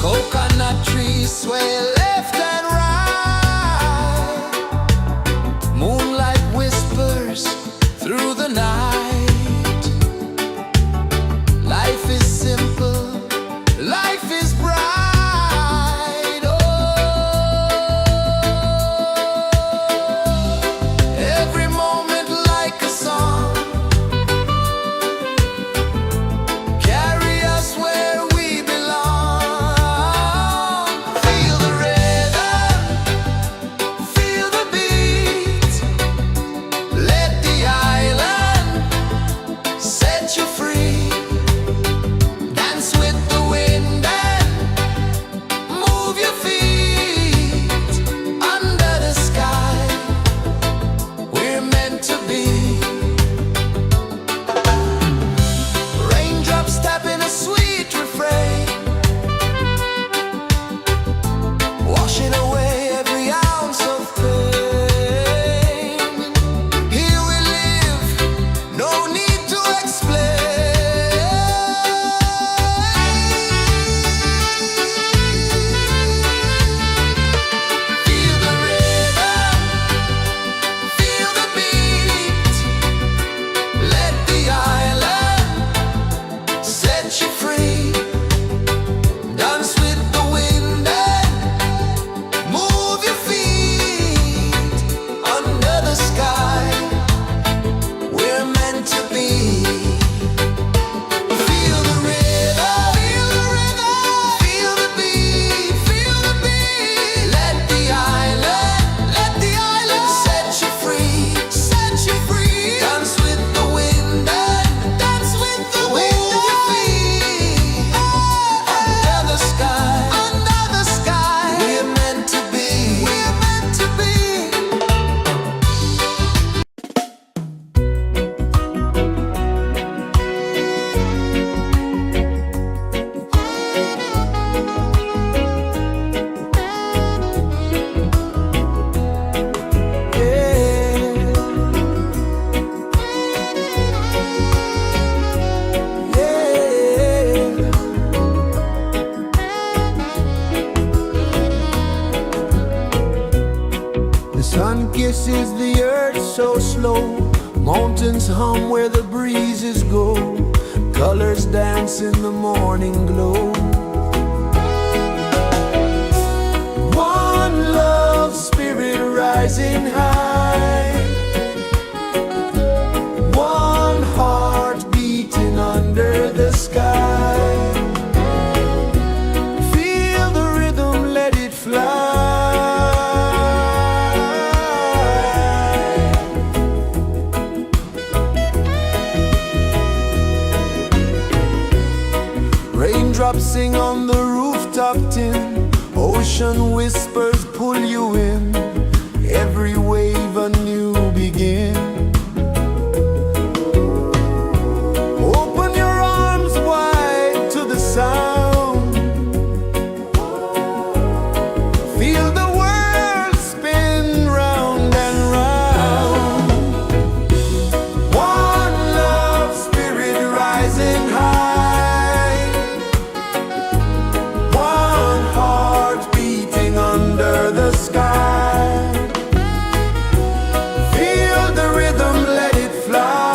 Coconut trees sway left and right. Moonlight whispers through the night. Life is simple, life is bright. Oh, every moment like a song. Carry us where we belong. Feel the rhythm, feel the beat. Let the island set you free. Dance with the wind and move your feet. Under the sky, we're meant to be. Raindrops tapping a sweet refrain, washing away every ounce of pain. Here we live, no need to explain. Feel the rhythm, feel the beat. Let the island set you free. Dance with the wind and move your feet. Under the sky, we're meant to be. Feel the rhythm, feel the beat, feel the beat. Let the island set you free, set you free. Dance with the wind and dance with the wind. Move your feet. Under the sky, we're meant to be, we're meant to be. The sun kisses the earth so slow. Mountains hum where the breezes go. Colors dance in the morning glow. One love spirit rising high. One heart beating under the sky. Feel the rhythm, let it fly. Raindrops sing on the rooftop tin. Ocean whispers pull you in. Every wave a new begin. Open your arms wide to the sound. Feel the world spin round and round. One love spirit rising high. One heart beating under the sky. Feel the rhythm, let it fly.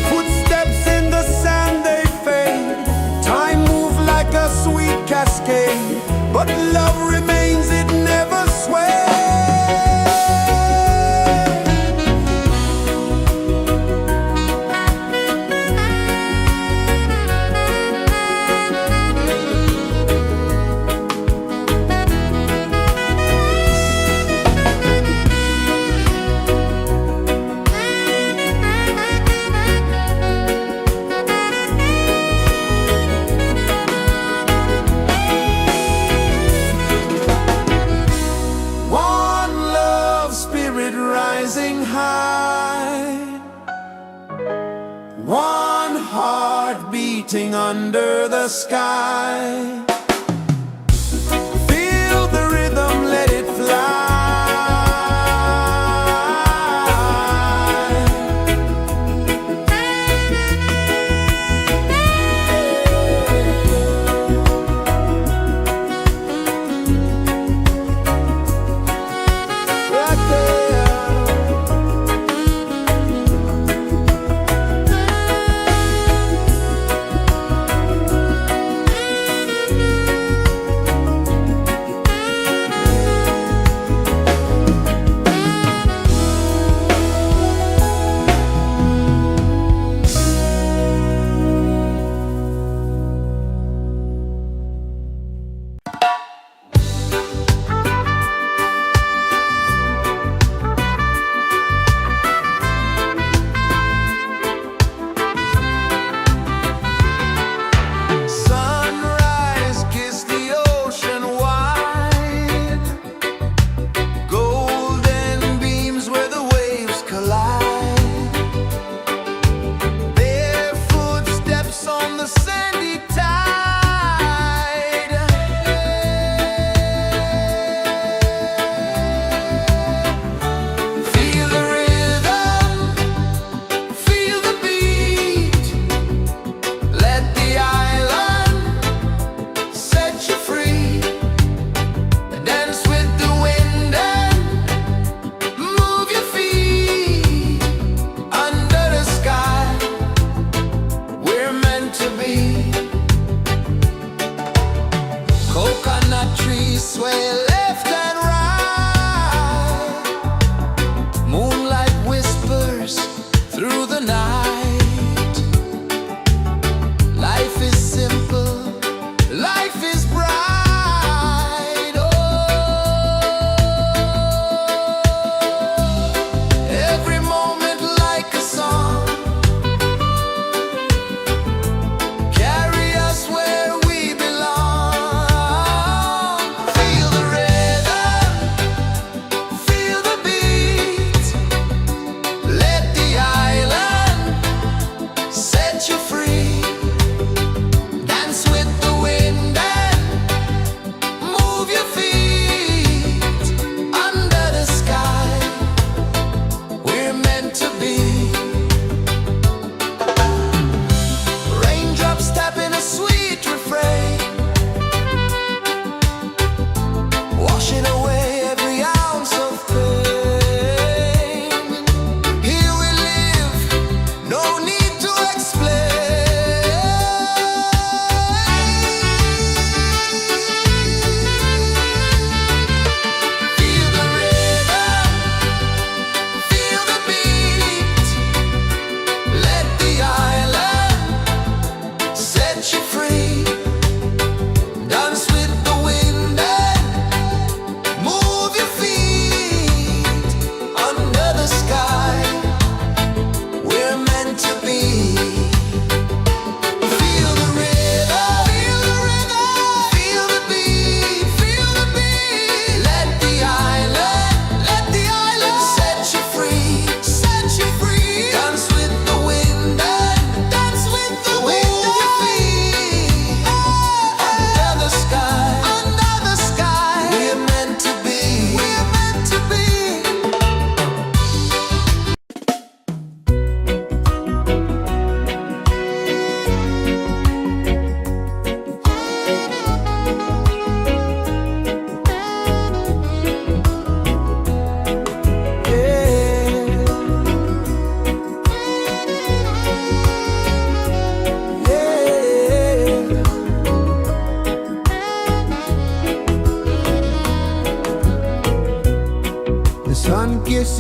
Footsteps in the sand, they fade. Time moves like a sweet cascade, but love remains, it never sways. One love spirit rising high. One heart beating under the sky. Feel the rhythm, let it fly.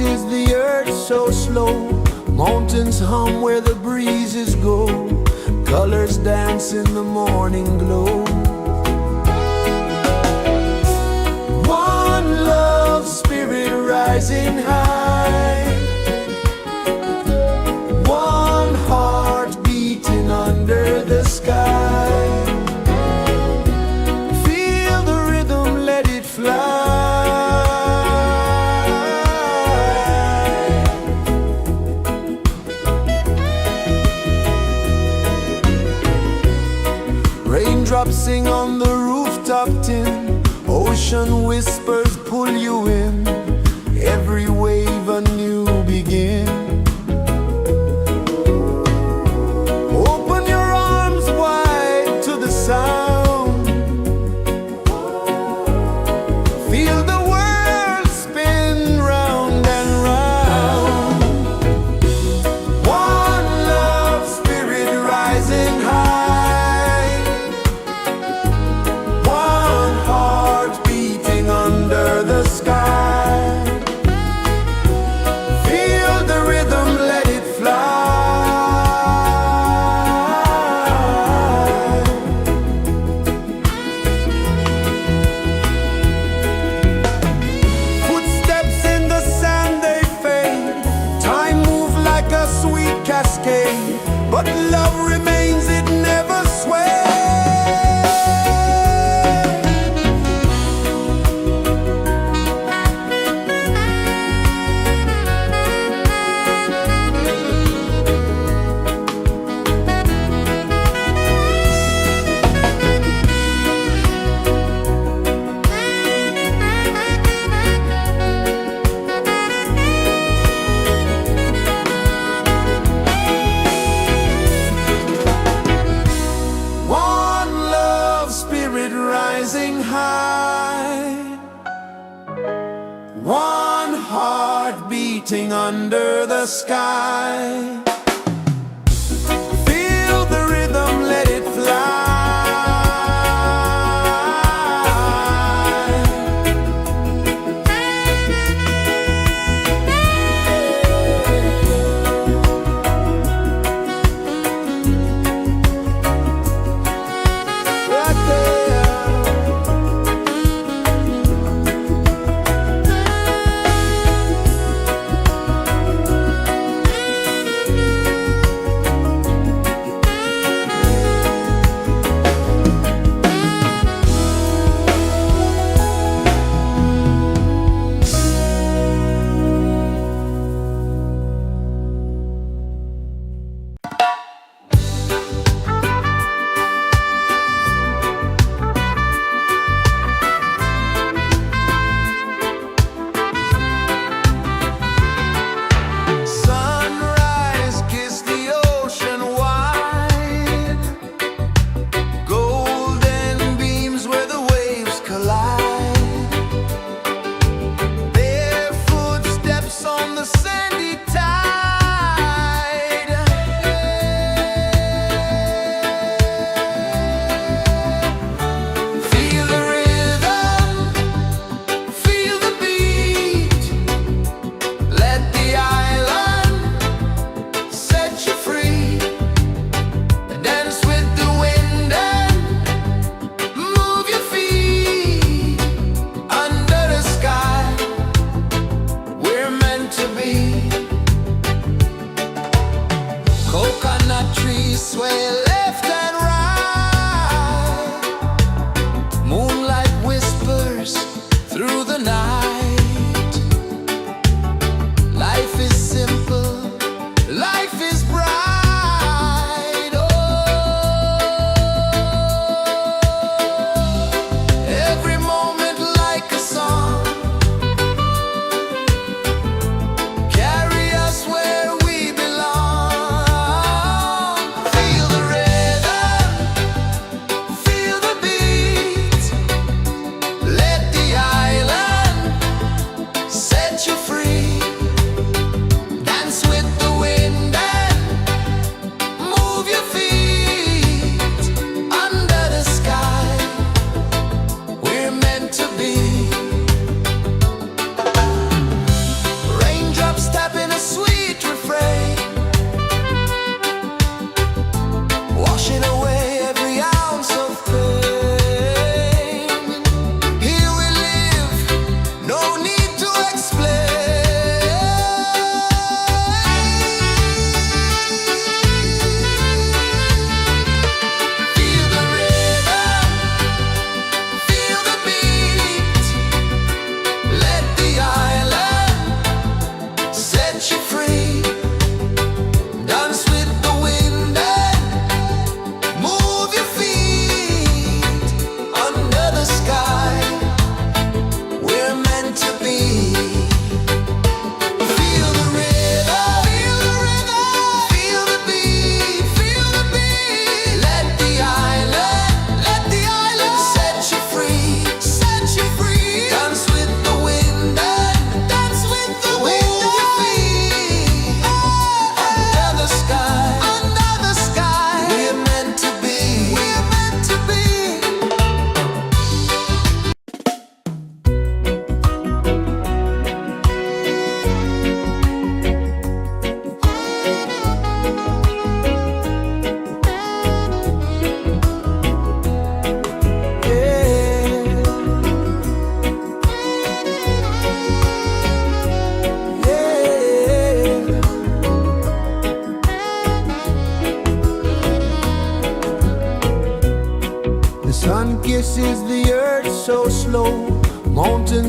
is the earth so slow. Mountains hum where the breezes go. Colors dance in the morning glow. One love spirit rising high. One heart beating under the sky. Feel the rhythm, let it fly. Raindrops sing on the rooftop tin. Ocean whispers pull you in. Every wave a new begin. Open your arms wide to the sound. Feel the world spin round and round. One love spirit rising high. One heart beating under the sky. Feel the rhythm, let it fly. Footsteps in the sand, they fade. Time moves like a sweet cascade, but love remains, it never sways. One love spirit rising high. One heart beating under the sky. Feel the rhythm, let it fly. Right there.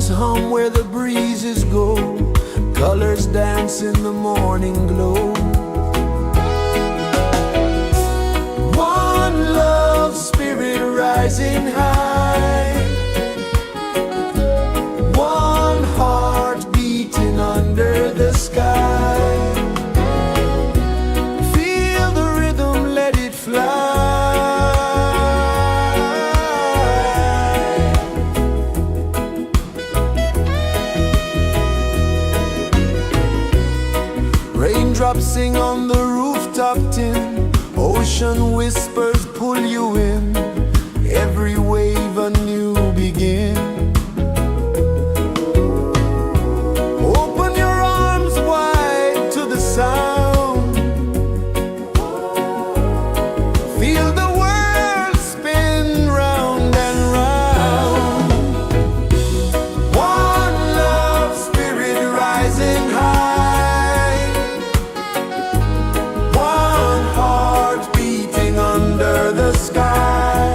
Birds hum where the breezes go, colors dance in the morning glow. One love spirit rising high, one heart beating under the sky. Feel the rhythm, let it fly. Raindrops sing on the rooftop tin, ocean whispers pull you in, every wave a new begin. Open your arms wide to the sound, feel the world spin round and round. One love spirit rising high, one heart beating under the sky.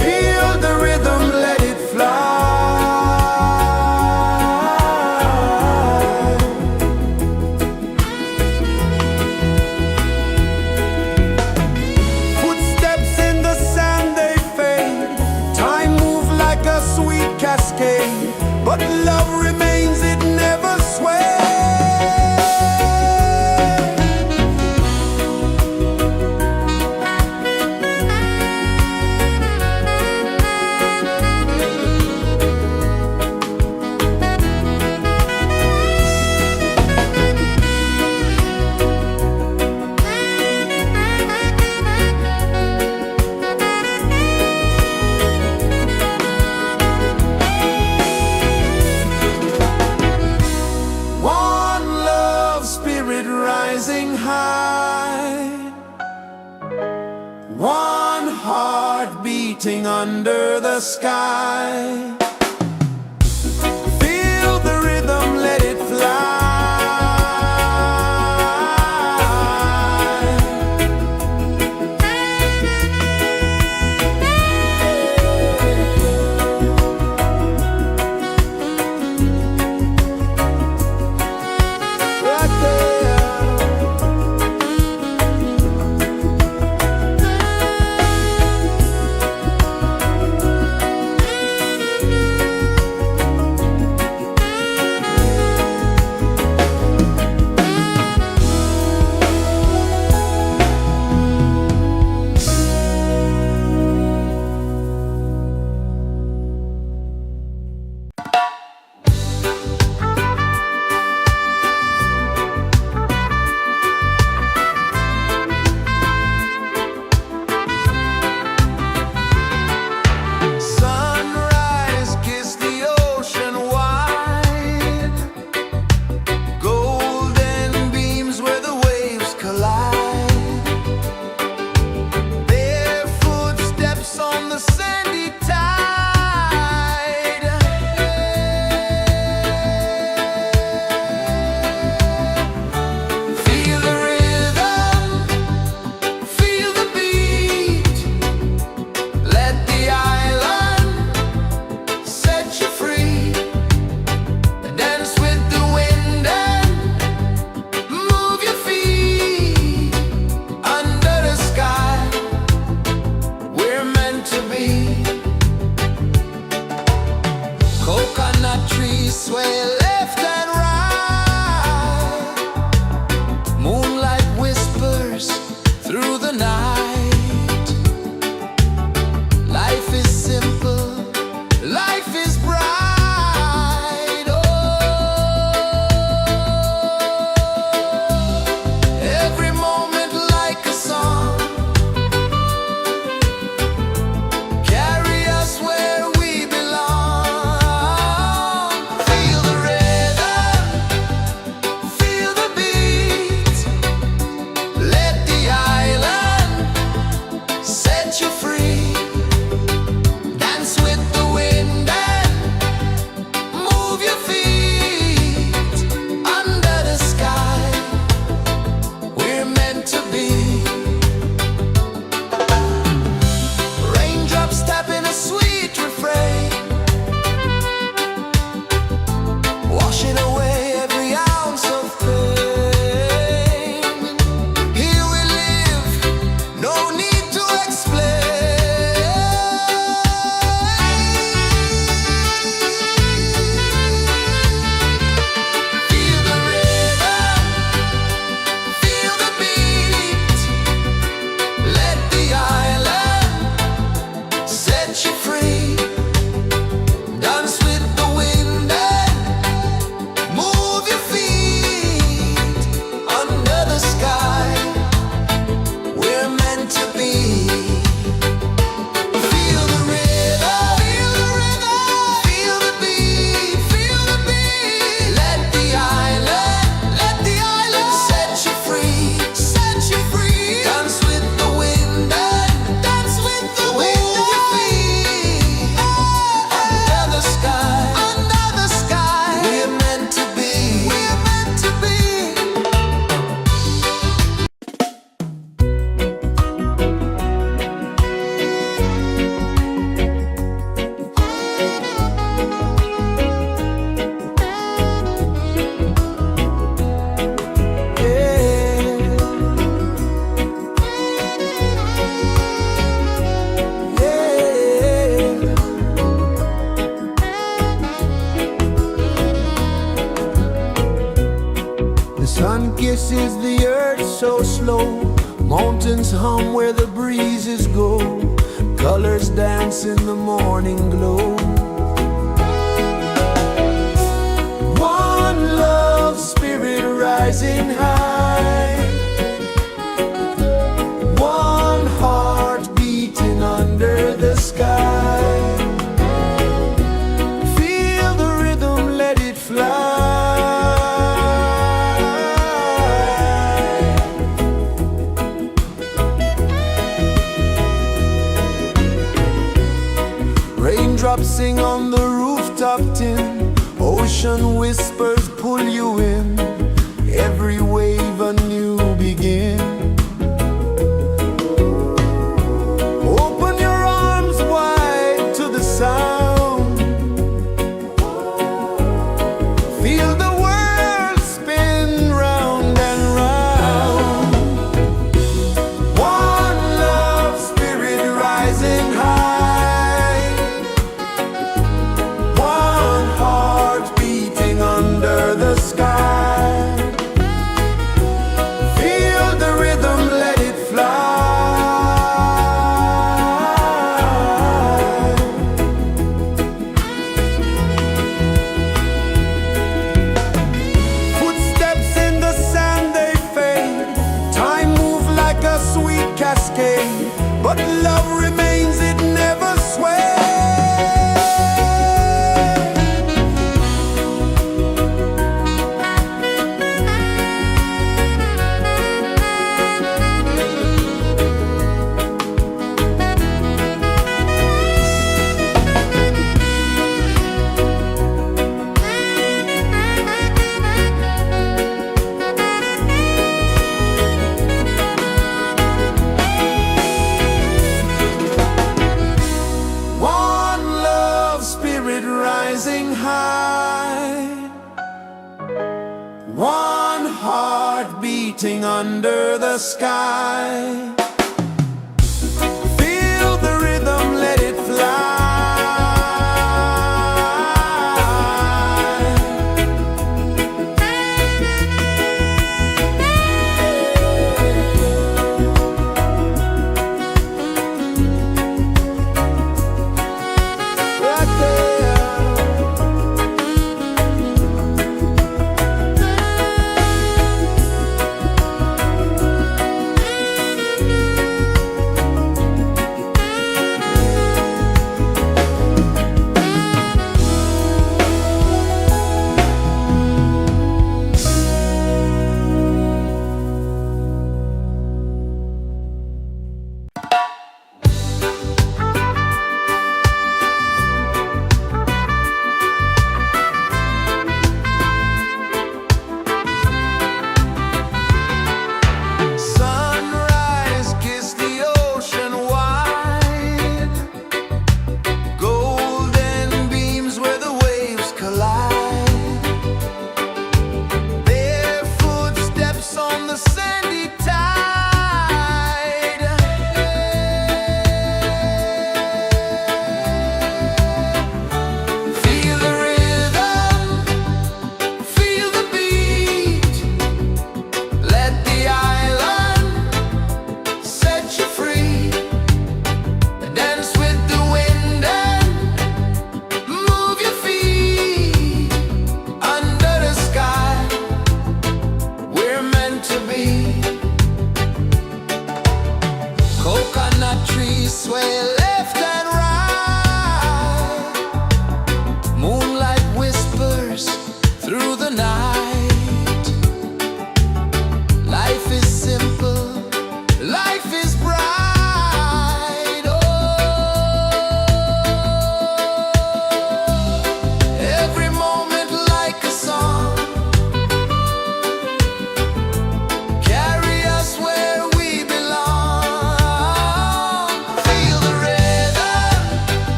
Feel the rhythm, let it fly. Footsteps in the sand, they fade. Time moves like a sweet cascade, but love remains, it never sways. One love spirit rising high, one heart beating under the sky. Feel the rhythm, let it fly. Right there. Sun kisses the earth so slow, mountains hum where the breezes go, colors dance in the morning glow. One love spirit rising high, one heart beating under the sky. Feel the rhythm, let it fly. Raindrops sing on the rooftop tin, ocean whispers pull you in, every wave a new begin. Open your arms wide to the sound, feel the world spin round and round. One love spirit rising high, one heart beating under the sky. Feel the rhythm, let it fly. Footsteps in the sand, they fade, time moves like a sweet cascade, but love remains, it never sways. One love spirit rising high, one heart beating under the sky. Feel the rhythm, let it fly. Right there.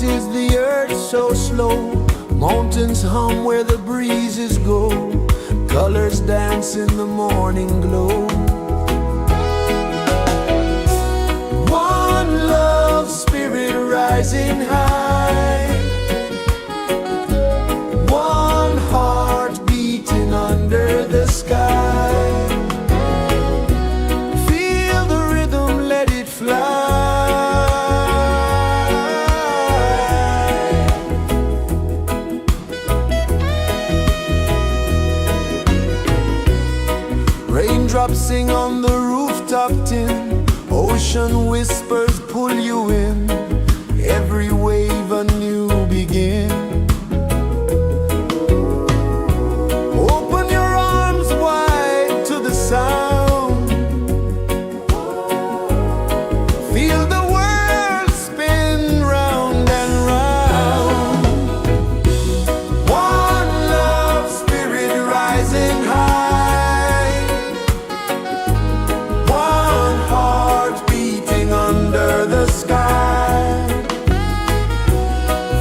is the earth so slow? Mountains hum where the breezes go. Colors dance in the morning glow. One love spirit rising high. One heart beating under the sky. Feel the rhythm, let it fly. Raindrops sing on the rooftop tin. Ocean whispers pull you in. Every wave a new begin. Open your arms wide to the sound. Feel the world spin round and round. One love spirit rising high. One heart beating under the sky.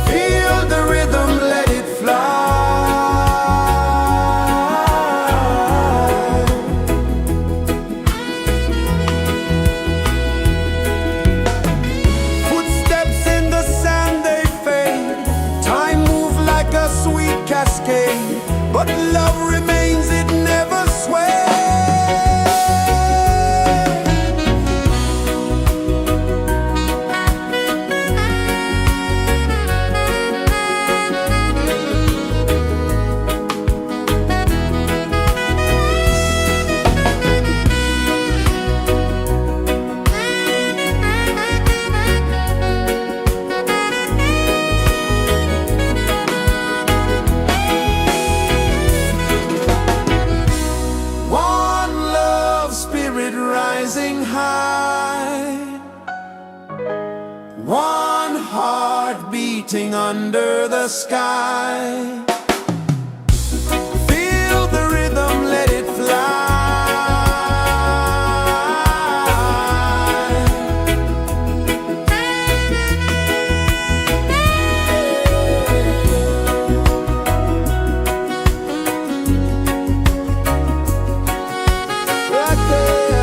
Feel the rhythm, let it fly. Footsteps in the sand, they fade. Time moves like a sweet cascade, but love remains, it never sways. One love spirit rising high. One heart beating under the sky. Feel the rhythm, let it fly. Right there.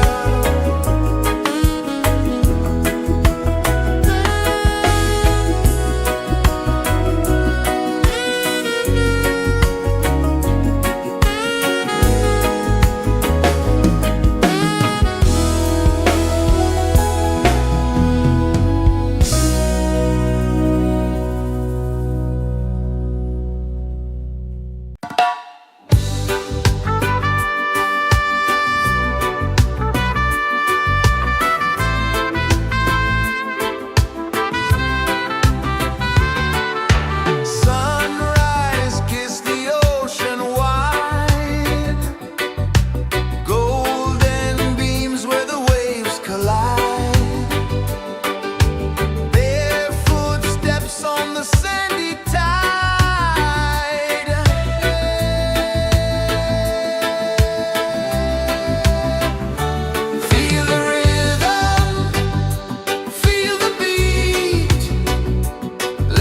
Sunrise, kiss the ocean wide. Golden beams where the waves collide. Bare footsteps on the sandy tide. Feel the rhythm, feel the beat.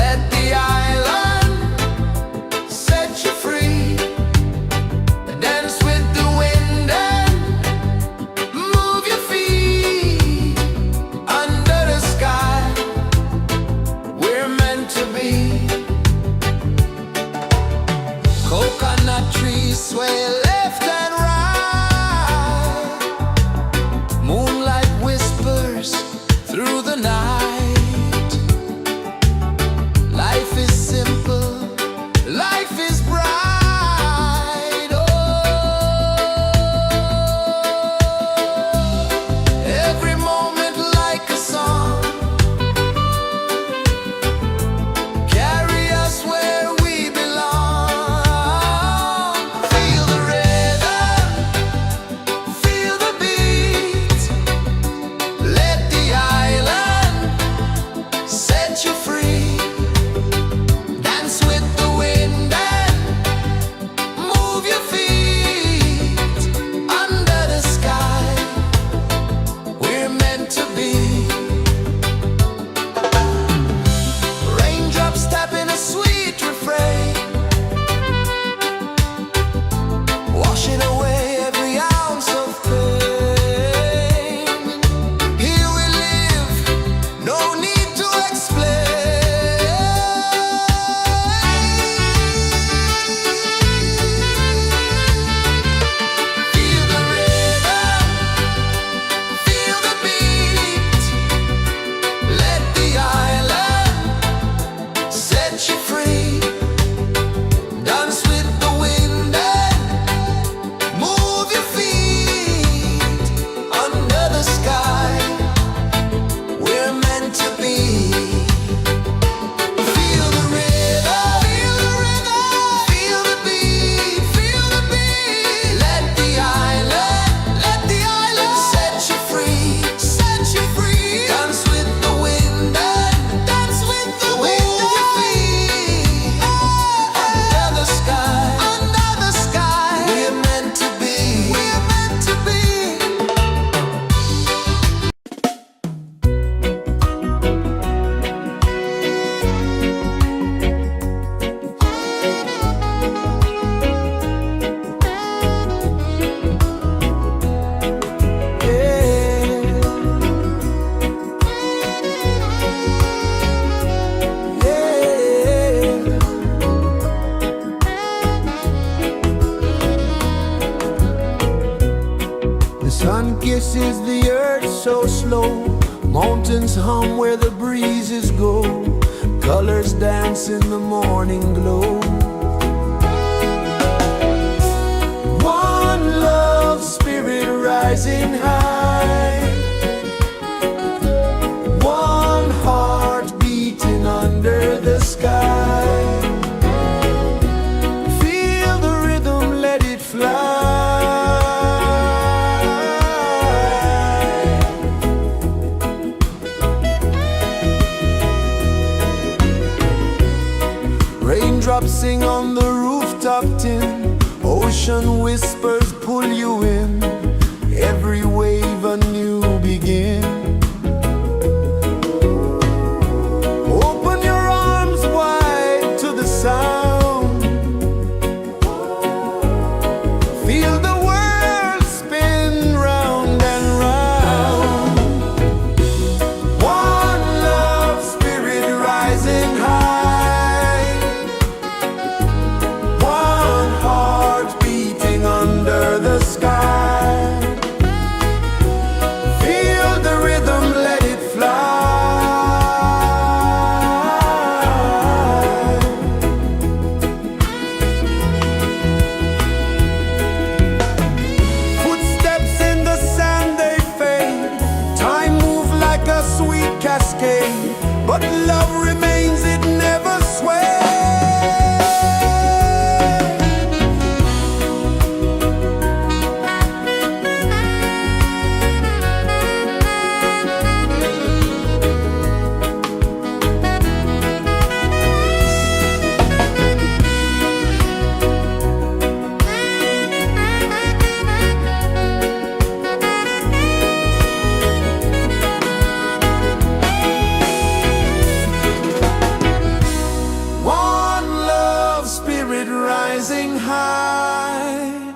Let the island set you free. Dance with the wind and move your feet. Under the sky, we're meant to be. Coconut trees sway left and right. Moonlight whispers through the night. Life is simple, life is bright. Oh, every moment like a song. Carry us where we belong. Feel the rhythm. Sun kisses the earth so slow, mountains hum where the breezes go, colors dance in the morning glow. One love spirit rising high, one heart beating under the sky. Feel the rhythm, let it fly. Raindrops sing on the rooftop tin, ocean whispers pull you in, every wave a new begin. Open your arms wide to the sound, feel the world spin round and round. One love spirit rising high, one heart beating under the sky. Feel the rhythm, let it fly. Footsteps in the sand, they fade, time moves like a sweet cascade, but love remains, it never sways. One love spirit rising high,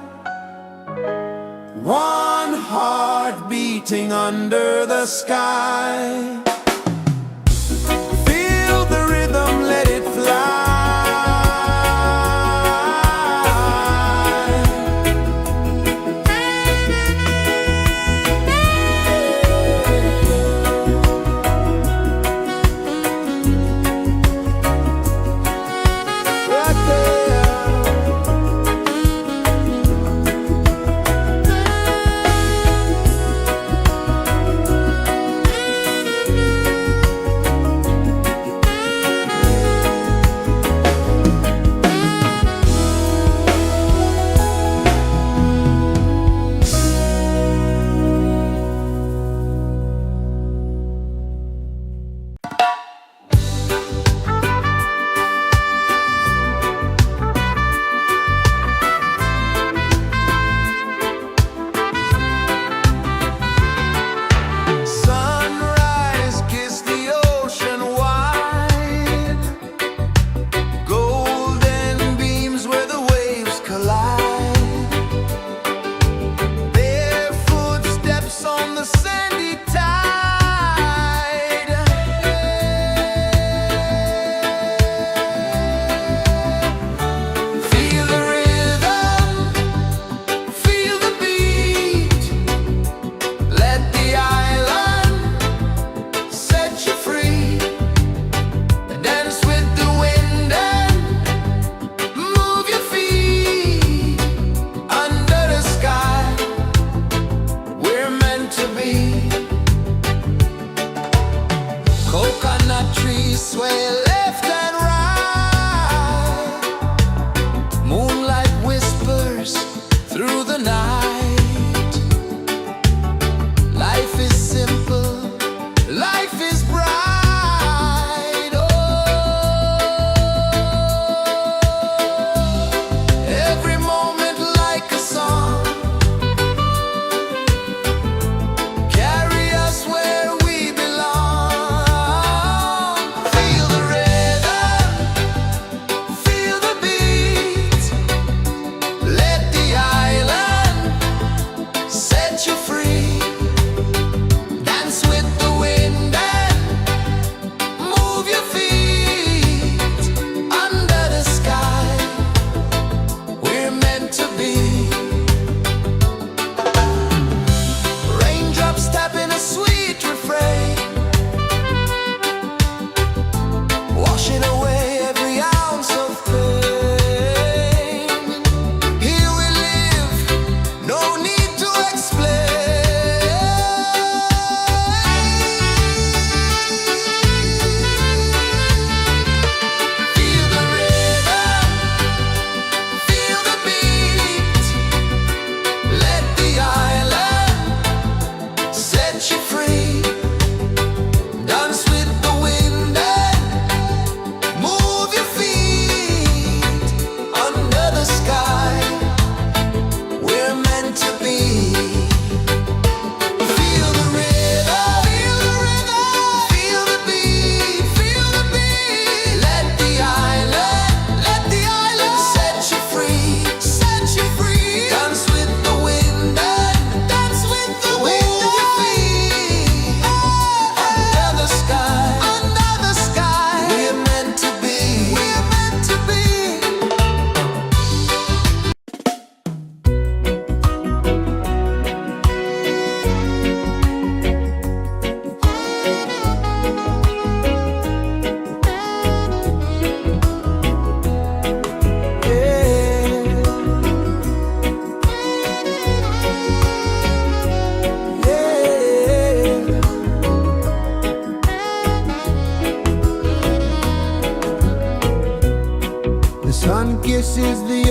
one heart beating under the sky. Feel the rhythm, let it fly. Right there.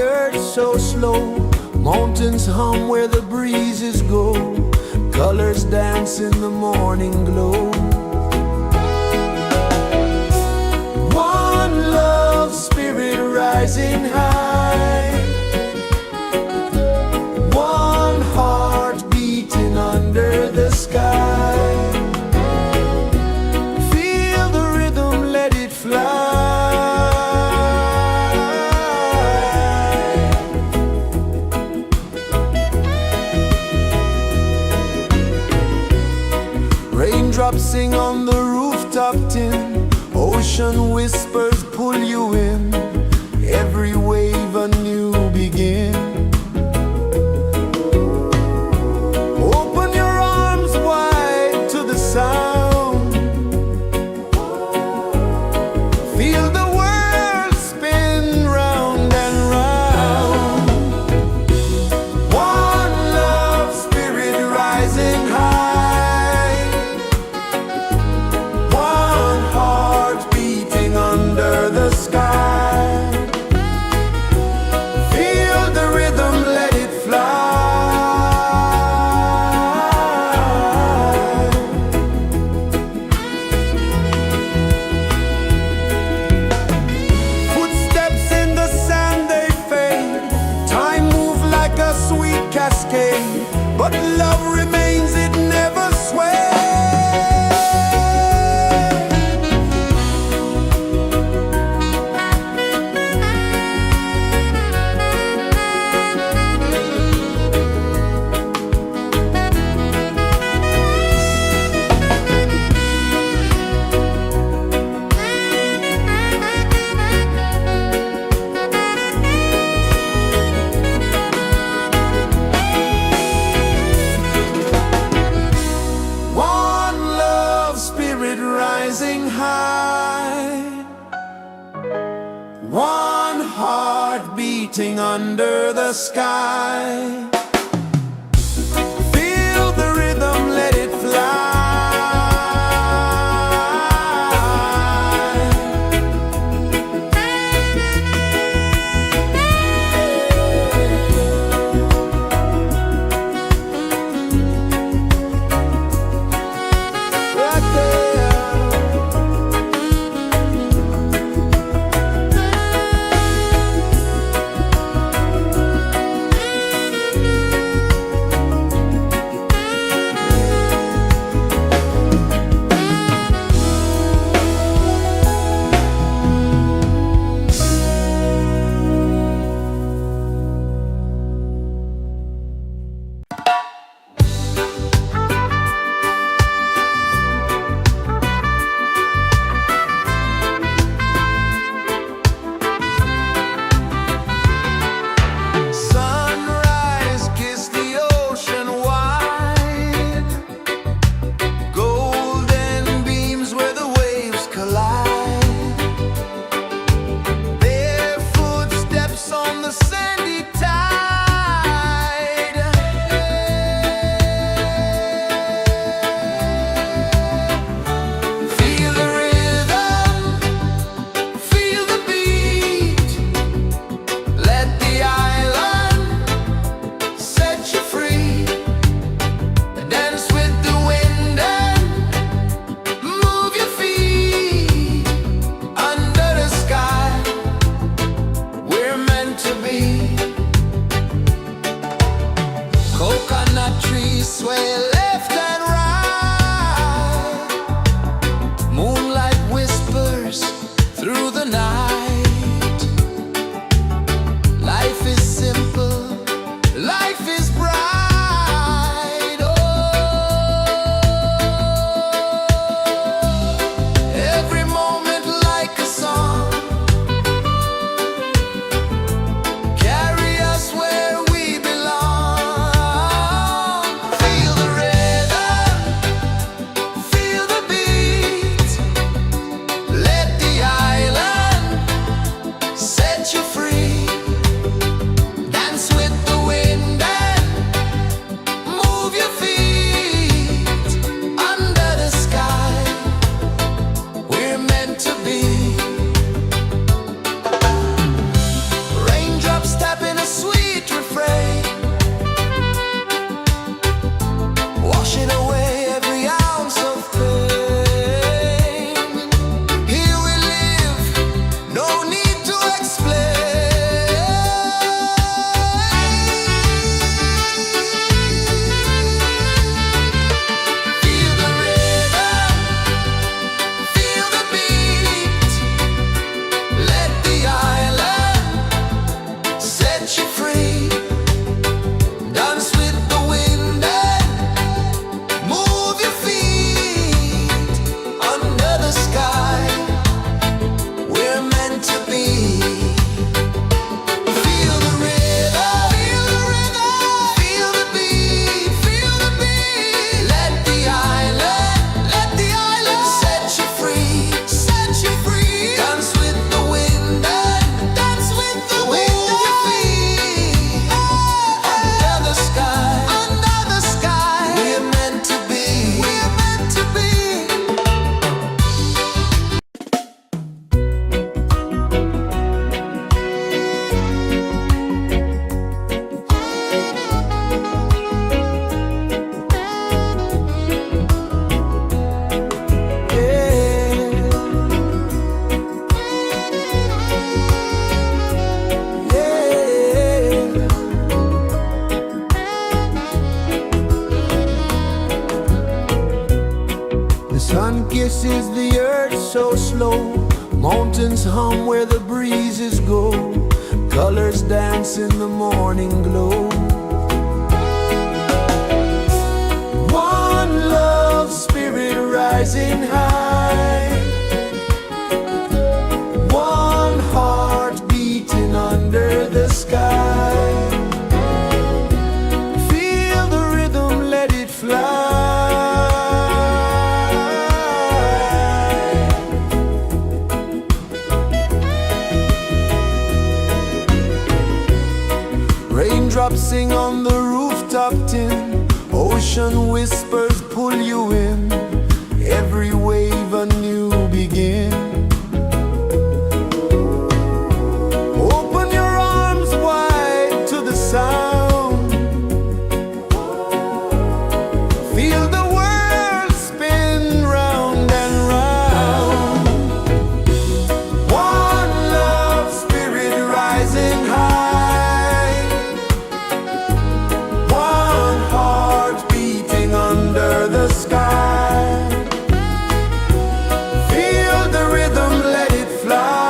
earth so slow. Mountains hum where the breezes go. Colors dance in the morning glow. One love spirit rising high. One heart beating under the sky. Feel the rhythm, let it fly. Raindrops sing on the rooftop tin. Ocean whispers pull you in. Every wave a new begin. Open your arms wide to the sound. Feel the world spin round and round. One love spirit rising high. One heart beating under the sky. Feel the rhythm, let it fly. Footsteps in the sand, they fade. Time moves like a sweet cascade, but love remains, it never sways. One love spirit rising high. One heart beating under the sky. Feel the rhythm, let it fly. Right there. Sunrise, kiss the ocean wide. Golden beams where the waves collide. Barefoot steps on the sandy tide. Feel the rhythm, feel the beat. Let the island set you free. Dance with the wind and move your feet. Under the sky, we're meant to be. Coconut trees sway left and right. Moonlight whispers through the night. Life is simple, life is bright. Oh, every moment like a song. Carry us where we belong. Feel the rhythm, rejoices the earth so slow. Mountains hum where the breezes go. Colors dance in the morning glow. One love spirit rising high. One heart beating under the sky. Feel the rhythm, let it fly. Raindrops sing on the rooftop tin. Ocean whispers pull you in. Every wave a new begin. Open your arms wide to the sound. Feel the world spin round and round. One love spirit rising high. One heart beating under the sky. Feel the rhythm, let it fly.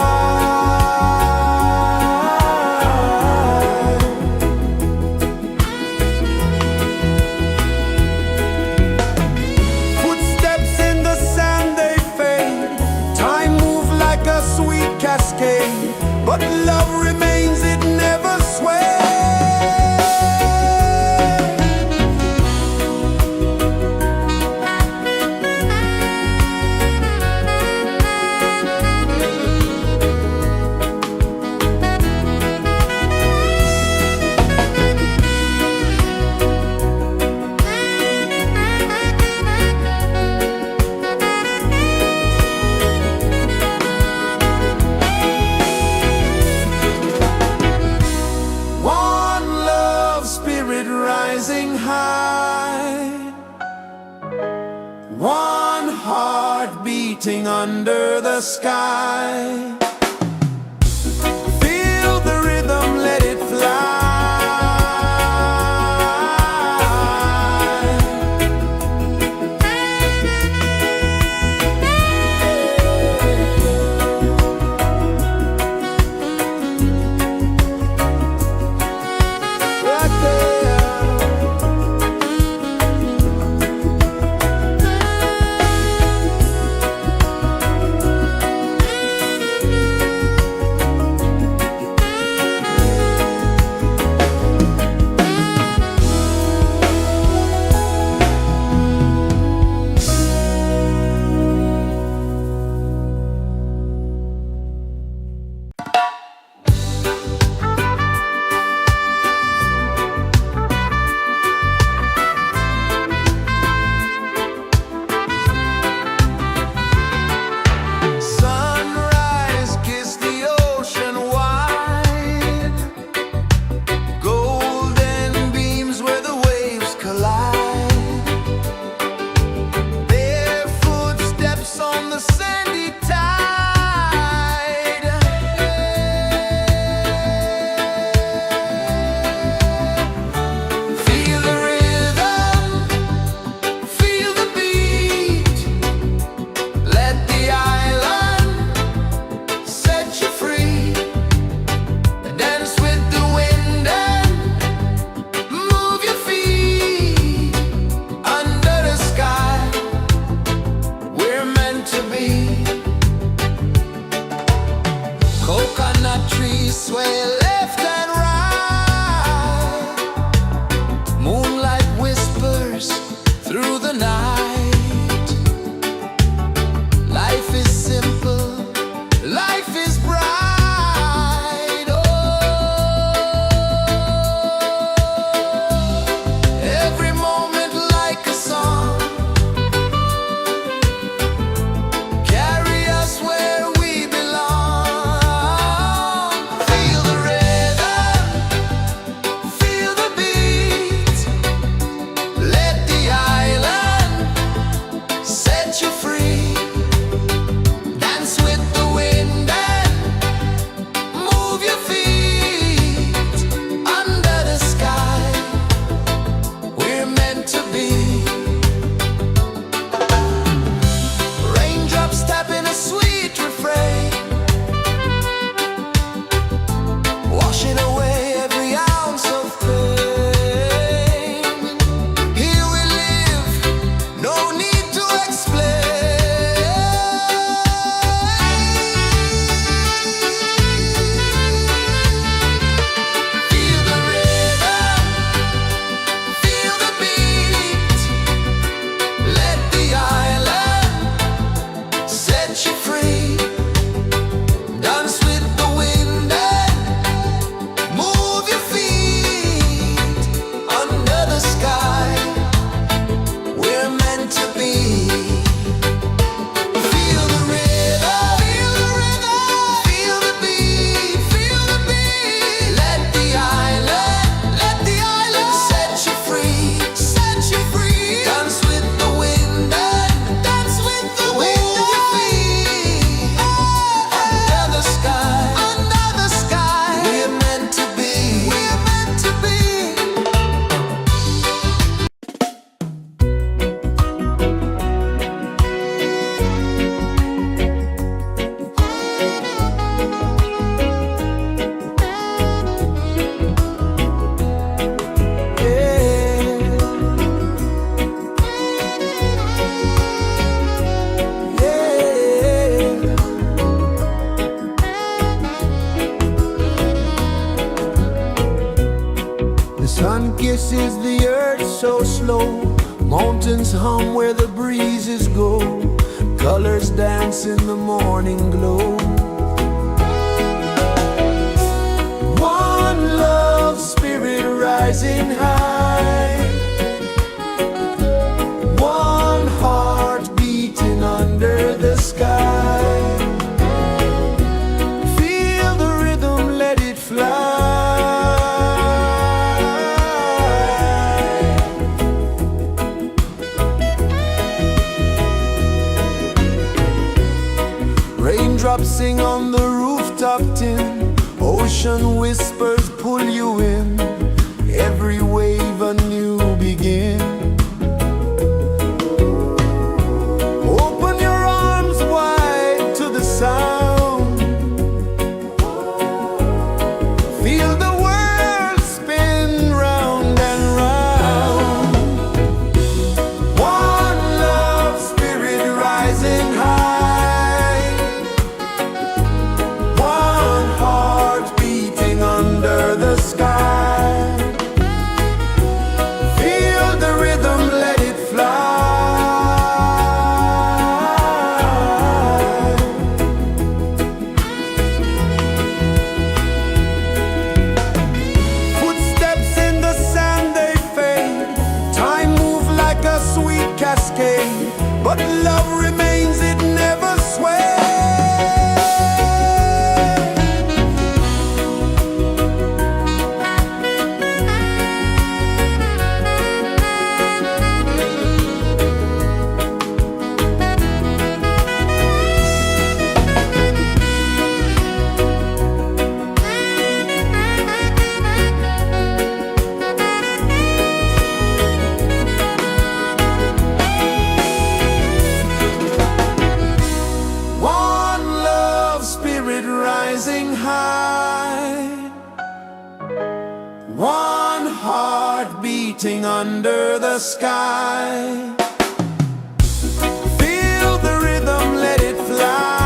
Footsteps in the sand, they fade. Time moves like a sweet cascade, but love remains, it never sways. One love spirit rising high. One heart beating under the sky. Feel the rhythm, let it fly. Right there. Sun kisses the earth so slow, mountains hum where the breezes go, colors dance in the morning glow. One love spirit rising high, one heart beating under the sky. Feel the rhythm, let it fly. Raindrops sing on the rooftop tin, ocean whispers pull you in, every wave a new begin. Open your arms wide to the sound, feel the world spin round and round. One love spirit rising high, under the sky. Feel the rhythm, let it fly. Footsteps in the sand, they fade. Time moves like a sweet cascade, but love remains, it never sways. Rising high, one heart beating under the sky. Feel the rhythm, let it fly.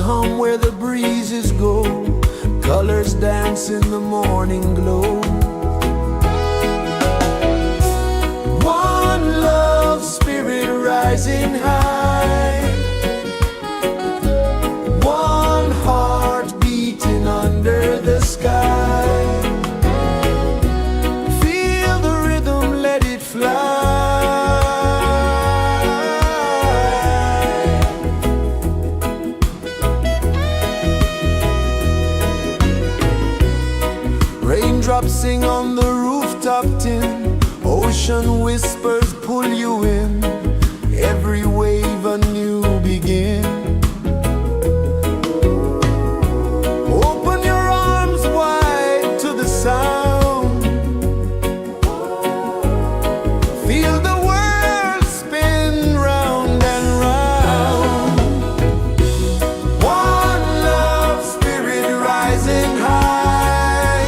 hum where the breezes go, colors dance in the morning glow. One love spirit rising high, one heart beating under the sky. Feel the rhythm, let it fly. Raindrops sing on the rooftop tin, ocean whispers pull you in, every wave a new begin. Open your arms wide to the sound, feel the world spin round and round. One love spirit rising high,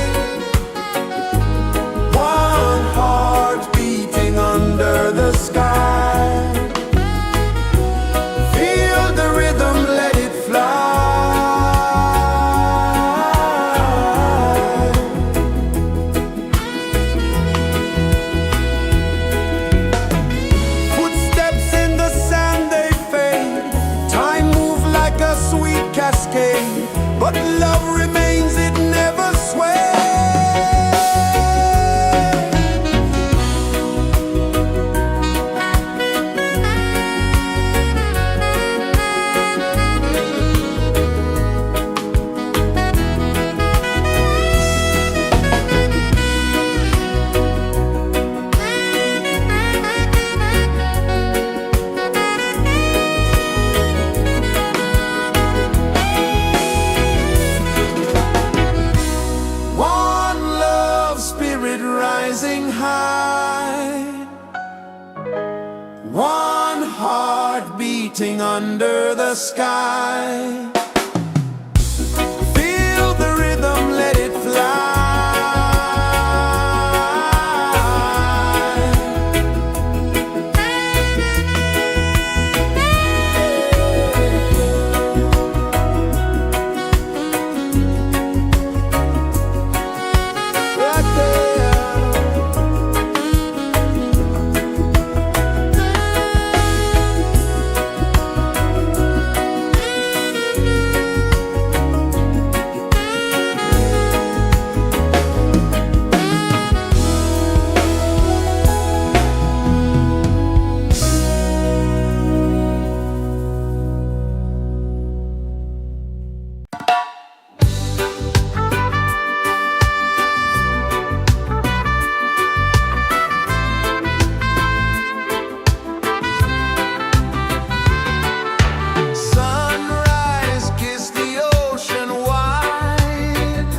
one heart beating under the sky. Feel the rhythm, let it fly. Footsteps in the sand, they fade, time moves like a sweet cascade, but love remains, it never sways. One love spirit rising high, one heart beating under the sky. Feel the rhythm, let it fly. Right there. Sunrise, kiss the ocean wide,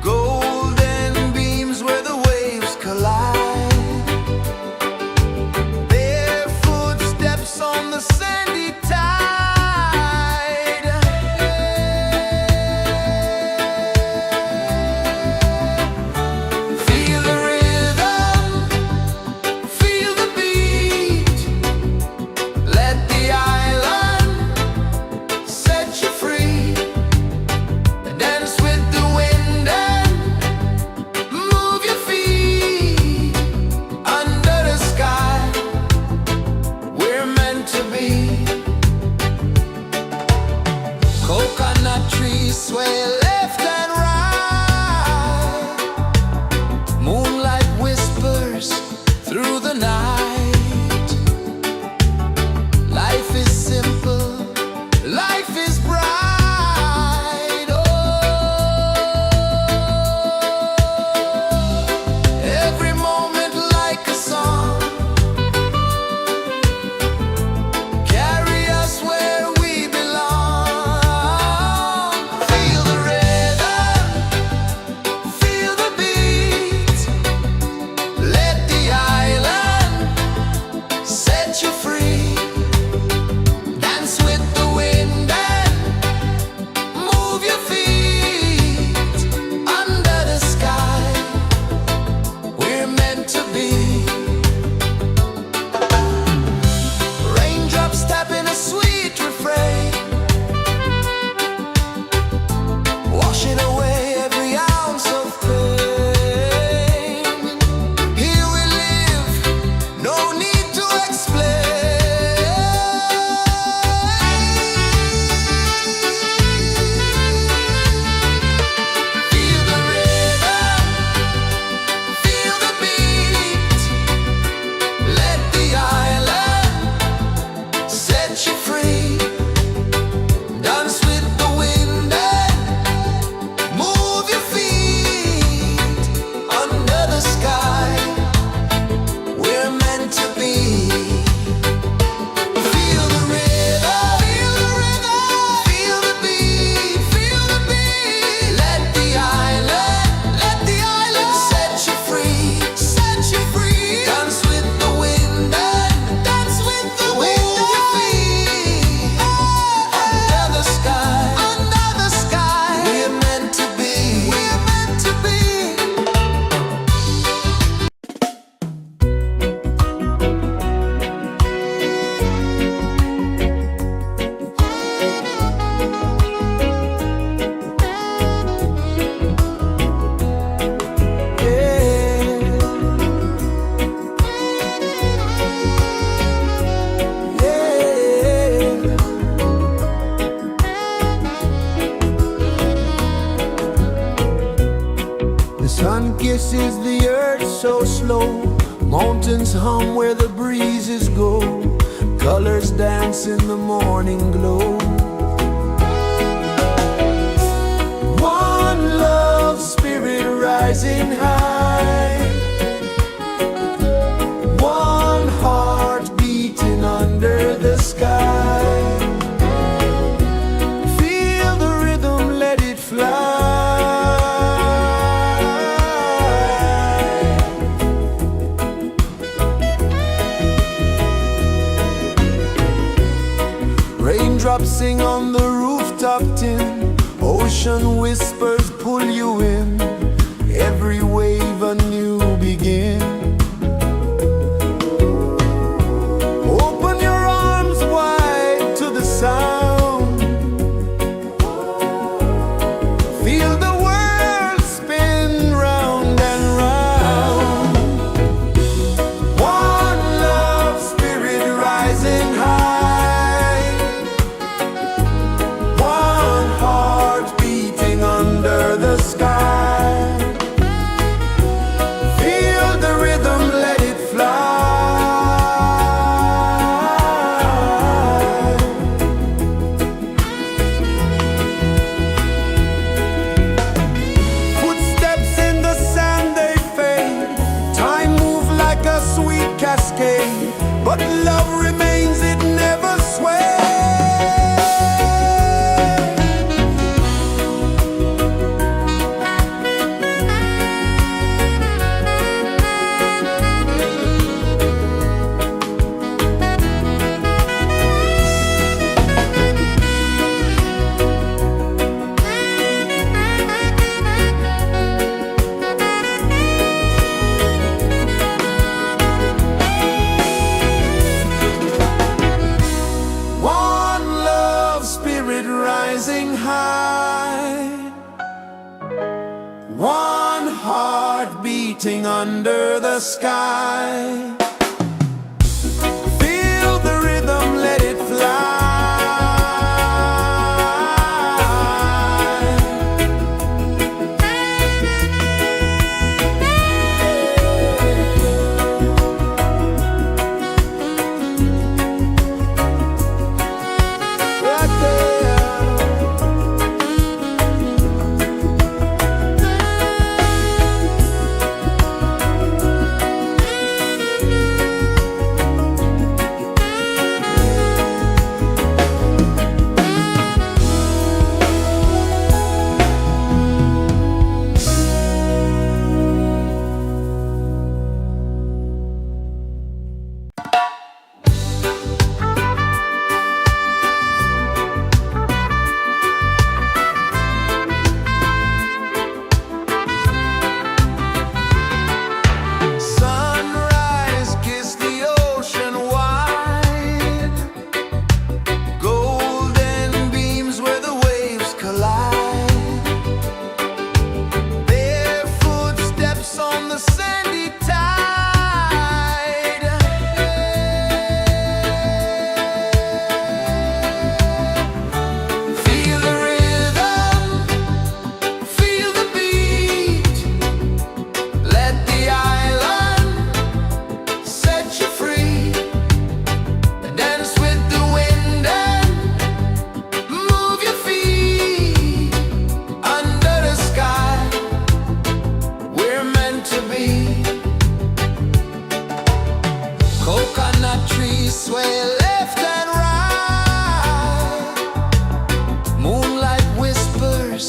golden beams where the waves collide, their footsteps on the sandy tide. Feel the rhythm, feel the beat, let the island set you free. Dance with the wind and move your feet under the sky. We're meant to be. Coconut trees sway left and right, moonlight whispers through the night. Life is simple, life is bright. Oh, every moment like a song, carry us where we belong. Feel the rhythm, kisses the earth so slow. Mountains hum where the breezes go. Colors dance in the morning glow. One love, spirit rising high. One heart beating under the sky. Feel the rhythm, let it fly. Raindrops sing on the rooftop tin. Ocean whispers pull you in. Every wave a new begin. Open your arms wide to the sound. Feel the world spin round and round. One love, spirit rising high. One heart beating under the sky. Feel the rhythm, let it fly. Footsteps in the sand, they fade. Time moves like a sweet cascade, but love remains, it never sways. One love, spirit rising high. One heart beating under the sky. Feel the rhythm, let it fly. Right there. Sunrise, kiss the ocean wide. Golden beams where the waves collide. Their footsteps on the sandy tide. Feel the rhythm, feel the beat. Let the island set you free. Dance with the wind and move your feet. Under the sky, we're meant to be. Coconut trees sway left and right. Moonlight whispers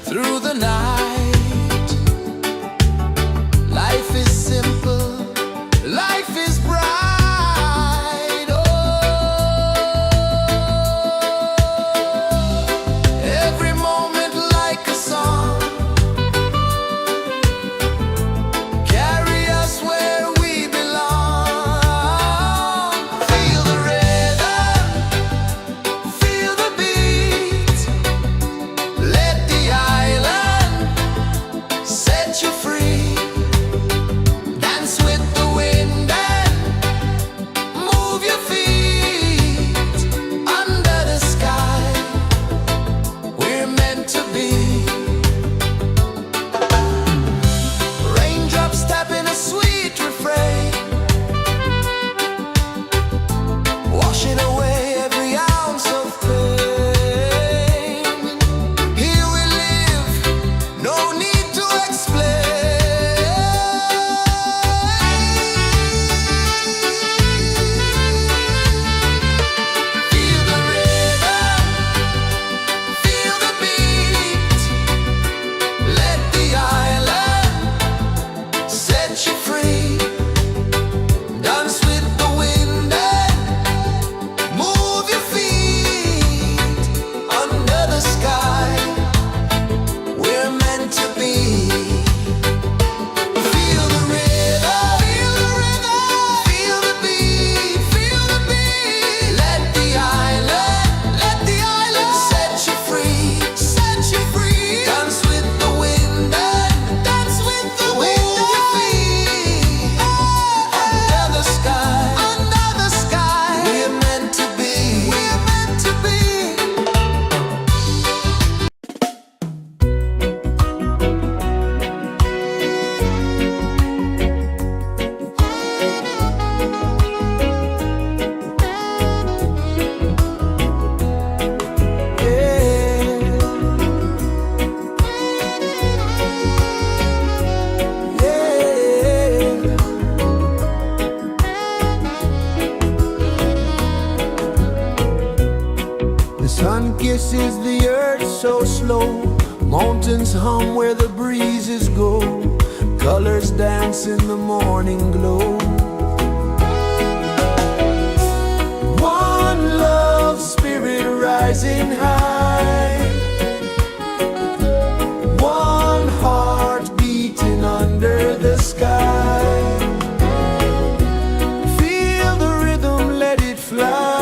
through the night. Life is simple, life is bright. Oh, every moment like a song. Carry us where we belong. Feel the rhythm, feel the beat. Let the island Mountains hum where the breezes go, colors dance in the morning glow. One love spirit rising high, one heart beating under the sky. Feel the rhythm, let it fly.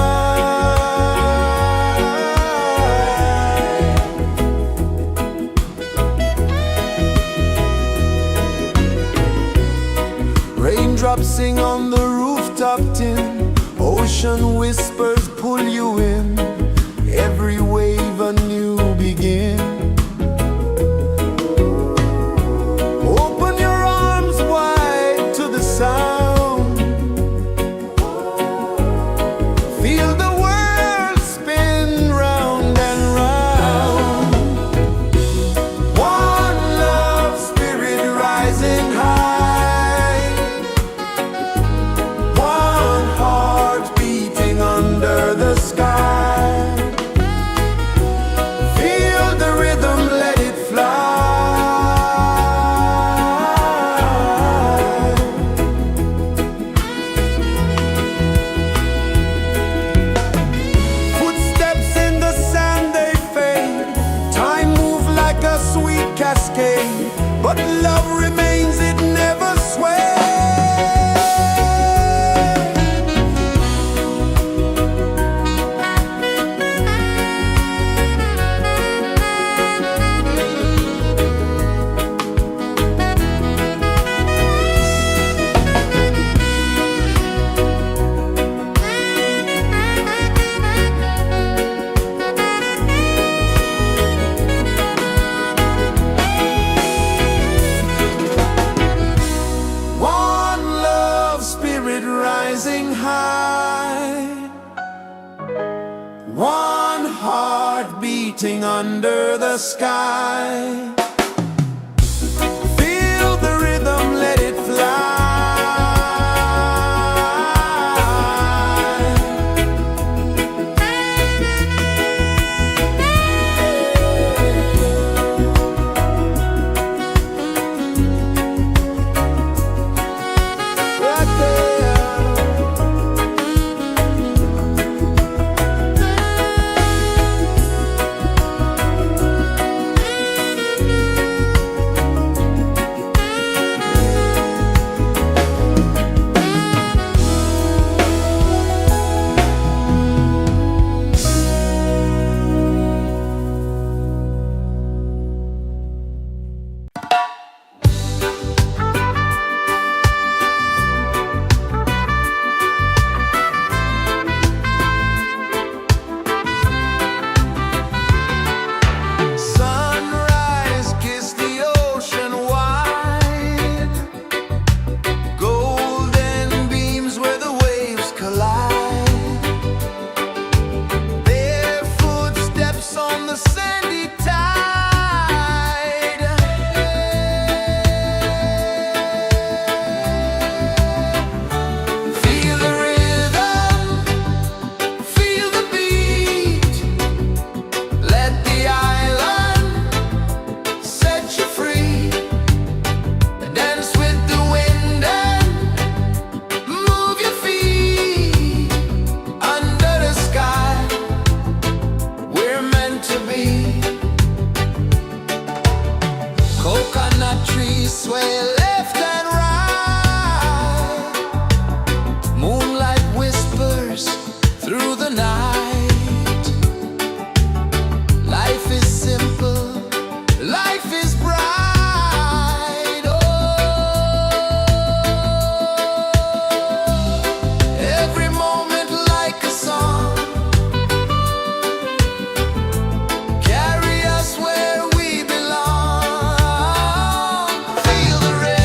Raindrops sing on the rooftop tin, ocean whispers pull you in, every wave a new begin. Open your arms wide to the sound, feel the world spin round and round. One love spirit rising high, one heart beating under the sky. Feel the rhythm, let it fly. Footsteps in the sand, they fade. Time moves like a sweet cascade, but love remains, it never sways. One love spirit rising high, one heart beating under the sky. Feel the rhythm, let it fly. Right there. Sunrise, kiss the ocean wide, golden beams where the waves collide. Bare footsteps on the sandy tide. Feel the rhythm, feel the beat. Let the island set you free. Dance with the wind and move your feet. Under the sky, we're meant to be. Coconut trees sway left and right. Moonlight whispers through the night. Life is simple, life is bright. Oh, every moment like a song, carry us where we belong. Feel the rhythm.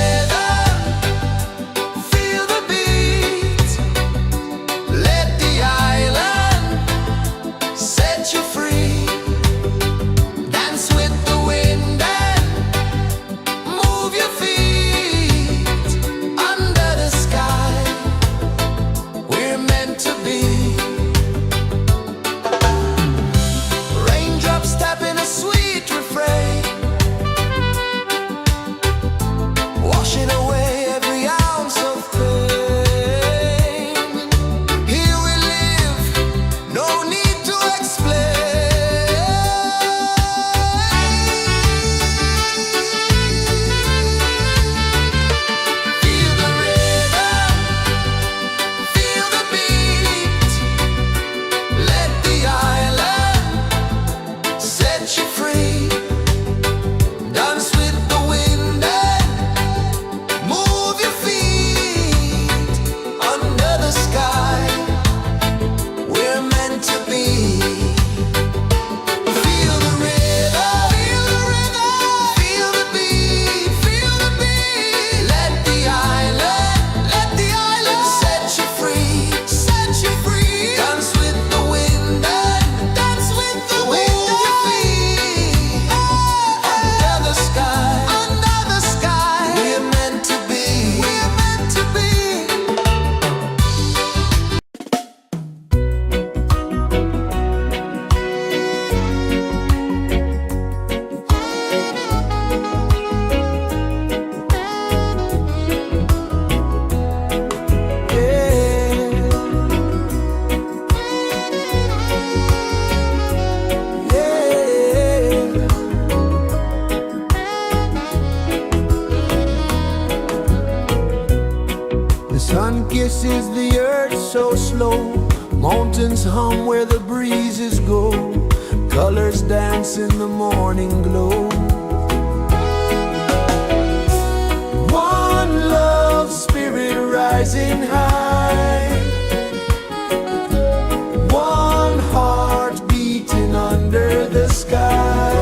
kisses the earth so slow. Mountains hum where the breezes go. Colors dance in the morning glow. One love spirit rising high. One heart beating under the sky.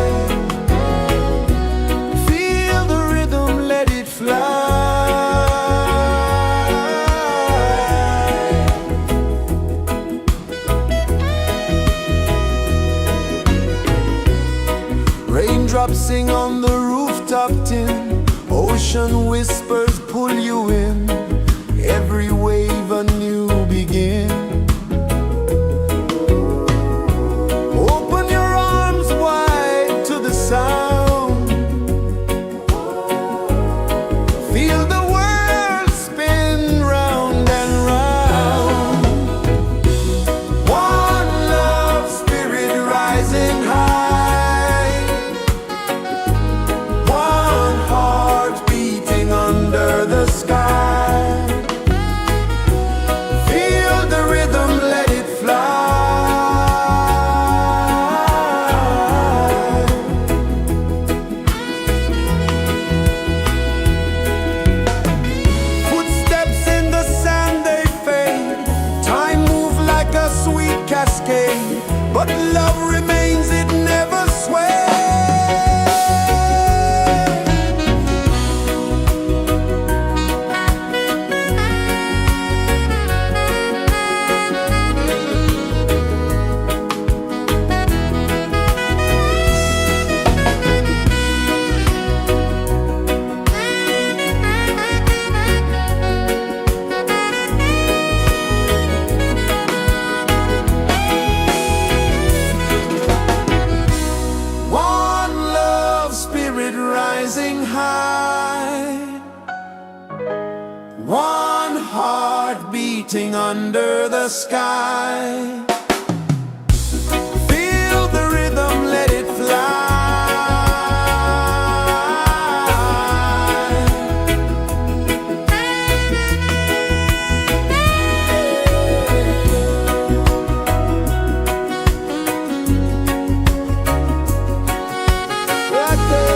Feel the rhythm, let it fly. Raindrops sing on the rooftop tin. Ocean whispers pull you in. Every wave a new begin. Open your arms wide to the sound. Feel the world spin round and round. One love spirit rising high. One heart beating under the sky. Feel the rhythm, let it fly. Footsteps in the sand, they fade. Time moves like a sweet cascade, but love remains, it never sways. One love spirit rising high. One heart beating under the sky. Feel the rhythm, let it fly. Right there.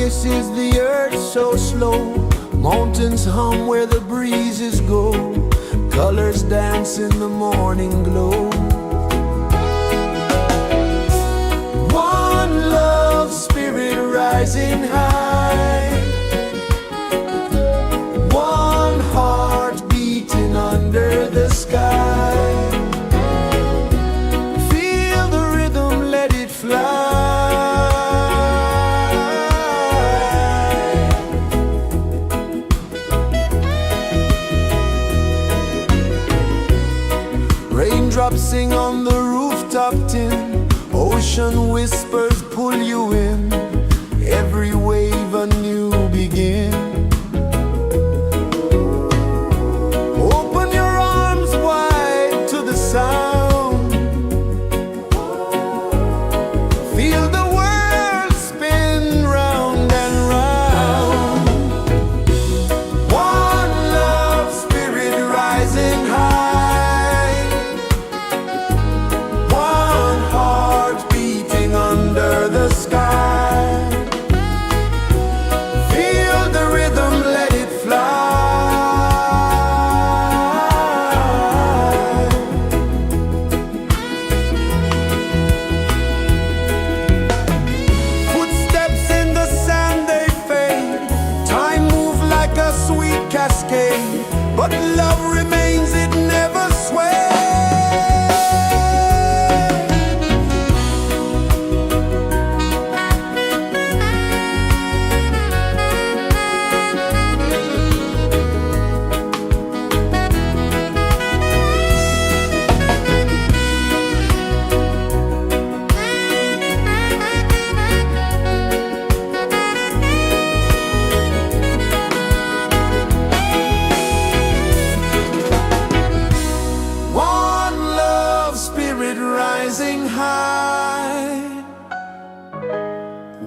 kisses the earth so slow. Mountains hum where the breezes go. Colors dance in the morning glow. One love spirit rising high. One heart beating under the sky. Feel the rhythm, let it fly. Raindrops sing on the rooftop tin. Ocean whispers pull you in. Every wave a new begin. Open your arms wide to the sound. Feel the world spin round and round. One love spirit rising high. One heart beating under the sky. Feel the rhythm, let it fly. Footsteps in the sand, they fade. Time moves like a sweet cascade, but love remains, it never sways. One love spirit rising high.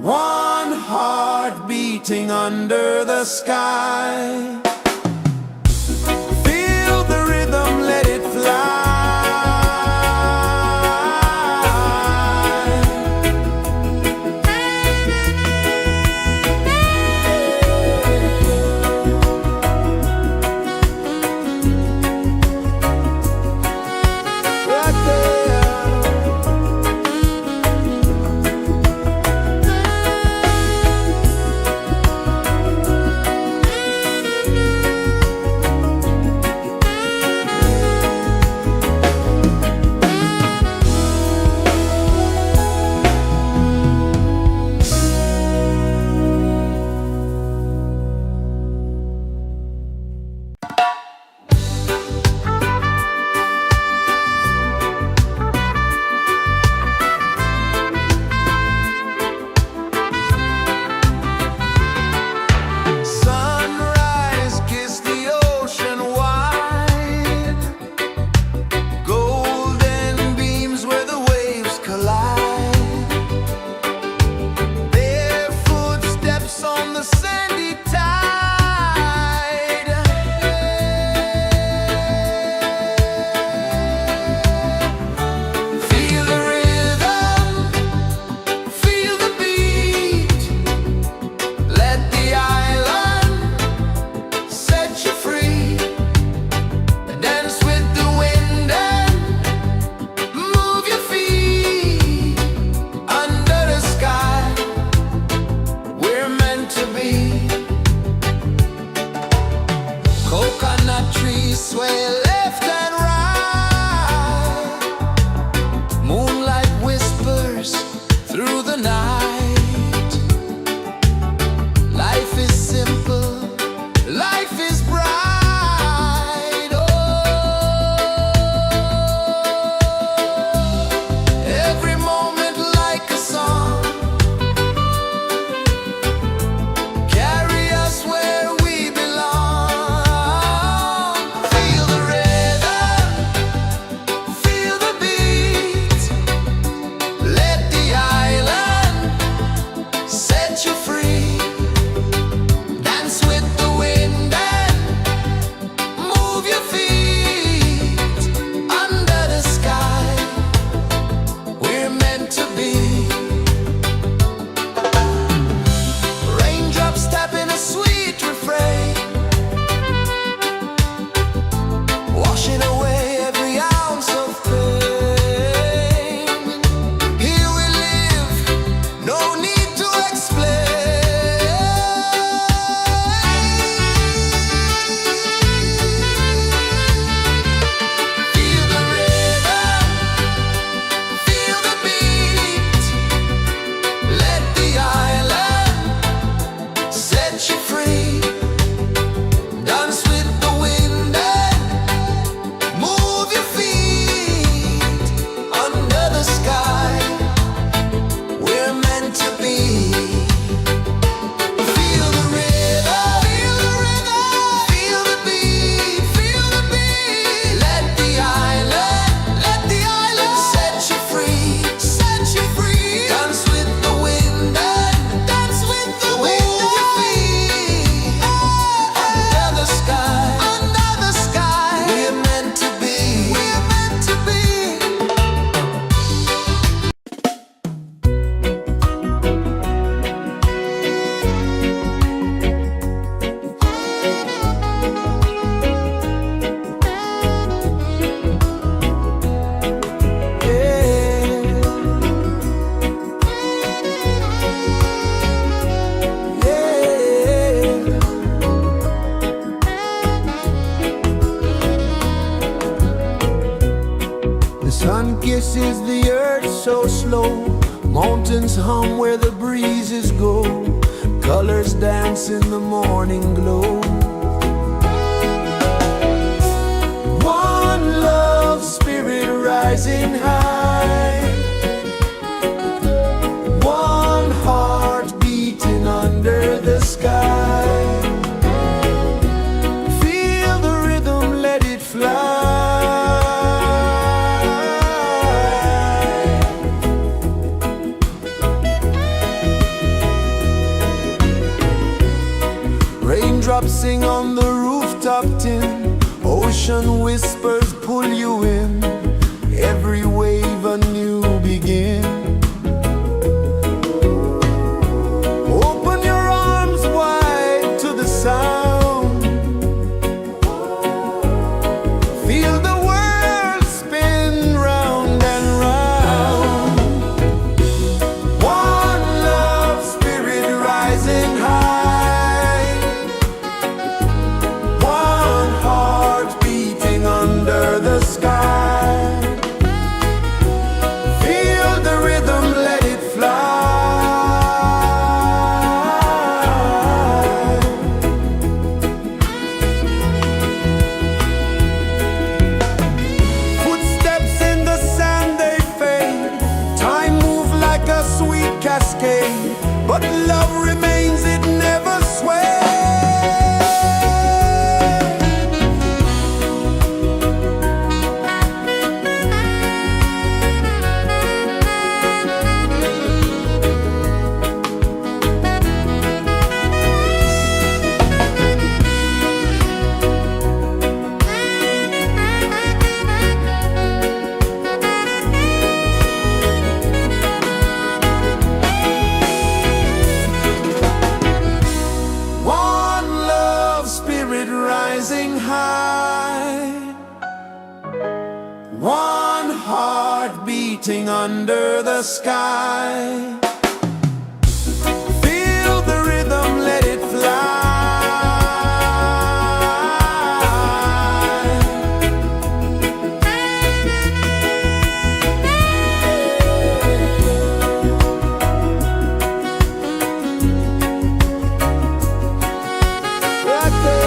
One heart beating under the sky. Feel the rhythm, let it fly. Right there. Sunrise, kiss the ocean wide. Golden beams where the waves collide. Bare footsteps on the sandy tide. Feel the rhythm, feel the beat. Let the island set you free. Dance with the wind and move your feet. Under the sky, we're meant to be. Coconut trees sway left and right. Moonlight whispers through the night. Life is simple, life is bright. Oh, every moment like a song. Carry us where we belong. Feel the rhythm. kisses the earth so slow. Mountains hum where the breezes go. Colors dance in the morning glow. One love spirit rising high. One heart beating under the sky. Feel the rhythm, let it fly. Raindrops sing on the rooftop tin. Ocean whispers pull you in. Every wave a new begin. Open your arms wide to the sound. Feel the world spin round and round. One love spirit rising high. One heart beating under the sky. Feel the rhythm, let it fly. Footsteps in the sand, they fade. Time moves like a sweet cascade, but love remains, it never sways. One love spirit rising high. One heart beating under the sky. Feel the rhythm, let it fly. Right there.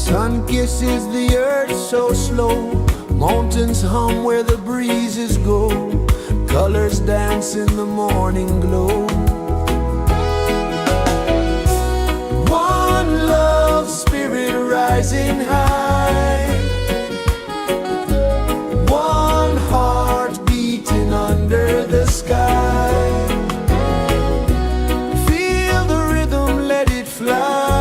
Sun kisses the earth so slow, mountains hum where the breezes go, colors dance in the morning glow. One love, spirit rising high, one heart beating under the sky. Feel the rhythm, let it fly.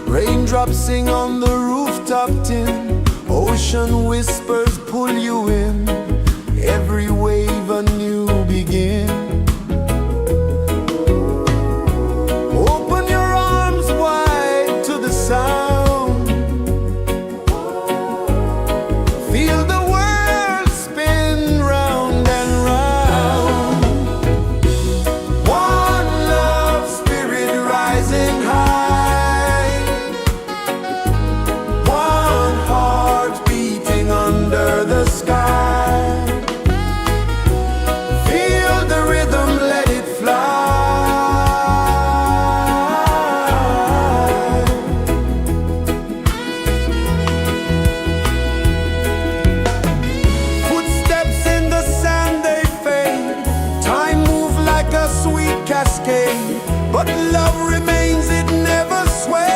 Raindrops sing on the rooftop tin, ocean whispers pull you in, every wave a new begin. Open your arms wide to the sound, feel the world spin round and round. One love, spirit rising high, one heart beating under the sky. Feel the rhythm, let it fly. Footsteps in the sand, they fade, time moves like a sweet cascade, but love remains, it never sways.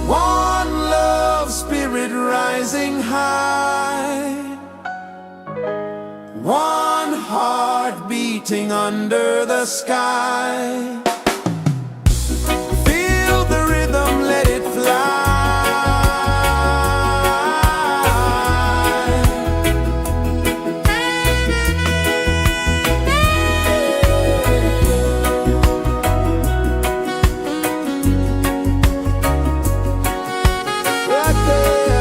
One love, spirit rising high, one heart beating under the sky. Feel the rhythm, let it fly. Right there.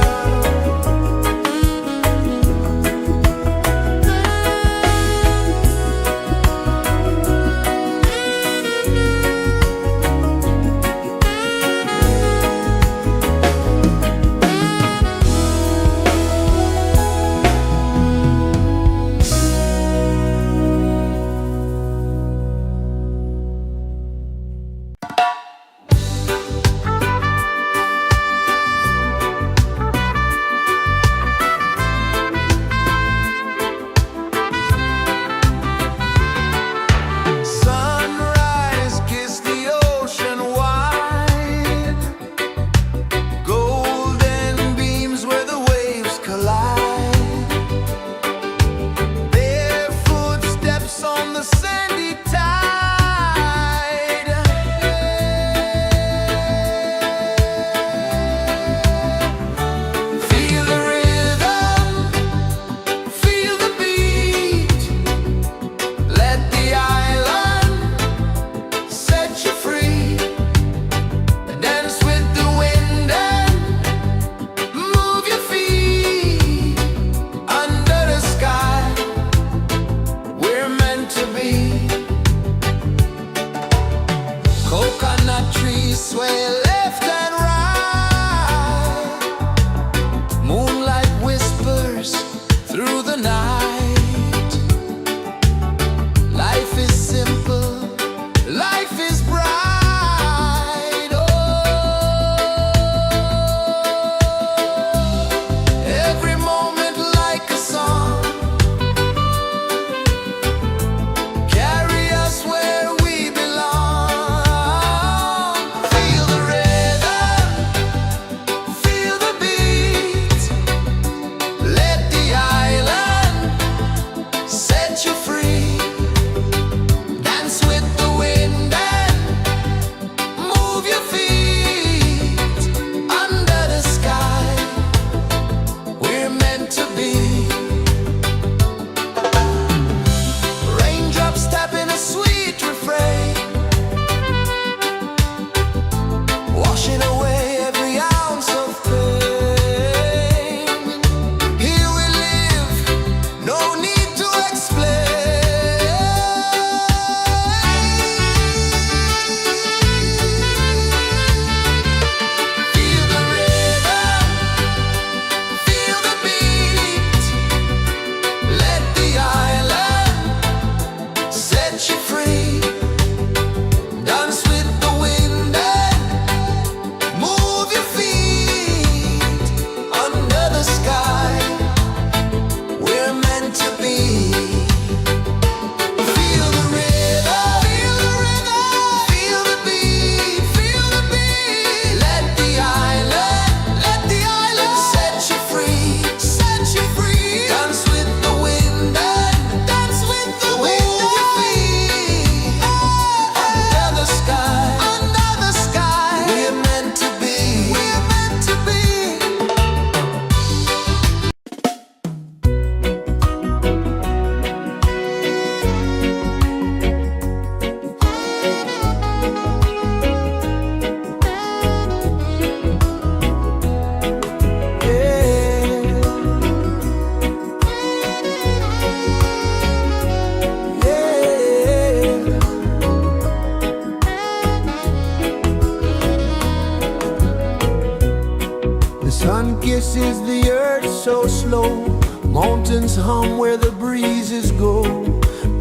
hum where the breezes go,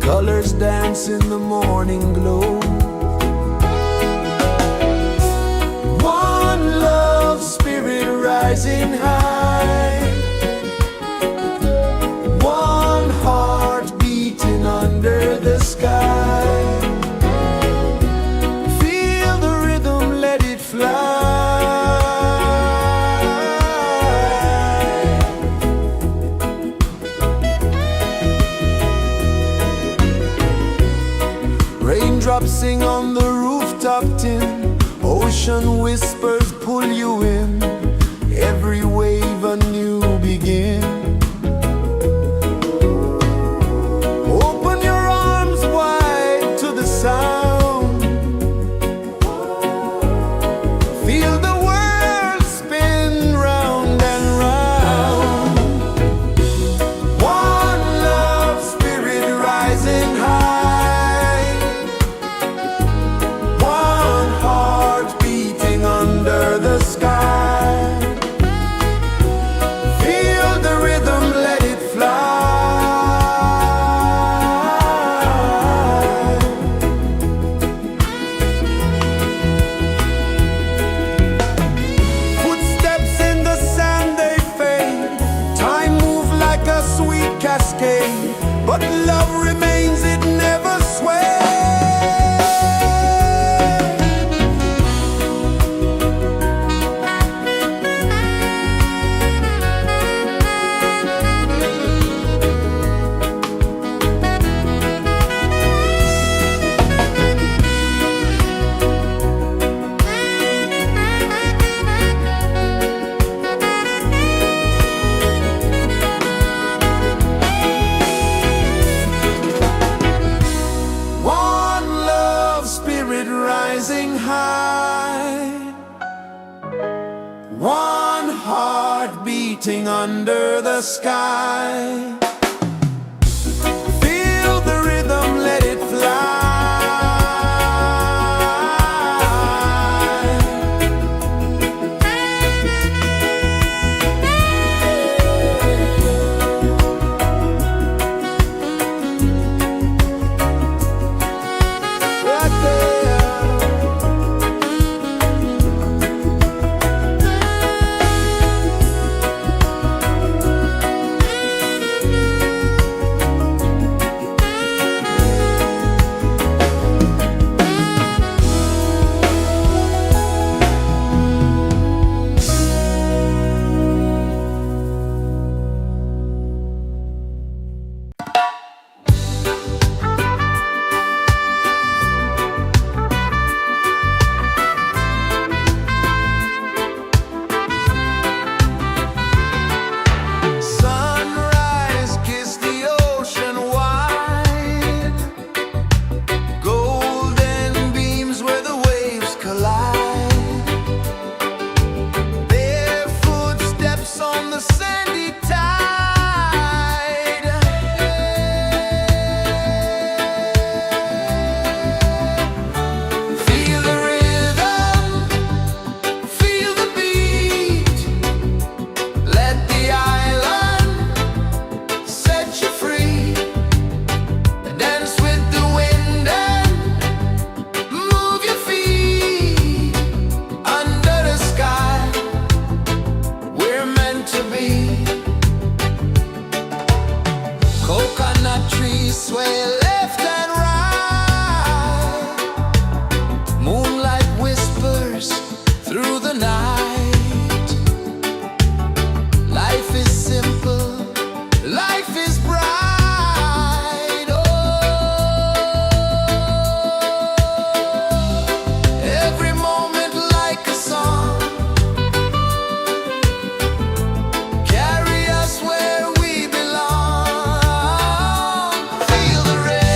colors dance in the morning glow. One love spirit rising high, one heart beating under the sky. Feel the rhythm, let it fly. Raindrops sing on the rooftop tin, ocean whispers pull you in, every wave a new begin. Open your arms wide to the sound, feel the world spin round and round. One love spirit rising high, one heart beating under the sky. Feel the rhythm, let it fly. Footsteps in the sand, they fade. Time moves like a sweet cascade, but love remains, it never sways. One love spirit rising high, one heart beating under the sky. Feel the rhythm, let it fly. Right there. Sunrise, kiss the ocean wide, golden beams where the waves collide, bare footsteps on the sandy tide. Feel the rhythm, feel the beat, let the island set you free. Dance with the wind and move your feet. Under the sky, we're meant to be. Coconut trees sway left and right, moonlight whispers through the night. Life is simple, life is bright. Oh, every moment like a song, carry us where we belong. Feel the rhythm.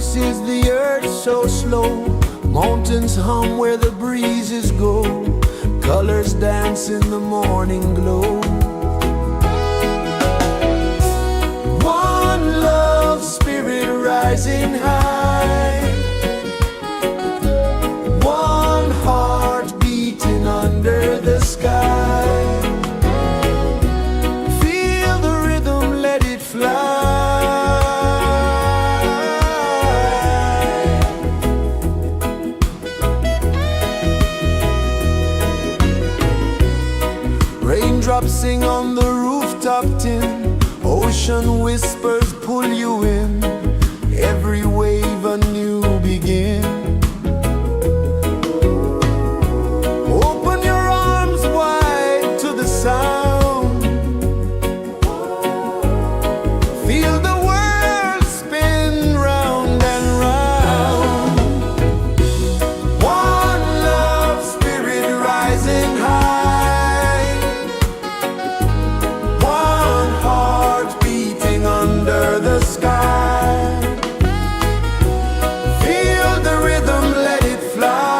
rejoices the earth so slow. Mountains hum where the breezes go. Colors dance in the morning glow. One love spirit rising high. One heart beating under the sky. Feel the rhythm, let it fly. Raindrops sing on the rooftop tin. Ocean whispers pull you in. Every wave a new begin. Open your arms wide to the sound. Feel the world spin round and round. One love spirit rising high. One heart beating under the sky. Feel the rhythm, let it fly.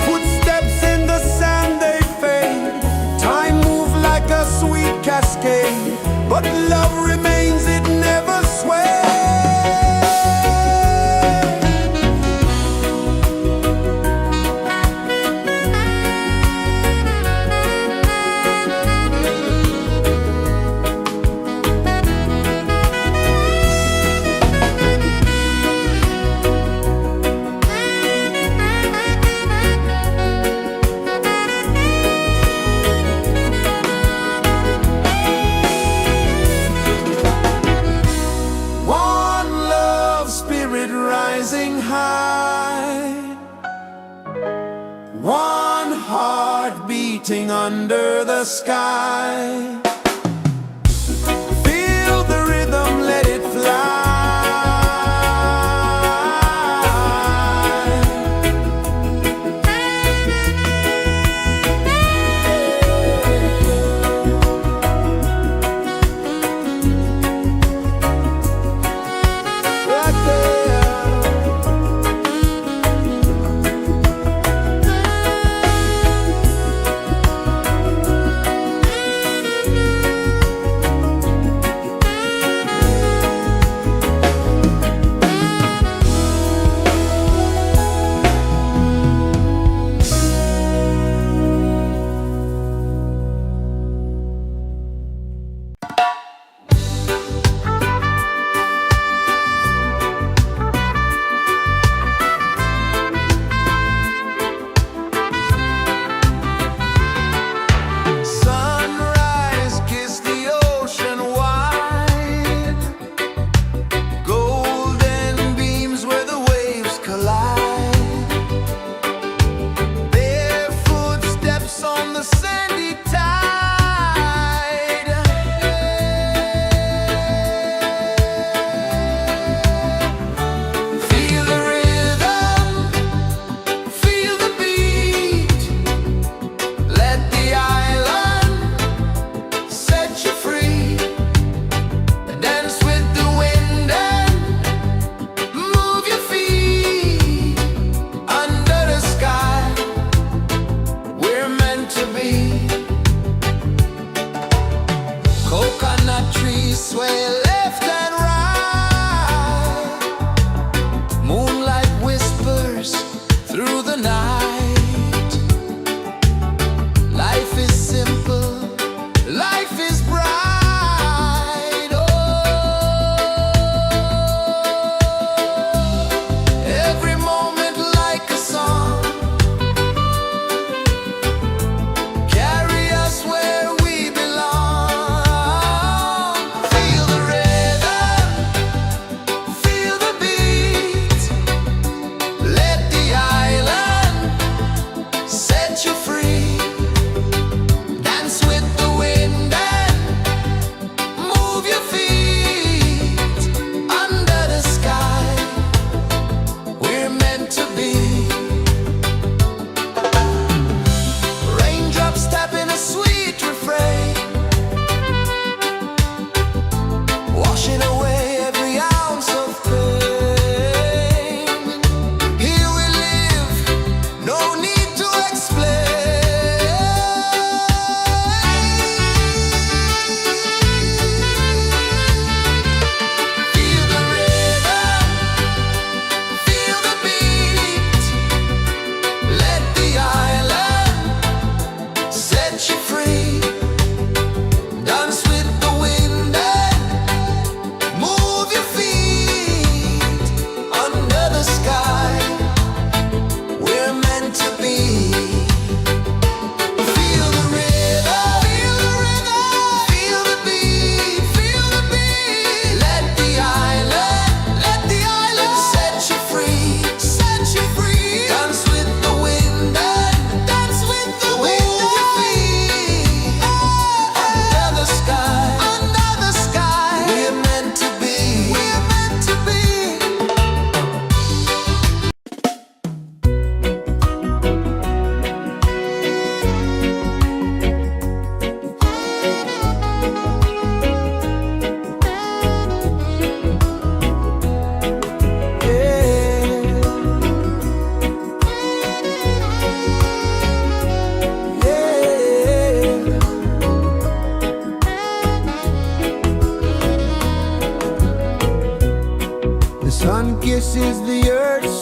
Footsteps in the sand, they fade. Time moves like a sweet cascade, but love remains, it never sways. One love spirit rising high. One heart beating under the sky. Feel the rhythm, let it fly. Right there.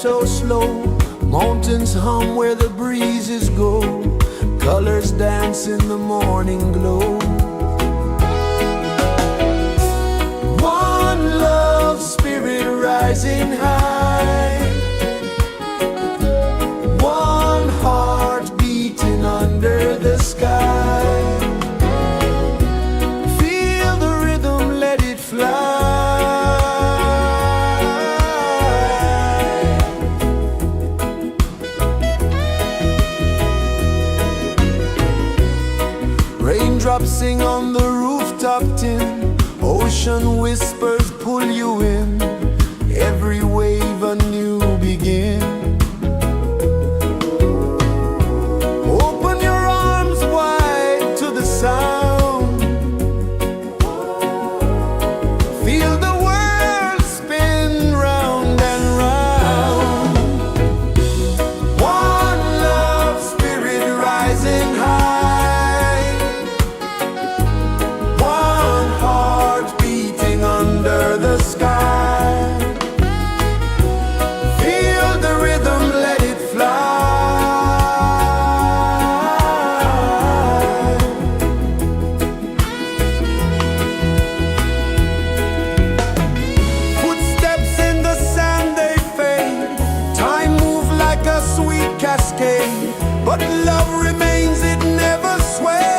so slow. Mountains hum where the breezes go. Colors dance in the morning glow. One love spirit rising high. One heart beating under the sky. Feel the rhythm, let it fly. Raindrops sing on the rooftop tin. Ocean whispers pull you in. Every wave a new begin. Open your arms wide to the sound. Feel the world spin round and round. One love spirit rising high. One heart beating under the sky. Feel the rhythm, let it fly. Footsteps in the sand, they fade. Time moves like a sweet cascade, but love remains, it never sways.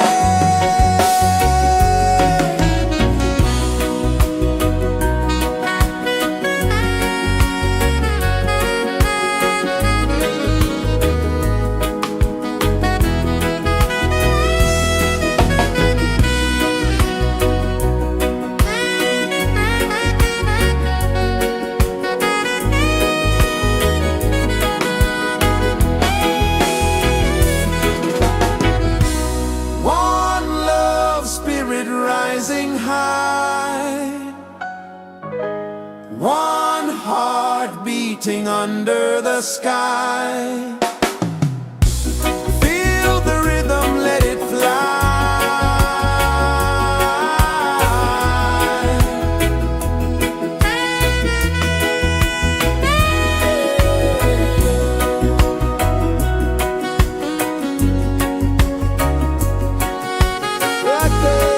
One love spirit rising high. One heart beating under the sky. Feel the rhythm, let it fly. Right there.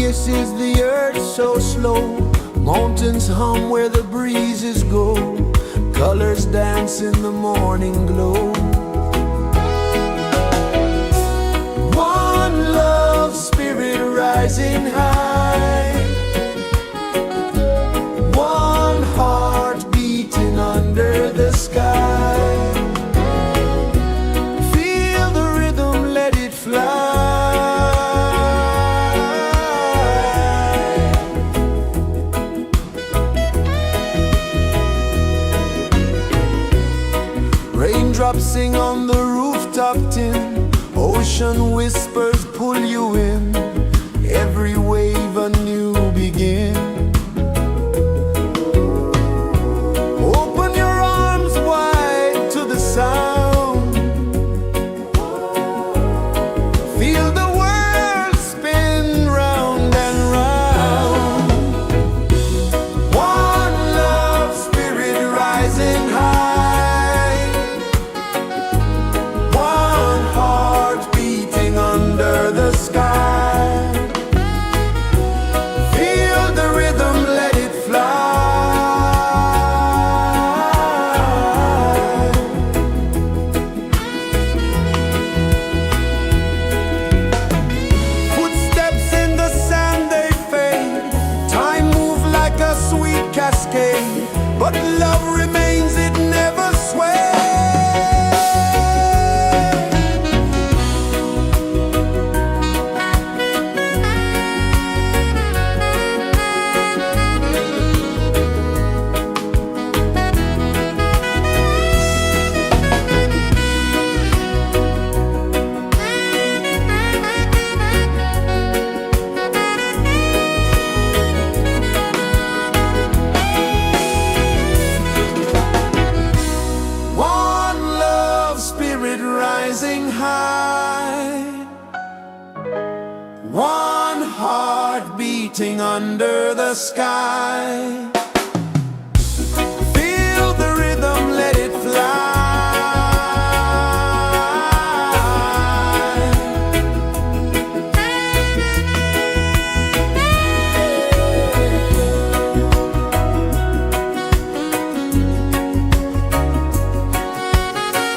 kisses the earth so slow. Mountains hum where the breezes go. Colors dance in the morning glow. One love spirit rising high. One heart beating under the sky. Feel the rhythm, let it fly. Raindrops sing on the rooftop tin. Ocean whispers pull you in. Every wave a new begin. Open your arms wide to the sound. Feel the world spin round and round. One love spirit rising high. One heart beating under the sky. Feel the rhythm, let it fly. Footsteps in the sand, they fade. Time moves like a sweet cascade, but love remains, it never sways. One love spirit rising high. One heart beating under the sky. Feel the rhythm, let it fly.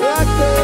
Right there.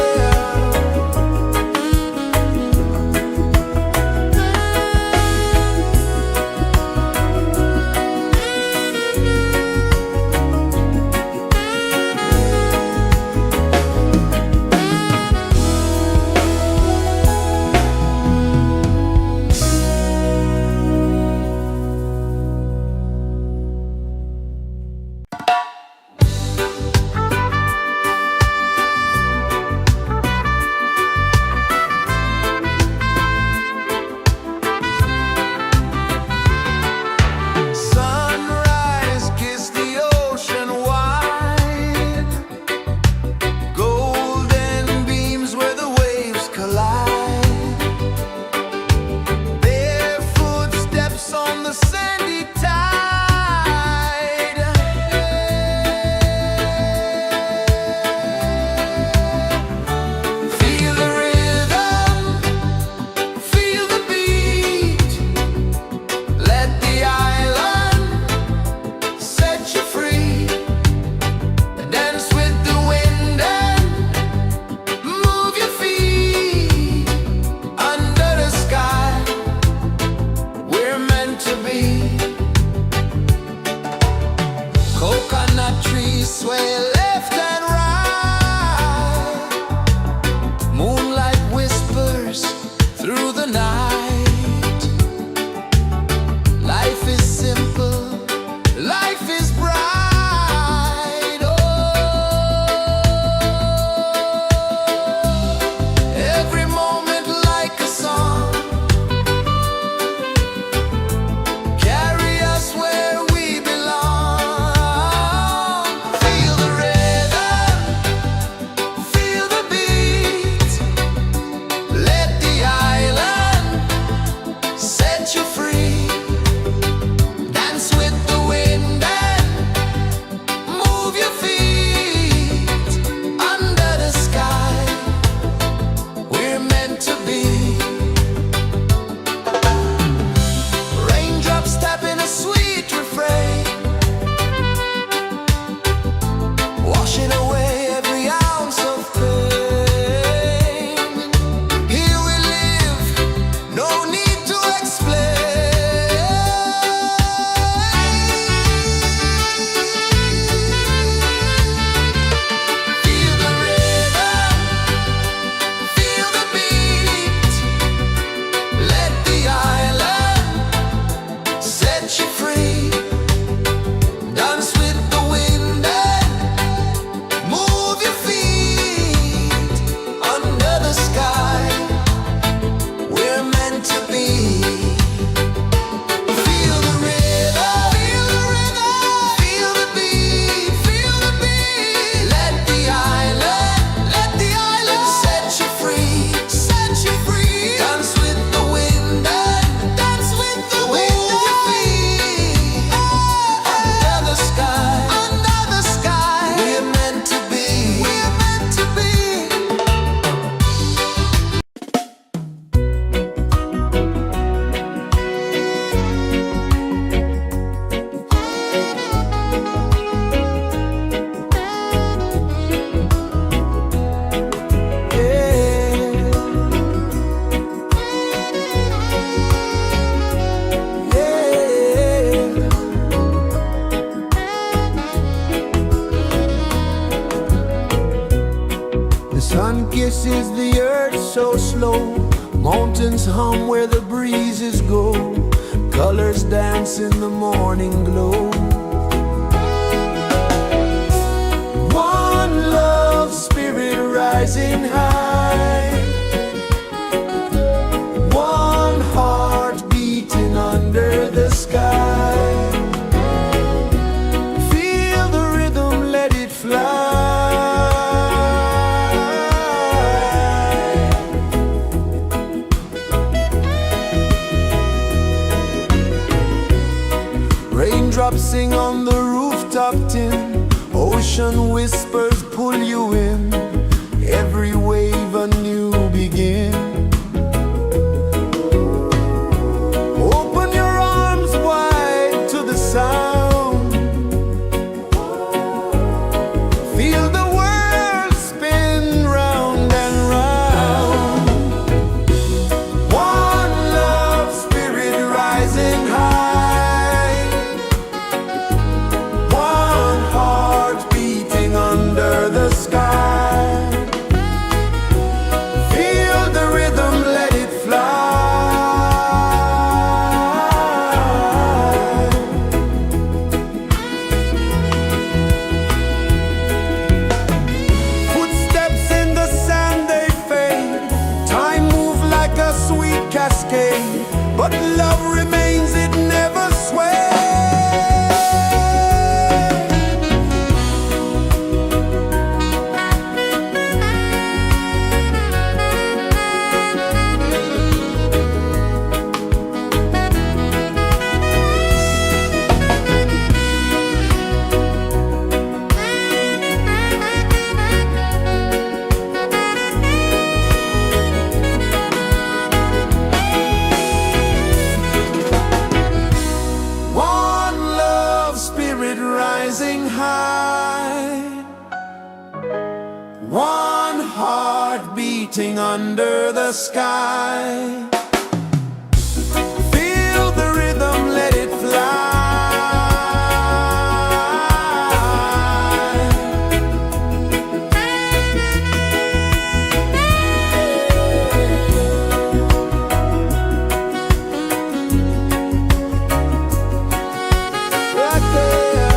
Sun kisses the earth so slow, mountains hum where the breezes go, colors dance in the morning glow. One love, spirit rising high, one heart beating under the sky. Feel the rhythm, let it fly. Raindrops sing on the rooftop tin, ocean whispers pull you in, every wave a new begin. Open your arms wide to the sound, feel the world spin round and round. One love, spirit rising high, one heart beating under the sky. Feel the rhythm, let it fly. Footsteps in the sand, they fade, time moves like a sweet cascade, but love remains, it never sways. One love, spirit rising high, one heart beating under the sky. Feel the rhythm, let it fly. Right there.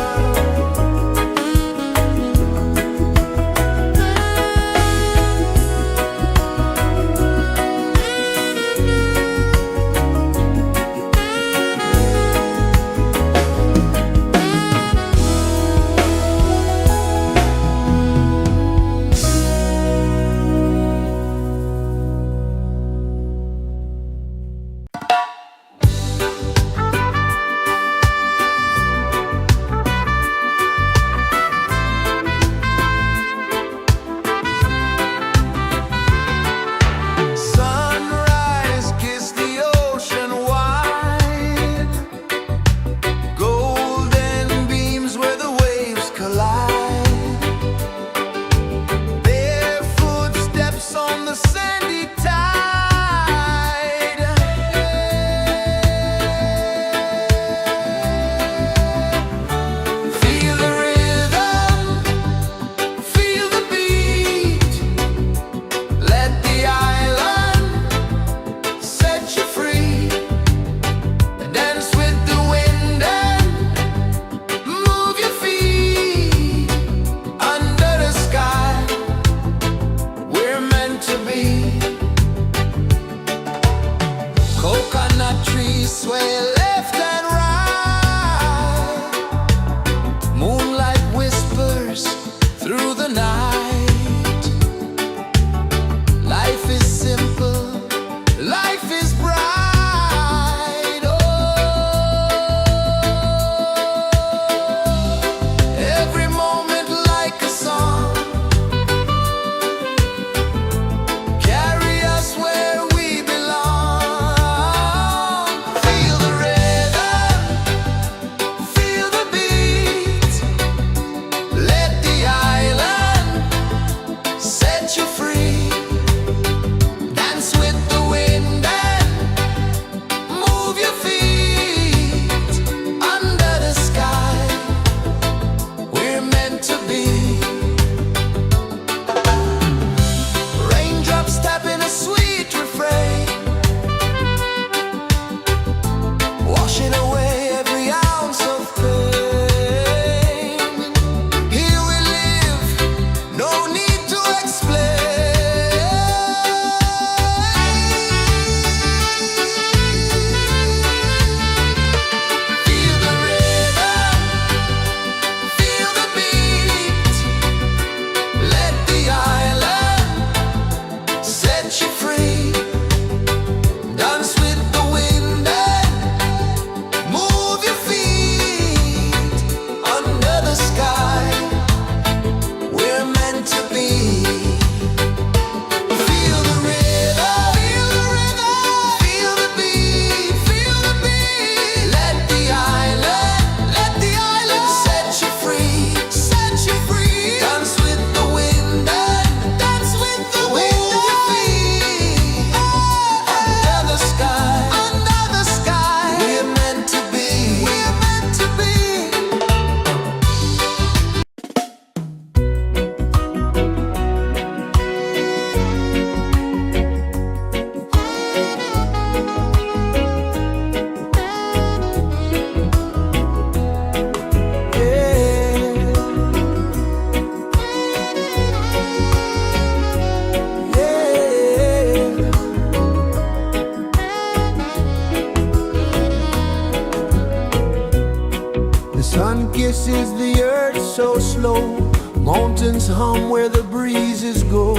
pulses the earth so slow. Mountains hum where the breezes go.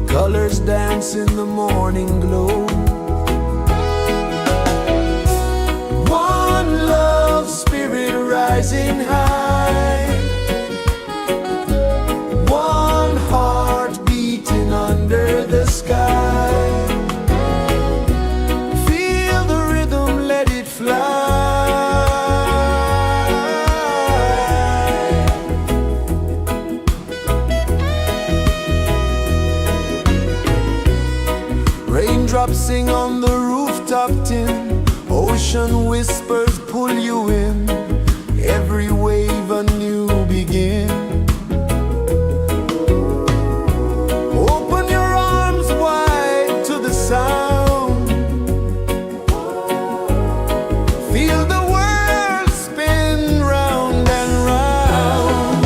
Colors dance in the morning glow. One love spirit rising high. One heart beating under the sky. Feel the rhythm, let it fly. Raindrops sing on the rooftop tin. Ocean whispers pull you in. Every wave a new begin. Open your arms wide to the sound. Feel the world spin round and round.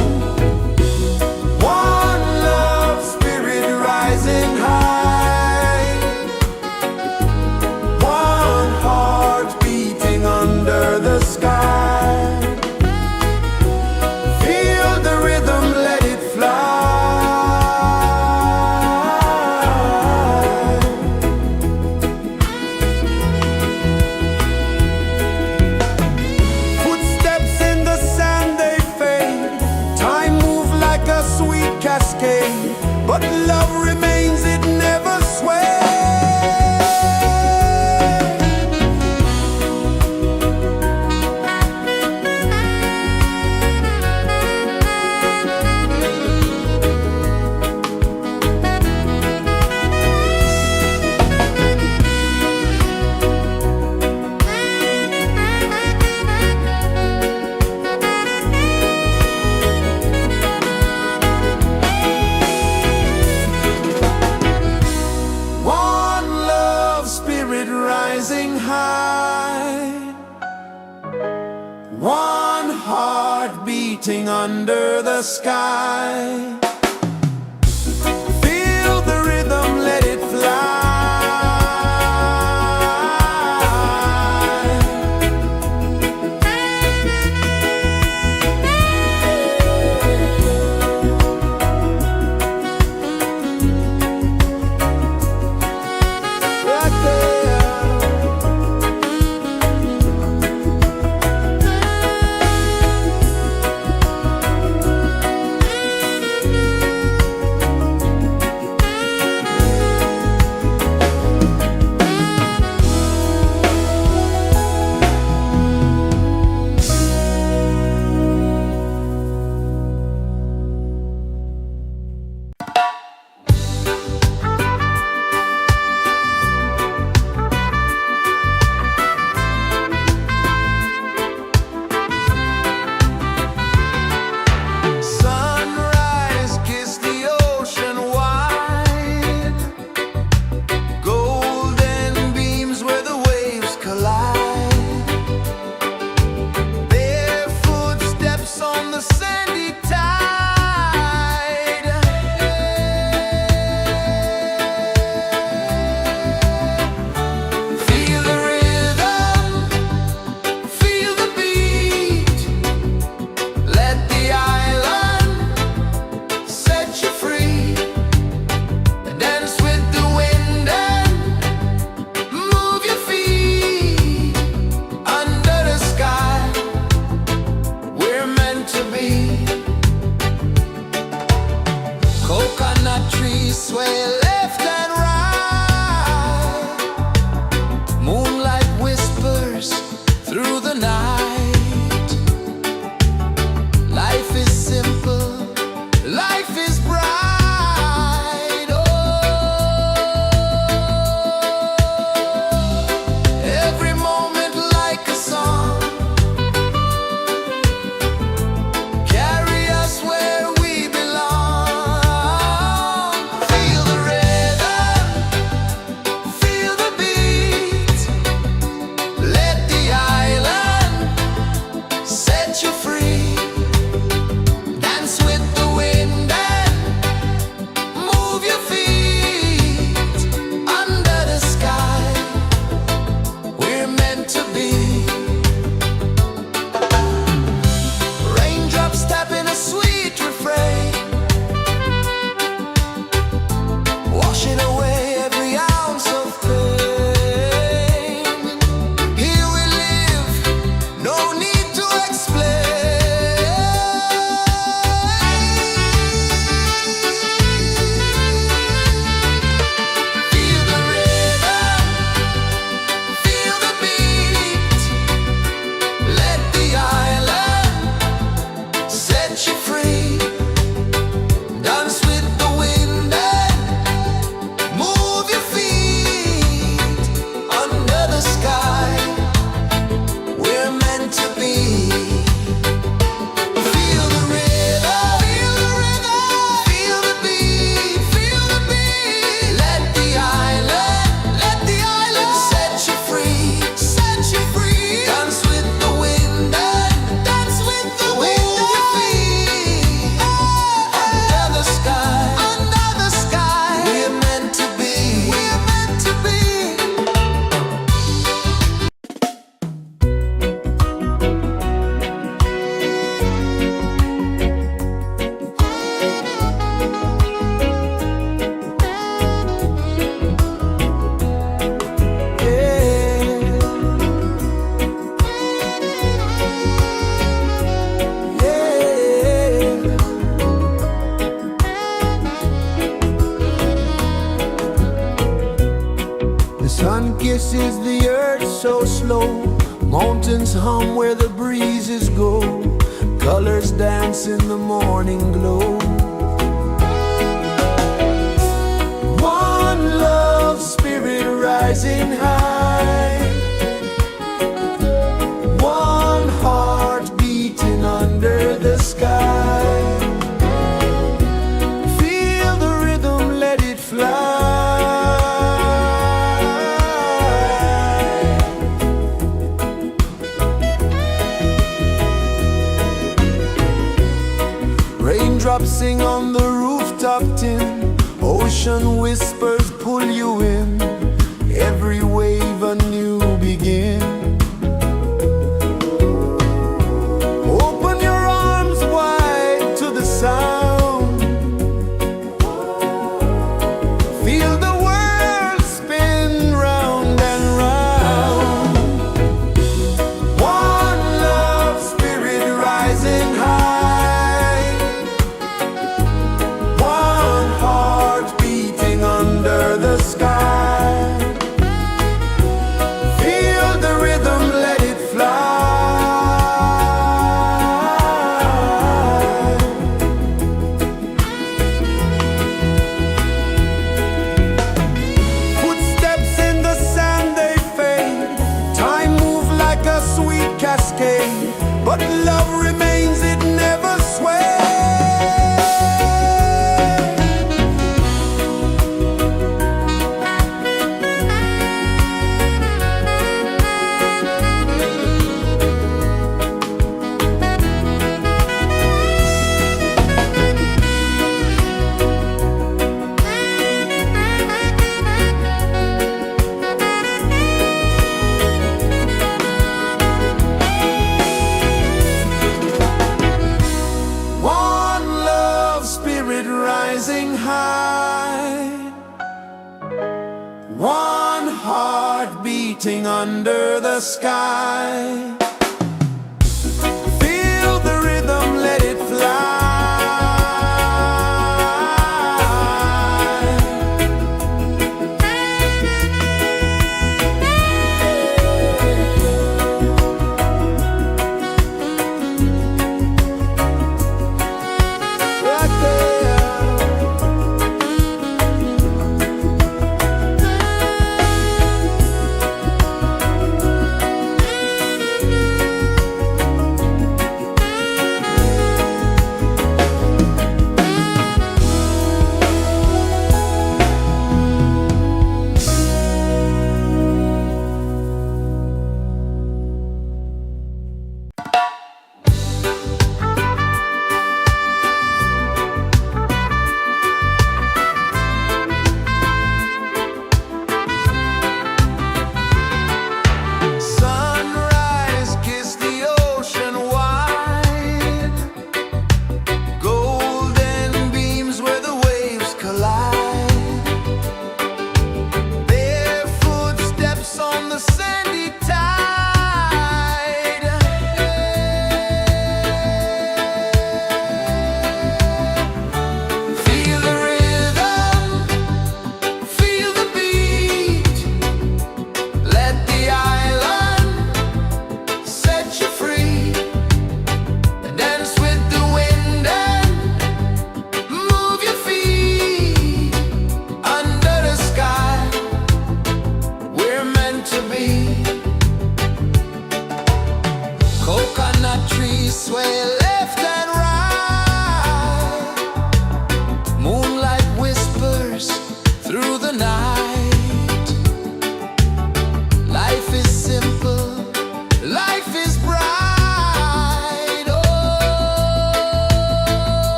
One love spirit rising high. One heart beating under the sky. Feel the rhythm, let it fly. Footsteps in the sand, they fade. Time moves like a sweet cascade. But love remains, it never sways. One love spirit rising high. One heart beating under the sky. Feel the rhythm, let it fly. Right there. Sunrise, kiss the ocean wide. Golden beams where the waves collide. Bare footsteps on the sandy tide. Feel the rhythm, feel the beat. Let the island set you free. Dance with the wind and move your feet. Under the sky, we're meant to be. Coconut trees sway left and right. Moonlight whispers through the night. Life is simple, life is bright. Oh, every moment like a song. Carry us where we belong. Feel the rhythm. sun kisses the earth so slow. Mountains hum where the breezes go. Colors dance in the morning glow. One love spirit rising high. One heart beating under the sky. Feel the rhythm, let it fly. Raindrops sing on the rooftop tin. Ocean whispers pull you in. Every wave a new begin. Open your arms wide to the sound. Feel the world spin round and round. One love spirit rising high. One heart beating under the sky. Feel the rhythm, let it fly. Footsteps in the sand, they fade. Time moves like a sweet cascade, but love remains, it never sways. One love spirit rising high. One heart beating under the sky. Feel the rhythm, let it fly. Right there.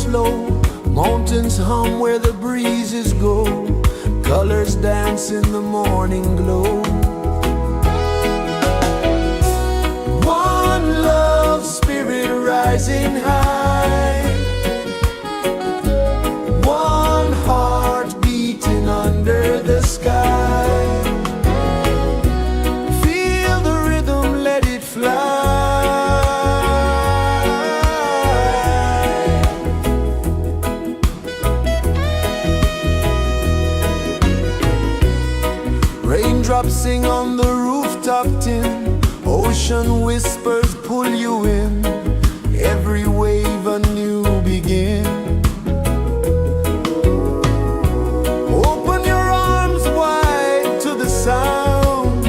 slow. Mountains hum where the breezes go. Colors dance in the morning glow. One love spirit rising high. One heart beating under the sky. Feel the rhythm, let it fly. Raindrops sing on the rooftop tin. Ocean whispers pull you in. Every wave a new begin. Open your arms wide to the sound.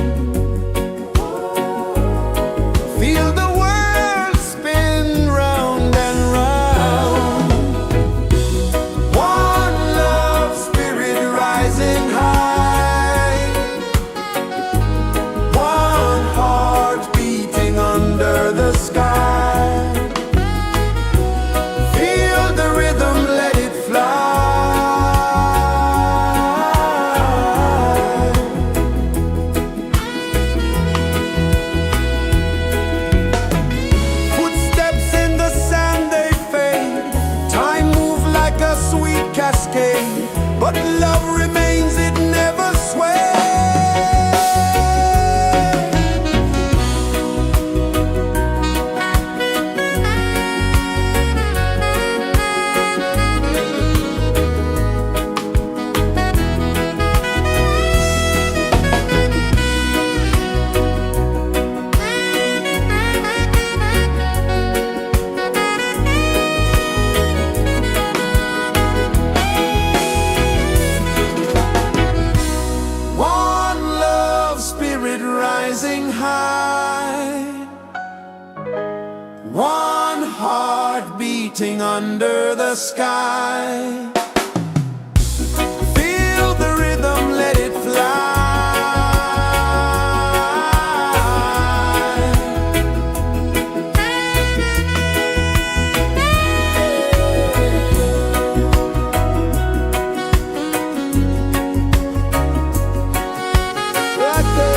Feel the world spin round and round. One love spirit rising high. One heart beating under the sky. Feel the rhythm, let it fly. Footsteps in the sand, they fade. Time moves like a sweet cascade, but love remains, it never sways. One love spirit rising high. One heart beating under the sky. Feel the rhythm, let it fly. Right there.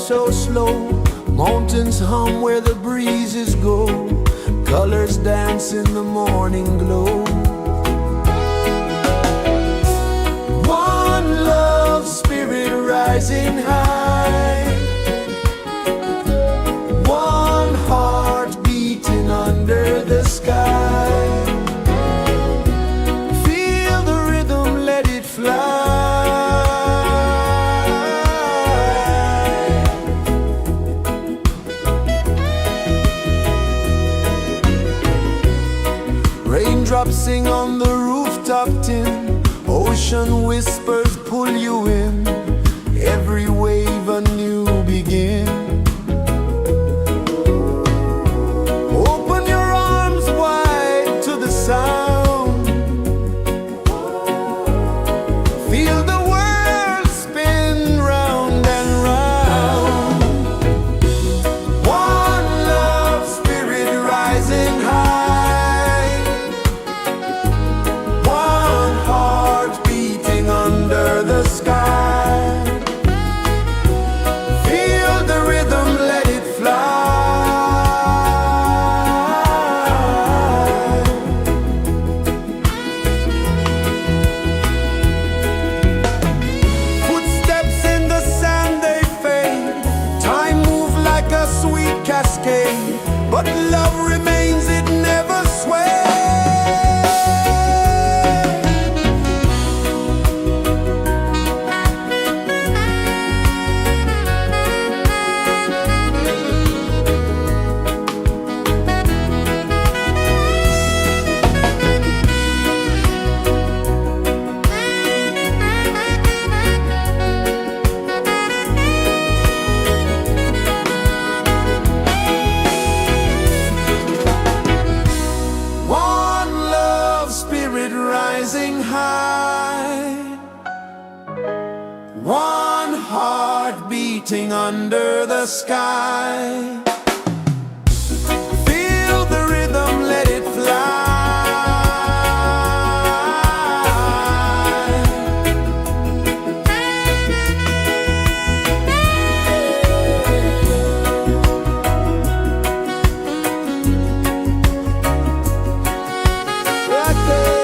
so slow. Mountains hum where the breezes go. Colors dance in the morning glow. One love, spirit rising high. One heart beating under the sky. Feel the rhythm, let it fly. Raindrops sing on the rooftop tin. Ocean whispers pull you in. Every wave a new begin. Open your arms wide to the sound. Feel the world spin round and round. One love, spirit rising high. One heart beating under the sky. Feel the rhythm, let it fly. Footsteps in the sand, they fade. Time moves like a sweet cascade, but love remains, it never sways. One love, spirit rising high. One heart beating under the sky. Feel the rhythm, let it fly. Right there.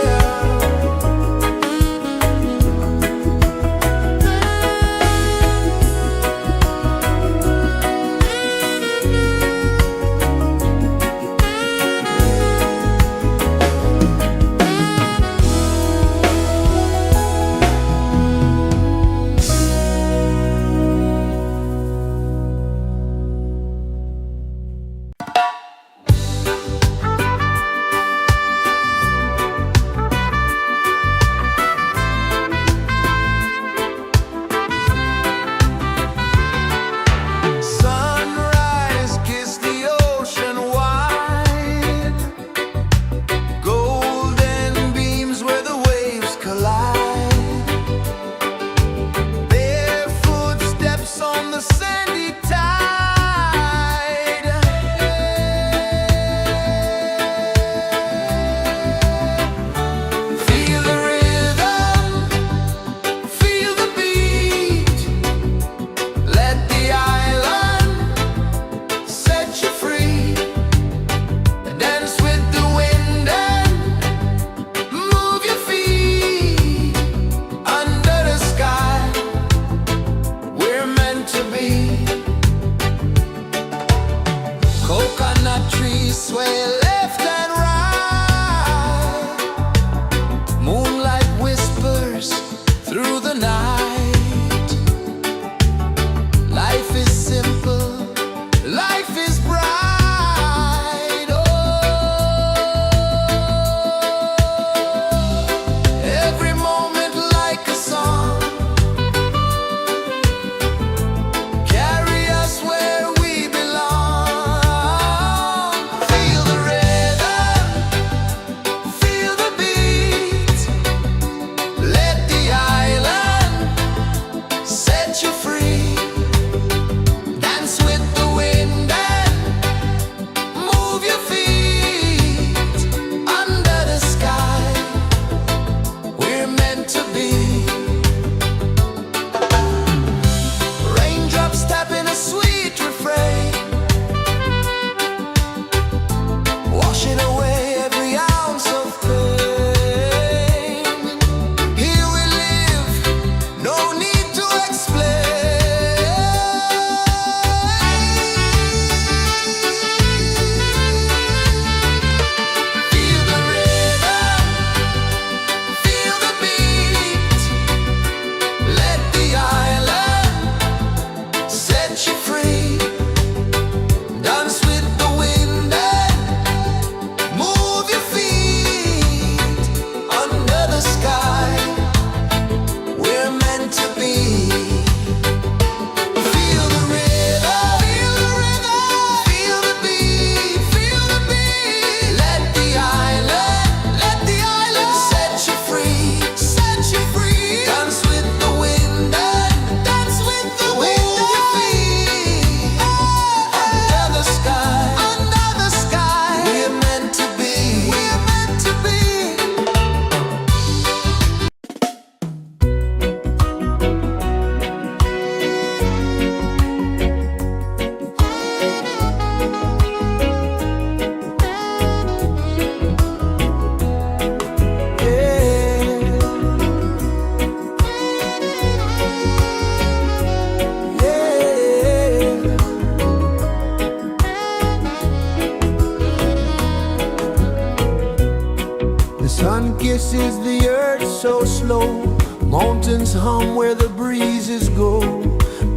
The sun kisses the earth so slow, mountains hum where the breezes go,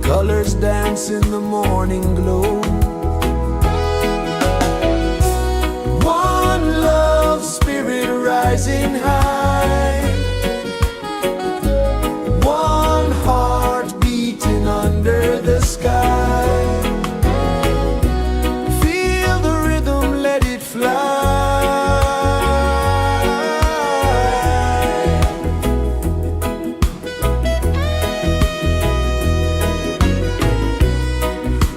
colors dance in the morning glow. One love spirit rising high, one heart beating under the sky. Feel the rhythm, let it fly.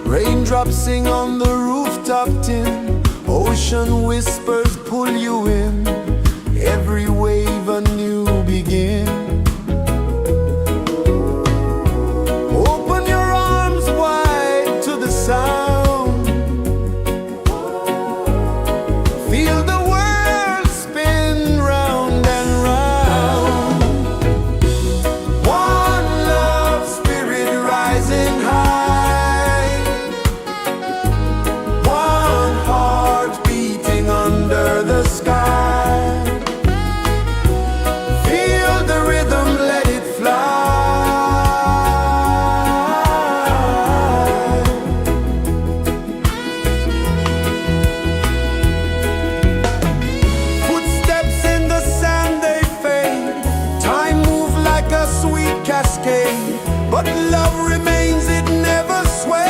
Raindrops sing on the rooftop tin, ocean whispers pull you in, every wave a new begin. Open your arms wide to the sound, feel the world spin round and round. One love spirit rising high, one heart beating under the sky. Feel the rhythm, let it fly. Footsteps in the sand, they fade, time moves like a sweet cascade, but love remains, it never sways.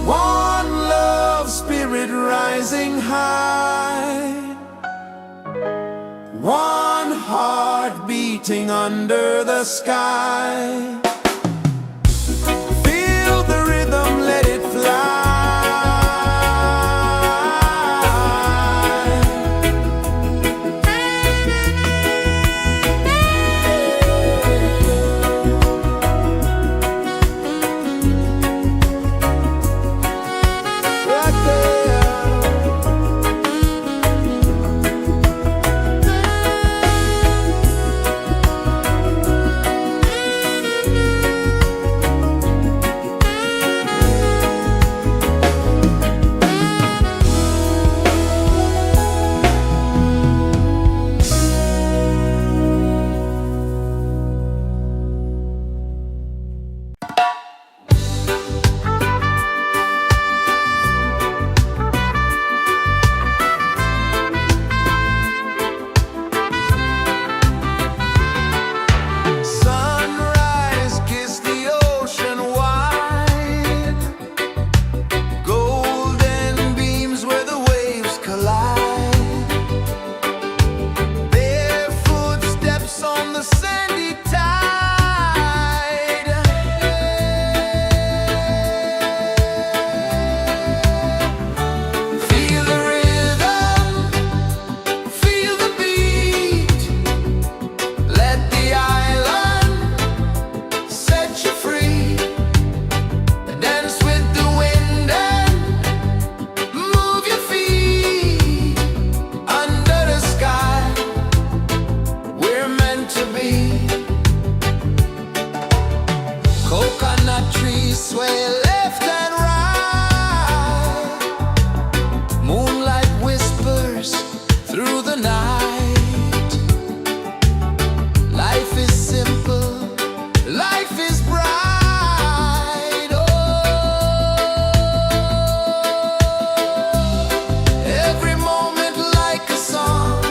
One love spirit rising high, one heart beating under the sky. Feel the rhythm, let it fly. Right there. Sunrise, kiss the ocean wide, golden beams where the waves collide, barefoot steps on the sandy tide. Feel the rhythm, feel the beat, let the island set you free. Dance with the wind and move your feet. Under the sky, we're meant to be. Coconut trees sway left and right, moonlight whispers through the night. Life is simple, life is bright. Oh, every moment like a song,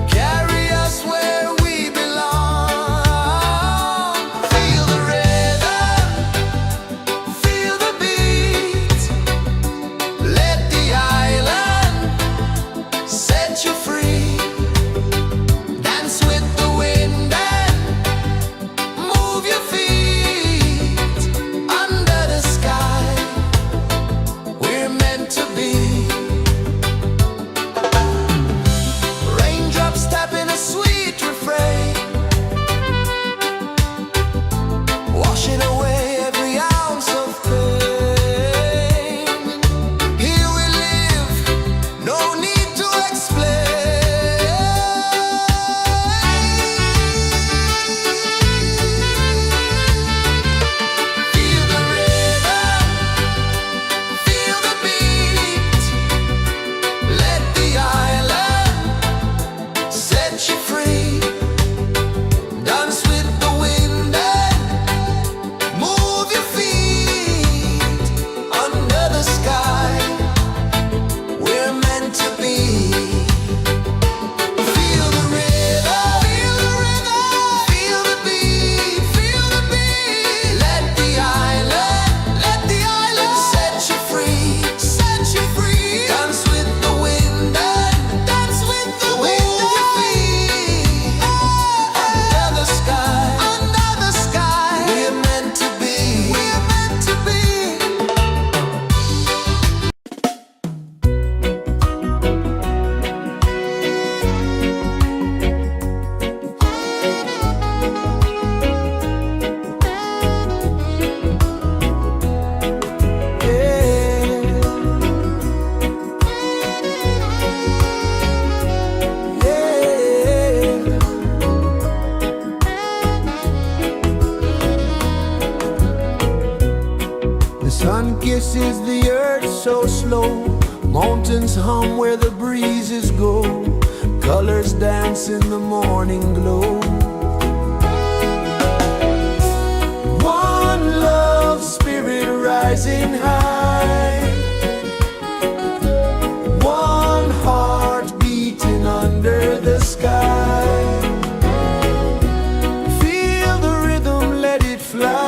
carry us where we belong. Feel the rhythm, feel the beat, let the island set you free. Dance with the wind and move your feet. Under the sky, we're meant to be. pulses the earth so slow. Mountains hum where the breezes go. Colors dance in the morning glow. One love spirit rising high. One heart beating under the sky. Feel the rhythm, let it fly.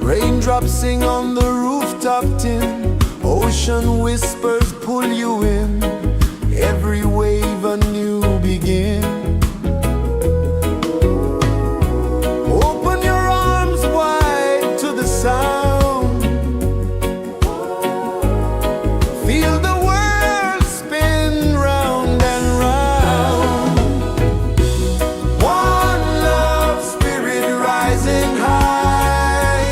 Raindrops sing on the rooftop tin. Ocean whispers pull you in. Every wave a new begin. Open your arms wide to the sound. Feel the world spin round and round. One love spirit rising high.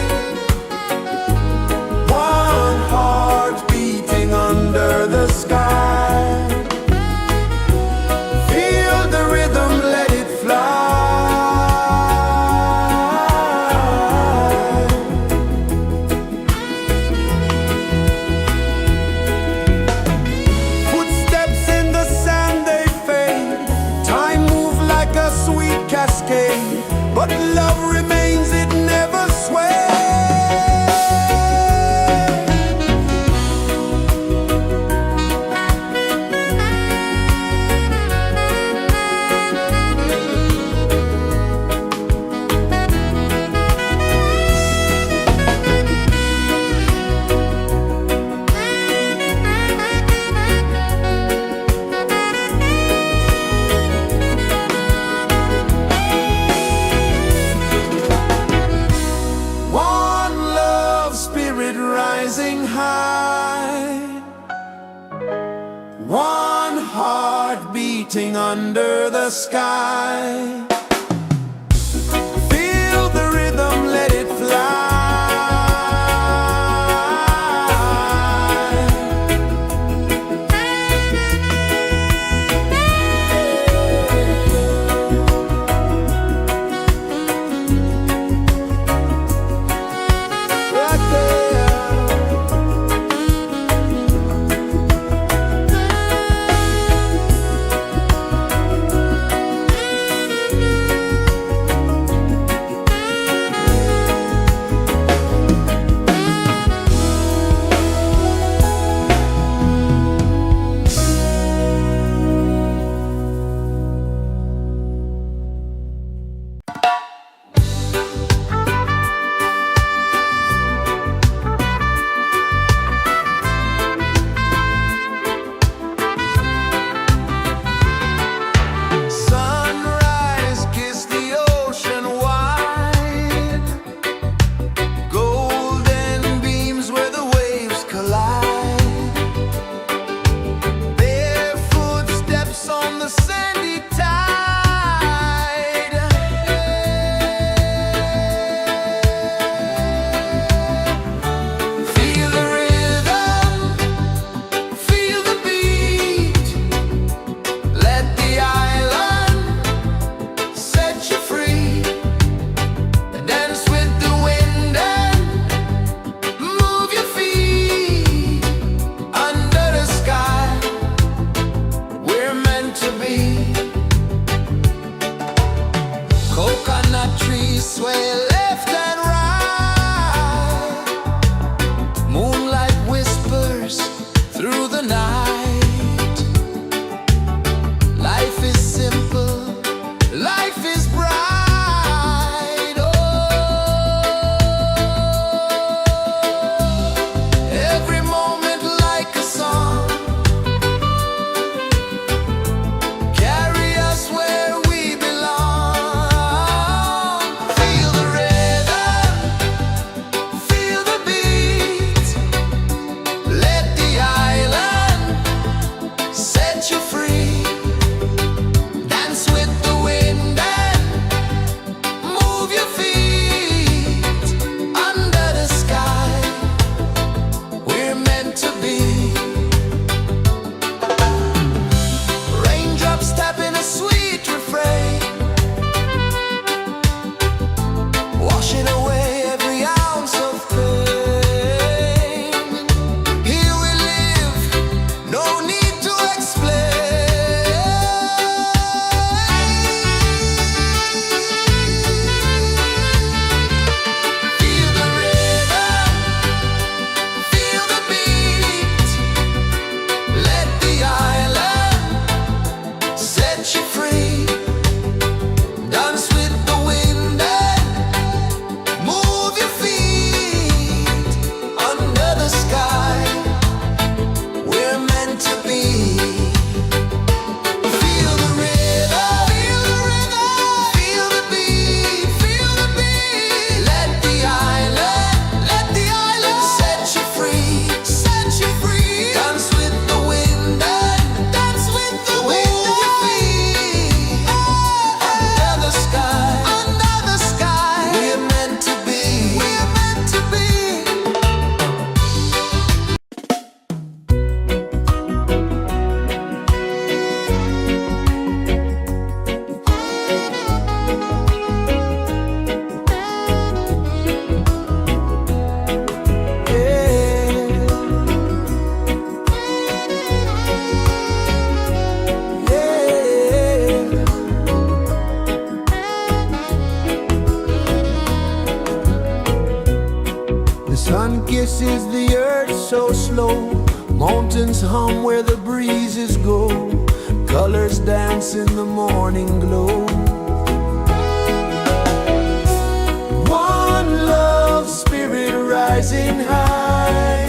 One heart beating under the sky. Feel the rhythm, let it fly. Footsteps in the sand, they fade. Time moves like a sweet cascade, but love remains, it never sways. One love spirit rising high. One heart beating under the sky. Feel the rhythm, let it fly. Right there. Sun kisses the earth so slow, mountains hum where the breezes go, colors dance in the morning glow. One love spirit rising high,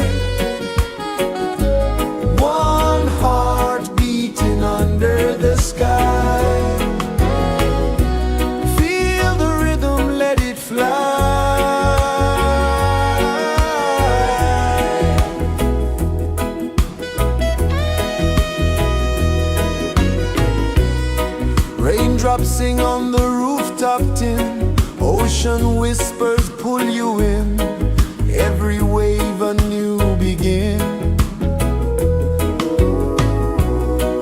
one heart beating under the sky. Feel the rhythm, let it fly. Raindrops sing on the rooftop tin, ocean whispers pull you in, every wave a new begin.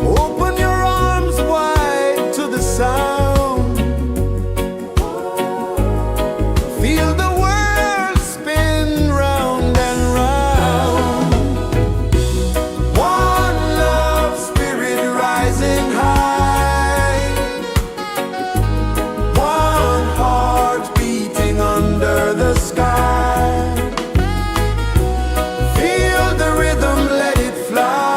Open your arms wide to the sound, feel the world spin round and round. One love spirit rising high, one heart beating under the sky. Feel the rhythm, let it fly.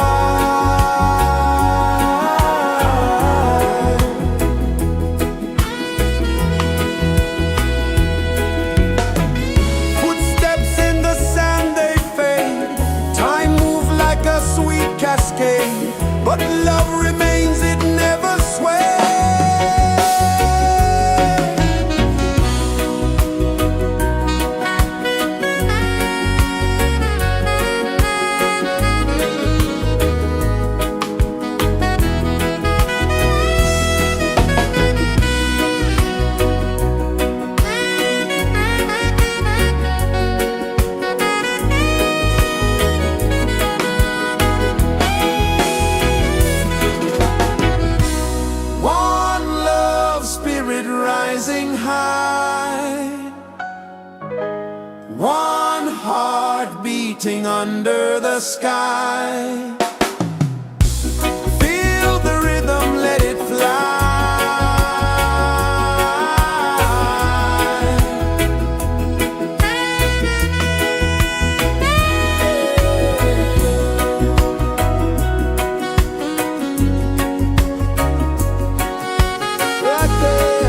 Footsteps in the sand, they fade, time moves like a sweet cascade, but love remains, it never sways. One love spirit rising high, one heart beating under the sky. Feel the rhythm, let it fly. Right there.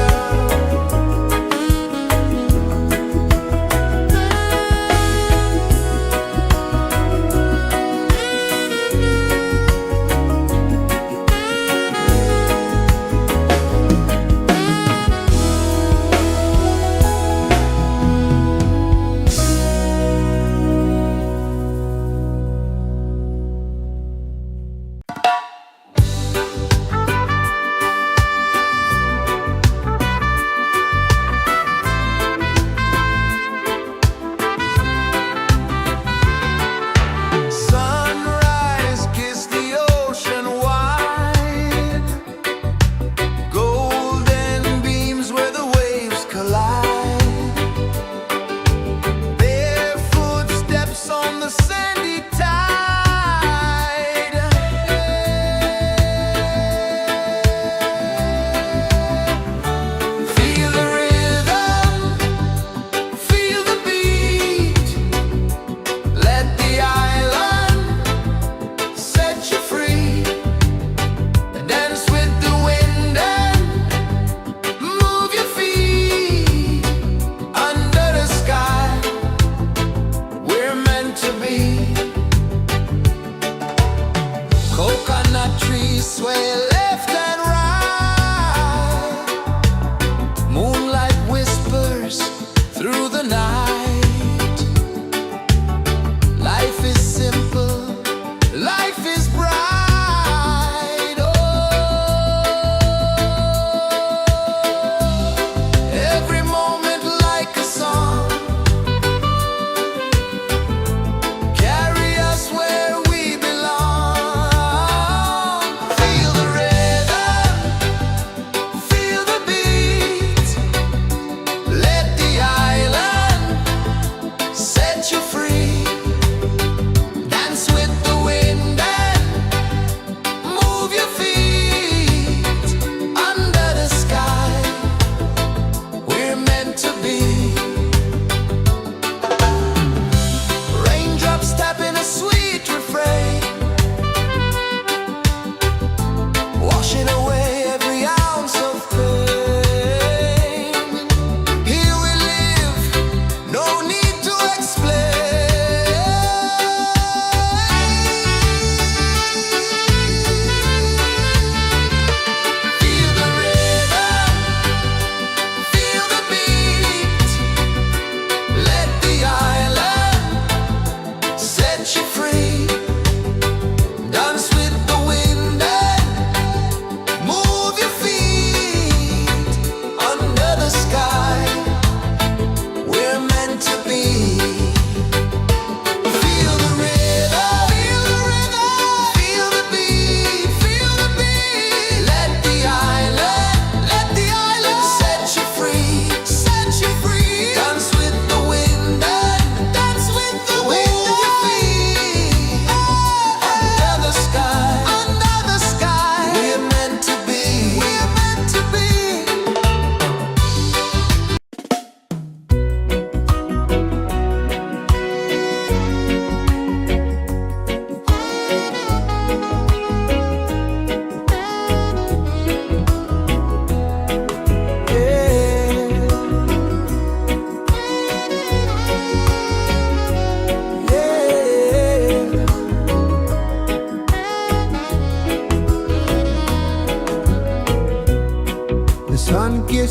Sunrise, kiss the ocean wide, golden beams where the waves collide, barefoot steps on the sandy tide. Feel the rhythm, feel the beat, let the island set you free. Dance with the wind and move your feet under the sky. We're meant to be. Coconut trees sway left and right, moonlight whispers through the night. Life is simple, life is bright. Oh, every moment like a song, carry us where we belong. Feel the rhythm, feel the beat, let the island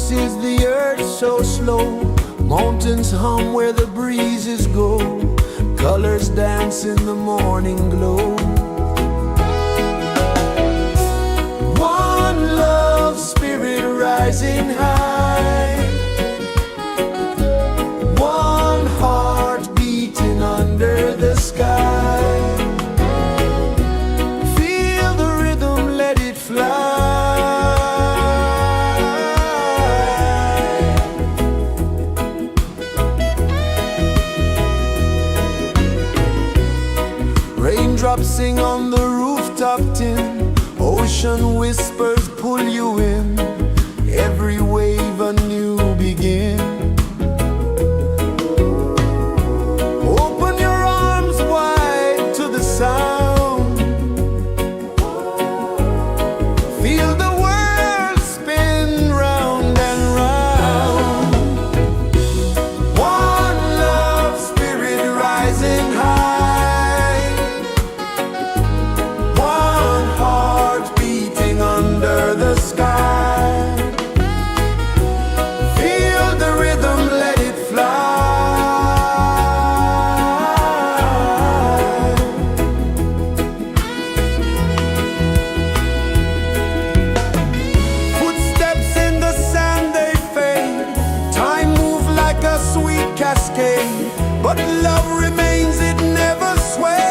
pulses the earth so slow. Mountains hum where the breezes go. Colors dance in the morning glow. One love spirit rising high. One heart beating under the sky. Feel the rhythm, let it fly. Raindrops sing on the rooftop tin. Ocean whispers pull you in. Every wave a new begin. Open your arms wide to the sound. Feel the world spin round and round. One love spirit rising high. One heart beating under the sky. Feel the rhythm, let it fly. Footsteps in the sand, they fade. Time moves like a sweet cascade, but love remains, it never sways.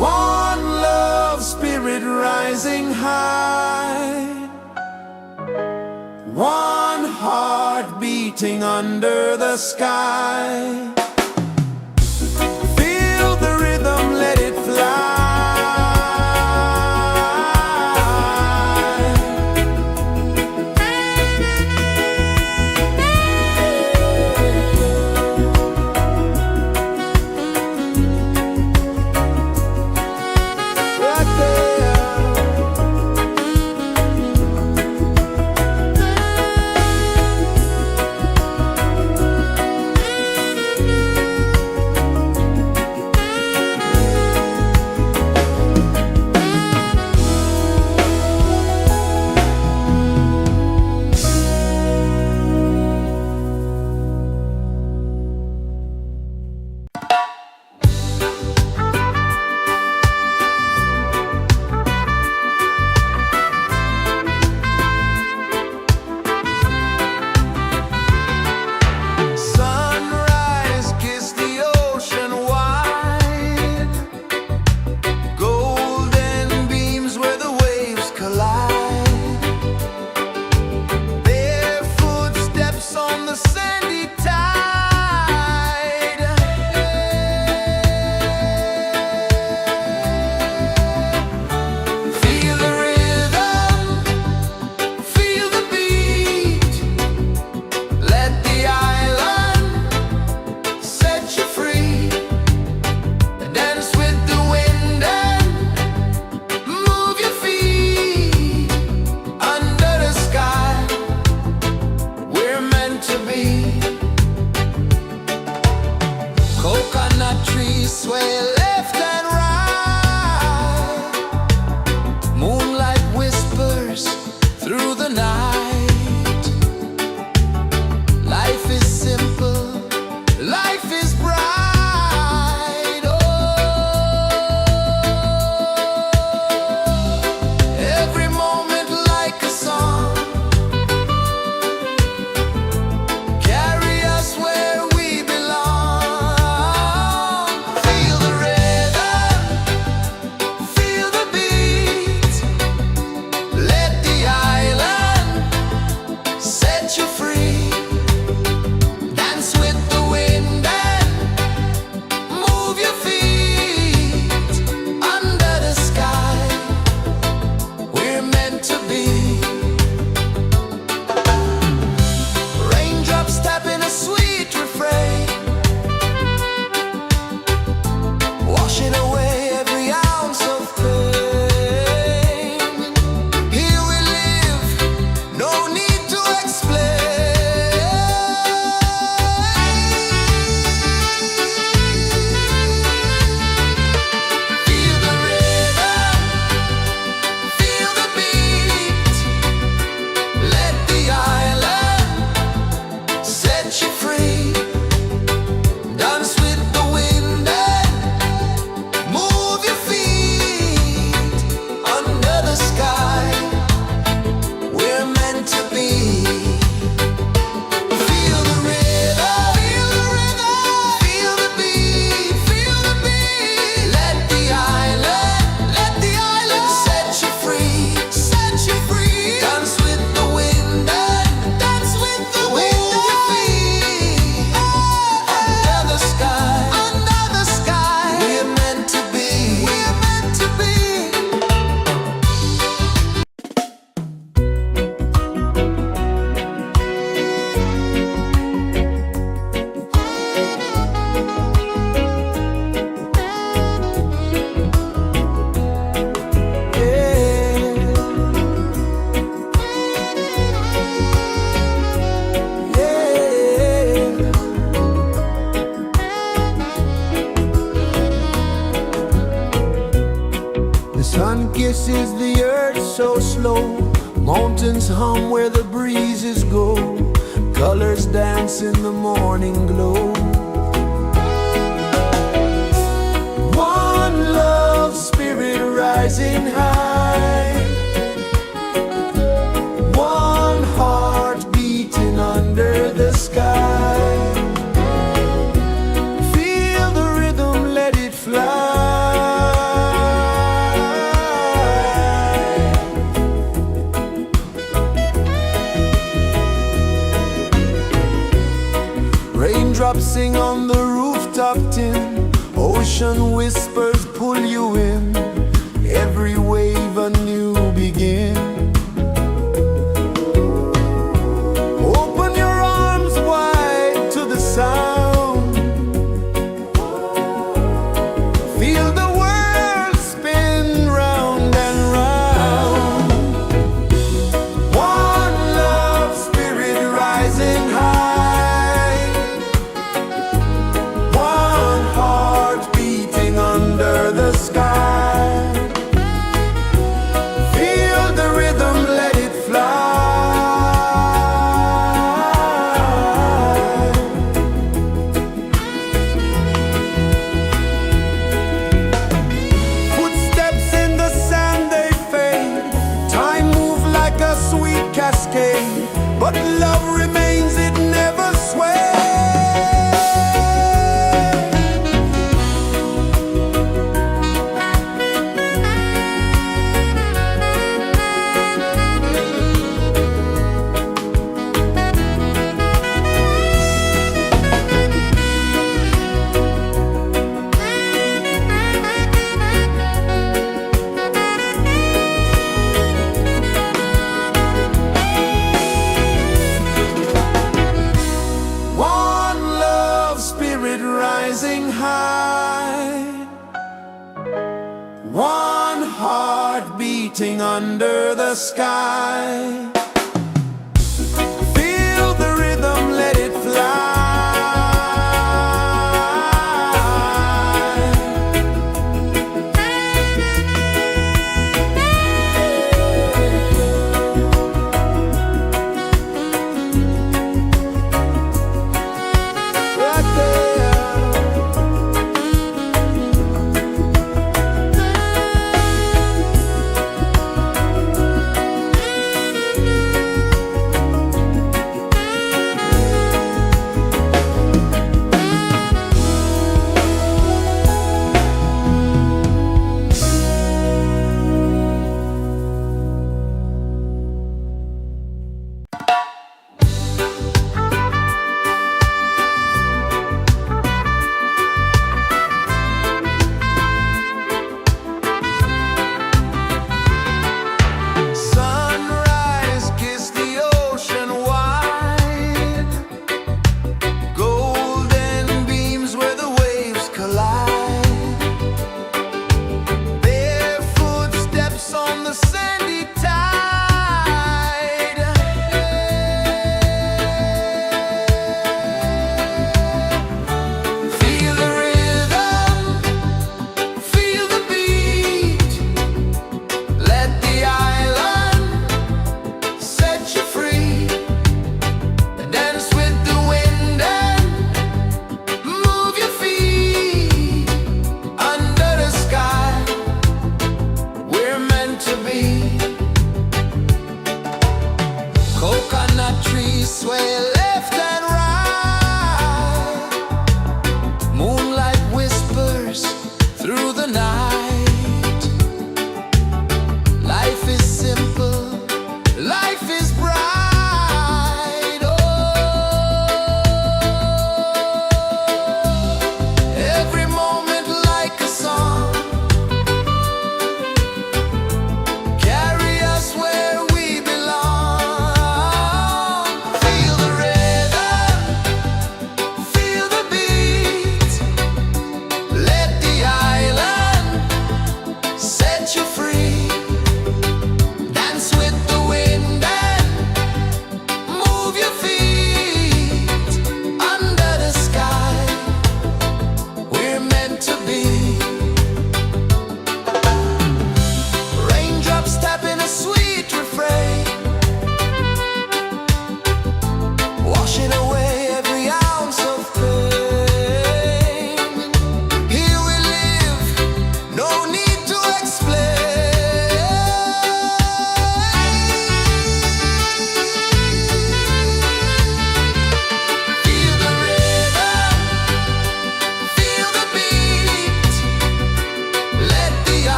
One love spirit rising high. One heart beating under the sky. Feel the rhythm, let it fly. Right there. Sunrise, kiss the ocean wide. Golden beams where the waves collide. Bare footsteps on the sandy tide. Feel the rhythm, feel the beat. Let the island set you free. Dance with the wind and move your feet. Under the sky, we're meant to be. Coconut trees sway left and right. Moonlight whispers through the night. Life is simple, life is bright. Oh, every moment like a song. Carry us where we belong. Feel the rhythm, Sun kisses the earth so slow, mountains hum where the breezes go, colors dance in the morning glow. One love, spirit rising high, one heart beating under the sky. Feel the rhythm, let it fly. Raindrops sing on the rooftop tin, ocean whispers pull you in, every wave a new begin. Open your arms wide to the sound, feel the world spin round and round. One love, spirit rising high, one heart beating under the sky. Feel the rhythm, let it fly. Footsteps in the sand, they fade, time moves like a sweet cascade, but love remains, it never sways. One love, spirit rising high, one heart beating under the sky. Feel the rhythm, let it fly. Right there.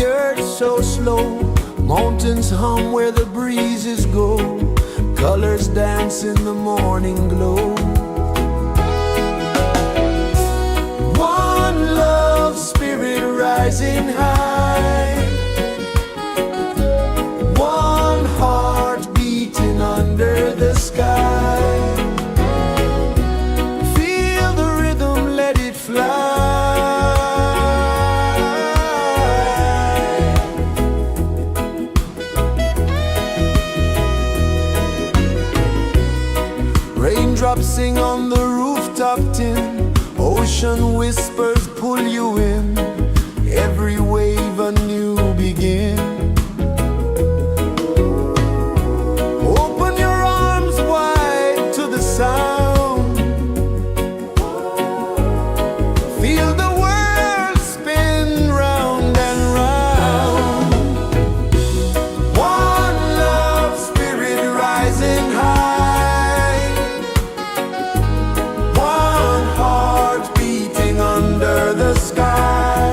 the earth so slow. Mountains hum where the breezes go. Colors dance in the morning glow. One love spirit rising high. One heart beating under the sky. Feel the rhythm, let it fly. Raindrops sing on the rooftop tin. Ocean whispers pull you in. Every wave a new begin. Open your arms wide to the sound. Feel the world spin round and round. One love spirit rising high. One heart beating under the sky.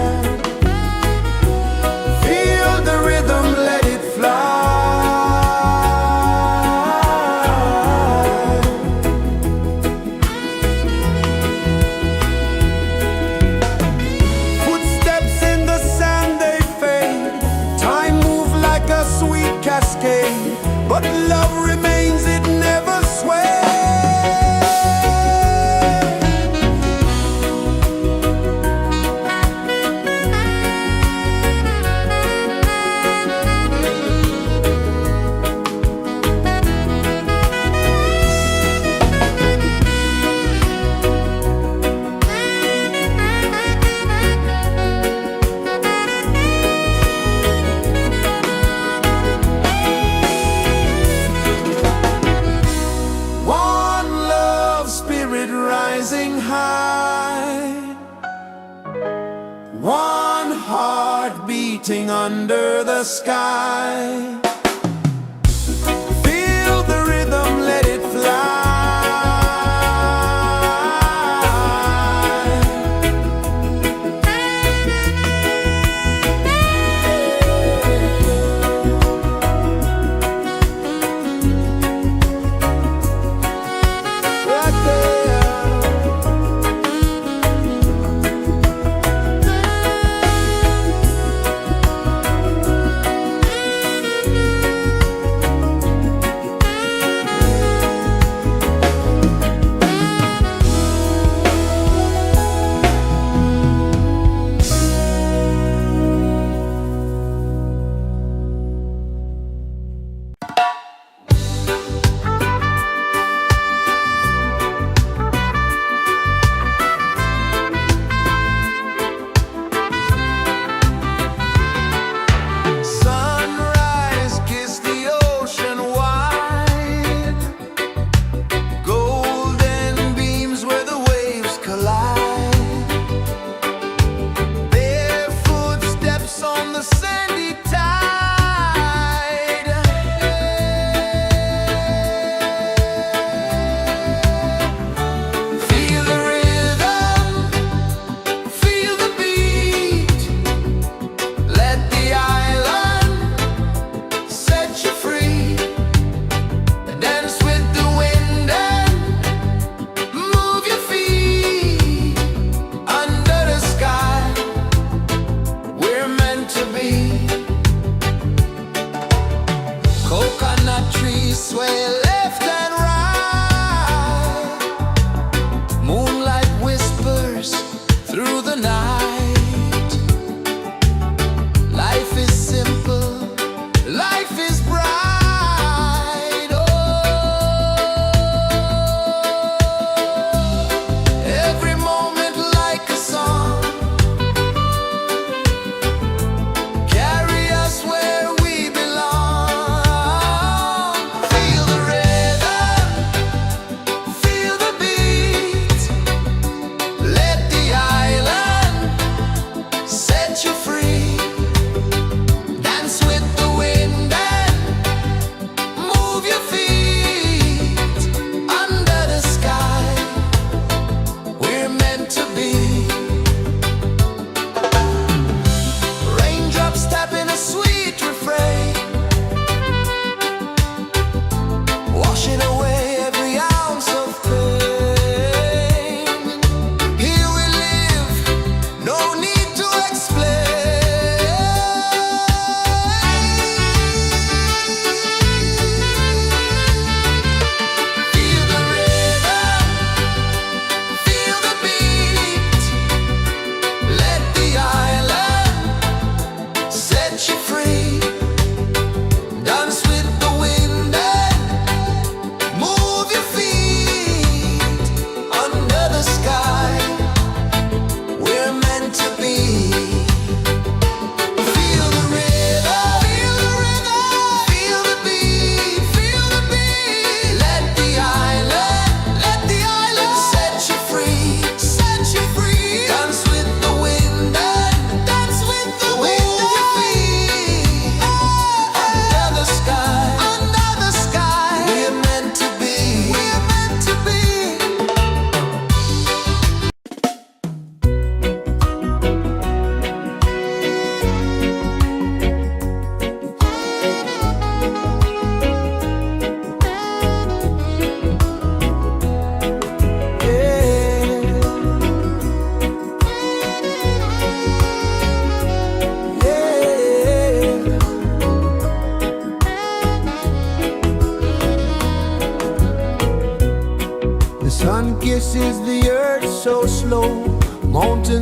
Feel the rhythm, let it fly. Footsteps in the sand, they fade. Time moves like a sweet cascade, but love remains, it never sways. One love spirit rising high. One heart beating under the sky. Feel the rhythm, let it fly. Right there.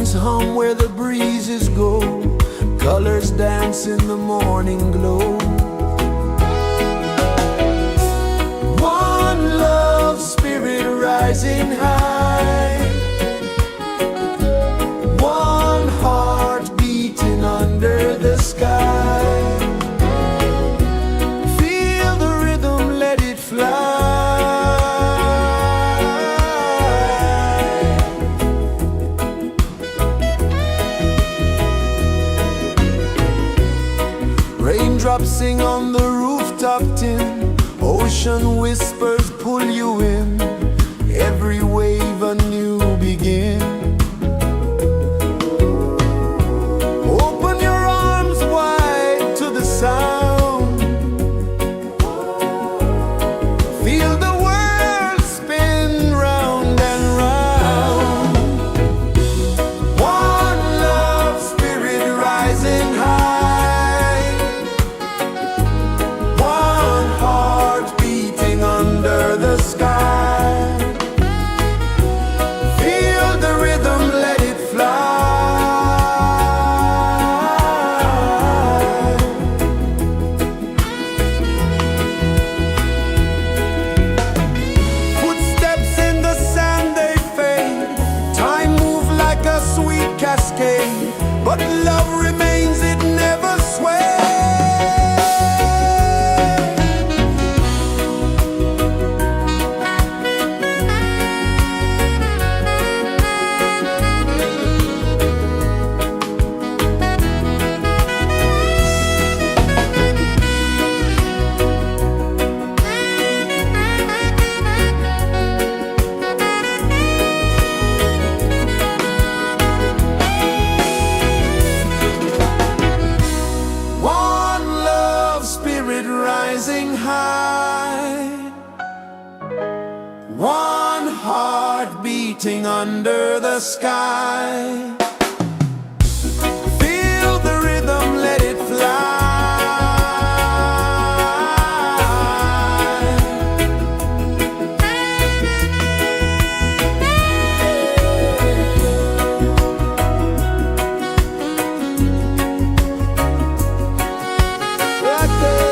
Songs hum where the breezes go, colors dance in the morning glow. One love spirit rising high, one heart beating under the sky. Feel the rhythm, let it fly. Raindrops sing on the rooftop tin, ocean whispers pull you in, every wave a new begin. Open your arms wide to the sound, feel the world spin round and round. One love spirit rising high, one heart beating under the sky. Feel the rhythm, let it fly. Footsteps in the sand, they fade. Time moves like a sweet cascade, but love remains, it never sways. One love spirit rising high, one heart beating under the sky. Feel the rhythm, let it fly. Right there.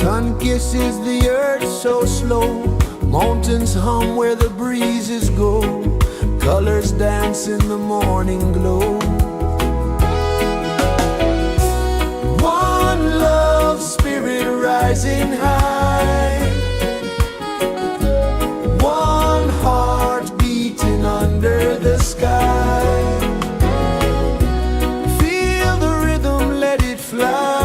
Sun kisses the earth so slow, mountains hum where the breezes go, colors dance in the morning glow. One love spirit rising high, one heart beating under the sky. Feel the rhythm, let it fly.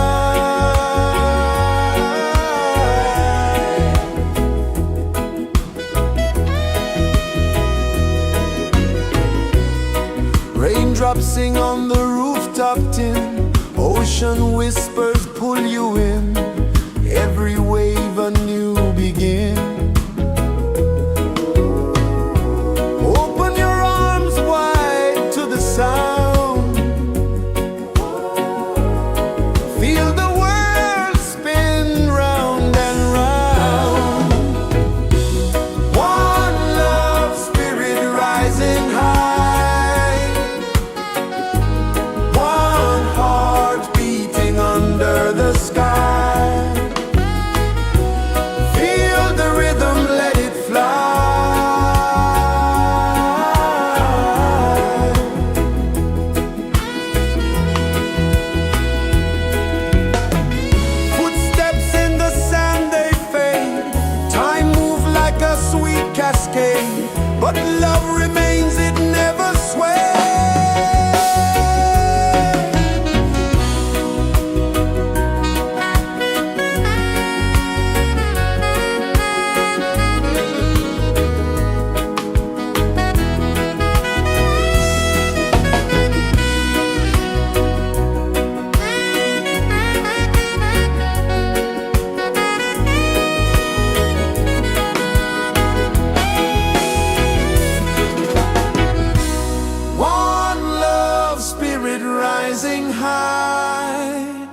Raindrops sing on the rooftop tin, ocean whispers pull you in, every wave a new begin. Open your arms wide to the sound, feel the world spin round and round. One love spirit rising high, one heart beating under the sky. Feel the rhythm, let it fly. Footsteps in the sand, they fade, time moves like a sweet cascade, but love remains, it never sways. One love spirit rising high,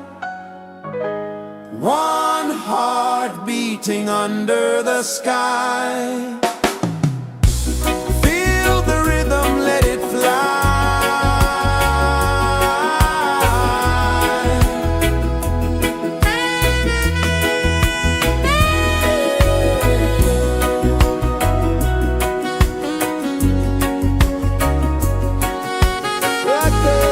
one heart beating under the sky. Feel the rhythm, let it fly. Right there.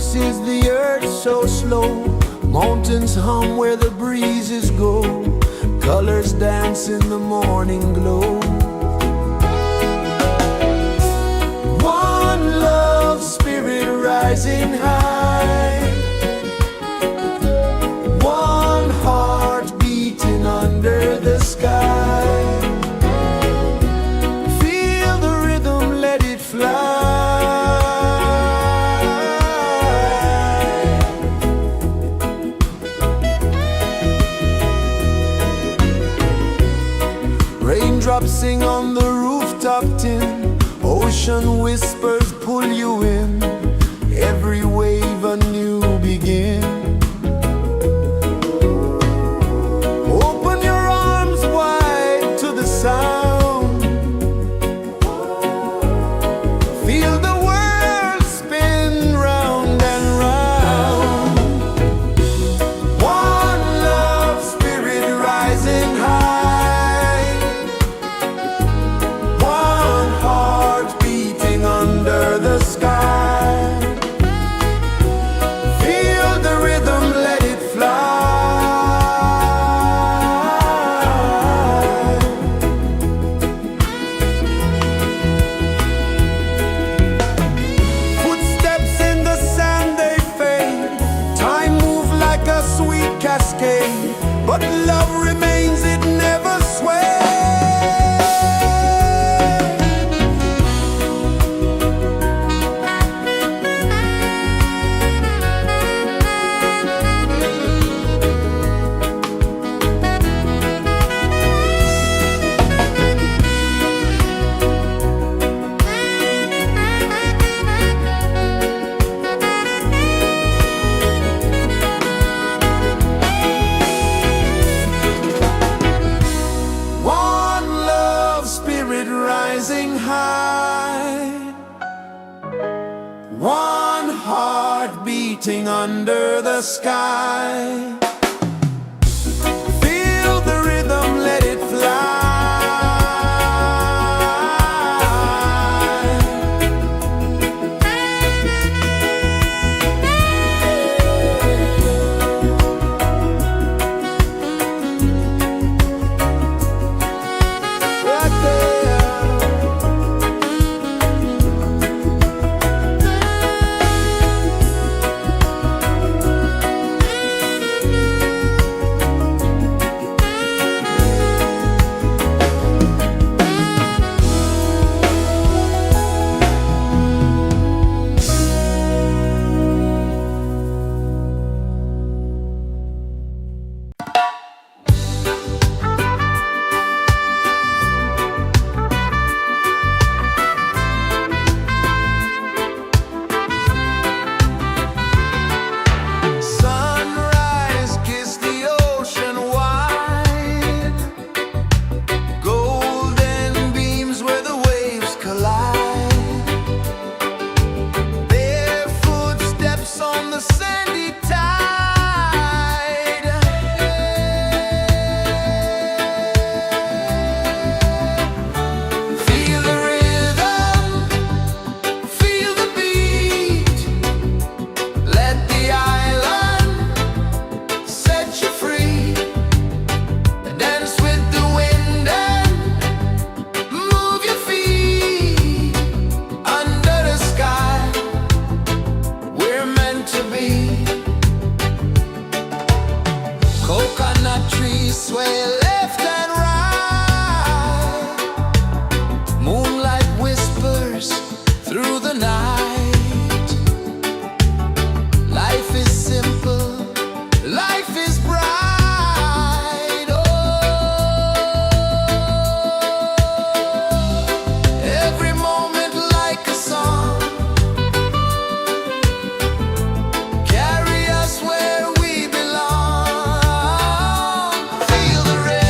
rejoices the earth so slow. Mountains hum where the breezes go. Colors dance in the morning glow. One love spirit rising high. One heart beating under the sky. Feel the rhythm, let it fly. Raindrops sing on the rooftop tin. Ocean whispers pull you in. Every wave a new begin. Open your arms wide to the sound. Feel the world spin round and round. One love spirit rising high. One heart beating under the sky. Feel the rhythm, let it fly. Footsteps in the sand, they fade. Time moves like a sweet cascade, but love remains, it never sways. One love spirit rising high. One heart beating under the sky. Feel the rhythm, let it fly. Right there. Sunrise, kiss the ocean wide. Golden beams where the waves collide. Bare footsteps on the sandy tide. Feel the rhythm, feel the beat. Let the island set you free. Dance with the wind and move your feet. Under the sky, we're meant to be. Coconut trees sway left and right. Moonlight whispers through the night. Life is simple, life is bright. Oh, every moment like a song. Carry us where we belong. Feel the rhythm.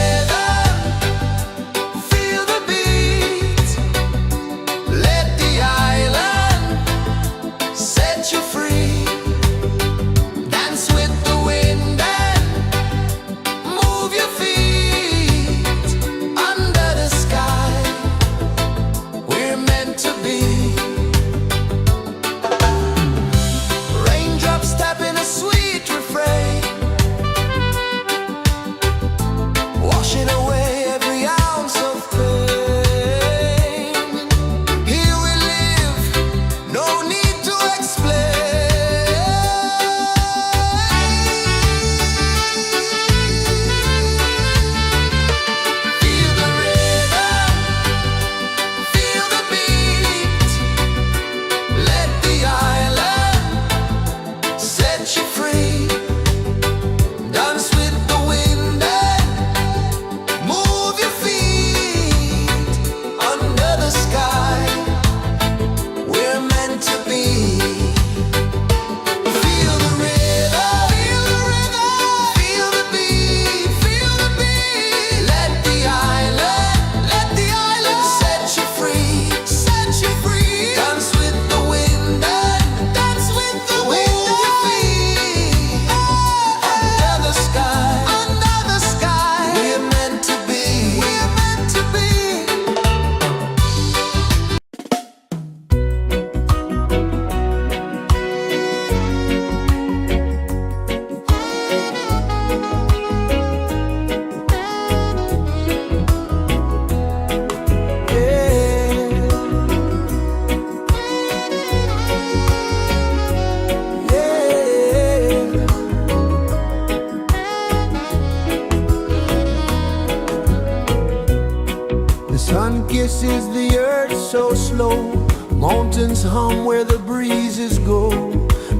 Sun kisses the earth so slow, mountains hum where the breezes go,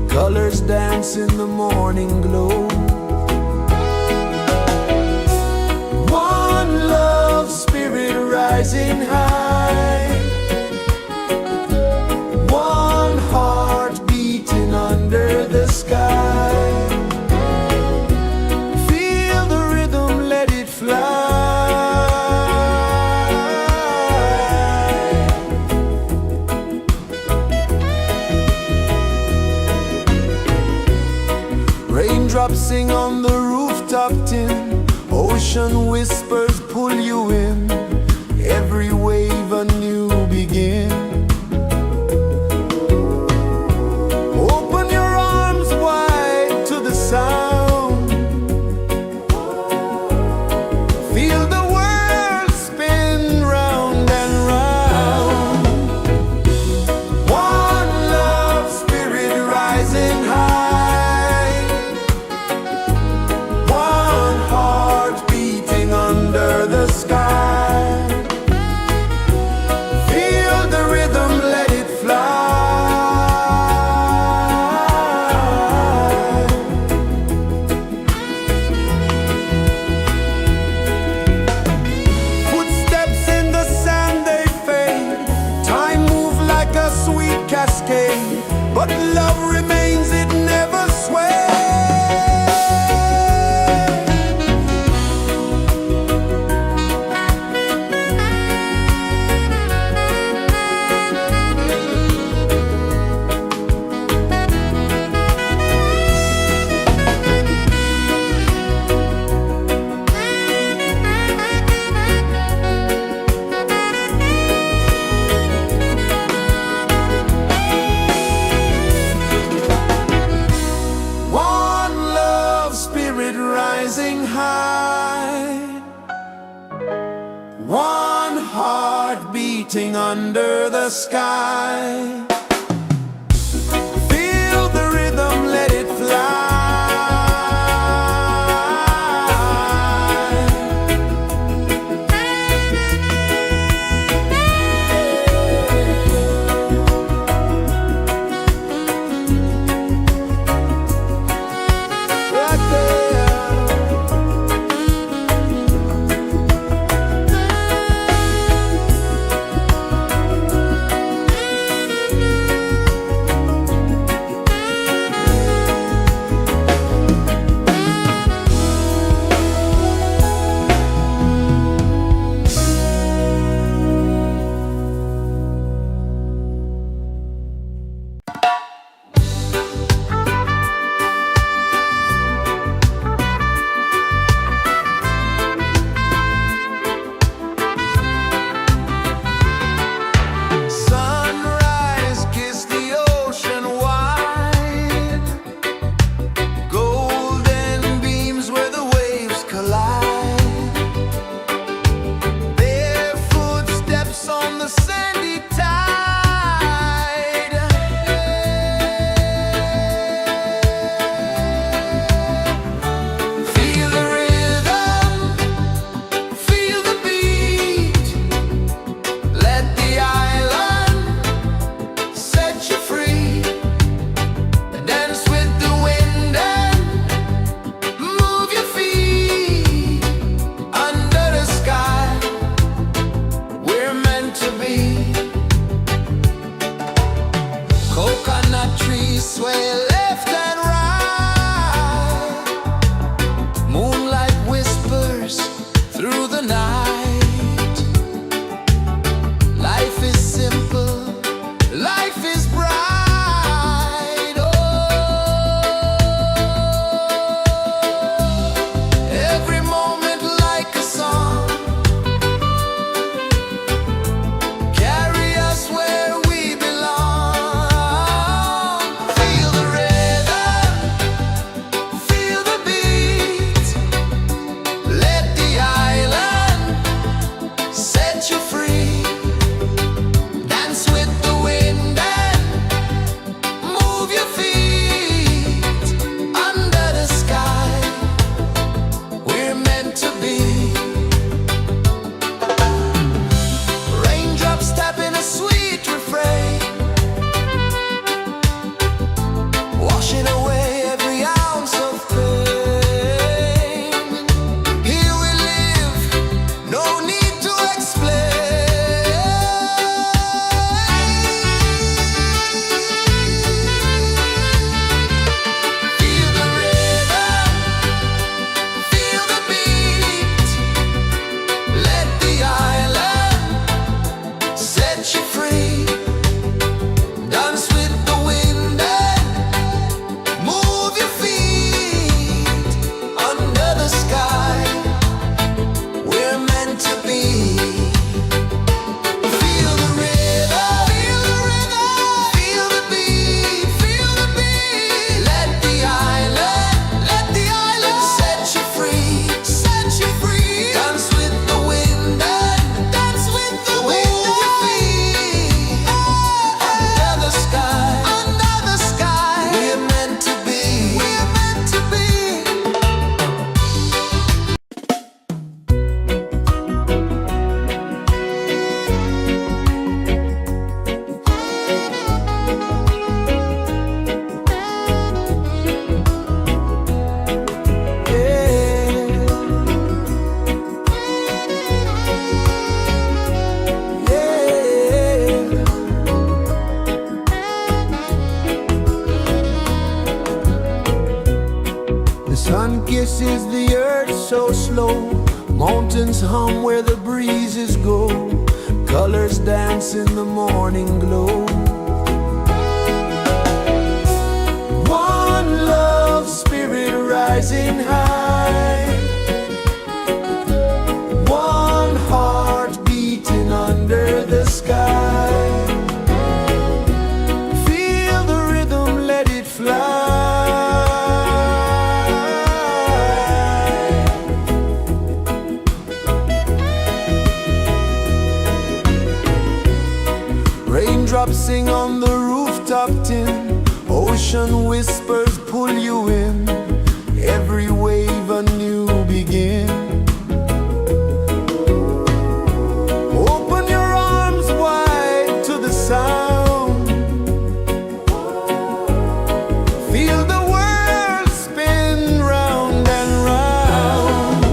colors dance in the morning glow. One love, spirit rising high, one heart beating under the sky. Feel the rhythm, let it fly. Raindrops sing on the rooftop tin, ocean whispers pull you in, every wave a new begin. Open your arms wide to the sound, feel the world spin round and round. One love, spirit rising high, one heart beating under the sky. Feel the rhythm, let it fly. Footsteps in the sand, they fade, time moves like a sweet cascade, but love remains, it never sways. One love, spirit rising high, one heart beating under the sky. Feel the rhythm, let it fly. Right there. Mountains hum where the breezes go, colors dance in the morning glow. One love, spirit rising high, one heart beating under the sky. Feel the rhythm, let it fly. Raindrops sing on the rooftop tin, ocean whispers pull you in, every wave a new begin. Open your arms wide to the sound, feel the world spin round and round.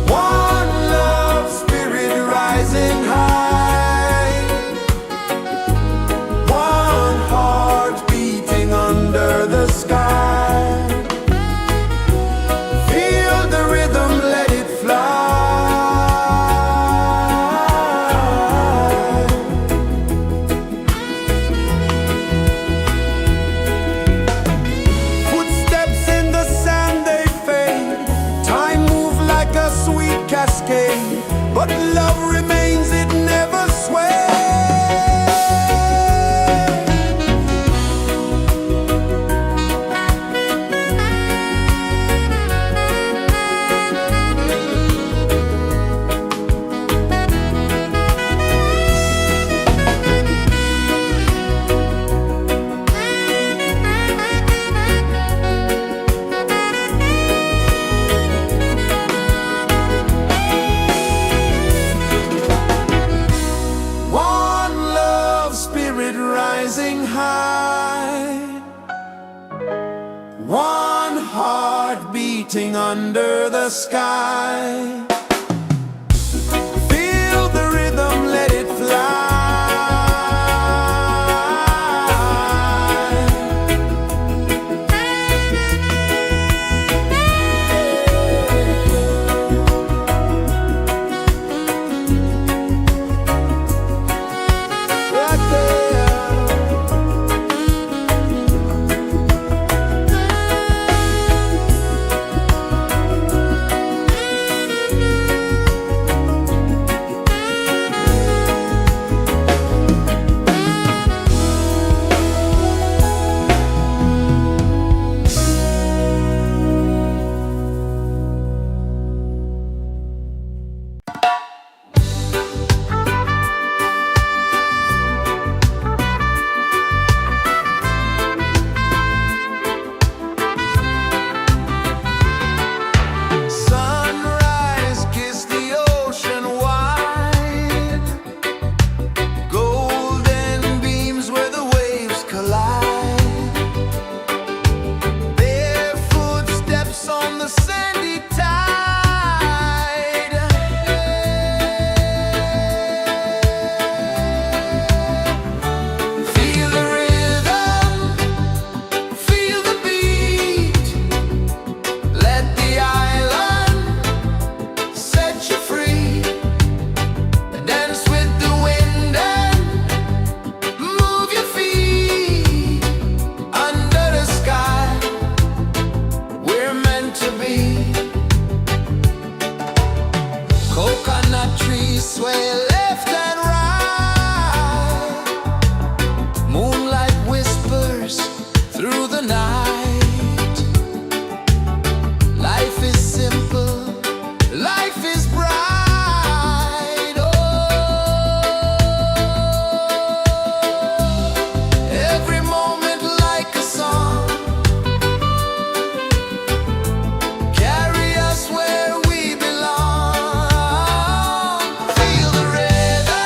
One love, spirit rising high, one heart beating under the sky. Feel the rhythm, let it fly. Footsteps in the sand, they fade. Time moves like a sweet cascade, but love remains, it never sways. One love, spirit rising high, one heart beating under the sky. Feel the rhythm, let it fly. Right there. Sunrise, kiss the ocean wide, golden beams where the waves collide. Their footsteps on the sandy tide. Feel the rhythm, feel the beat. Let the island set you free. Dance with the wind and move your feet. Under the sky, we're meant to be. Coconut trees sway left and right. Moonlight whispers through the night. Life is simple, life is bright. Oh, every moment like a song. Carry us where we belong. Feel the rhythm,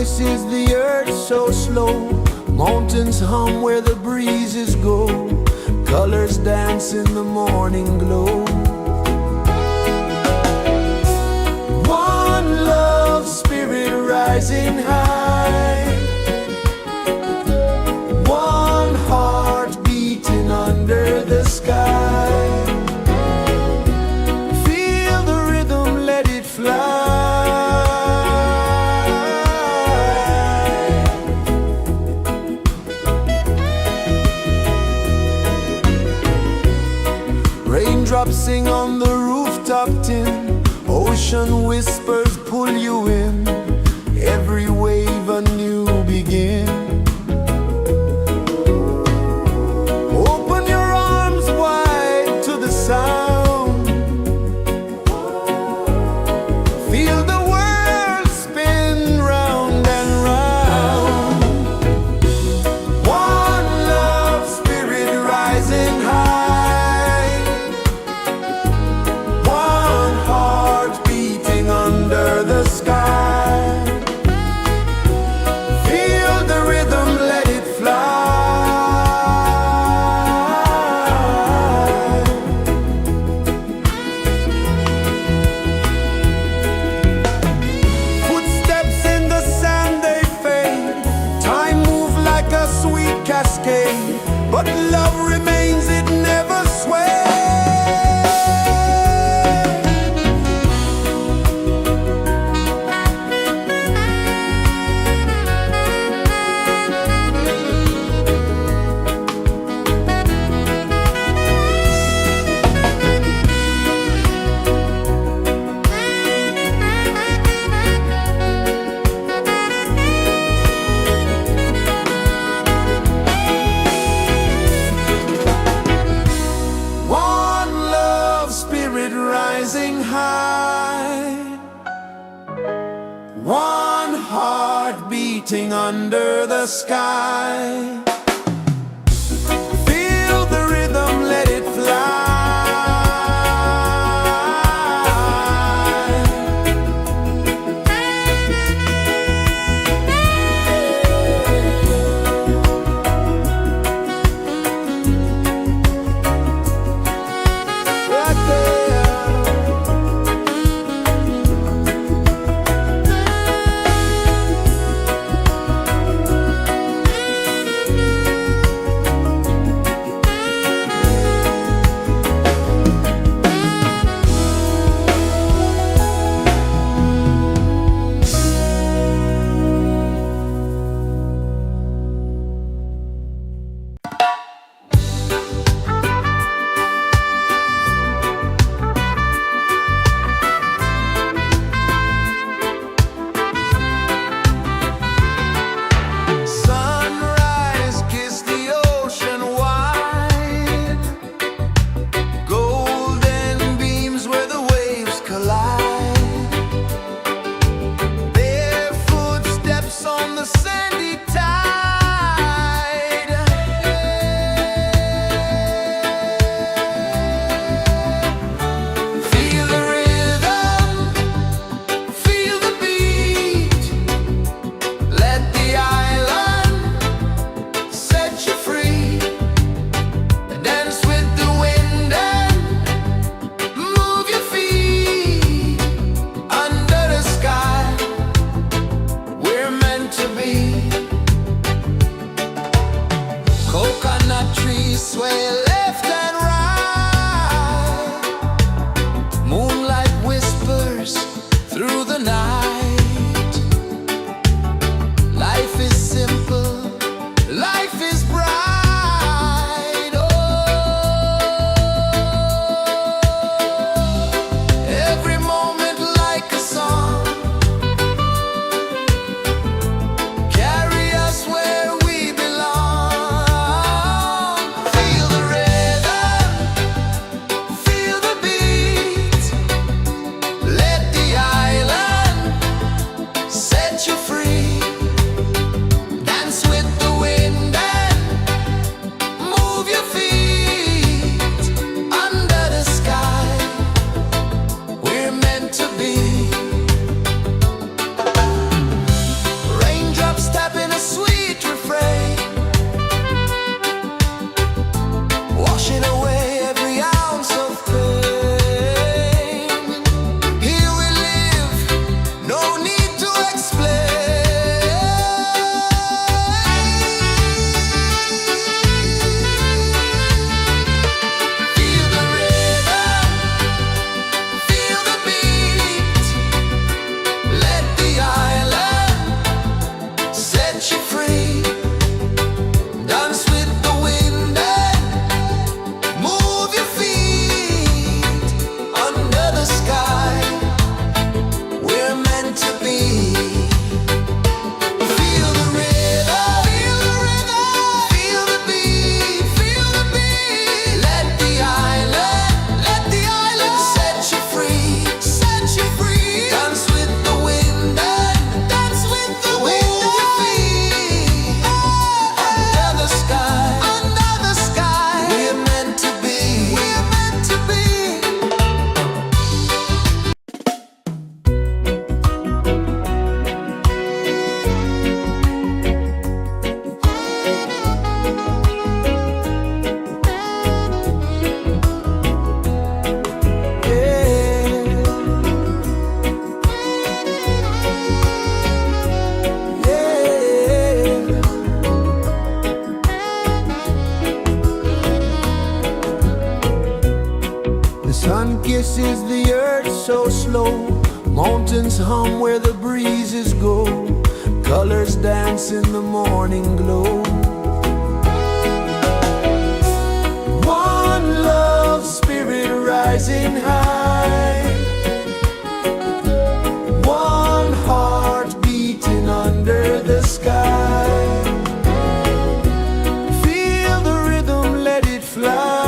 rejoices the earth so slow. Mountains hum where the breezes go. Colors dance in the morning glow. One love spirit rising high. One heart beating under the sky. Feel the rhythm, let it fly. Raindrops sing on the rooftop tin. Ocean whispers pull you in. Every wave a new begin. Open your arms wide to the sound. Feel the world spin round and round. One love spirit rising high. One heart beating under the sky. Feel the rhythm, let it fly. Footsteps in the sand, they fade. Time moves like a sweet cascade, but love remains, it never sways. One love spirit rising high. One heart beating under the sky. Feel the rhythm, let it fly. Right there. sun kisses the earth so slow, mountains hum where the breezes go, colors dance in the morning glow. One love spirit rising high, one heart beating under the sky. Feel the rhythm, let it fly.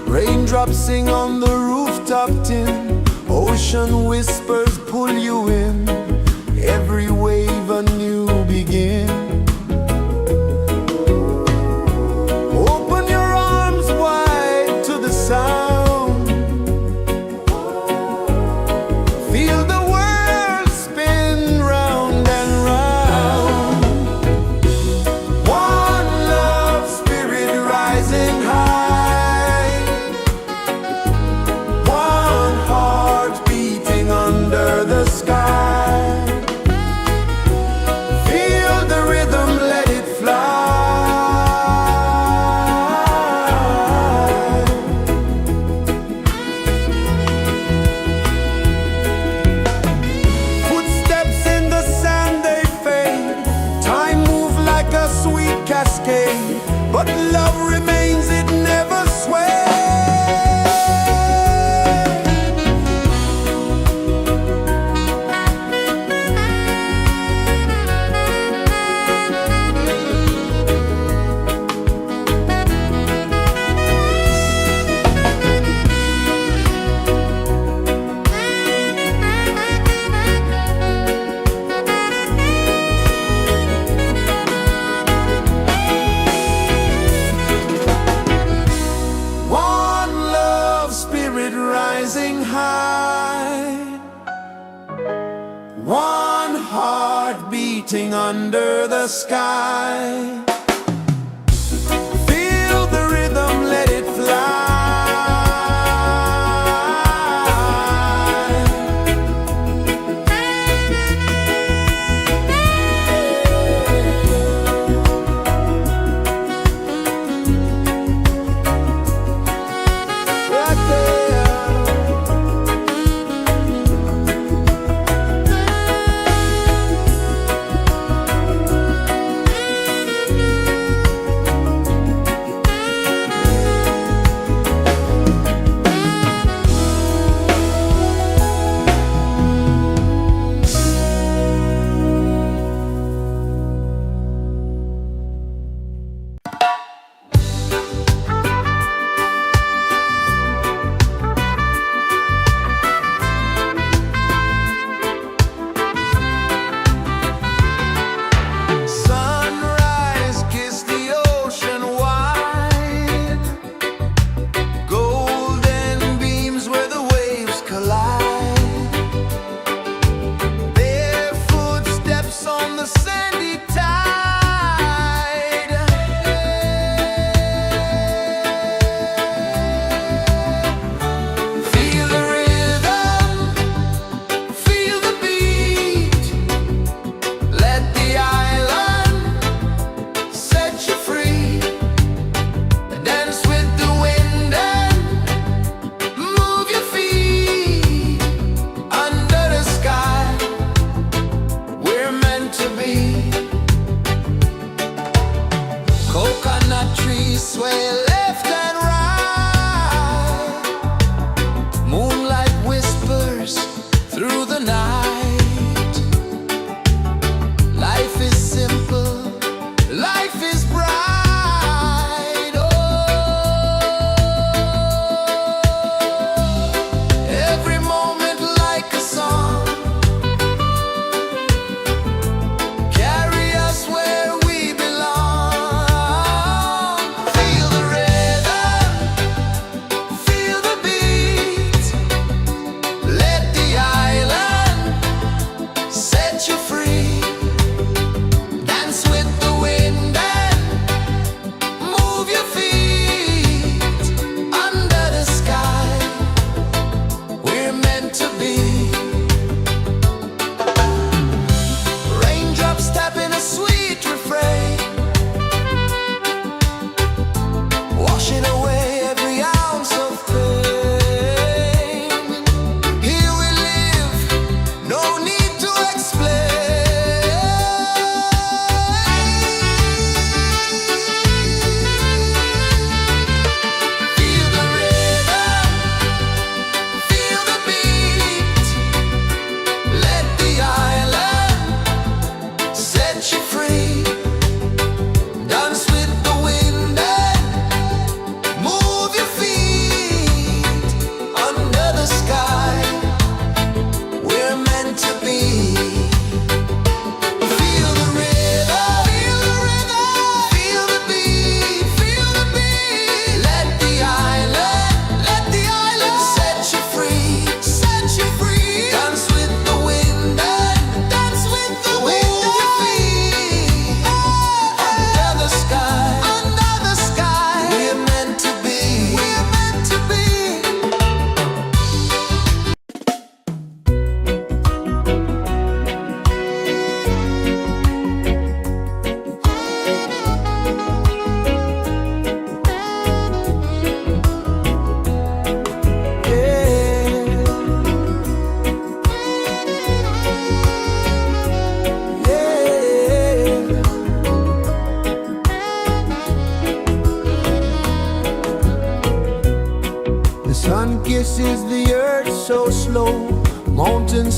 Raindrops sing on the rooftop tin, ocean whispers pull you in, every wave a new begin. Open your arms wide to the sound, feel the world spin round and round. One love spirit rising high, under the sky. Feel the rhythm, let it fly. Footsteps in the sand, they fade. Time moves like a sweet cascade, but love remains, it never sways. Rising high, one heart beating under the sky. Feel the rhythm, let it fly.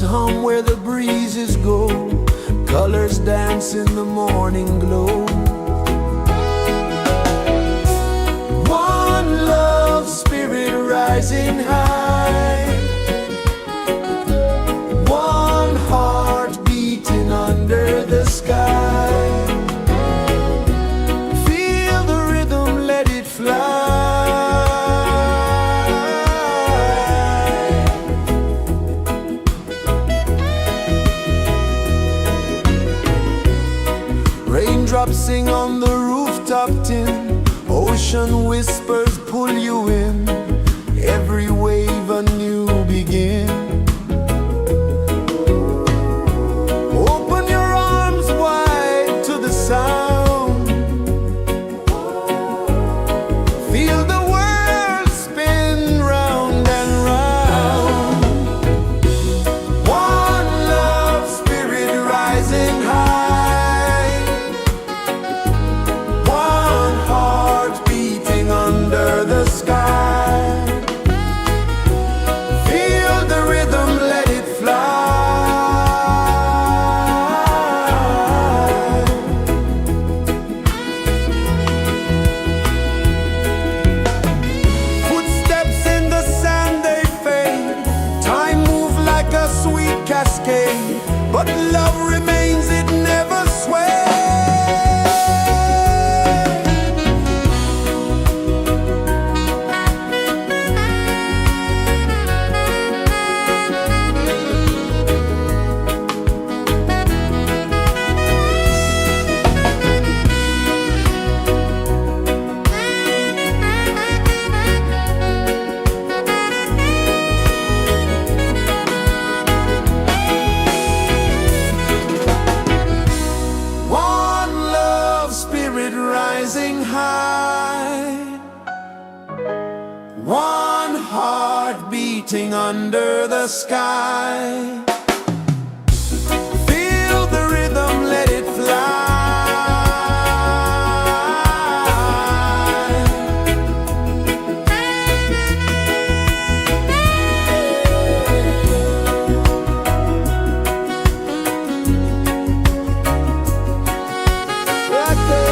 hum where the breezes go, colors dance in the morning glow. One love spirit rising high, one heart beating under the sky. Feel the rhythm, let it fly. Raindrops sing on the rooftop tin, ocean whispers pull you in, every wave a new begin. Open your arms wide to the sound, feel the world spin round and round. One love spirit rising high, one heart beating under the sky. Feel the rhythm, let it fly. Footsteps in the sand, they fade, time move like a sweet cascade, but love remains, it never sways. One love spirit rising high, one heart beating under the sky. Feel the rhythm, let it fly. Right there.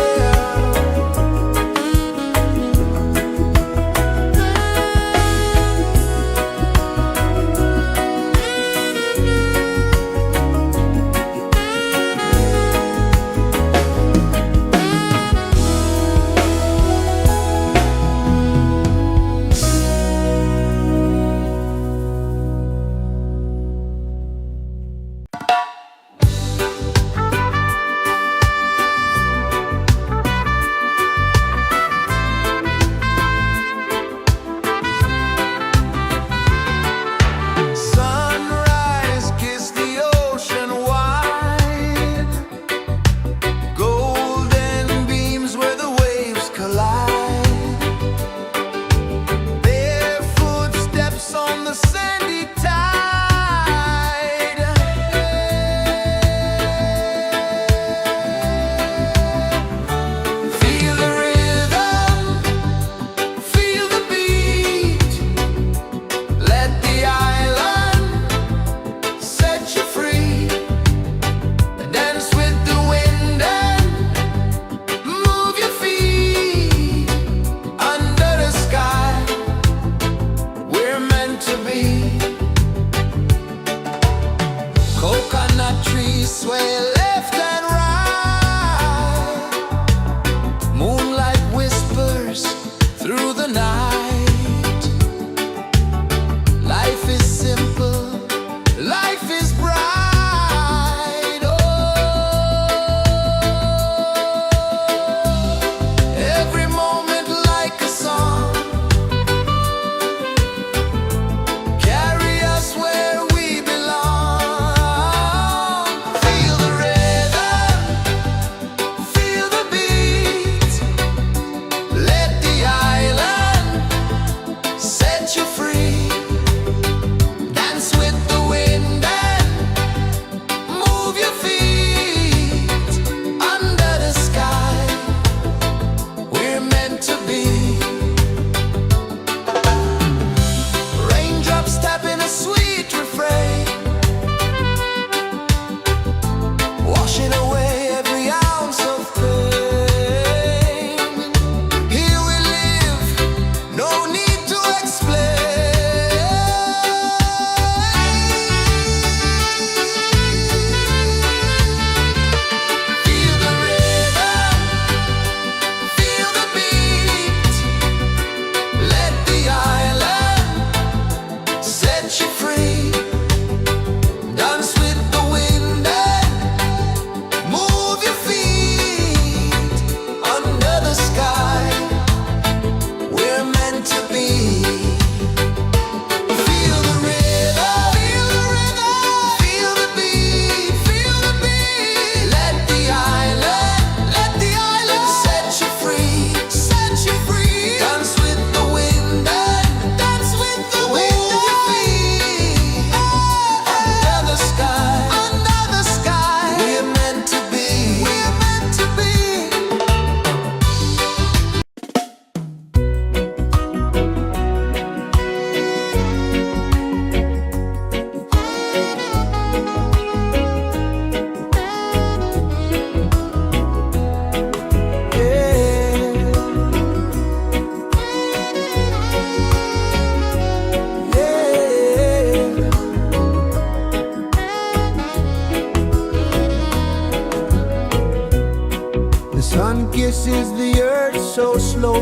kisses the earth so slow.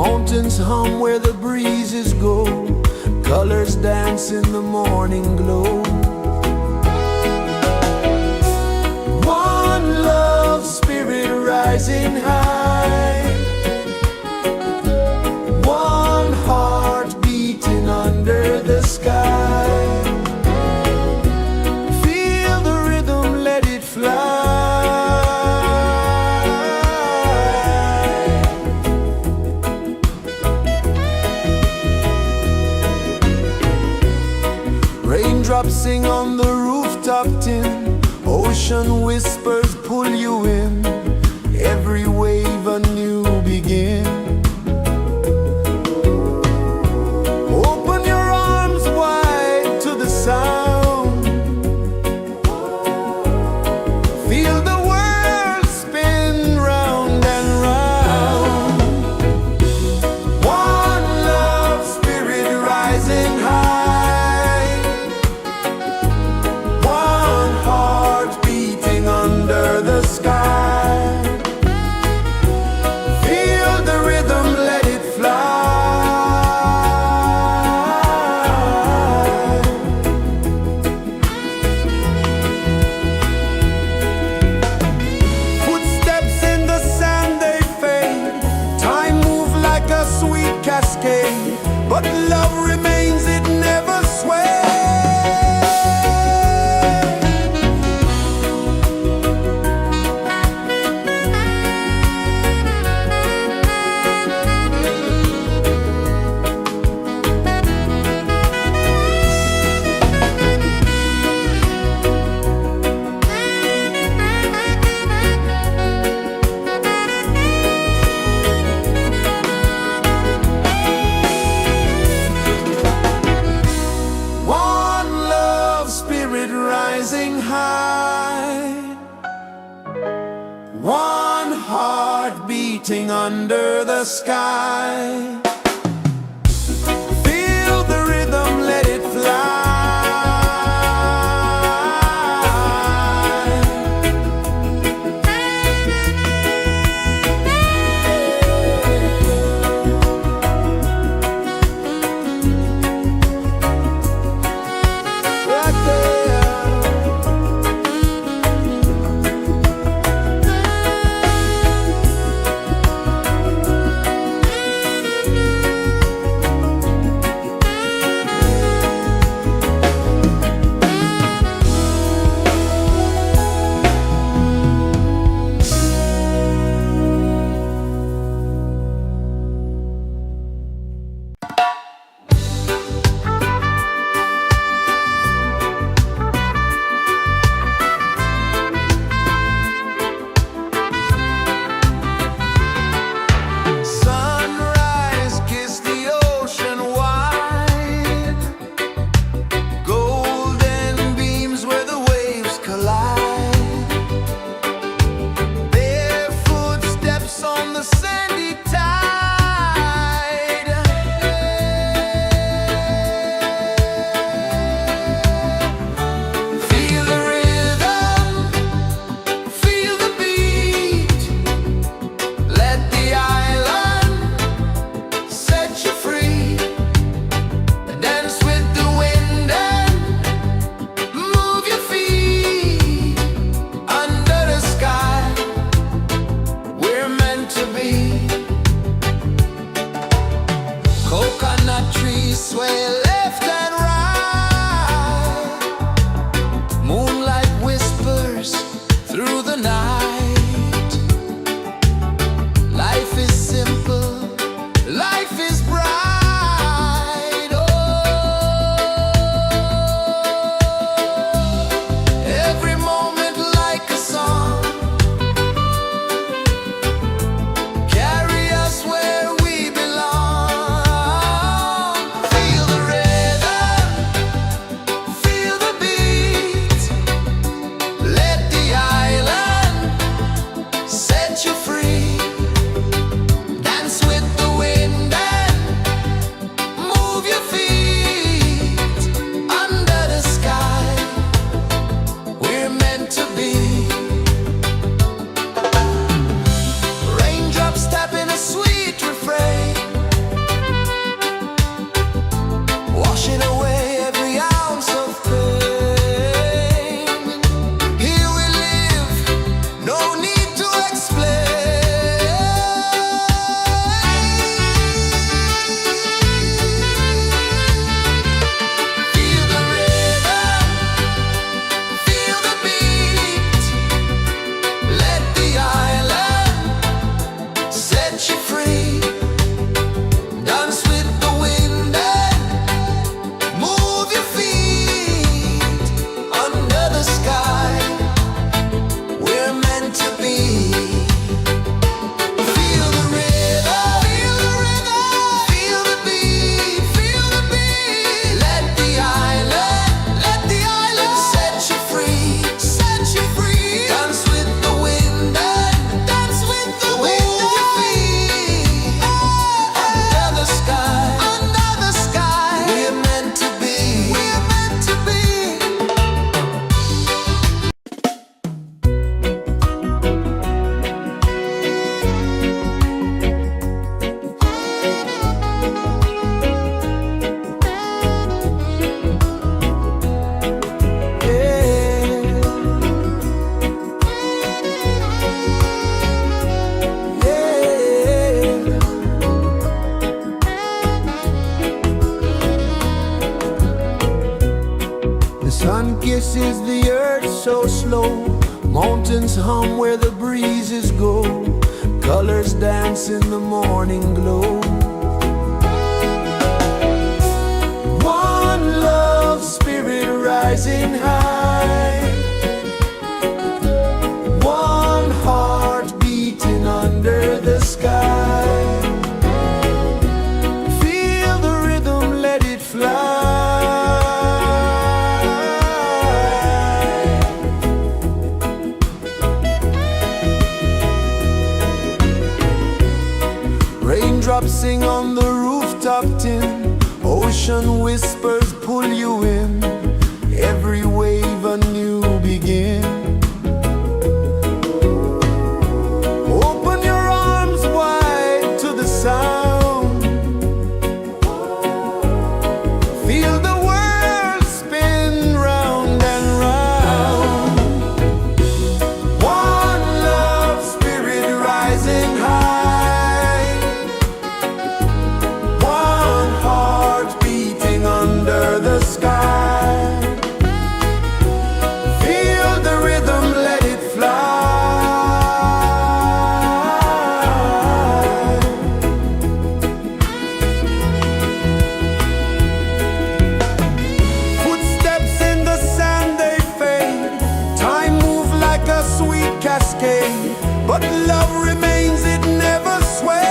Mountains hum where the breezes go. Colors dance in the morning glow. One love, spirit rising high. One heart beating under the sky. Feel the rhythm, let it fly. Raindrops sing on the rooftop tin. Ocean whispers pull you in. Every wave a new begin. Open your arms wide to the sound. Feel the world spin round and round. One love, spirit rising high. One heart beating under the sky. Feel the rhythm, let it fly. Footsteps in the sand, they fade. Time moves like a sweet cascade, but love remains, it never sways. One love, spirit rising high. One heart beating under the sky. Feel the rhythm, let it fly. Right there. is the earth so slow? Mountains hum where the breezes go. Colors dance in the morning glow. One love, spirit rising high. One heart beating under the sky. Feel the rhythm, let it fly. Raindrops sing on the rooftop tin. Ocean whispers pull you in. Every wave a new begin. Open your arms wide to the sound. Feel the world spin round and round. One love, spirit rising high. One heart beating under the sky. Feel the rhythm, let it fly. Footsteps in the sand, they fade. Time moves like a sweet cascade, but love remains, it never sways.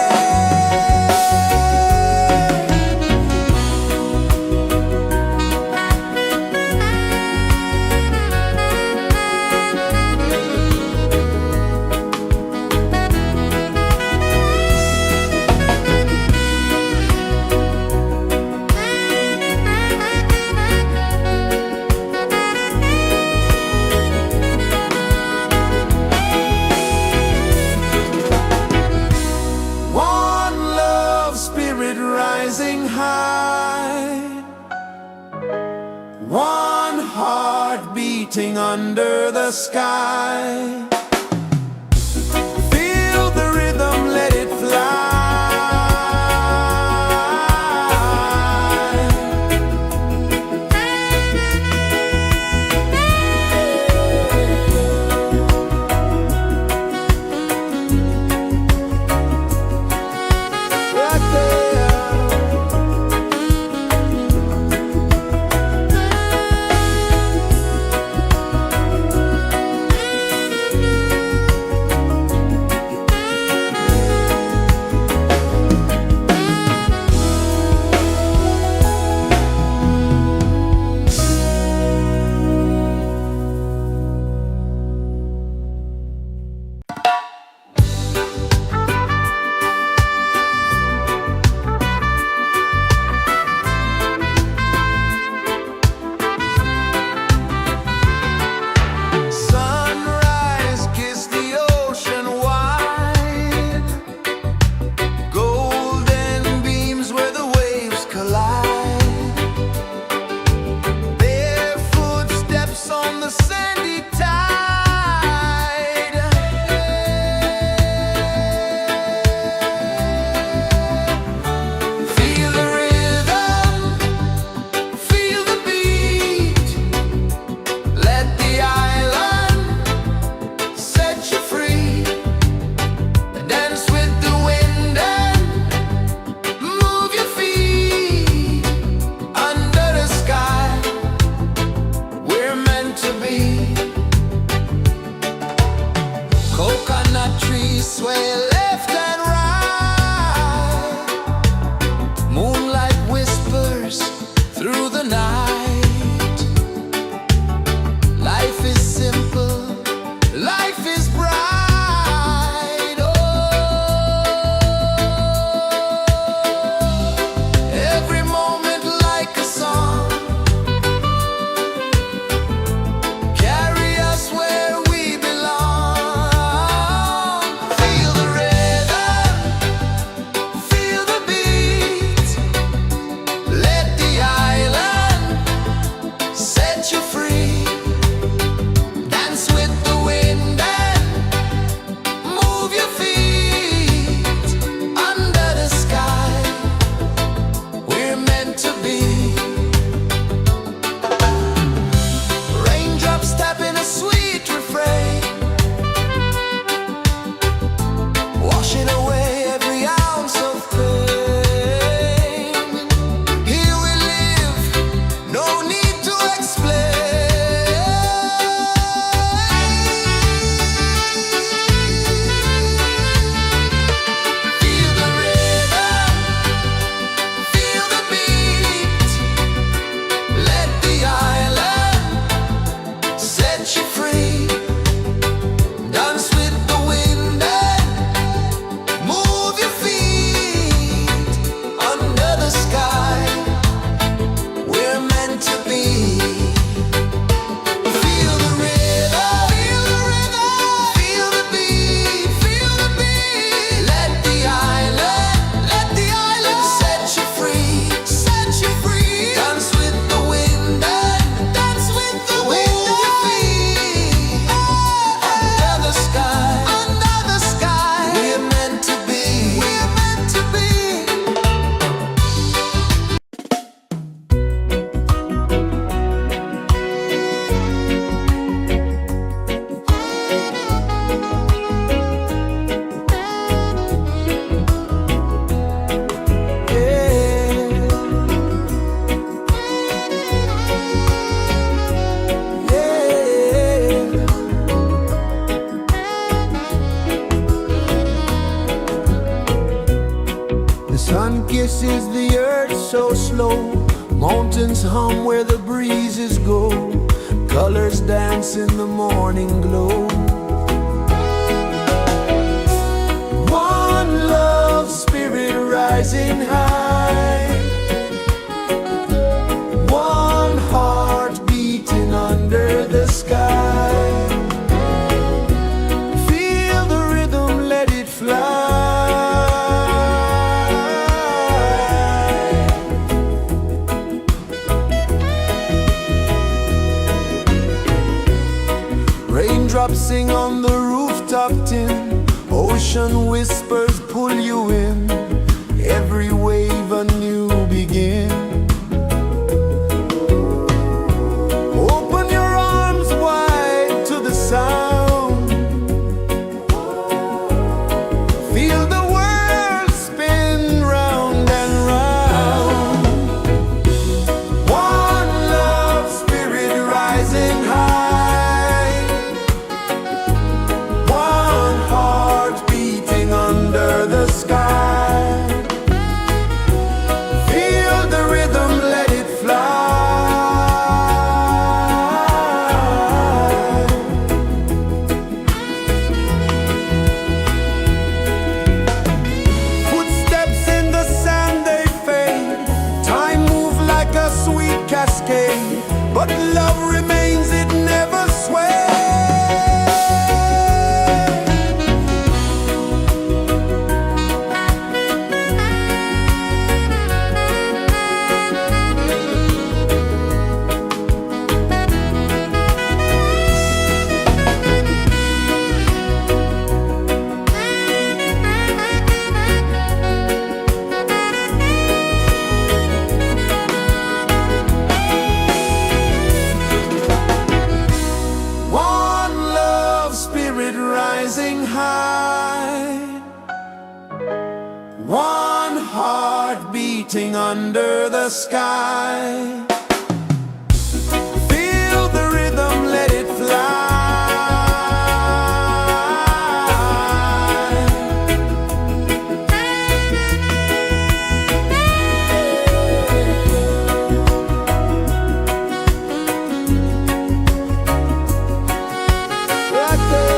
One love, spirit rising high. One heart beating under the sky. Feel the rhythm, let it fly. Right there. Sunrise, kiss the ocean wide. Golden beams where the waves collide. Bare footsteps on the sandy tide. Feel the rhythm, feel the beat. Let the island set you free. Dance with the wind and move your feet. Under the sky, we're meant to be. Coconut trees sway left and right. Moonlight whispers through the night. Life is simple, life is bright. Oh, every moment like a song. Carry us where we belong. Feel the rhythm. kisses the earth so slow. Mountains hum where the breezes go. Colors dance in the morning glow. One love spirit rising high. One heart beating under the sky. Feel the rhythm, let it fly. Raindrops sing on the rooftop tin. Ocean whispers pull you in. Every wave a new begin. Open your arms wide to the sound. Feel the world spin round and round. One love spirit rising high. One heart beating under the sky. Feel the rhythm, let it fly. Footsteps in the sand, they fade. Time moves like a sweet cascade, but love remains, it never sways. One love spirit rising high. One heart beating under the sky. Feel the rhythm, let it fly. Right there.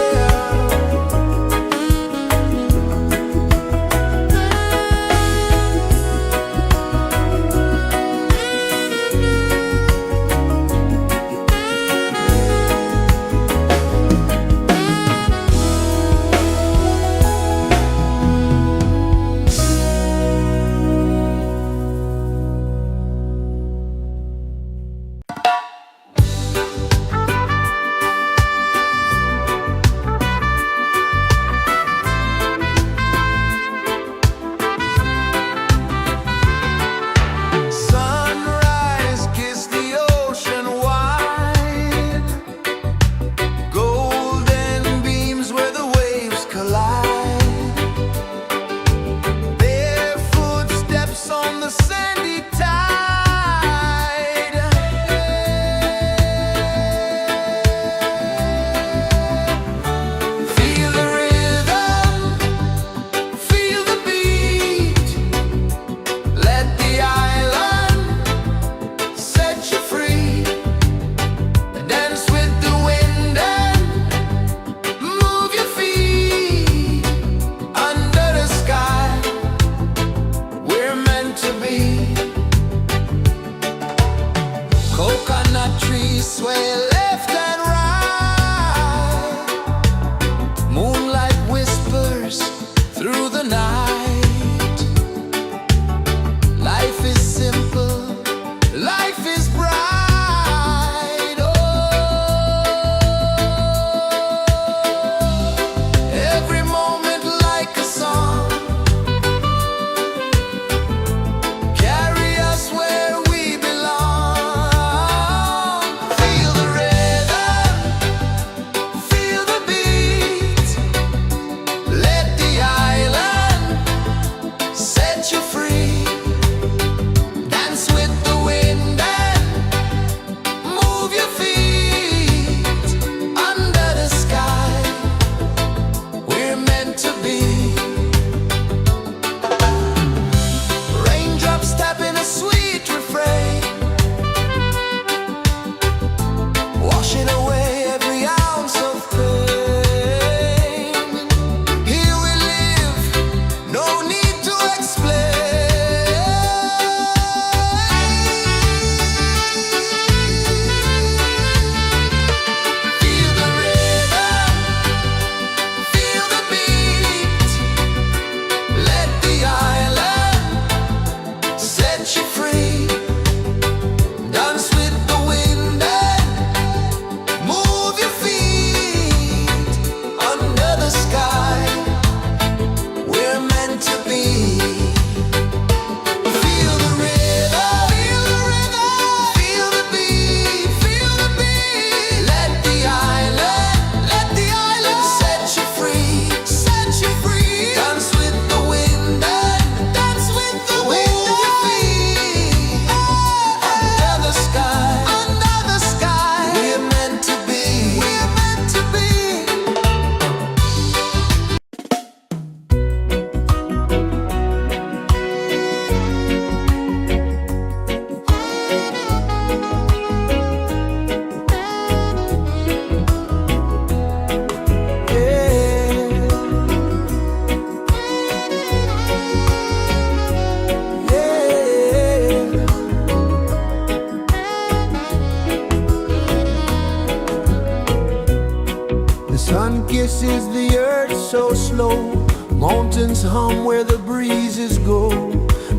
rejoices the earth so slow. Mountains hum where the breezes go.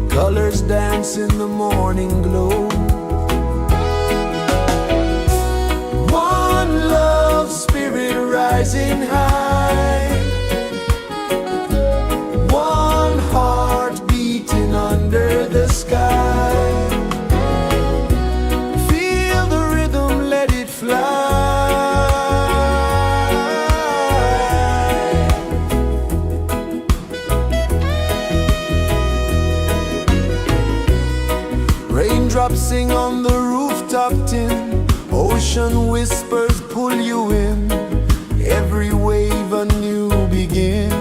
Colors dance in the morning glow. One love spirit rising high. One heart beating under the sky. Feel the rhythm, let it fly. Raindrops sing on the rooftop tin. Ocean whispers pull you in. Every wave a new begin.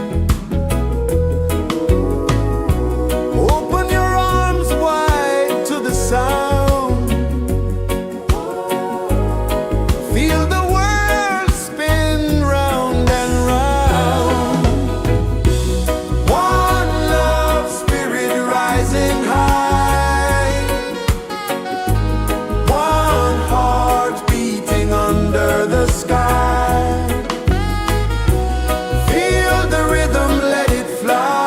Open your arms wide to the sound. Feel the world spin round and round. One love spirit rising high. One heart beating under the sky. Feel the rhythm, let it fly.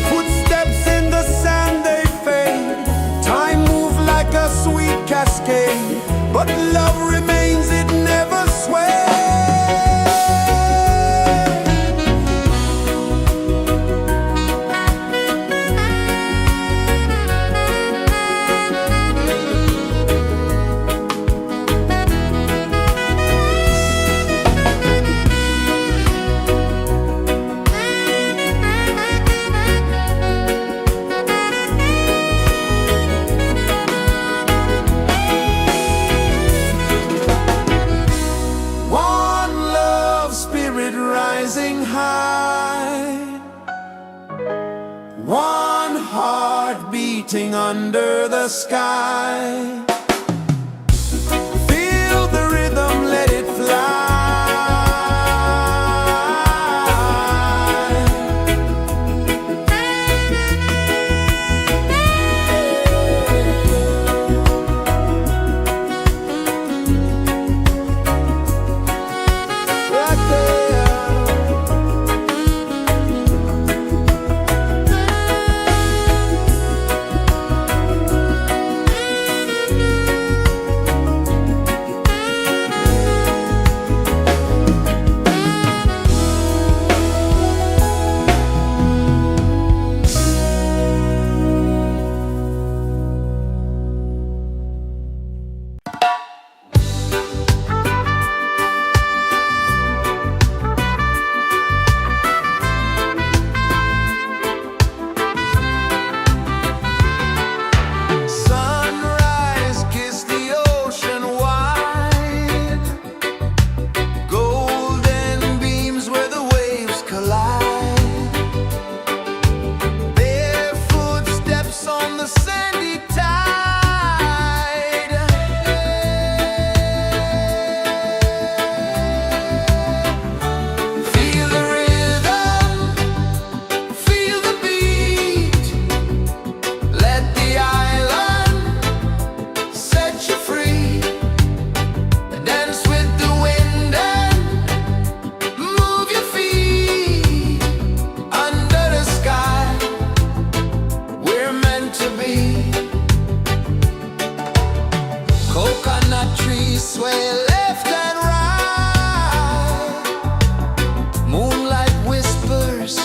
Footsteps in the sand, they fade. Time moves like a sweet cascade, but love remains, it never sways. One love spirit rising high. One heart beating under the sky. Feel the rhythm, let it fly. Right there. Sunrise, kiss the ocean wide. Golden beams where the waves collide. Barefoot steps on the sandy tide. Feel the rhythm, feel the beat. Let the island set you free. Dance with the wind and move your feet. Under the sky, we're meant to be. Coconut trees sway left and right. Moonlight whispers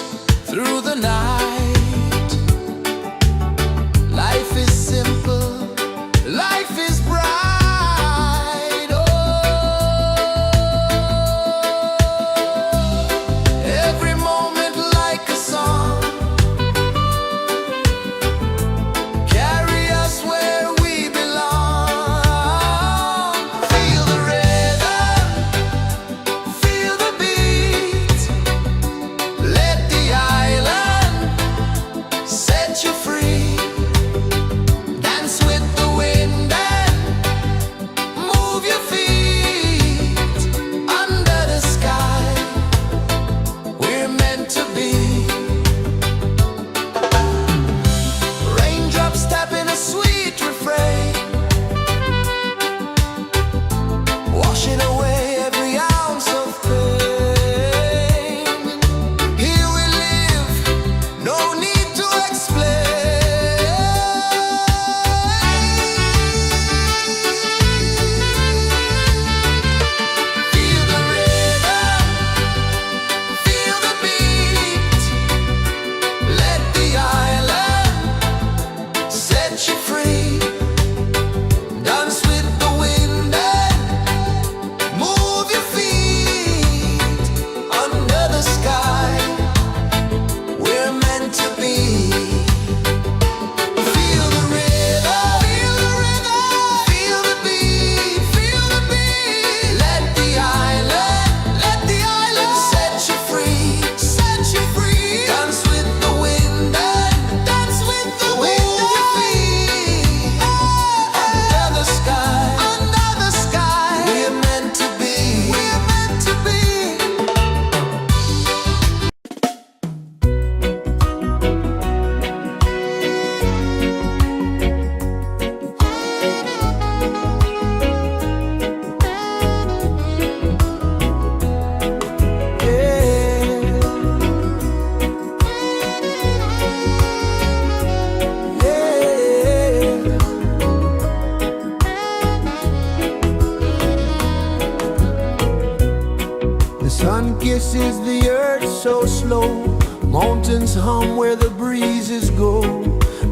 through the night. Life is simple, life is bright. Oh, every moment like a song. Carry us where we belong. Feel the rhythm. rejoices the earth so slow. Mountains hum where the breezes go.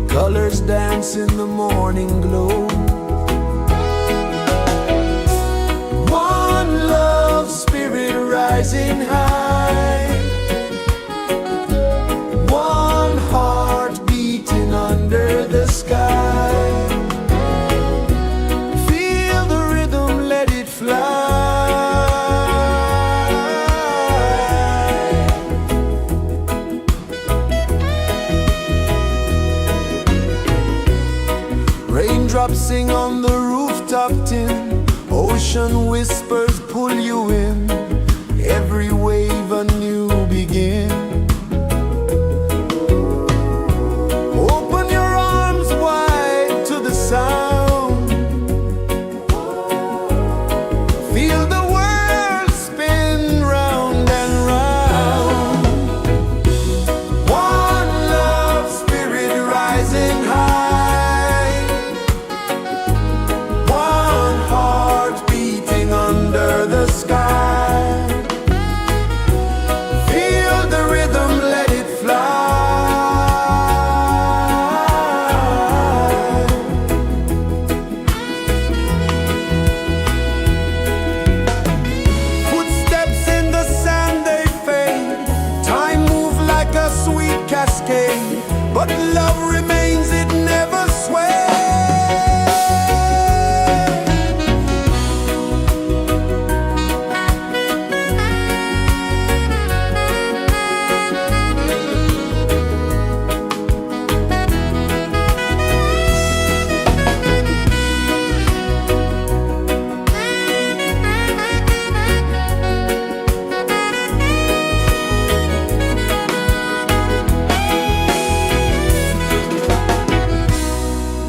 Colors dance in the morning glow. One love spirit rising high. One heart beating under the sky. Feel the rhythm, let it fly. Raindrops sing on the rooftop tin. Ocean whispers pull you in. Every wave a new begin. Open your arms wide to the sound. Feel the world spin round and round. One love spirit rising high. One heart beating under the sky. Feel the rhythm, let it fly. Footsteps in the sand, they fade. Time moves like a sweet cascade, but love remains, it never sways.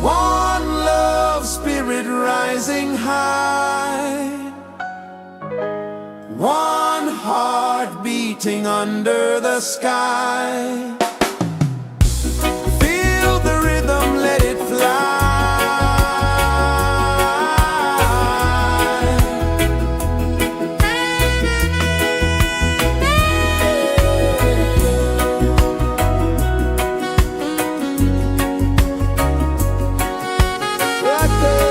One love spirit rising high. One heart beating under the sky. Feel the rhythm, let it fly. Right there.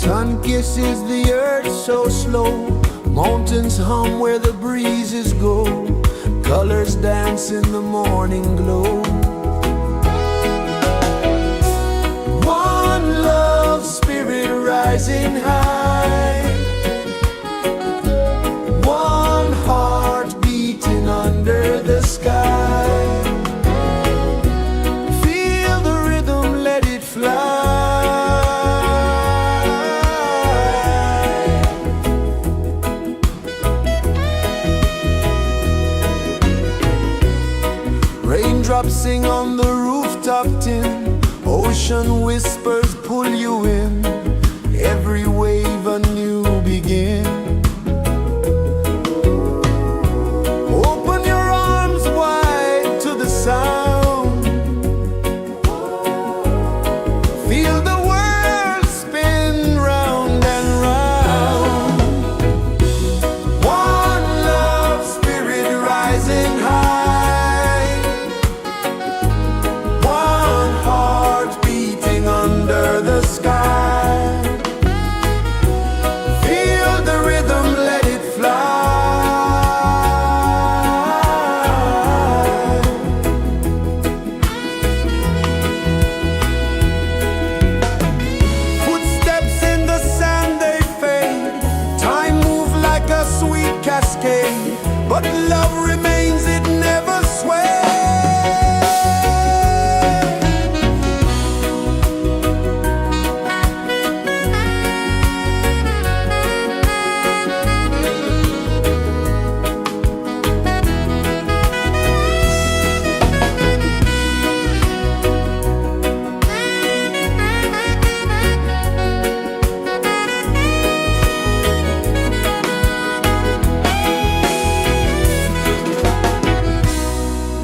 Sun kisses the earth so slow, mountains hum where the breezes go, colors dance in the morning glow. One love, spirit rising high, one heart beating under the sky. Feel the rhythm, let it fly. Raindrops sing on the rooftop tin, ocean whispers pull you in, every wave a new begin. Open your arms wide to the sound, feel the world spin round and round. One love, spirit rising high, one heart beating under the sky. Feel the rhythm, let it fly. Footsteps in the sand, they fade, time moves like a sweet cascade, but love remains, it never sways.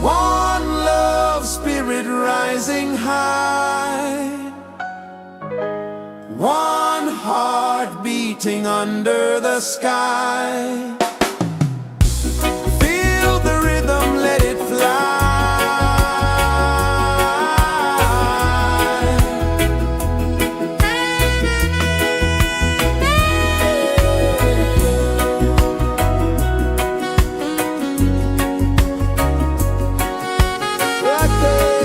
One love, spirit rising high, one heart beating under the sky. Feel the rhythm, let it fly. Right there.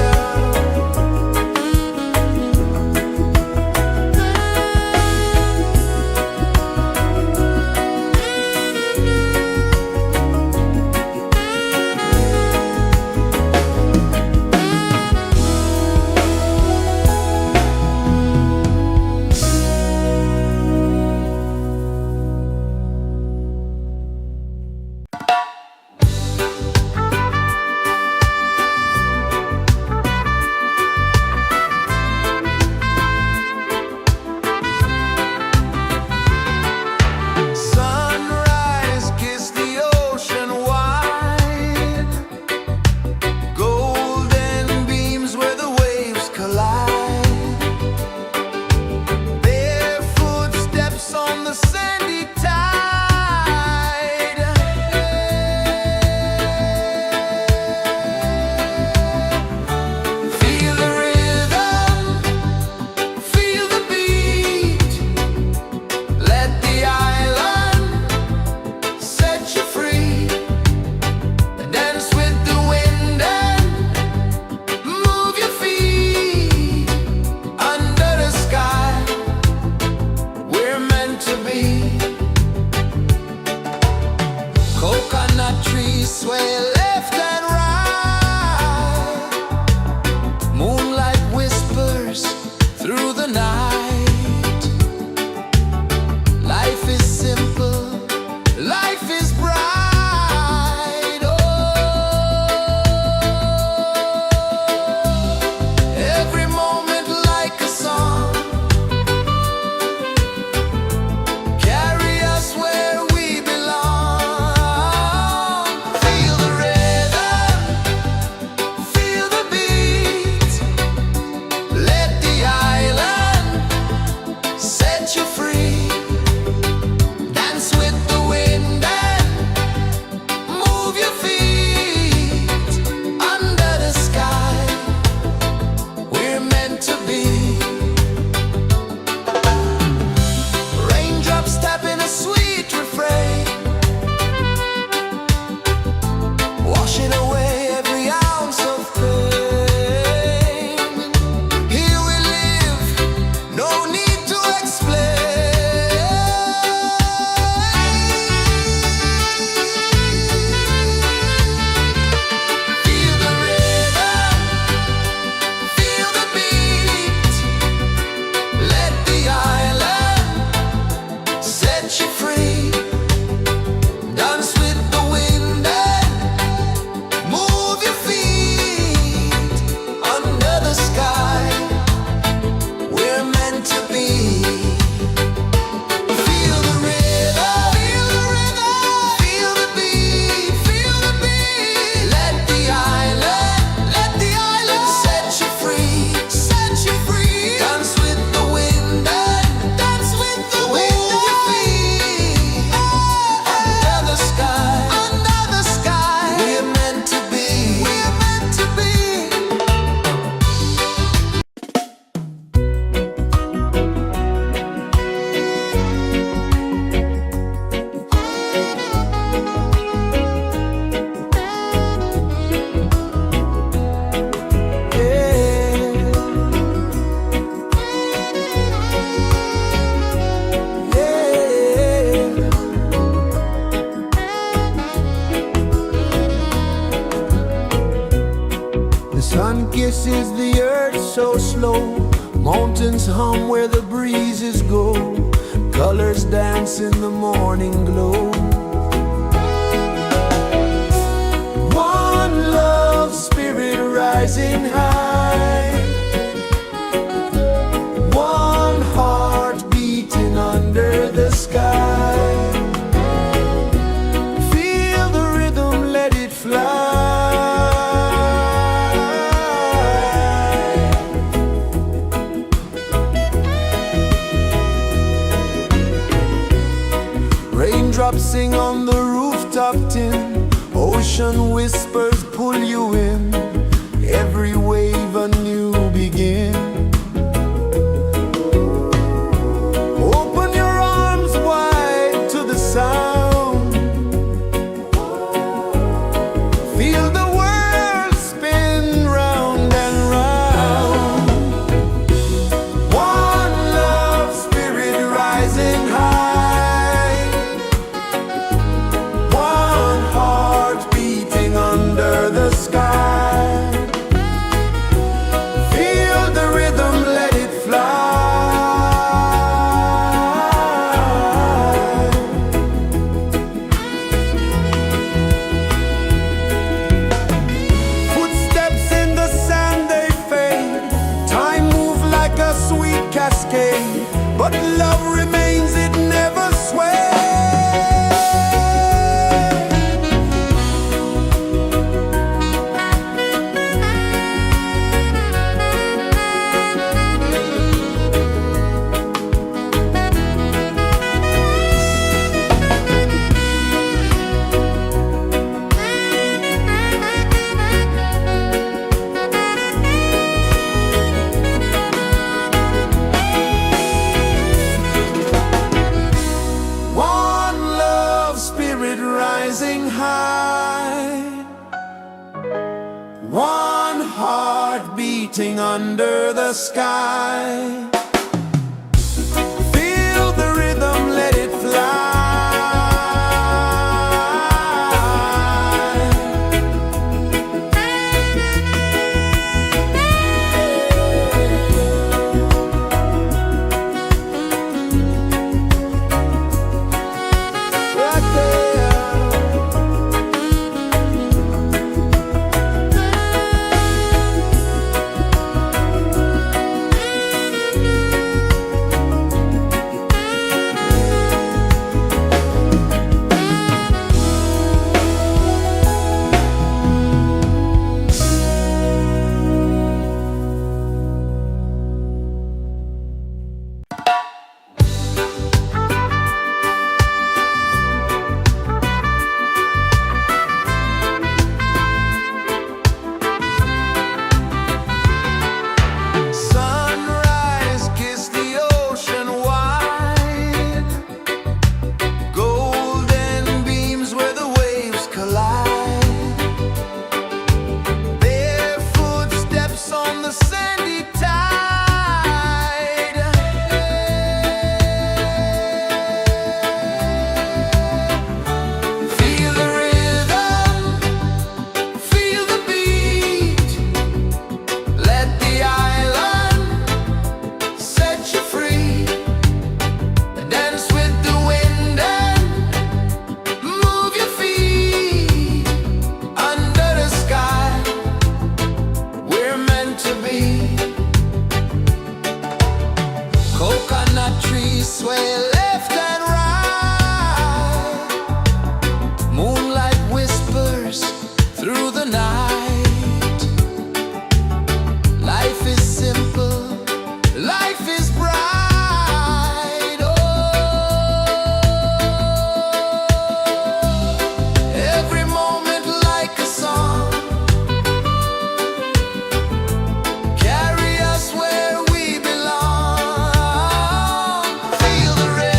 where the breezes go, colors dance in the morning glow. One love, spirit rising high, one heart beating under the sky. Feel the rhythm, let it fly. Raindrops sing on the rooftop tin, ocean whispers pull you in, every wave a new begin. Open your arms wide to the sound, feel the world spin round and round. One love, spirit rising high, one heart beating under the sky. Feel the rhythm, let it fly. Footsteps in the sand, they fade, time moves like a sweet cascade, but love remains, it never sways. One love, spirit rising high, one heart beating under the sky. Feel the rhythm, let it fly. Right there. Sunrise, kiss the ocean wide, golden beams where the waves collide, barefoot steps on the sandy tide. Feel the rhythm, feel the beat, let the island set you free. Dance with the wind and move your feet. Under the sky, we're meant to be. Coconut trees sway left and right, moonlight whispers through the night. Life is simple, life is bright. Oh, every moment like a song, carry us where we belong. Feel the rhythm.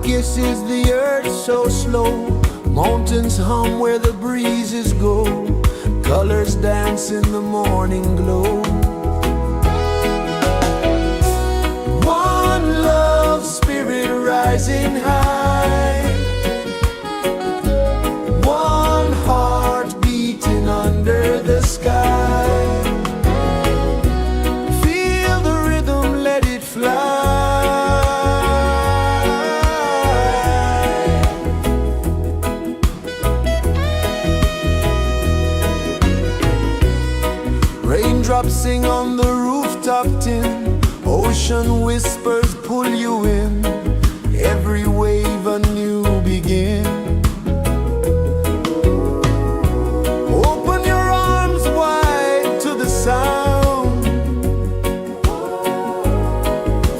kisses the earth so slow. Mountains hum where the breezes go. Colors dance in the morning glow. One love spirit rising high. One heart beating under the sky. Feel the rhythm, let it fly. Raindrops sing on the rooftop tin. Ocean whispers pull you in. Every wave a new begin. Open your arms wide to the sound.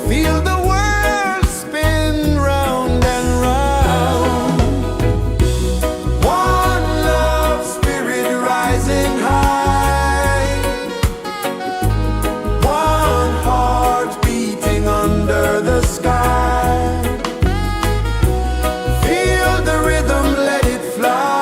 Feel the world spin round and round. One love spirit rising high. One heart beating under the sky. Feel the rhythm, let it fly.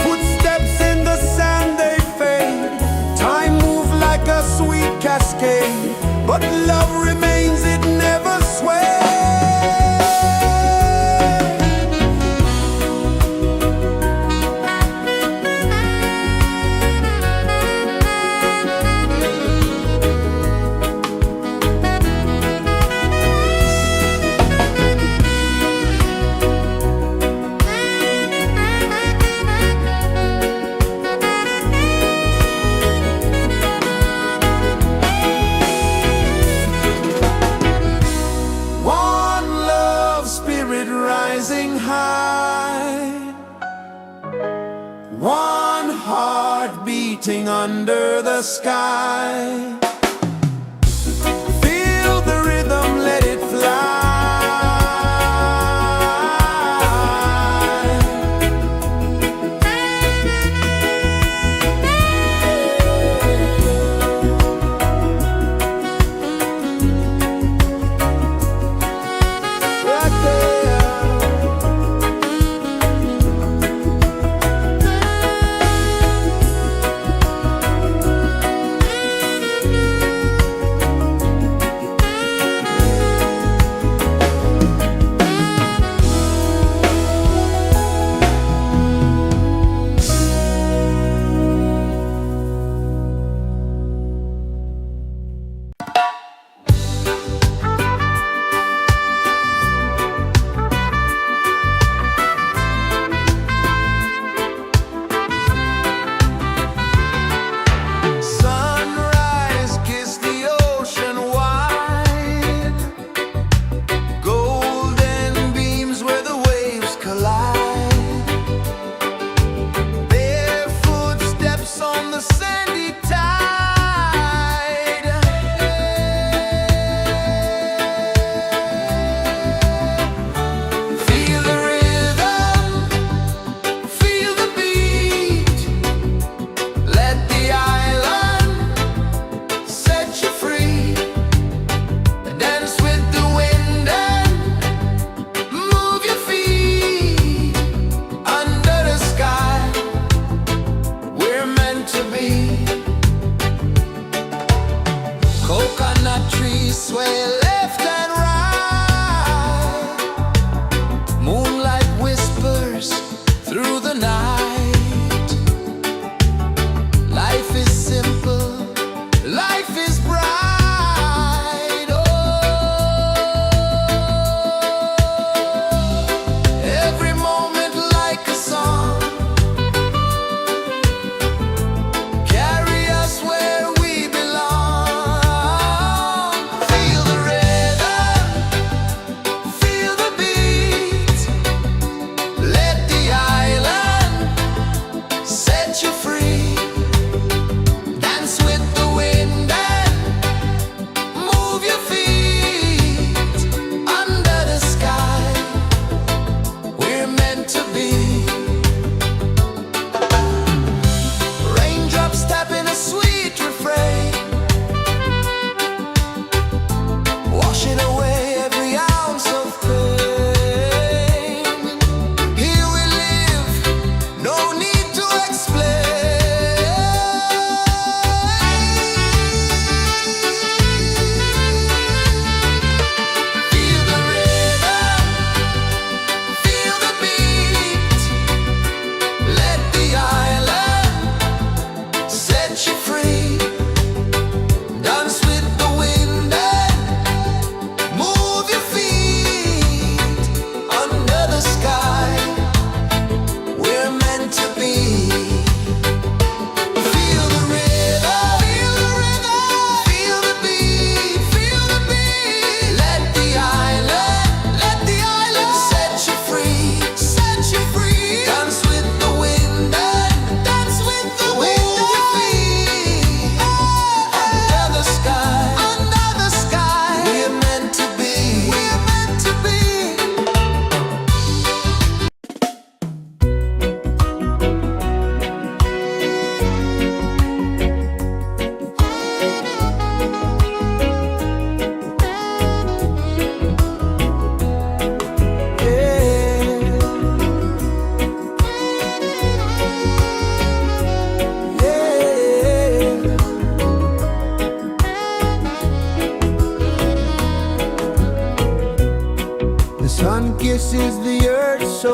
Footsteps in the sand, they fade. Time moves like a sweet cascade, but love remains, it never sways. One love spirit rising high. One heart beating under the sky. Feel the rhythm, let it fly. Right there.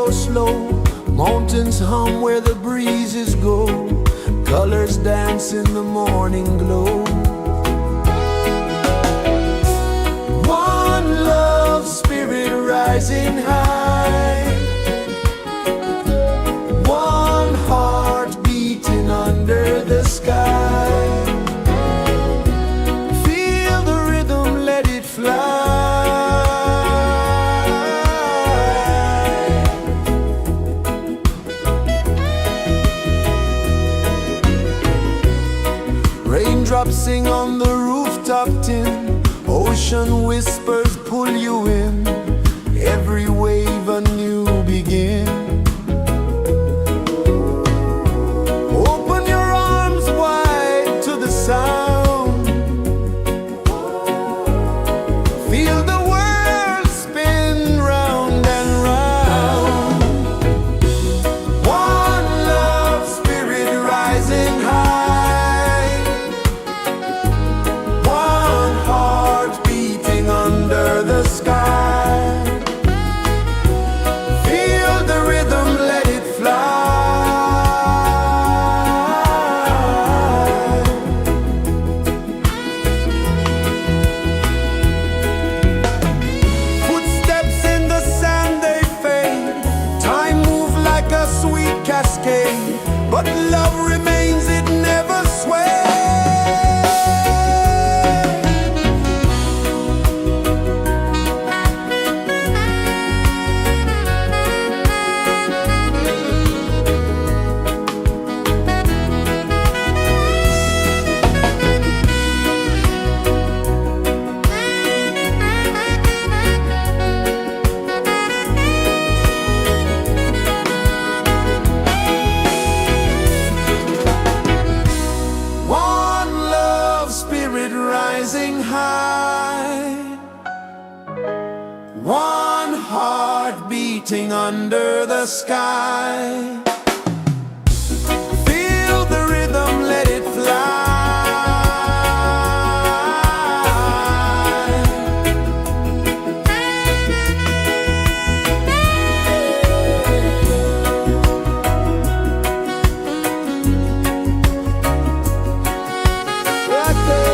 flow slow, mountains hum where the breezes go, colors dance in the morning glow. One love spirit rising high, one heart beating under the sky. Feel the rhythm, let it fly. Raindrops sing on the rooftop tin, ocean whispers pull you in, every wave a new begin. Open your arms wide to the sound, feel the world spin round and round. One love spirit rising high, one heart beating under the sky. Feel the rhythm, let it fly. Footsteps in the sand, they fade, time move like a sweet cascade, but love remains, it never sways. One love spirit rising high, one heart beating under the sky. Feel the rhythm, let it fly. Right there.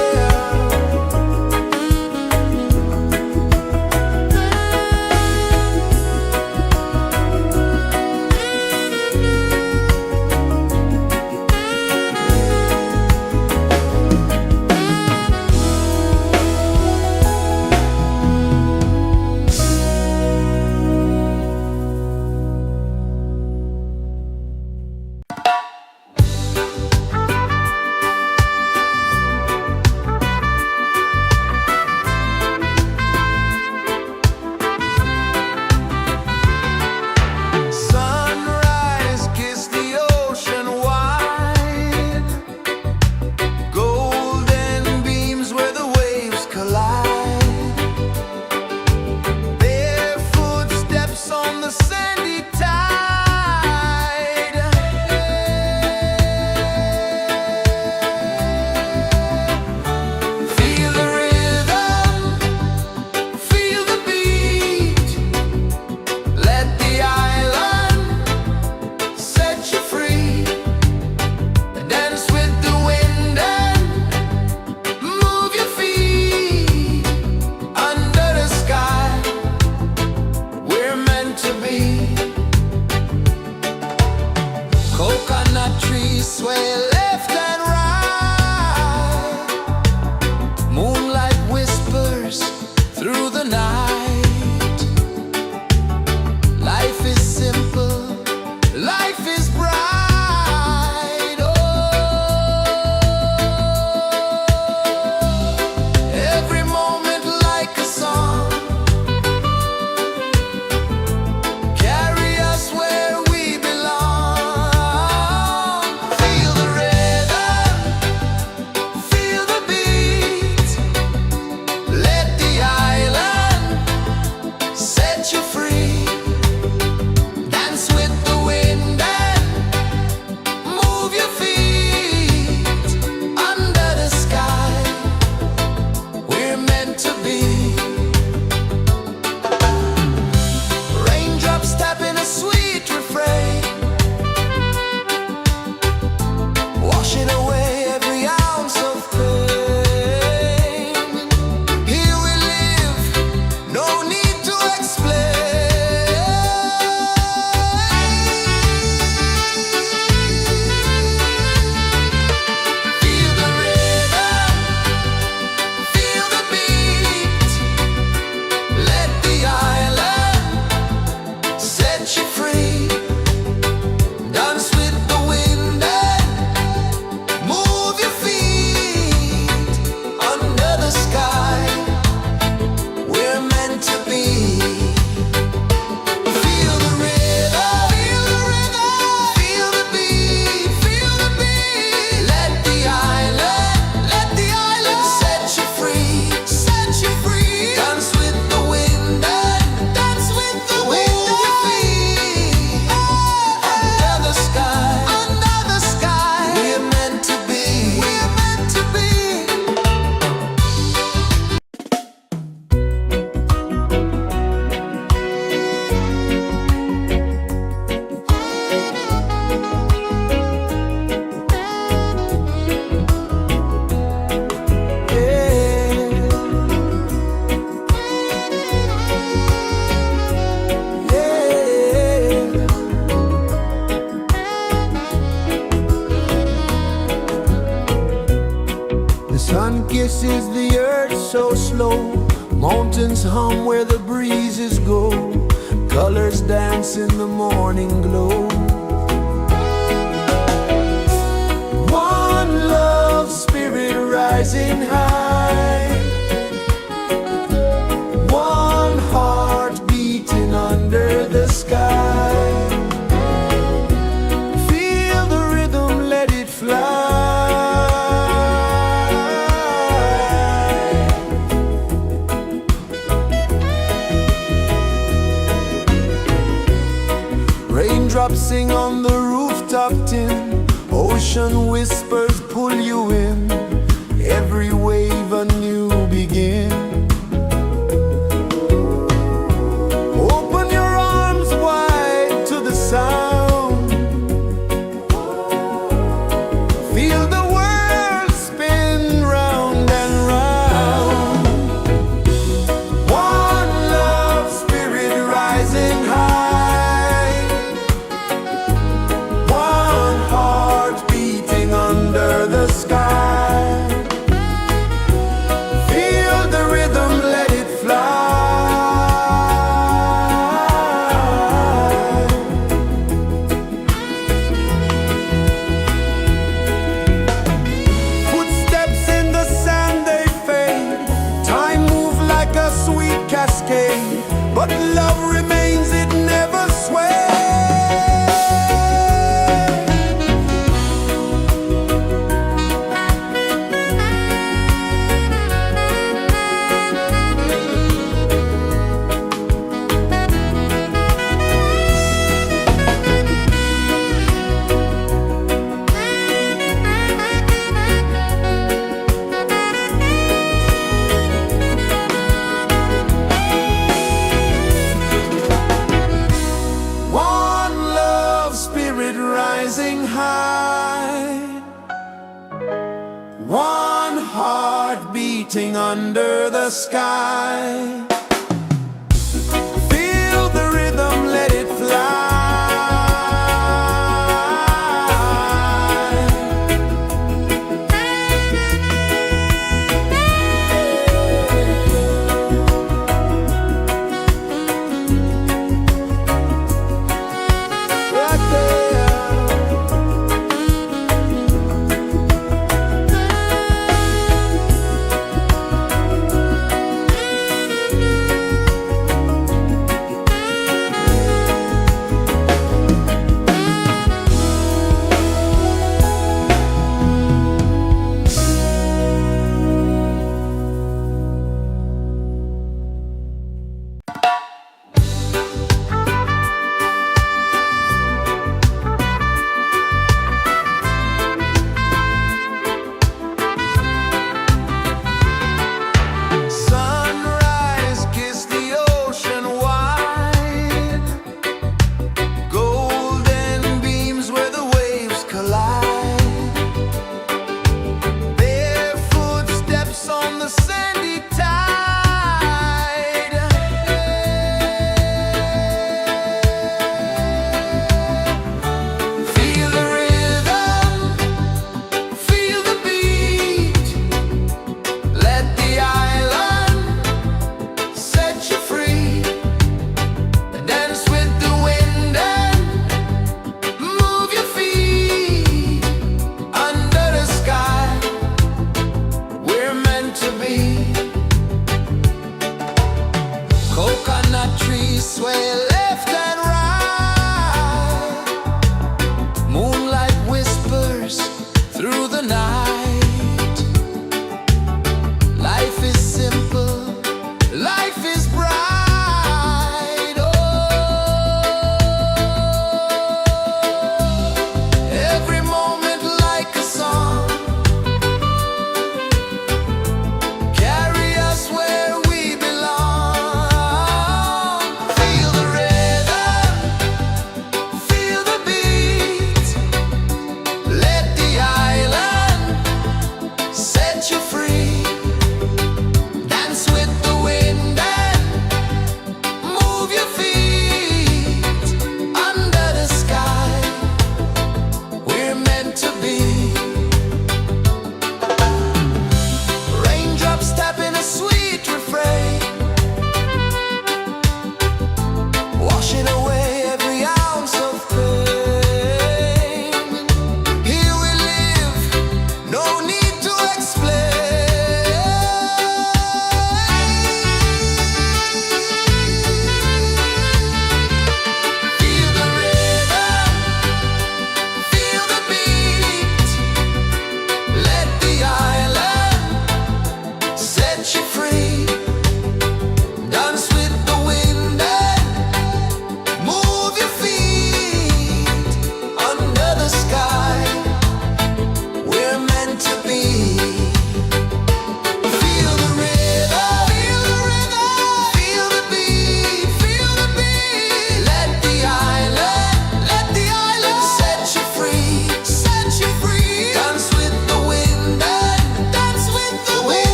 kisses the earth so slow. Mountains hum where the breezes go. Colors dance in the morning glow. One love spirit rising high. One heart beating under the sky. Feel the rhythm, let it fly. Raindrops sing on the rooftop tin. Ocean whispers pull you in. Every wave a new begin. Open your arms wide to the sound. Feel the world spin round and round. One love spirit rising high. One heart beating under the sky. Feel the rhythm, let it fly. Footsteps in the sand, they fade. Time moves like a sweet cascade, but love remains, it never sways. One love spirit rising high. One heart beating under the sky. Feel the rhythm, let it fly. Right there.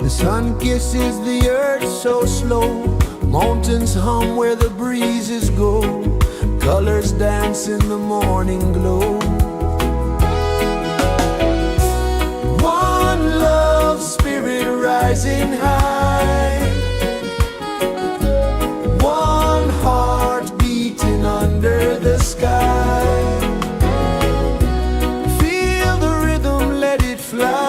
The sun kisses the earth so slow, mountains hum where the breezes go, colors dance in the morning glow. One love spirit rising high, one heart beating under the sky. Feel the rhythm, let it fly.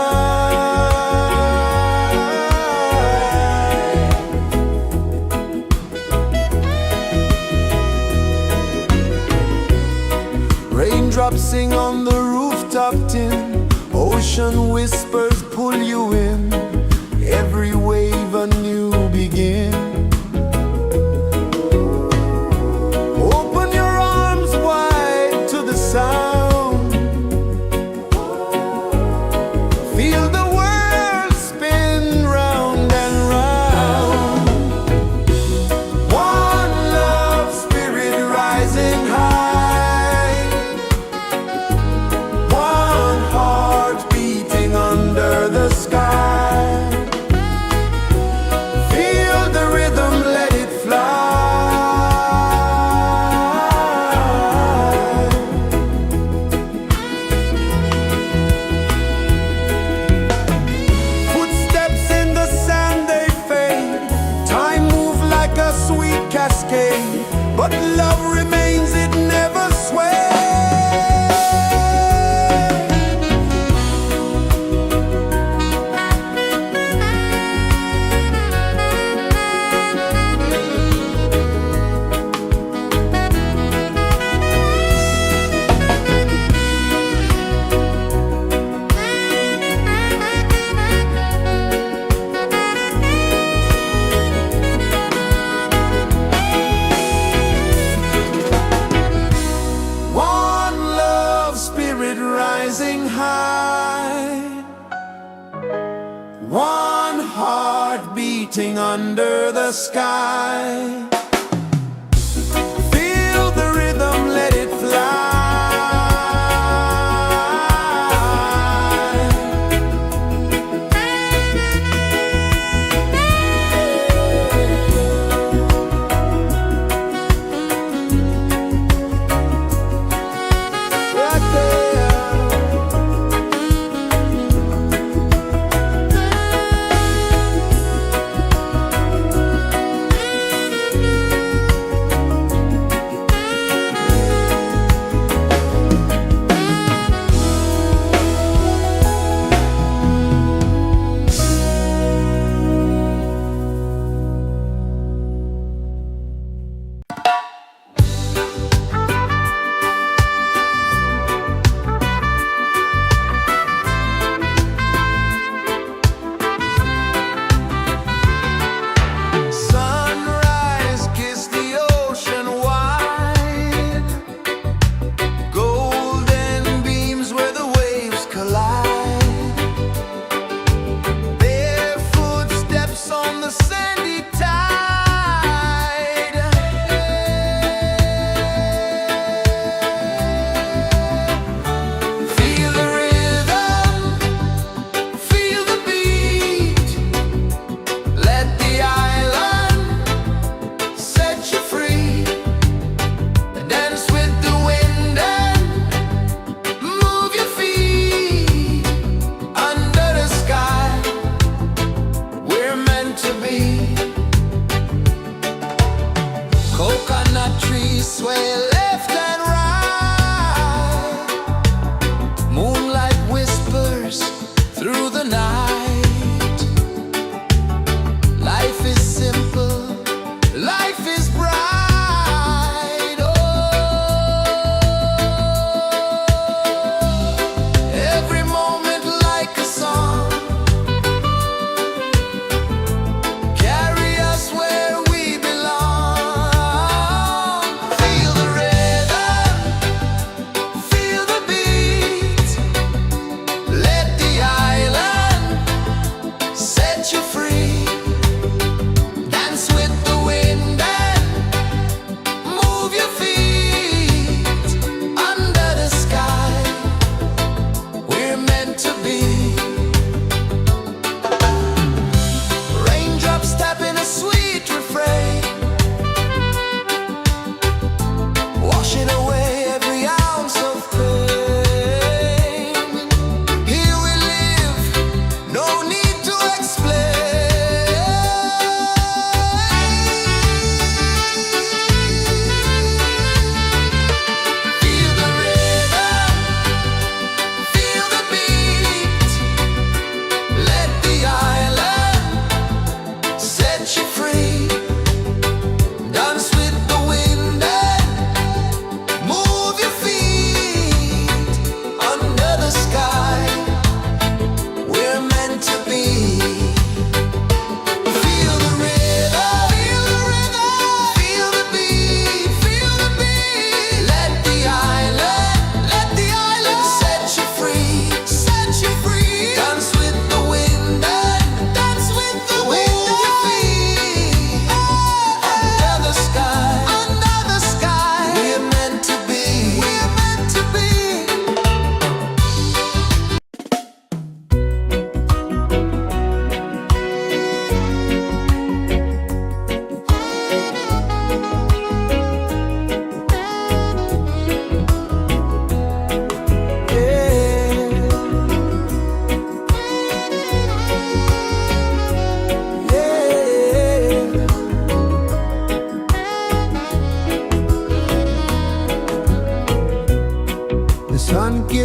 Raindrops sing on the rooftop tin, ocean whispers pull you in, every wave a new begin. Open your arms wide to the sound, feel the world spin round and round. One love spirit rising high, one heart beating under the sky. Feel the rhythm, let it fly. Footsteps in the sand, they fade, time moves like a sweet cascade, but love remains, it never sways. One love spirit rising high, one heart beating under the sky. Feel the rhythm, let it fly. Right there.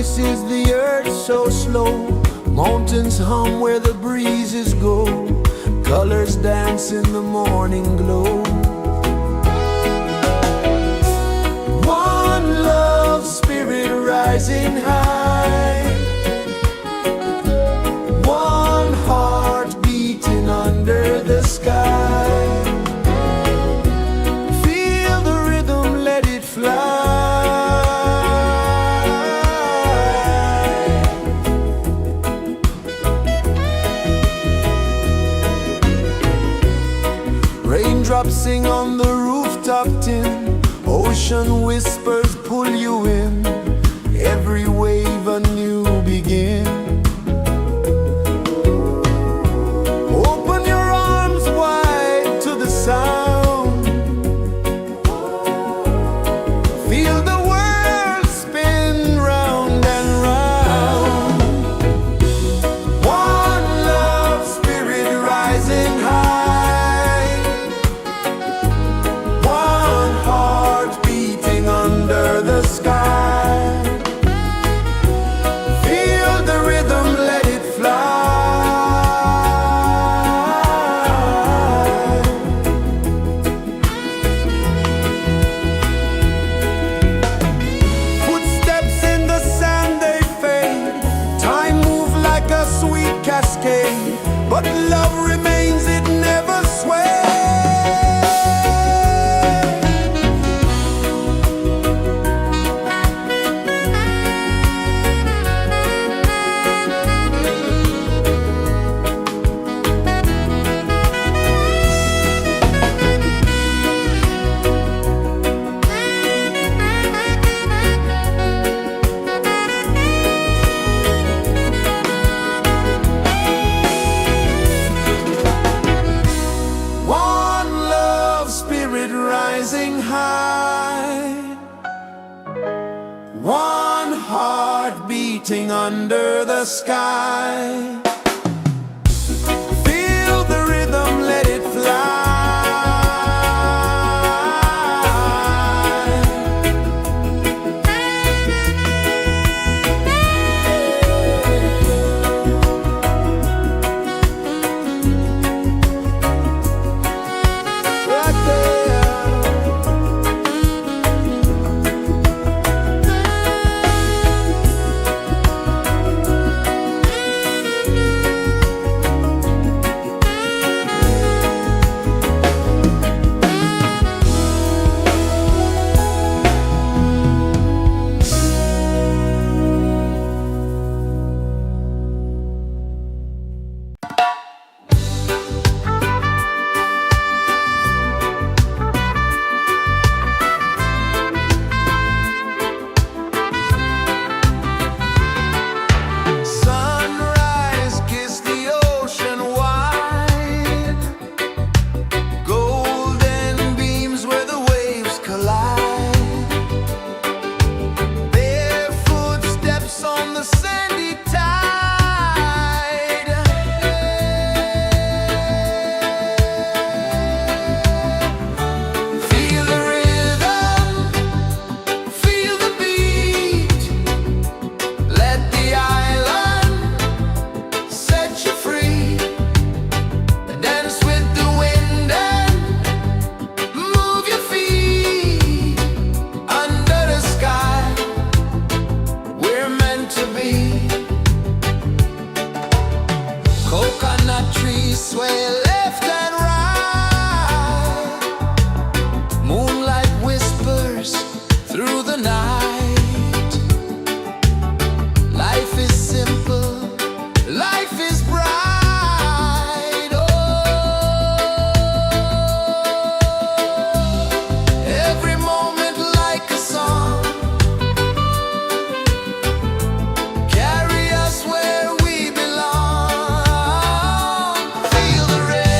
places the earth so slow. Mountains hum where the breezes go. Colors dance in the morning glow. One love spirit rising high. One heart beating under the sky. Feel the rhythm, let it fly. Raindrops sing on the rooftop tin. Ocean whispers pull you in. Every wave a new begin. Open your arms wide to the sound. Feel the world spin round and round. One love spirit rising high. One heart beating under the sky. Feel the rhythm, let it fly. Footsteps in the sand, they fade. Time moves like a sweet cascade, but love remains, it never sways. One love spirit rising high. One heart beating under the sky. Feel the rhythm, let it fly. Right there. Sunrise, kiss the ocean wide. Golden beams where the waves collide. Bare footsteps on the sandy tide. Feel the rhythm, feel the beat. Let the island set you free. Dance with the wind and move your feet. Under the sky, we're meant to be. Coconut trees sway left and right. Moonlight whispers through the night. Life is simple, life is bright. Oh, every moment like a song. Carry us where we belong. Feel the rhythm.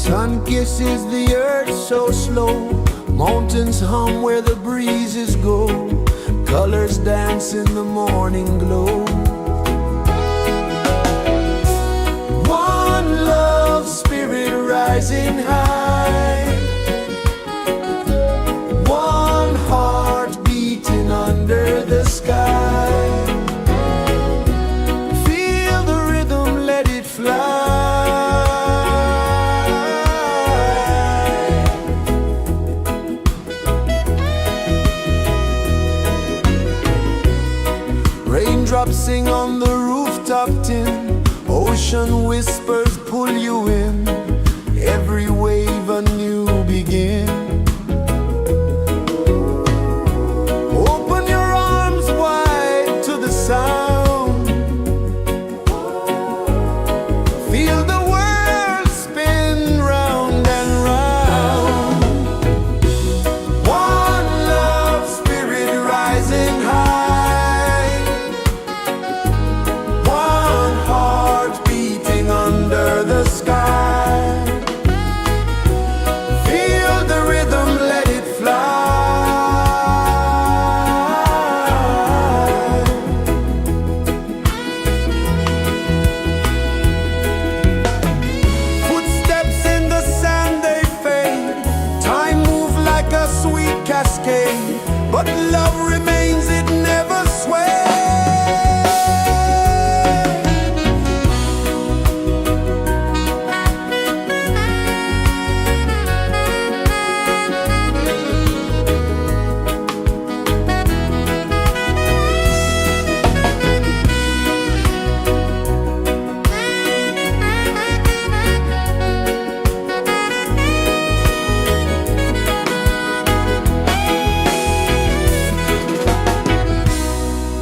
Sun kisses the earth so slow, mountains hum where the breezes go, colors dance in the morning glow. One love spirit rising high, one heart beating under the sky. Feel the rhythm, let it fly. Raindrops sing on the rooftop tin, ocean whispers pull you in, every wave a new begin. Open your arms wide to the sound, feel the world spin round and round. One love spirit rising high, one heart beating under the sky. Feel the rhythm, let it fly. Footsteps in the sand, they fade, time moves like a sweet cascade, but love remains, it never sways.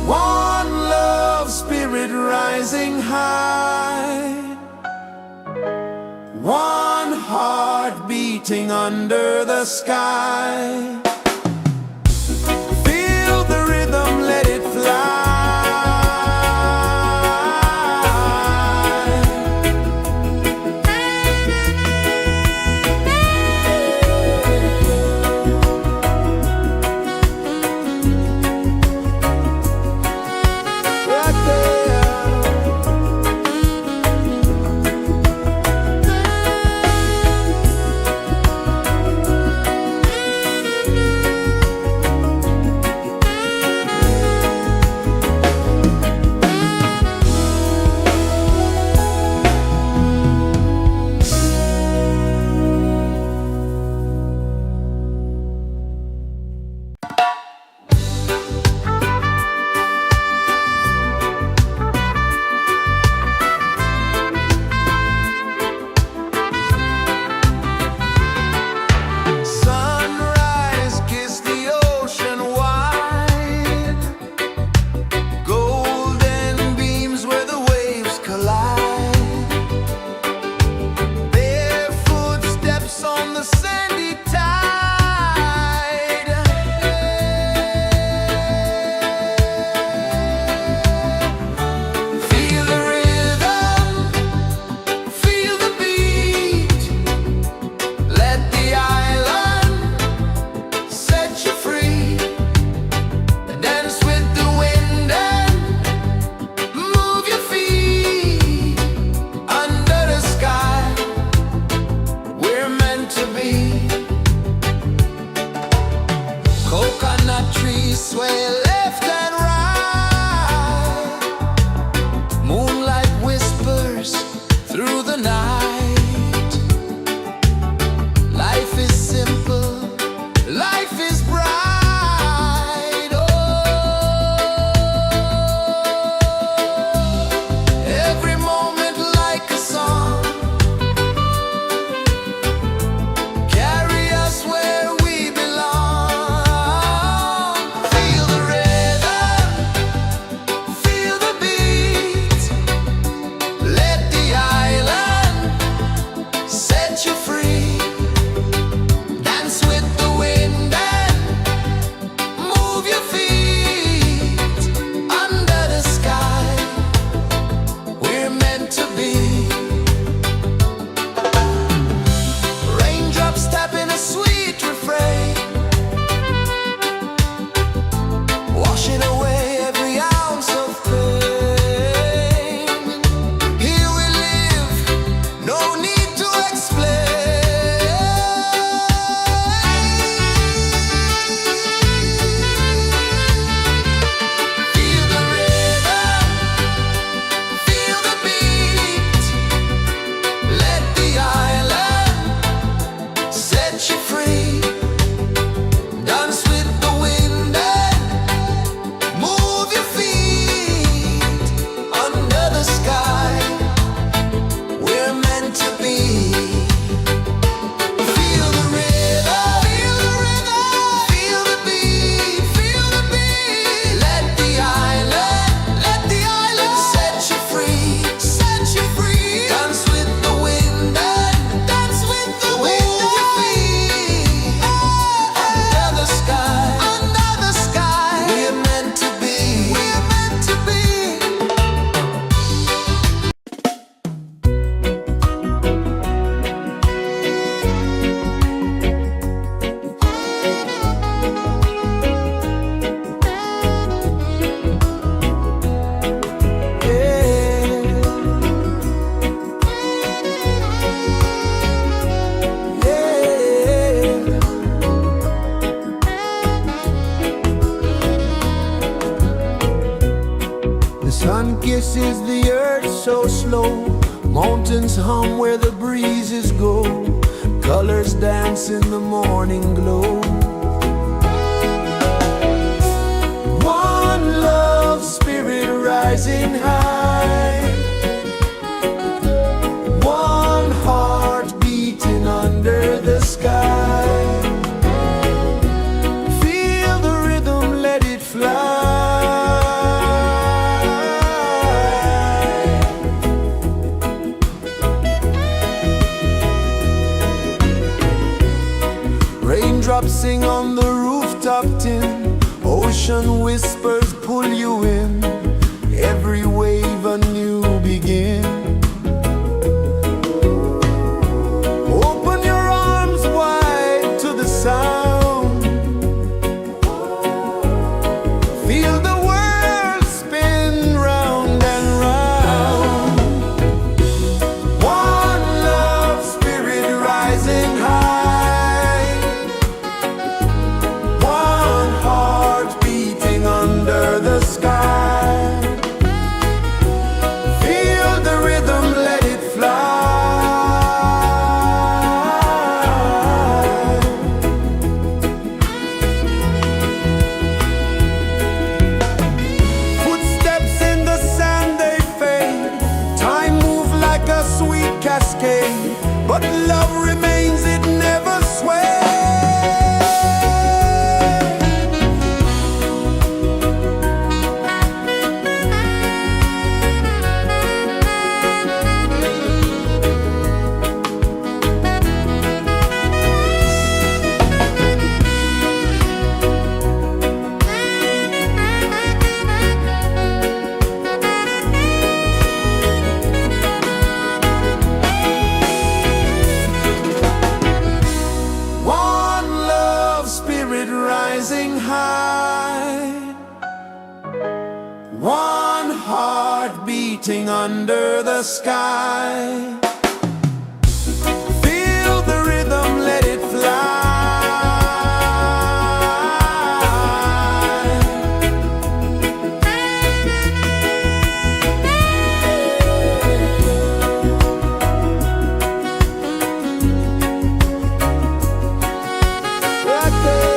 One love spirit rising high, one heart beating under the sky. Feel the rhythm, let it fly. Right there. Sunrise, kiss the ocean wide, golden beams where the waves collide, barefoot steps on the sandy tide. Feel the rhythm, feel the beat, let the island set you free. Dance with the wind and move your feet under the sky. We're meant to be. Coconut trees sway left and right, moonlight whispers through the night. Life is simple, life is bright. Oh, every moment like a song, carry us where we belong. Feel the rhythm, feel the beat, let the island set you free. Dance with the wind and move your feet under the sky. We're meant to be. mountains hum where the breezes go, colors dance in the morning glow. One love spirit rising high, one heart beating under the sky. Feel the rhythm, let it fly. Raindrops sing on the rooftop tin, ocean whispers pull you in, every wave a new begin. Open your arms wide to the sound, feel the world spin round and round. One love spirit rising high, one heart beating under the sky. Feel the rhythm, let it fly. Footsteps in the sand, they fade. Time moves like a sweet cascade, but love remains, it never sways. One love spirit rising high, one heart beating under the sky. Feel the rhythm, let it fly. Right there.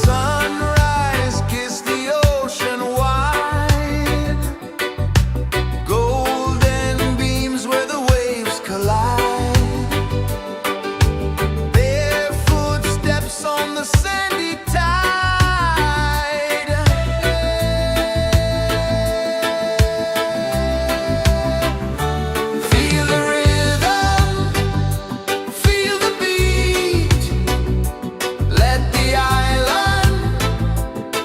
Sunrise, kiss the ocean wide, golden beams where the waves collide, barefoot steps on the sandy tide. Feel the rhythm, feel the beat, let the island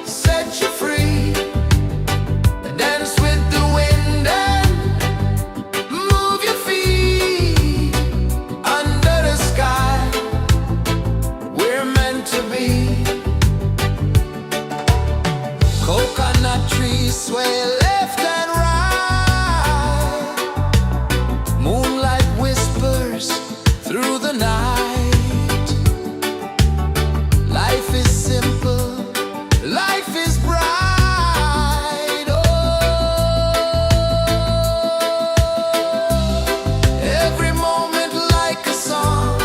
set you free. Dance with the wind and move your feet under the sky. We're meant to be. Coconut trees sway left and right, moonlight whispers through the night. Life is simple, life is bright. Oh, every moment like a song,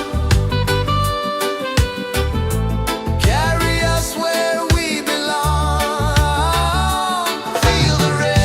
carry us where we belong. Feel the rhythm.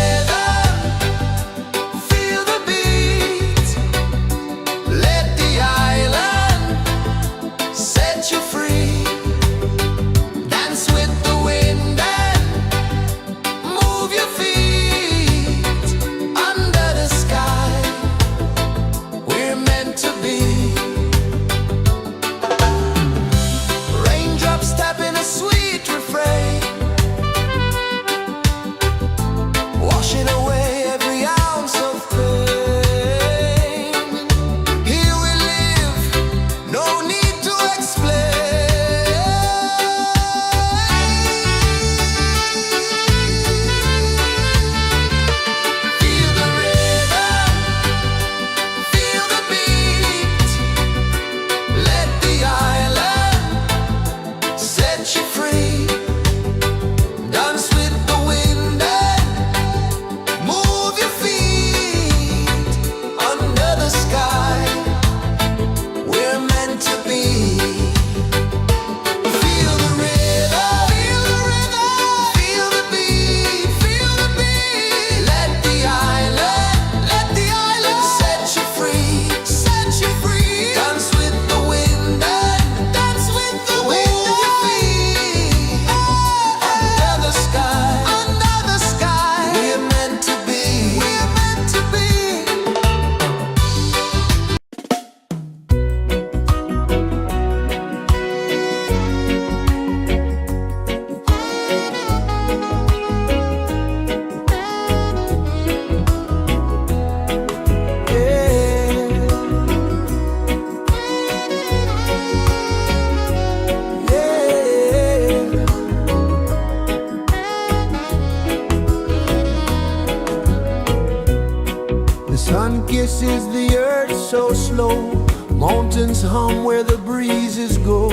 pulses the earth so slow. Mountains hum where the breezes go.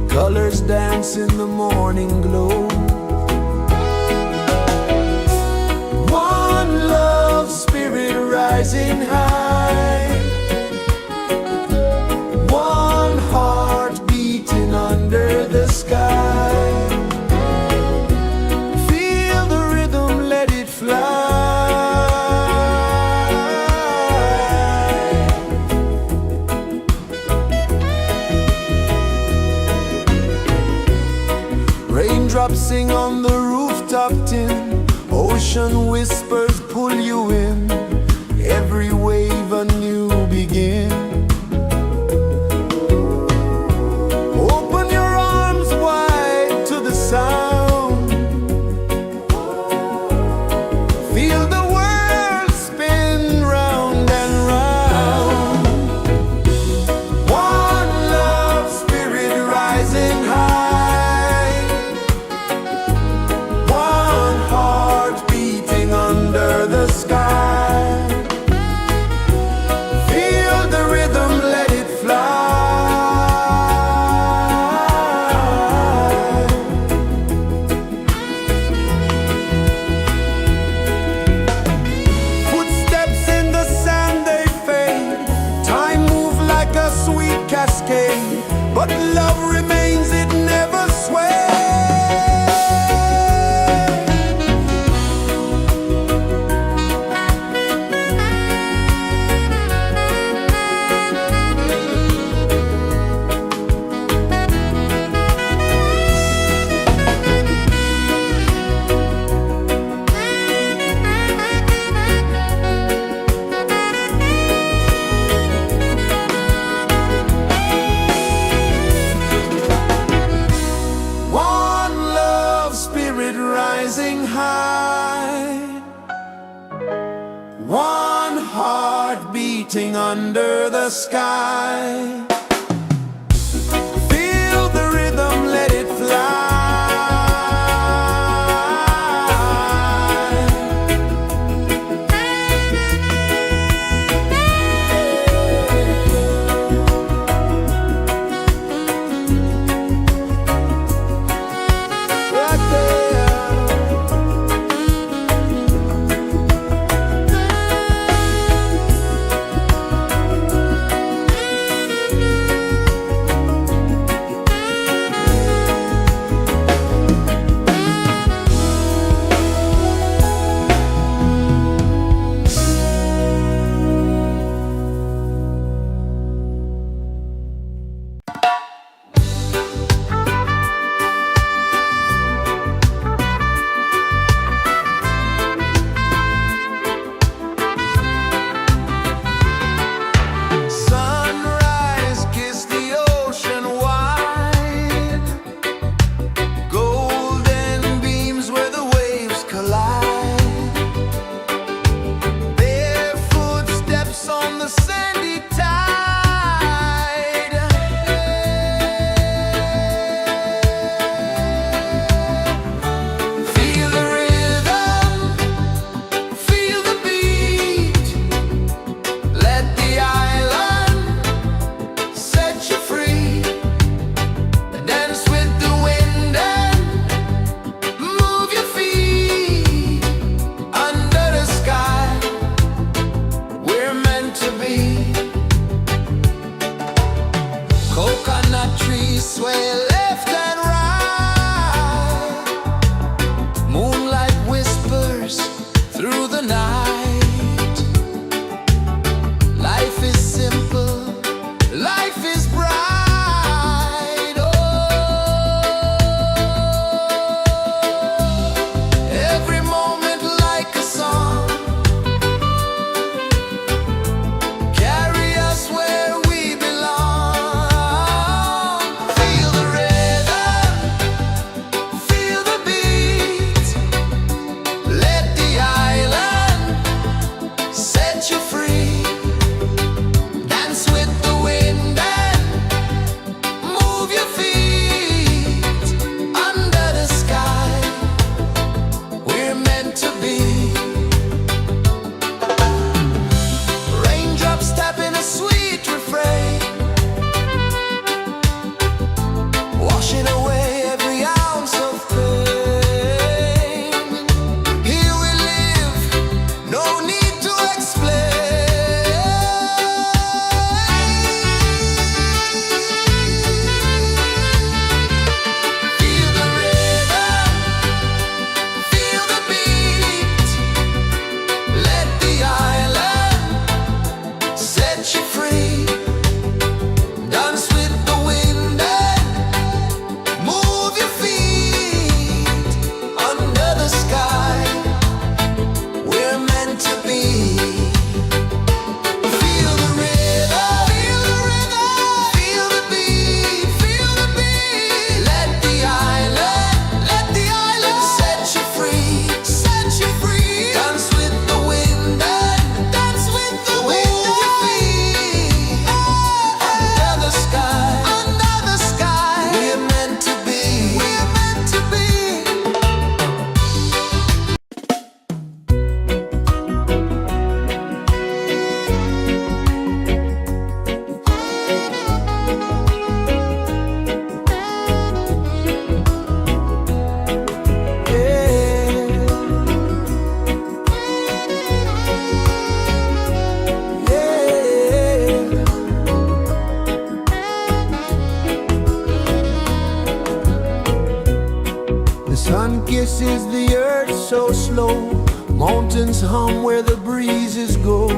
Colors dance in the morning glow. One love spirit rising high. One heart beating under the sky. Feel the rhythm, let it fly. Raindrops sing on the rooftop tin. Ocean whispers pull you in. Every wave a new begin. Open your arms wide to the sound. Feel the world spin round and round. One love spirit rising high. One heart beating under the sky. Feel the rhythm, let it fly. Footsteps in the sand, they fade. Time moves like a sweet cascade, but love remains, it never sways. One love spirit rising high. One heart beating under the sky. Feel the rhythm, let it fly. Right there. Sun kisses the earth so slow, mountains hum where the breezes go,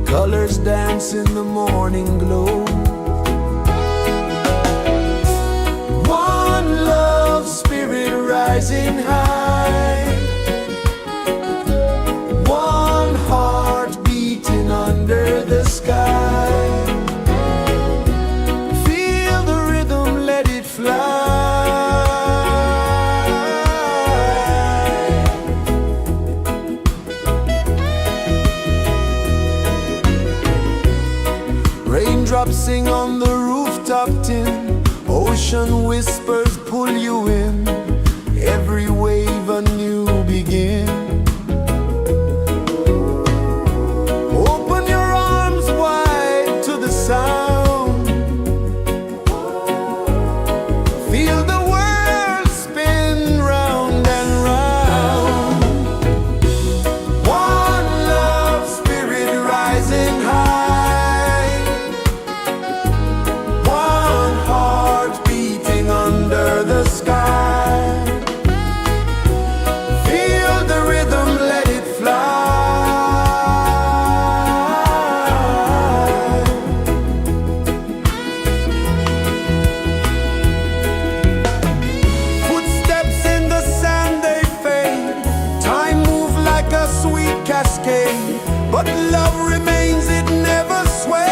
colors dance in the morning glow. One love spirit rising high, one heart beating under the sky. Feel the rhythm, let it fly. Raindrops sing on the rooftop tin, ocean whispers pull you in, every wave a new begin. Open your arms wide to the sound, feel the world spin round and round. One love spirit rising high, one heart beating under the sky. Feel the rhythm, let it fly. Footsteps in the sand, they fade, time moves like a sweet cascade, but love remains, it never sways.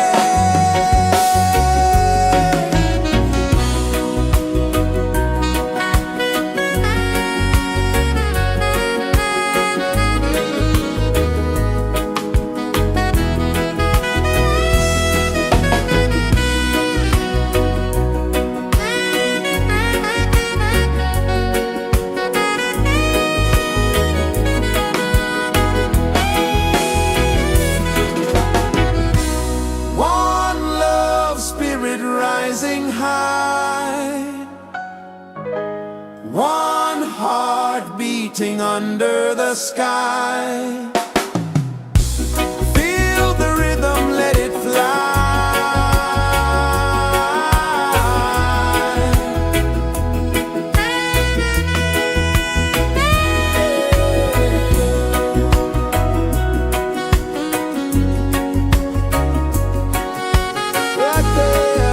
One love spirit rising high, one heart beating under the sky. Feel the rhythm, let it fly. Right there.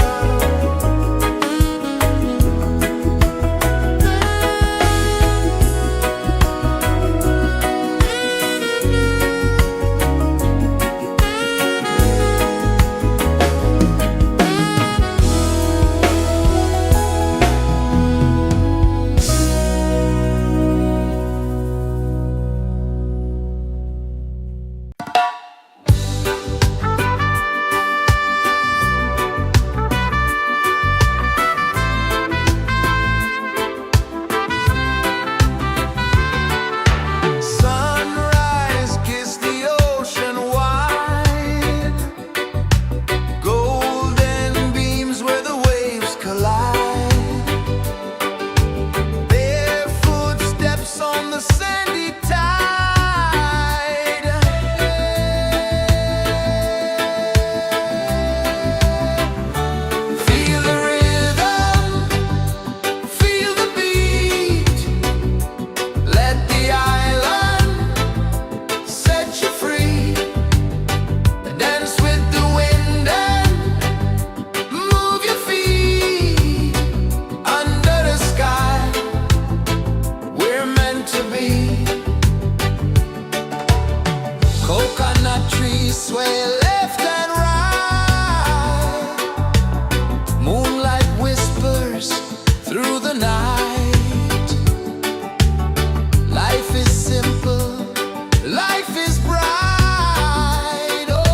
Sunrise, kiss the ocean wide, golden beams where the waves collide, their footsteps on the sandy tide. Feel the rhythm, feel the beat, let the island set you free. Dance with the wind and move your feet under the sky. We're meant to be. Coconut trees sway left and right, moonlight whispers through the night. Life is simple, life is bright. Oh,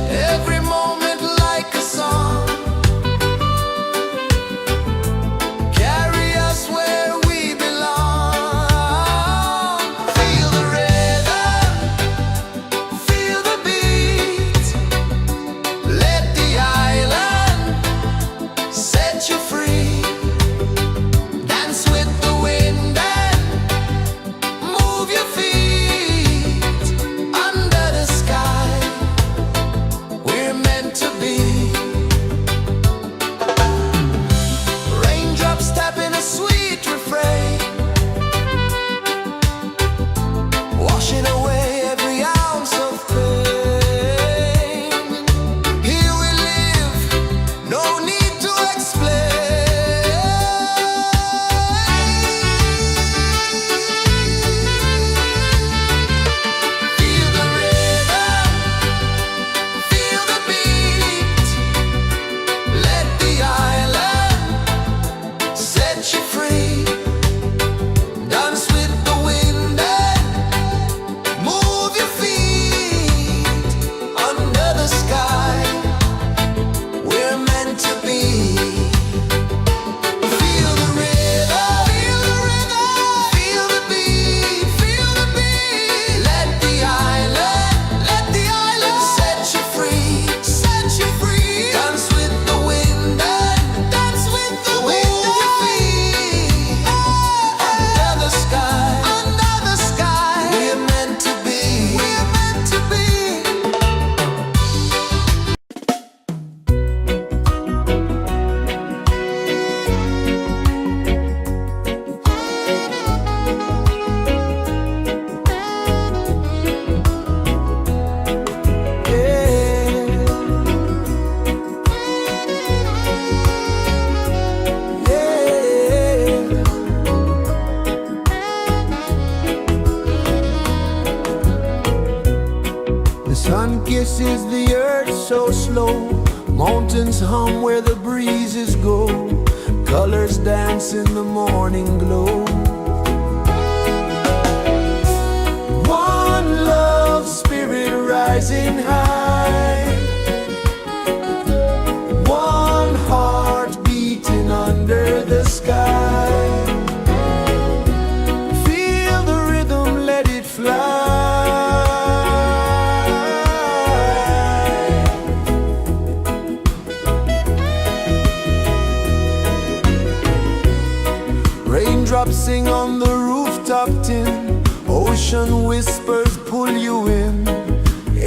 every moment like a song, carry us where we belong. Feel the rhythm. places the earth so slow. Mountains hum where the breezes go. Colors dance in the morning glow. One love spirit rising high. One heart beating under the sky. Feel the rhythm, let it fly. Raindrops sing on the rooftop tin. Ocean whispers pull you in.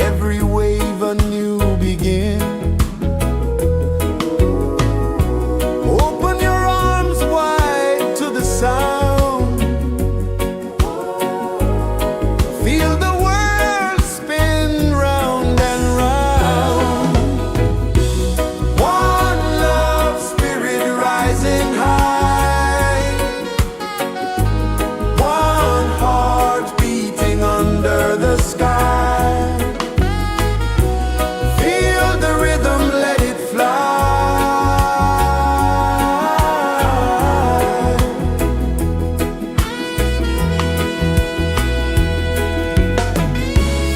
Every wave a new begin. Open your arms wide to the sound. Feel the world spin round and round. One love spirit rising high. One heart beating under the sky. Feel the rhythm, let it fly.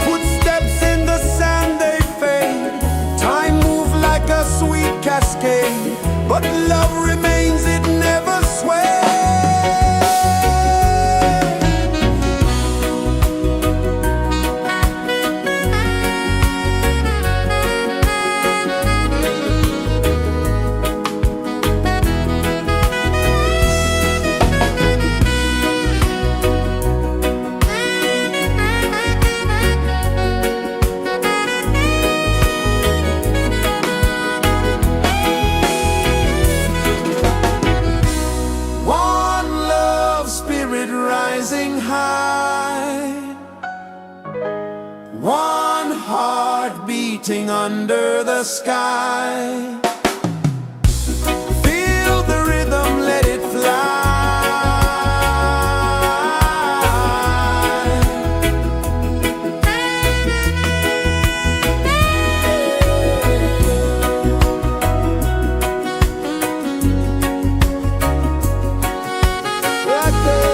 Footsteps in the sand, they fade. Time moves like a sweet cascade, but love remains, it never sways. One love spirit rising high. One heart beating under the sky. Feel the rhythm, let it fly. Right there.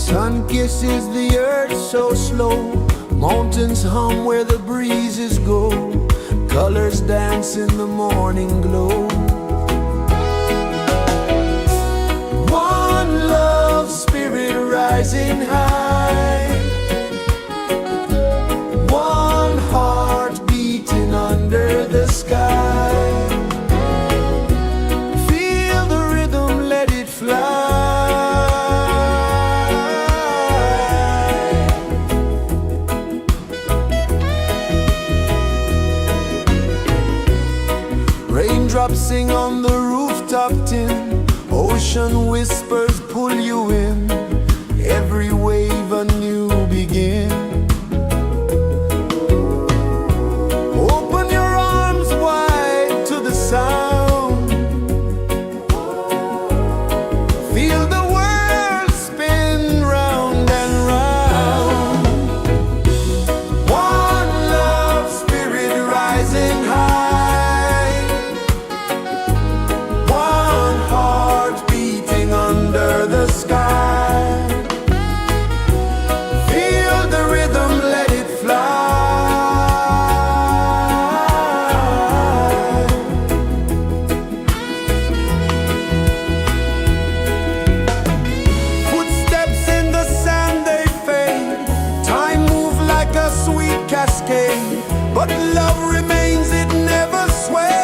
Sun kisses the earth so slow, mountains hum where the breezes go, colors dance in the morning glow. One love spirit rising high, one heart beating under the sky. Feel the rhythm, let it fly. Raindrops sing on the rooftop tin, ocean whispers pull you in, every wave a new begin. Open your arms wide to the sound, feel the world spin round and round. One love spirit rising high, one heart beating under the sky. Feel the rhythm, let it fly. Footsteps in the sand, they fade, time moves like a sweet cascade, but love remains, it never sways.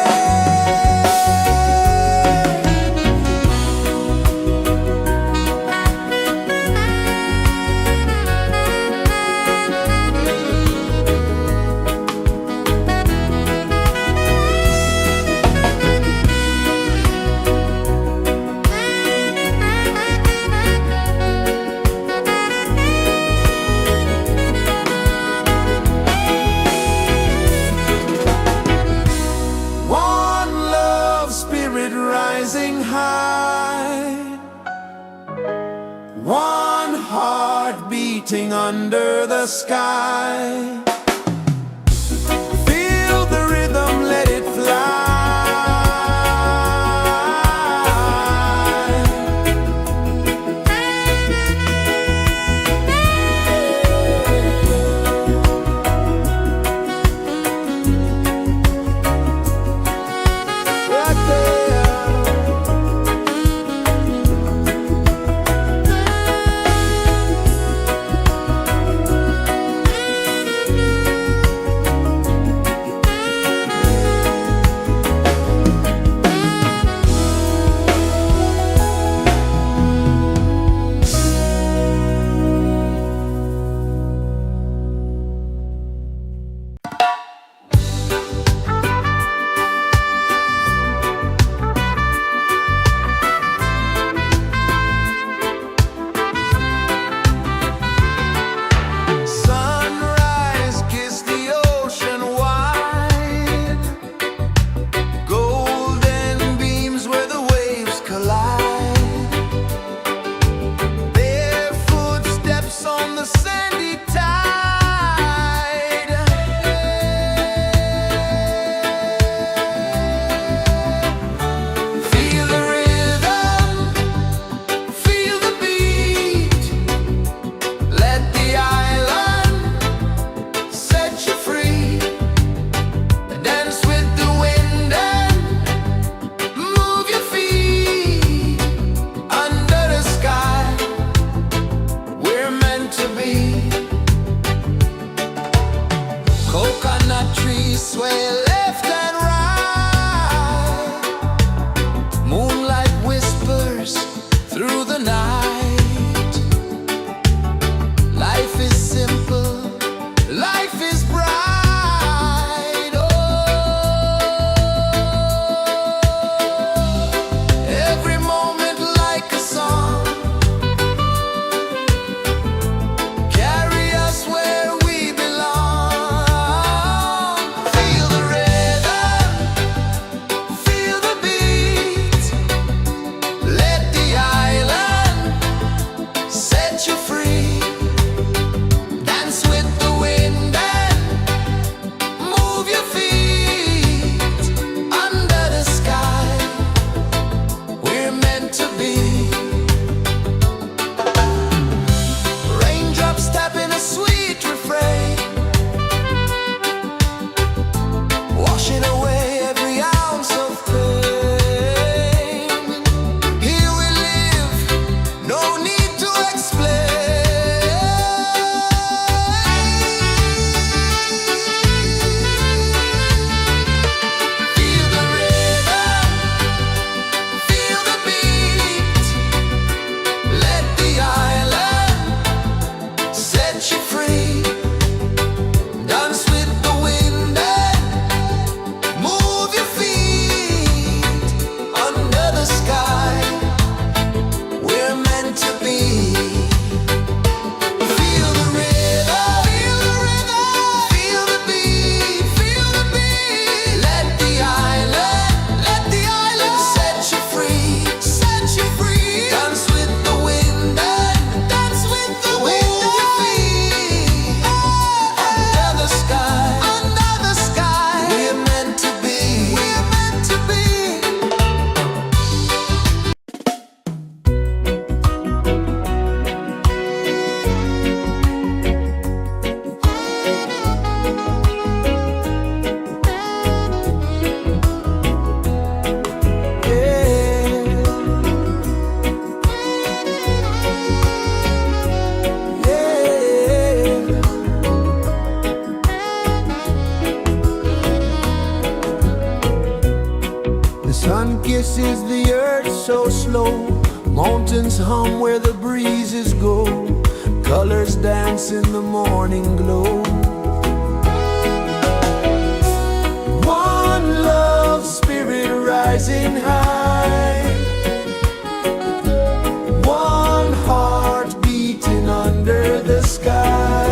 One love spirit rising high, one heart beating under the sky. Feel the rhythm, let it fly. Right there. pulses the earth so slow. Mountains hum where the breezes go. Colors dance in the morning glow. One love spirit rising high. One heart beating under the sky.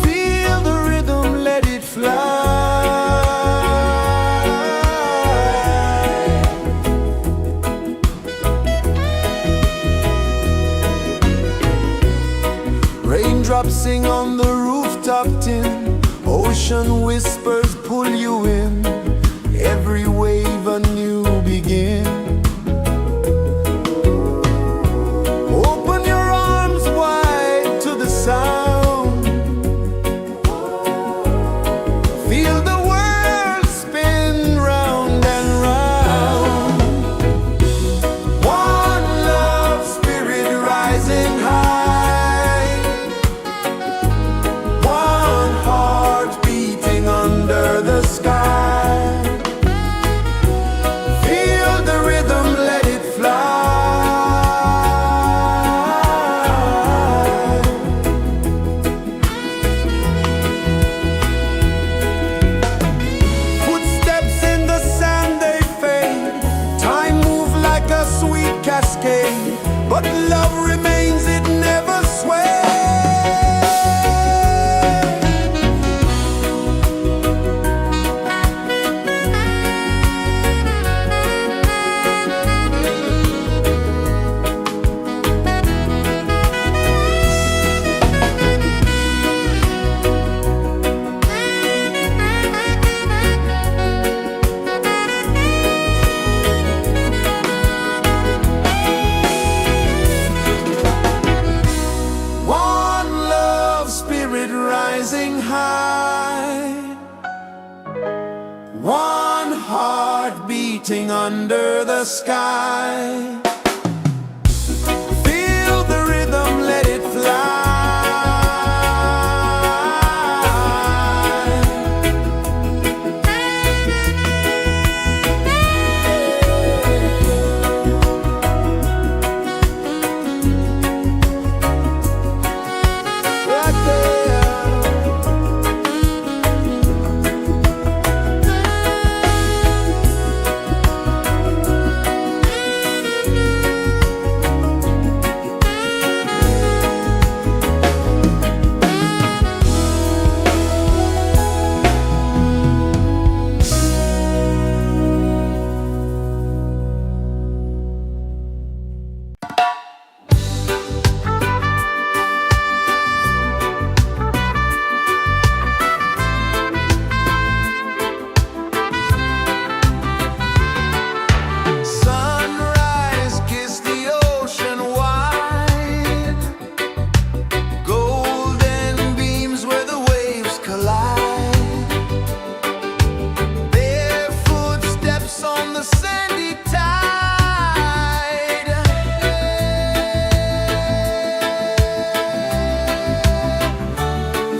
Feel the rhythm, let it fly. Raindrops sing on the rooftop tin. Ocean whispers pull you in. Every wave a new begin. Open your arms wide to the sound. Feel the world spin round and round. One love spirit rising high. One heart beating under the sky. Feel the rhythm, let it fly. Footsteps in the sand, they fade. Time moves like a sweet cascade, but love remains, it never sways. One love spirit rising high. One heart beating under the sky. Feel the rhythm, let it fly. Right there. Sunrise, kiss the ocean wide. Golden beams where the waves collide. Barefoot steps on the sandy tide.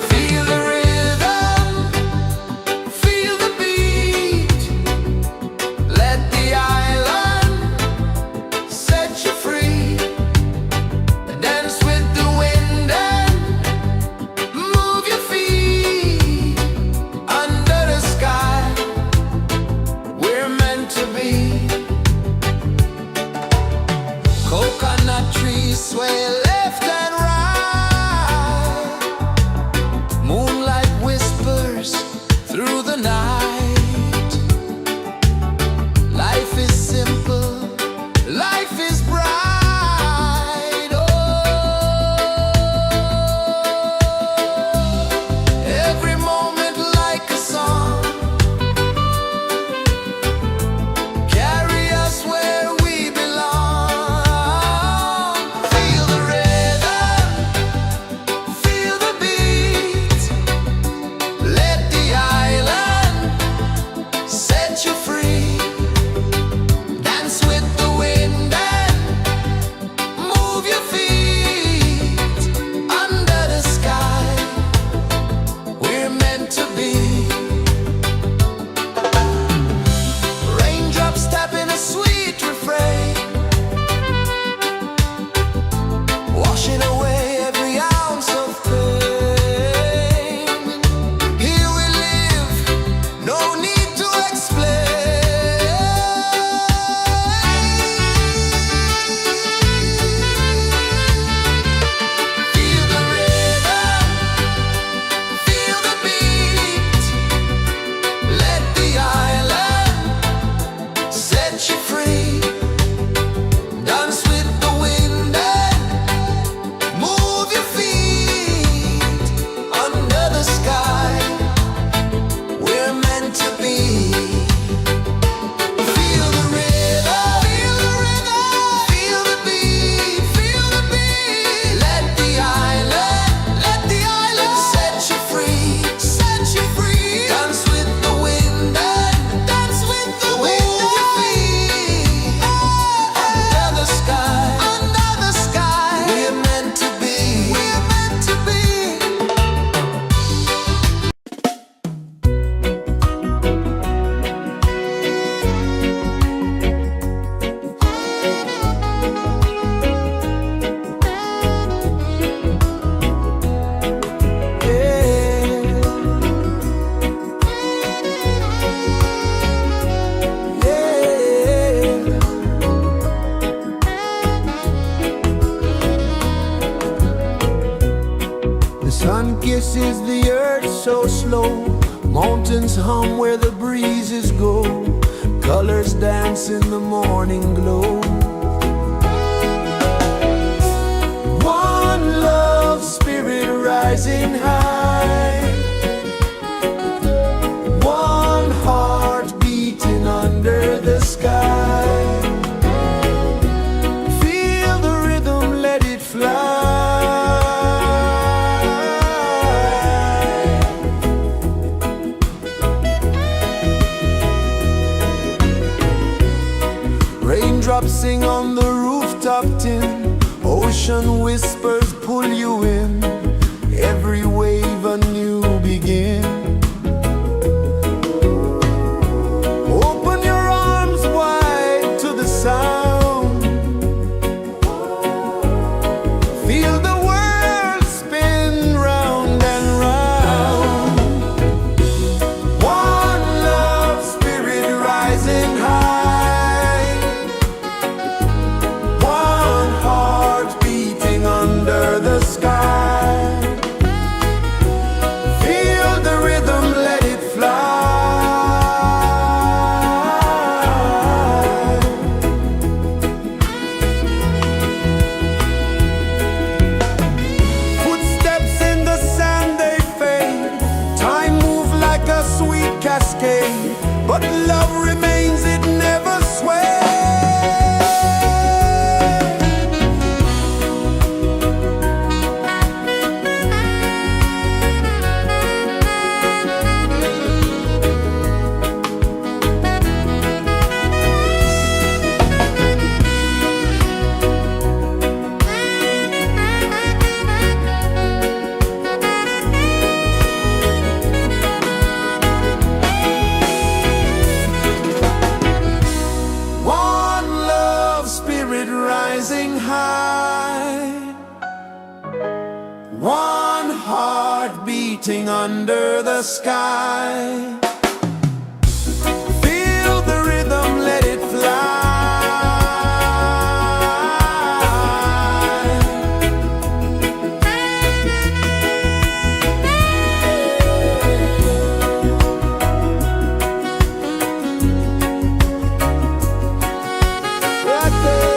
Feel the rhythm, feel the beat. Let the island set you free. Dance with the wind and move your feet. Under the sky, we're meant to be. Coconut trees sway left and right. Moonlight whispers through the night. Life is simple, life is bright. Oh, every moment like a song. Carry us where we belong. Feel the rhythm, Sun kisses the earth so slow, mountains hum where the breezes go, colors dance in the morning glow. One love spirit rising high, one heart beating under the sky. Feel the rhythm, let it fly. Raindrops sing on the rooftop tin, ocean whispers pull you in, every wave a new begin. Open your arms wide to the sound, feel the world spin round and round. One love spirit rising high, one heart beating under the sky. Feel the rhythm, let it fly. Footsteps in the sand, they fade, time moves like a sweet cascade, but love remains, it never sways. One love spirit rising high, one heart beating under the sky. Feel the rhythm, let it fly. Right there.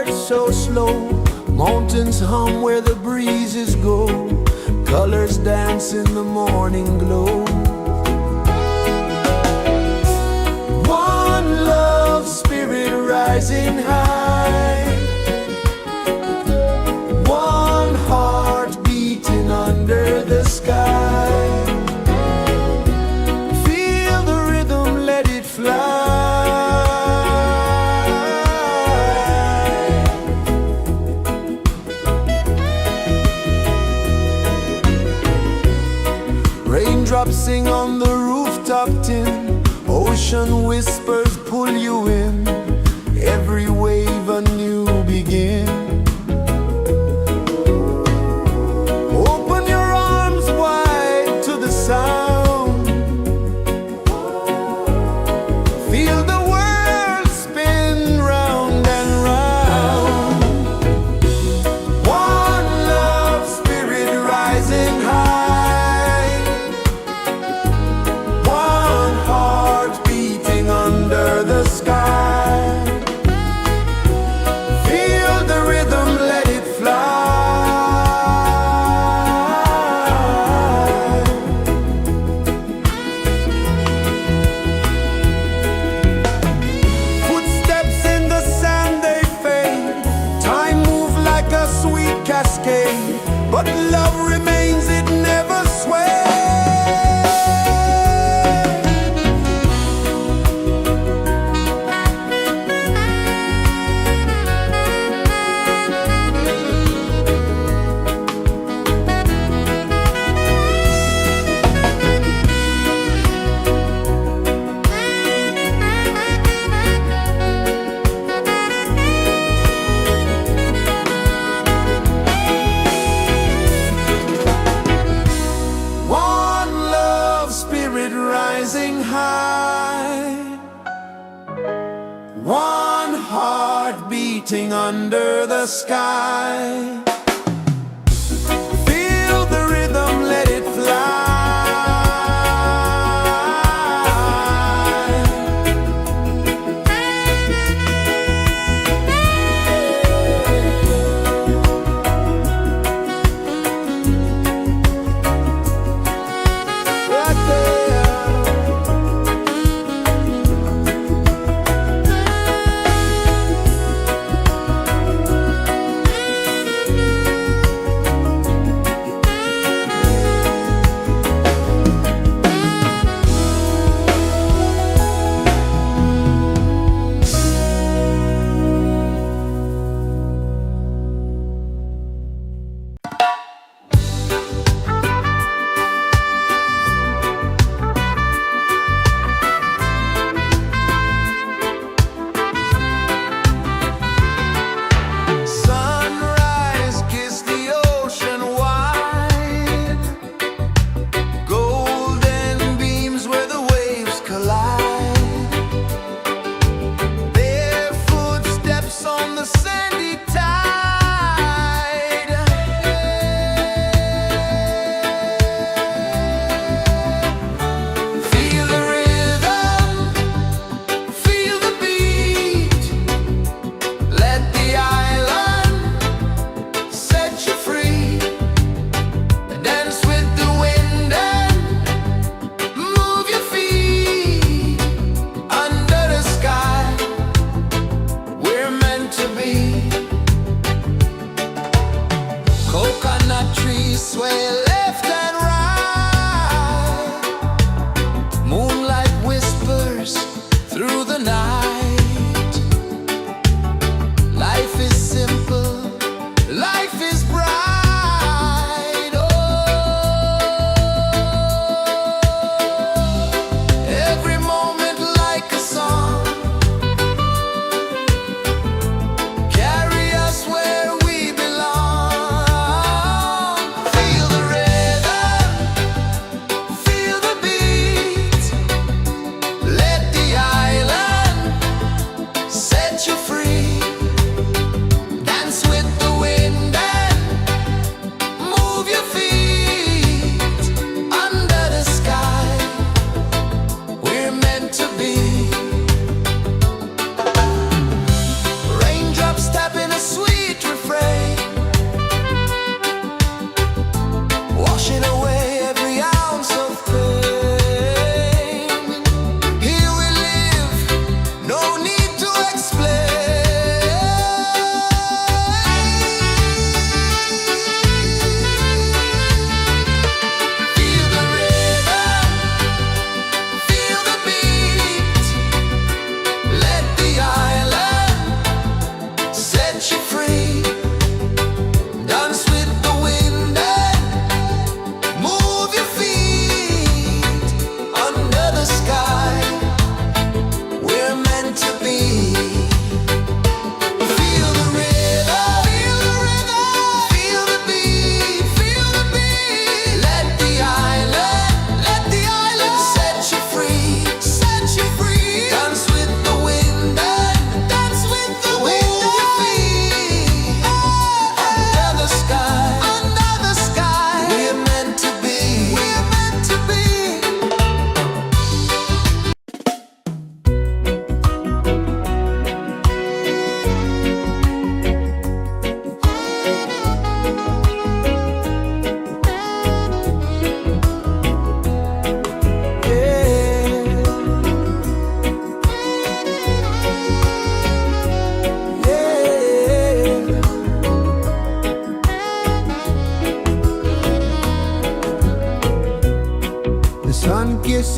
heart so slow. Mountains hum where the breezes go. Colors dance in the morning glow. One love, spirit rising high. One heart beating under the sky. Feel the rhythm, let it fly. Raindrops sing on the rooftop tin. Ocean whispers pull you in. Every wave a new begin. Open your arms wide to the sound. Feel the world spin round and round. One love, spirit rising high. One heart beating under the sky. Feel the rhythm, let it fly. Footsteps in the sand, they fade. Time moves like a sweet cascade, but love remains, it never sways. One love, spirit rising high. One heart beating under the sky. Feel the rhythm, let it fly. Right there.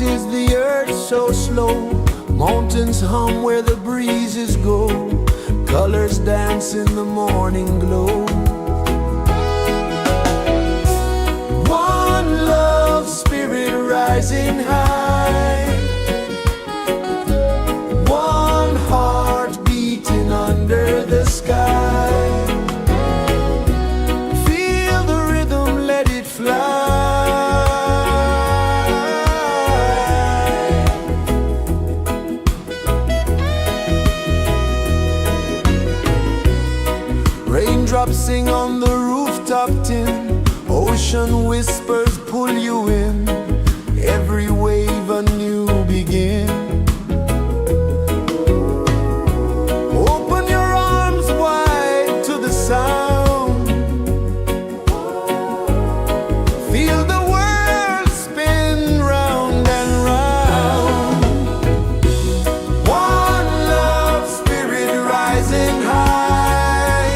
is the earth so slow? Mountains hum where the breezes go. Colors dance in the morning glow. One love, spirit rising high. One heart beating under the sky. Feel the rhythm, let it fly. Raindrops sing on the rooftop tin. Ocean whispers pull you in. Every wave a new begin. Open your arms wide to the sound. Feel the world spin round and round. One love, spirit rising high.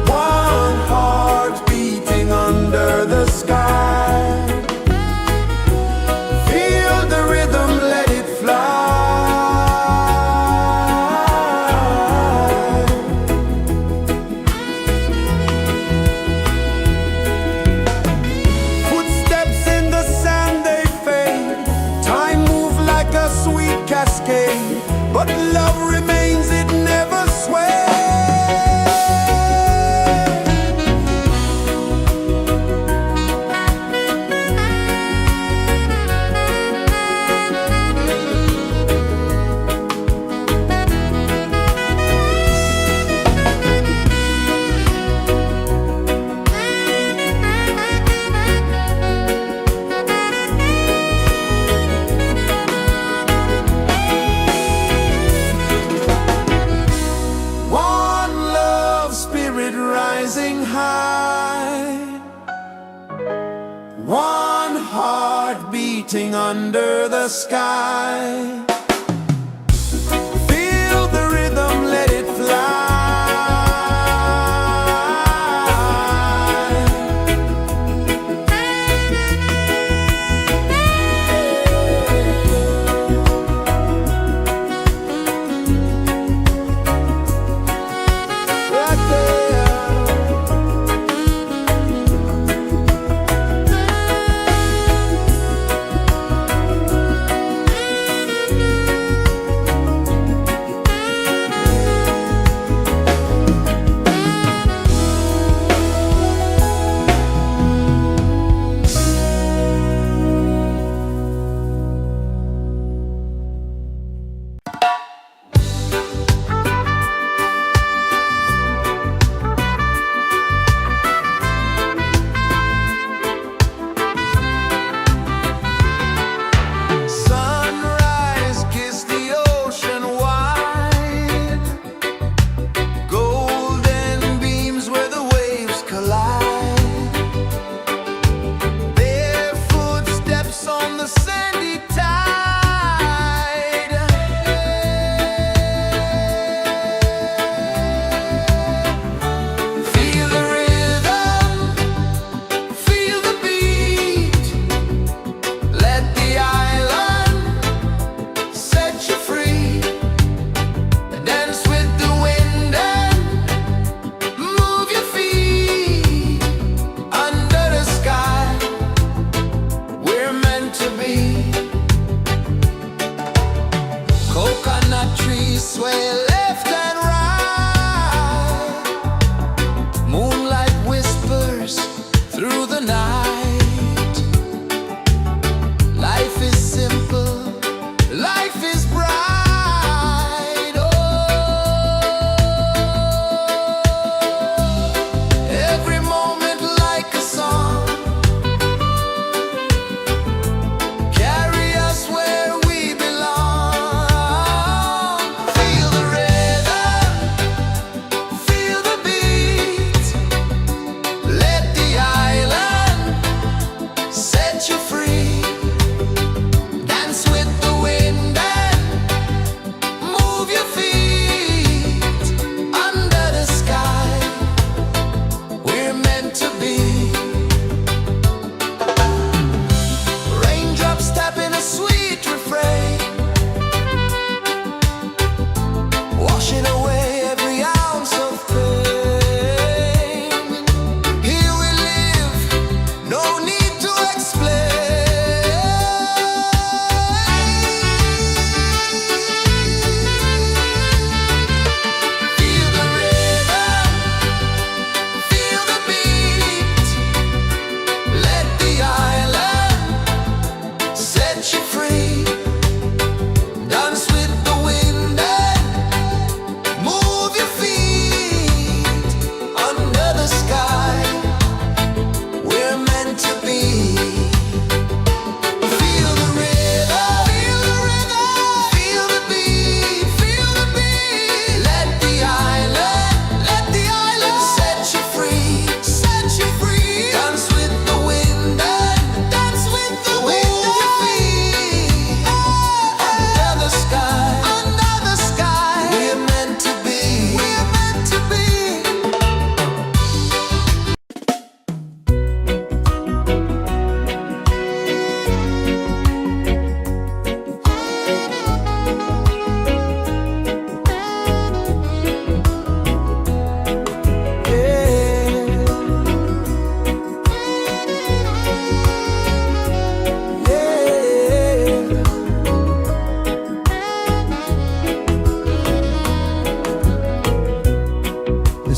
One heart beating under the sky. Feel the rhythm, let it fly. Footsteps in the sand, they fade. Time moves like a sweet cascade, but love remains, it never sways. One love, spirit rising high. One heart beating under the sky. Feel the rhythm, let it fly. Right there.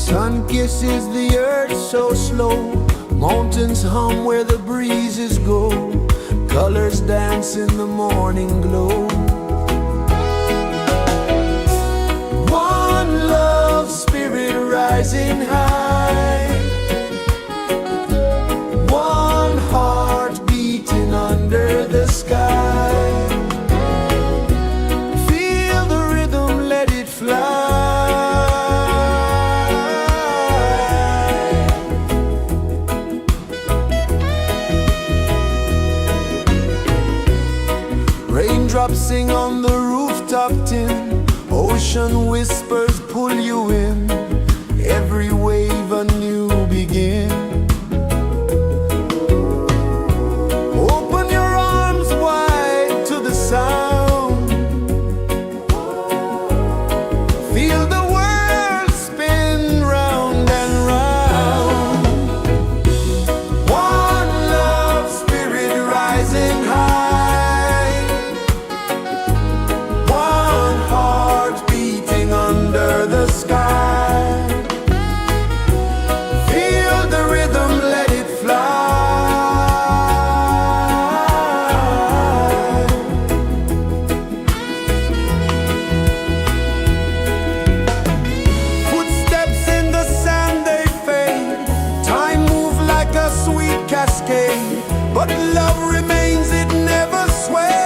Sun kisses the earth so slow, mountains hum where the breezes go, colors dance in the morning glow. One love spirit rising high, one heart beating under the sky. Feel the rhythm, let it fly. Raindrops sing on the rooftop tin, ocean whispers pull you in, every wave a new begin. Open your arms wide to the sound, feel the world spin round and round. One love spirit rising high, one heart beating under the sky. Feel the rhythm, let it fly. Footsteps in the sand, they fade, time moves like a sweet cascade, but love remains, it never sways.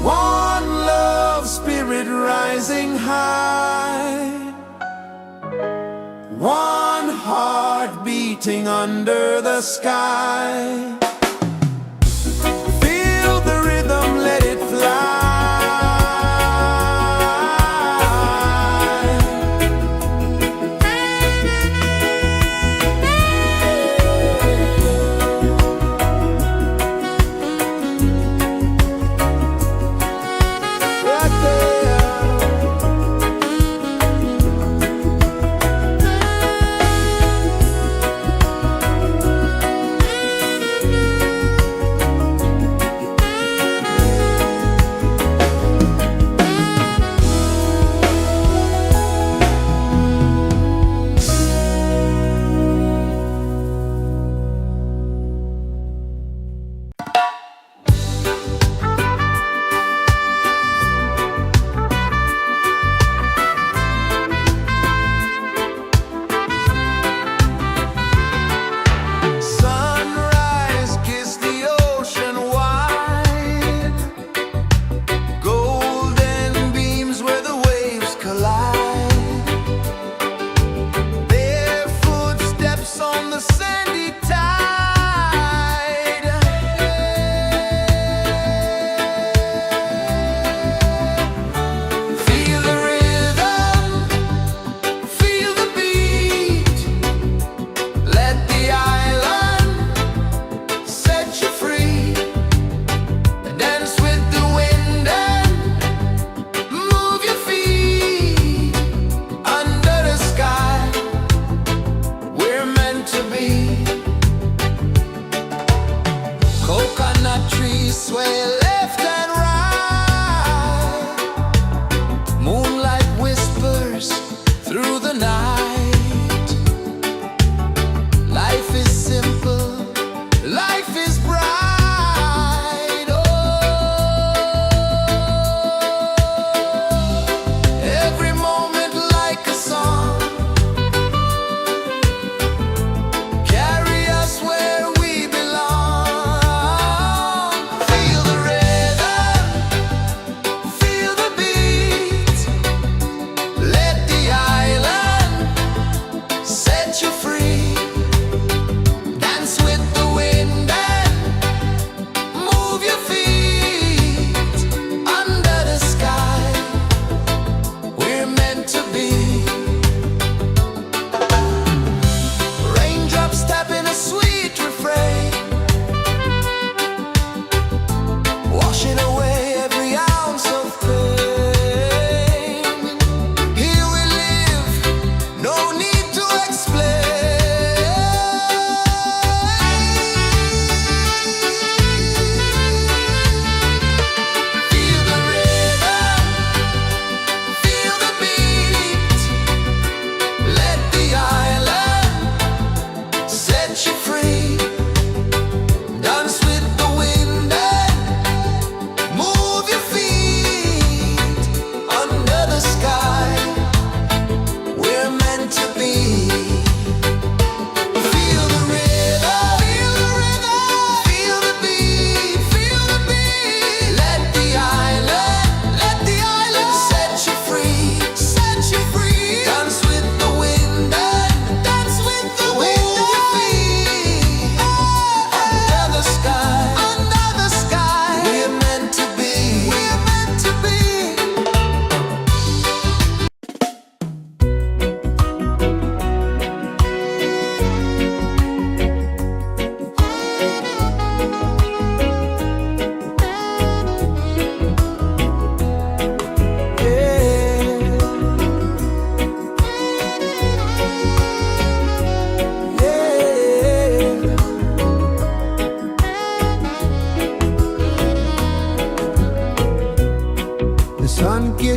One love spirit rising high, one heart beating under the sky. Feel the rhythm, let it fly. Right there.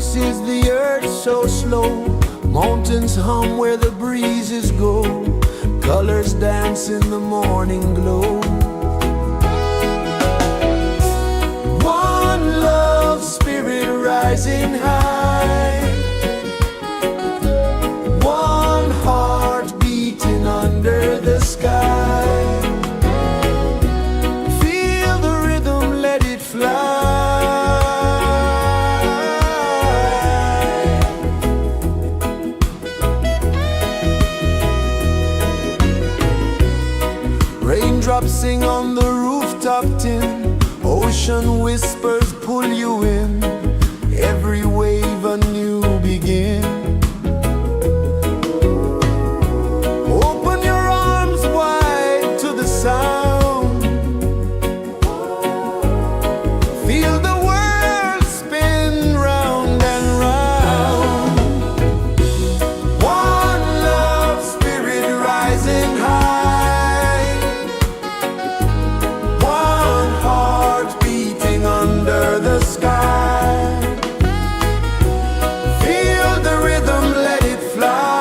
rejoices the earth so slow. Mountains hum where the breezes go. Colors dance in the morning glow. One love spirit rising high. One heart beating under the sky. Feel the rhythm, let it fly. Raindrops sing on the rooftop tin. Ocean whispers pull you in. Every wave a new begin. Open your arms wide to the sound. Feel the world spin round and round. One love spirit rising high. One heart beating under the sky. Feel the rhythm, let it fly.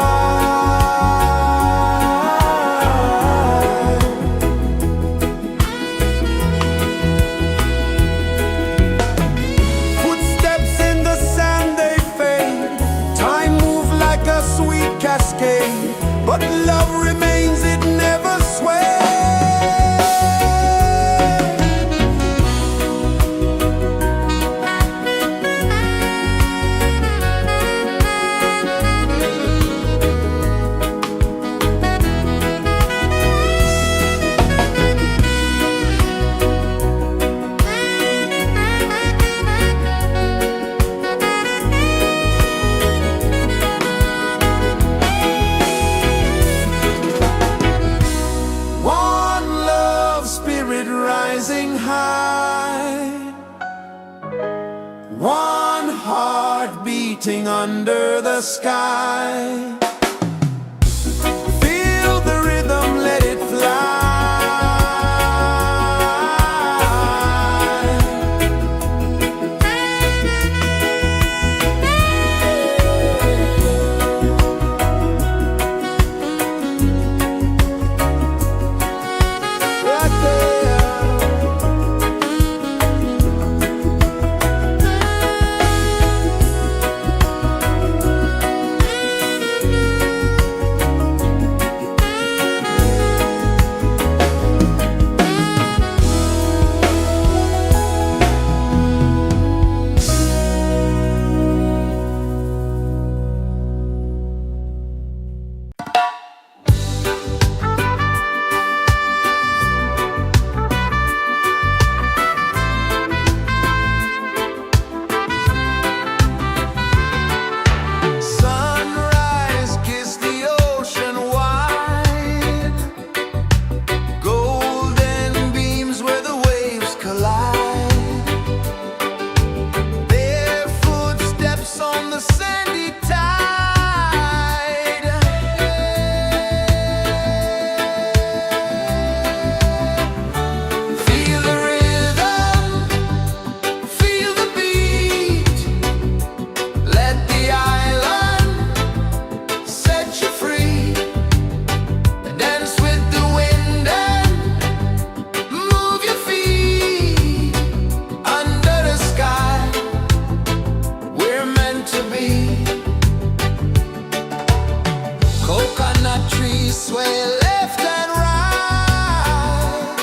Footsteps in the sand, they fade. Time moves like a sweet cascade, but love remains, it never sways. One love spirit rising high. One heart beating under the sky. Feel the rhythm, let it fly. Right there. Sunrise, kiss the ocean wide. Golden beams where the waves collide. Bare footsteps on the sandy tide. Feel the rhythm, feel the beat. Let the island set you free. Dance with the wind and move your feet. Under the sky, we're meant to be. Coconut trees sway left and right.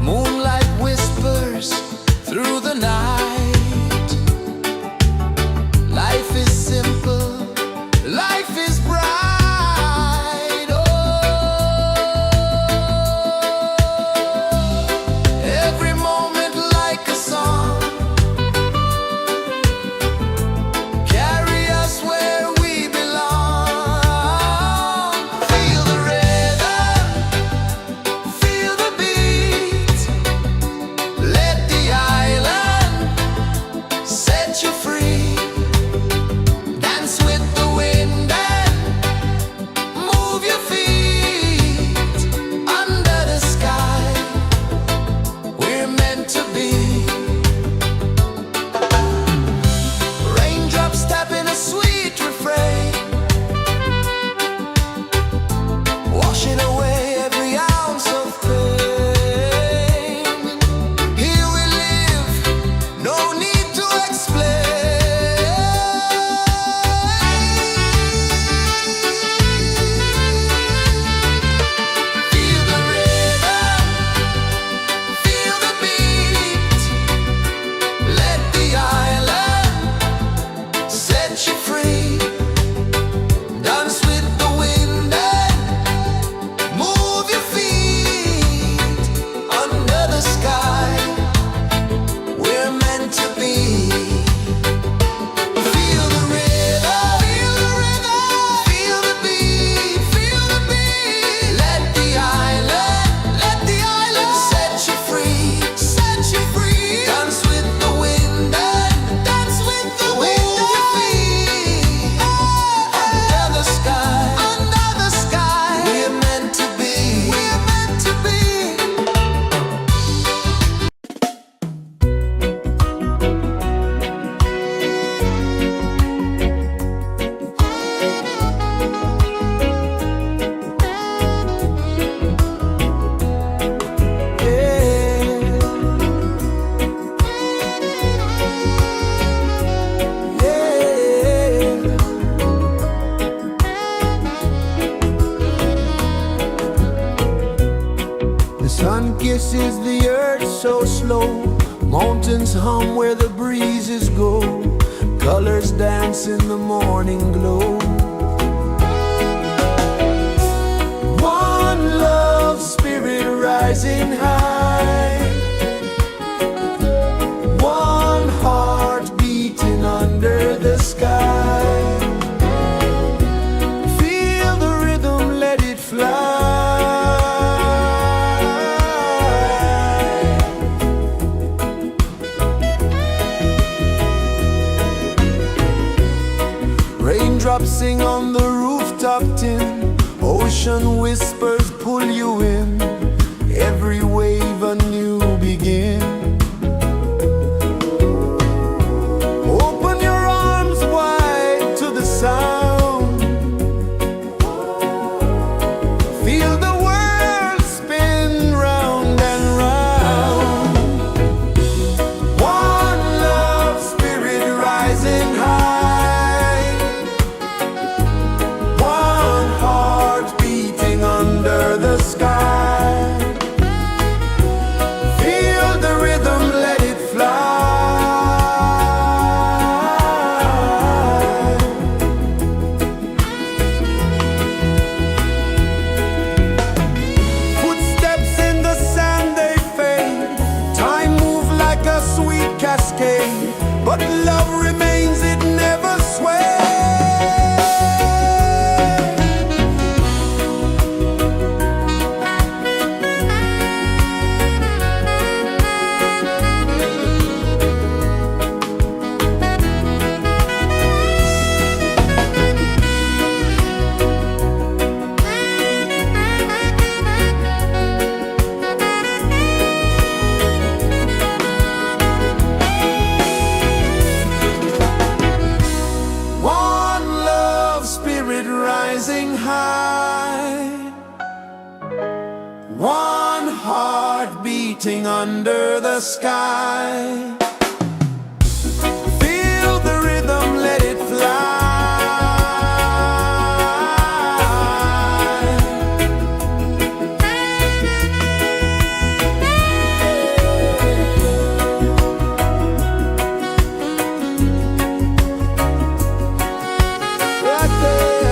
Moonlight whispers through the night. Life is simple, life is bright. Oh, every moment like a song. Carry us where we belong. Feel the rhythm, Sun kisses the earth so slow, mountains hum where the breezes go, colors dance in the morning glow. One love spirit rising high, one heart beating under the sky. Feel the rhythm, let it fly. Raindrops sing on the rooftop tin, ocean whispers pull you in, every wave a new begin. Open your arms wide to the sound, feel the world spin round and round. One love spirit rising high, one heart beating under the sky. Feel the rhythm, let it fly. Footsteps in the sand, they fade, time moves like a sweet cascade, but love remains, it never sways. One love spirit rising high, one heart beating under the sky. Feel the rhythm, let it fly. Right there.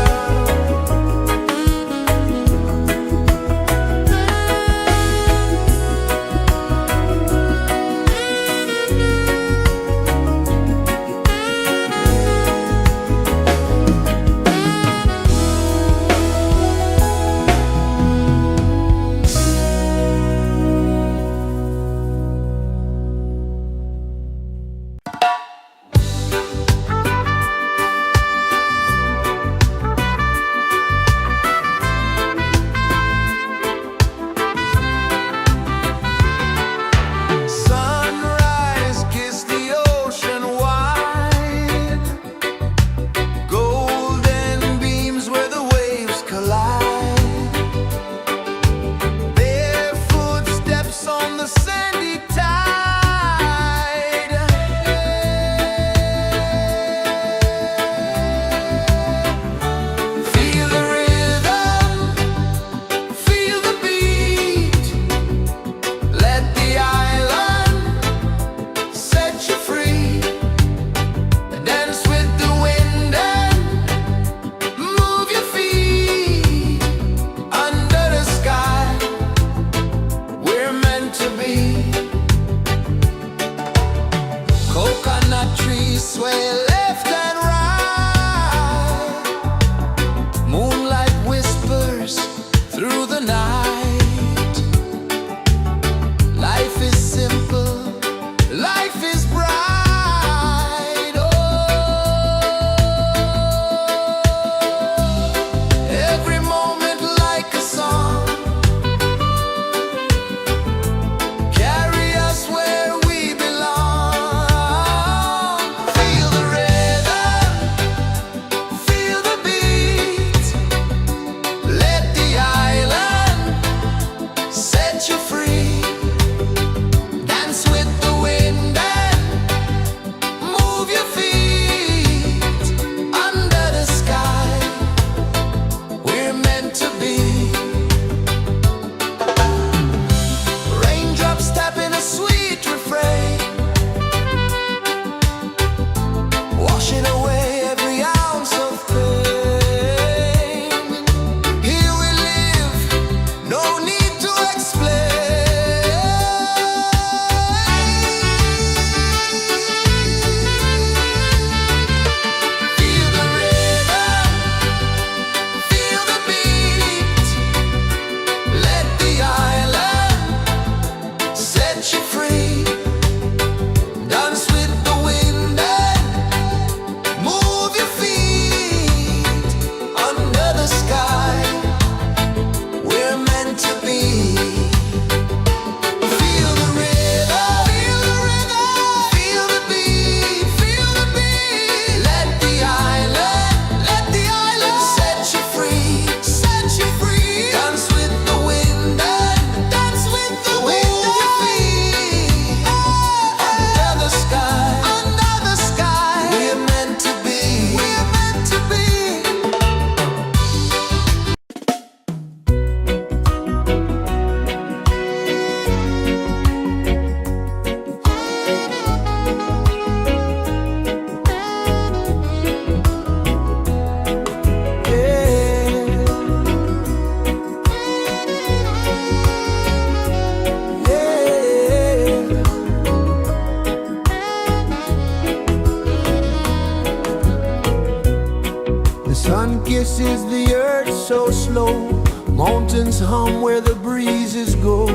is the earth so slow? Mountains hum where the breezes go.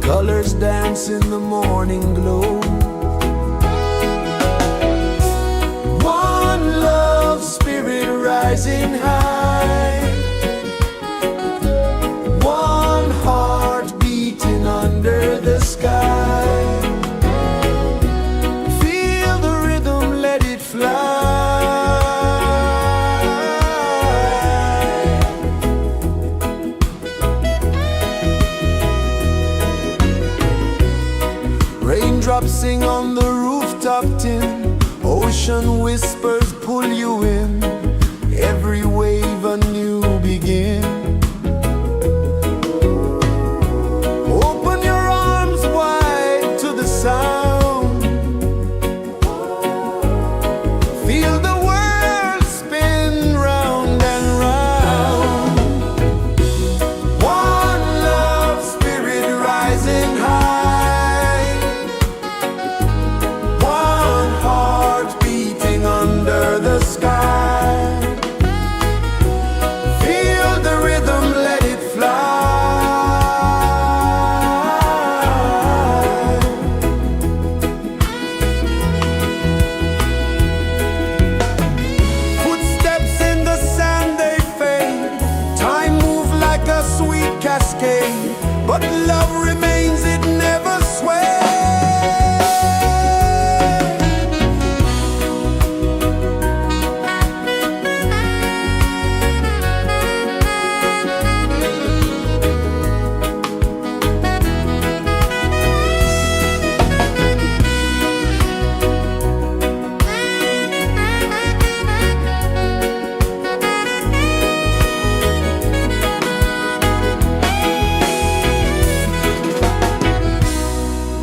Colors dance in the morning glow. One love, spirit rising high. One heart beating under the sky. Feel the rhythm, let it fly. Raindrops sing on the rooftop tin. Ocean whispers pull you in. Every wave a new begin. Open your arms wide to the sound. Feel the world spin round and round. One love, spirit rising high. One heart beating under the sky. Feel the rhythm, let it fly. Footsteps in the sand, they fade. Time moves like a sweet cascade, but love remains, it never sways.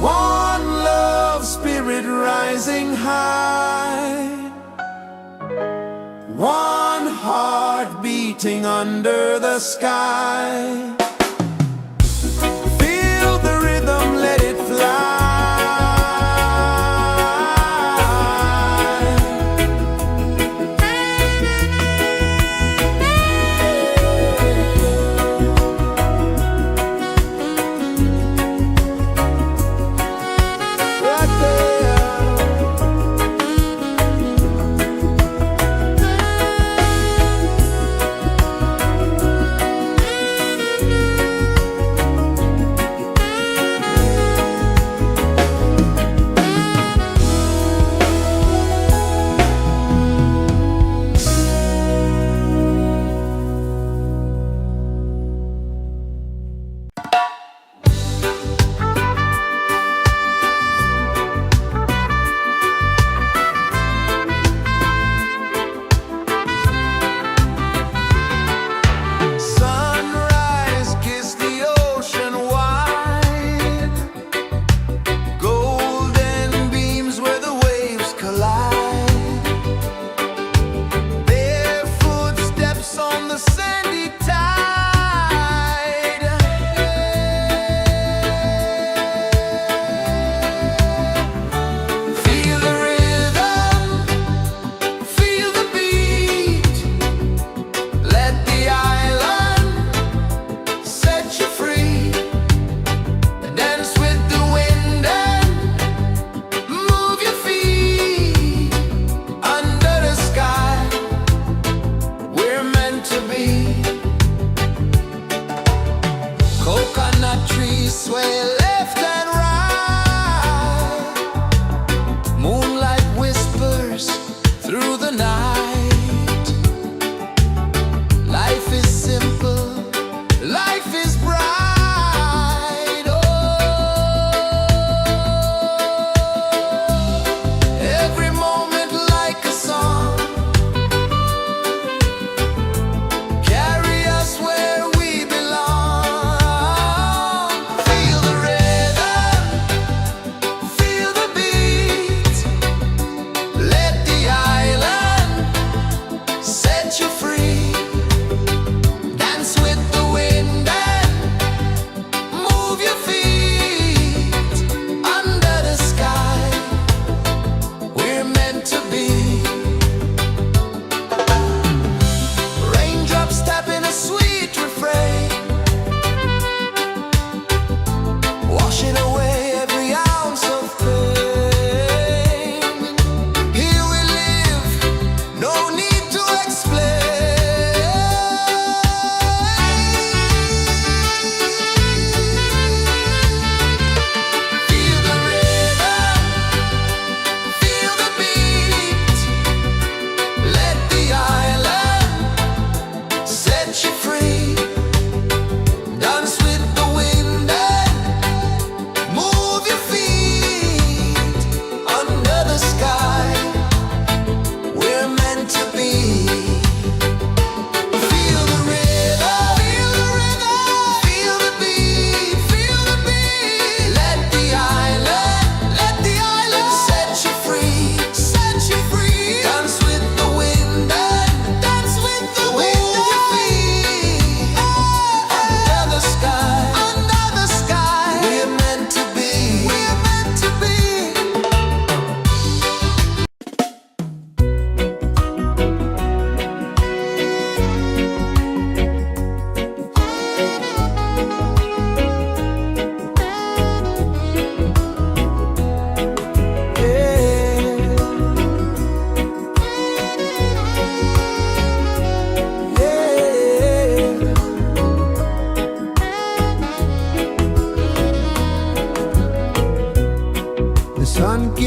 One love, spirit rising high. One heart beating under the sky. Feel the rhythm, let it fly. Right there. Sunrise, kiss the ocean wide. Golden beams where the waves collide. Barefoot steps on the sandy tide. Feel the rhythm, feel the beat. Let the island set you free. Dance with the wind and move your feet. Under the sky, we're meant to be. Coconut trees sway left and right. Moonlight whispers through the night. Life is simple, life is bright. Oh, every moment like a song. Carry us where we belong. Feel the rhythm,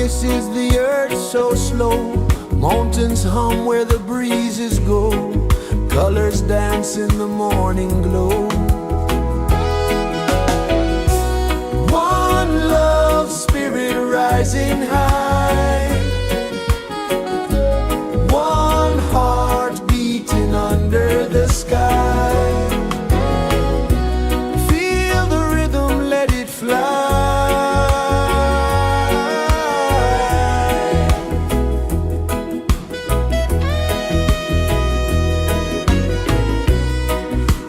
places the earth so slow. Mountains hum where the breezes go. Colors dance in the morning glow. One love spirit rising high. One heart beating under the sky. Feel the rhythm, let it fly.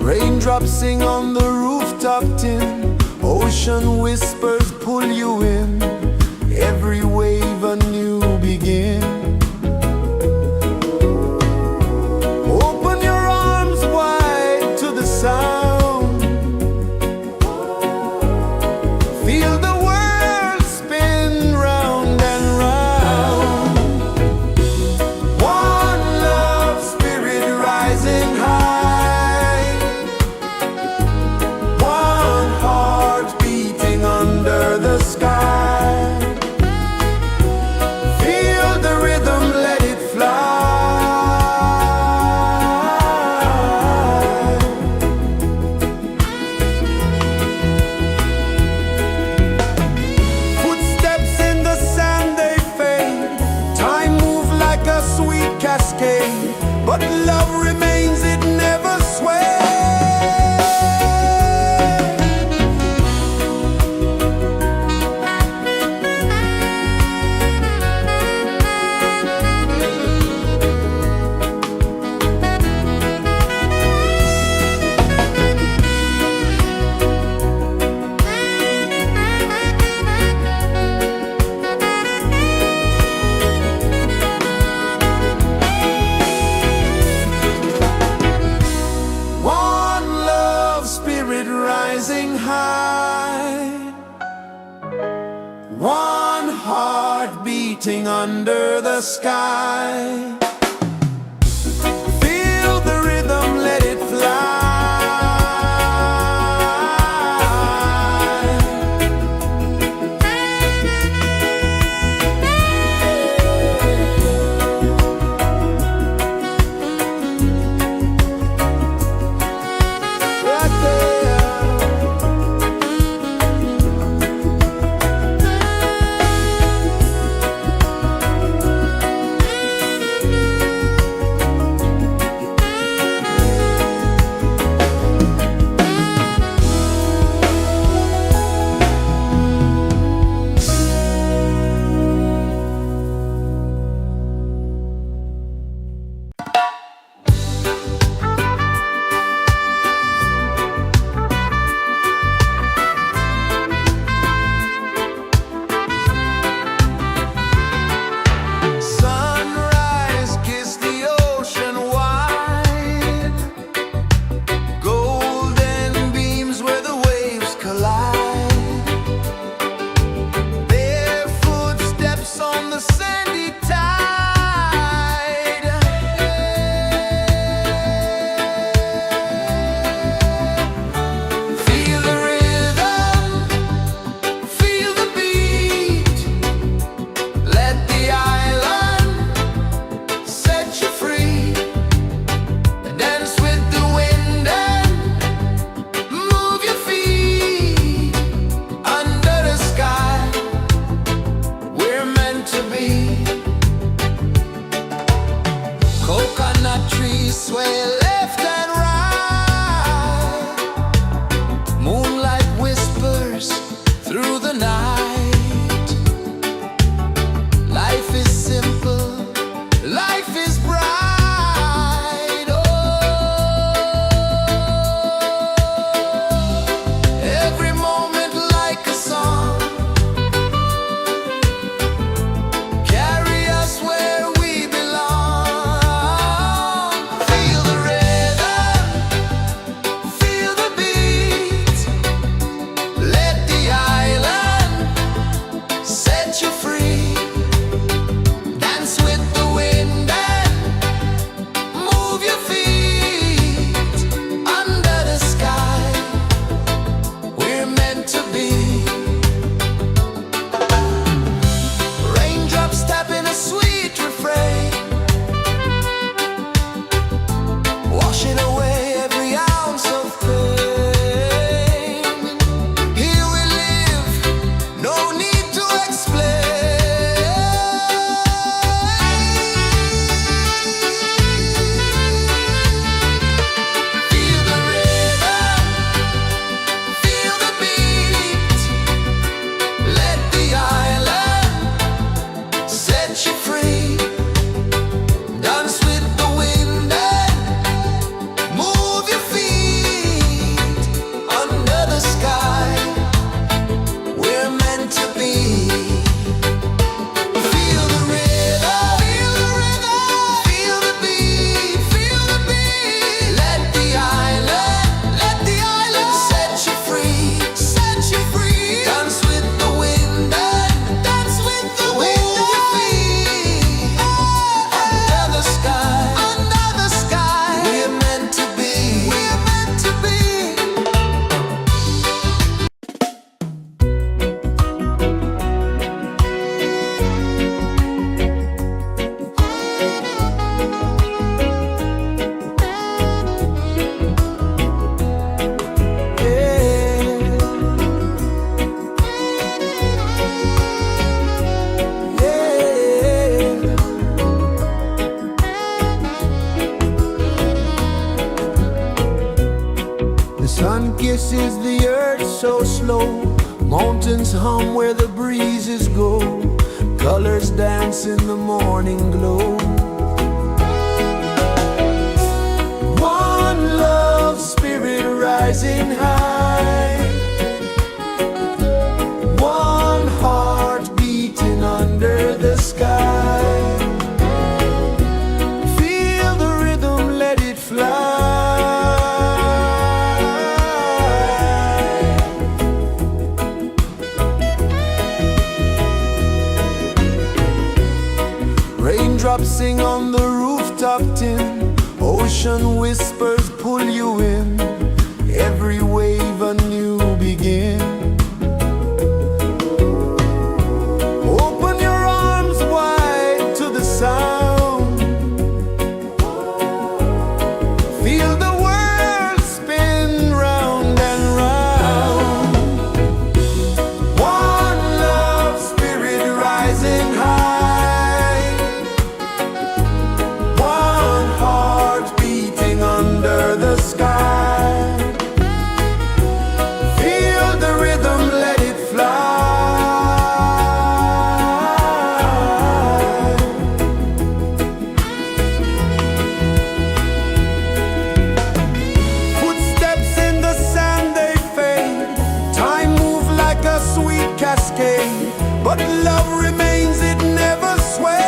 Raindrops sing on the rooftop tin. Ocean whispers pull you in. Every wave a new begin. Open your arms wide to the sound. Feel the world spin round and round. One love spirit rising high. One heart beating under the sky. Feel the rhythm, let it fly. Footsteps in the sand, they fade. Time moves like a sweet cascade, but love remains, it never sways. One love spirit rising high. One heart beating under the sky. Feel the rhythm, let it fly. Right there. kisses the earth so slow. Mountains hum where the breezes go. Colors dance in the morning glow. One love spirit rising high. One heart beating under the sky. Feel the rhythm, let it fly. Raindrops sing on the rooftop tin. Ocean whispers pull you in. Every wave a new begin. Open your arms wide to the sound. Feel the world spin round and round. One love spirit rising high. One heart beating under the sky. Feel the rhythm, let it fly. Footsteps in the sand, they fade. Time moves like a sweet cascade, but love remains, it never sways.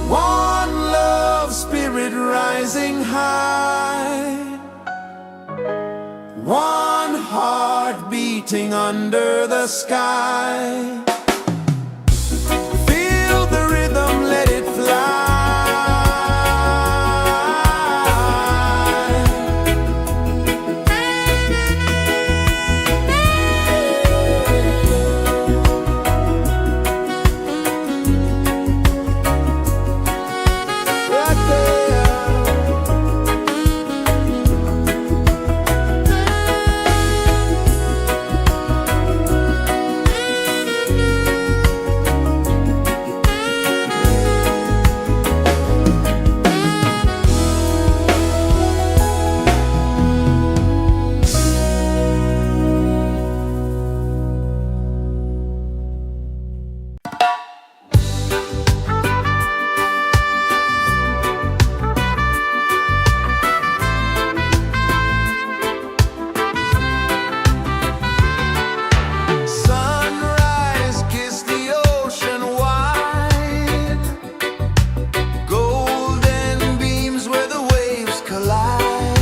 One love spirit rising high. One heart beating under the sky. Feel the rhythm, let it fly. Right there. Sunrise, kiss the ocean wide. Golden beams where the waves collide.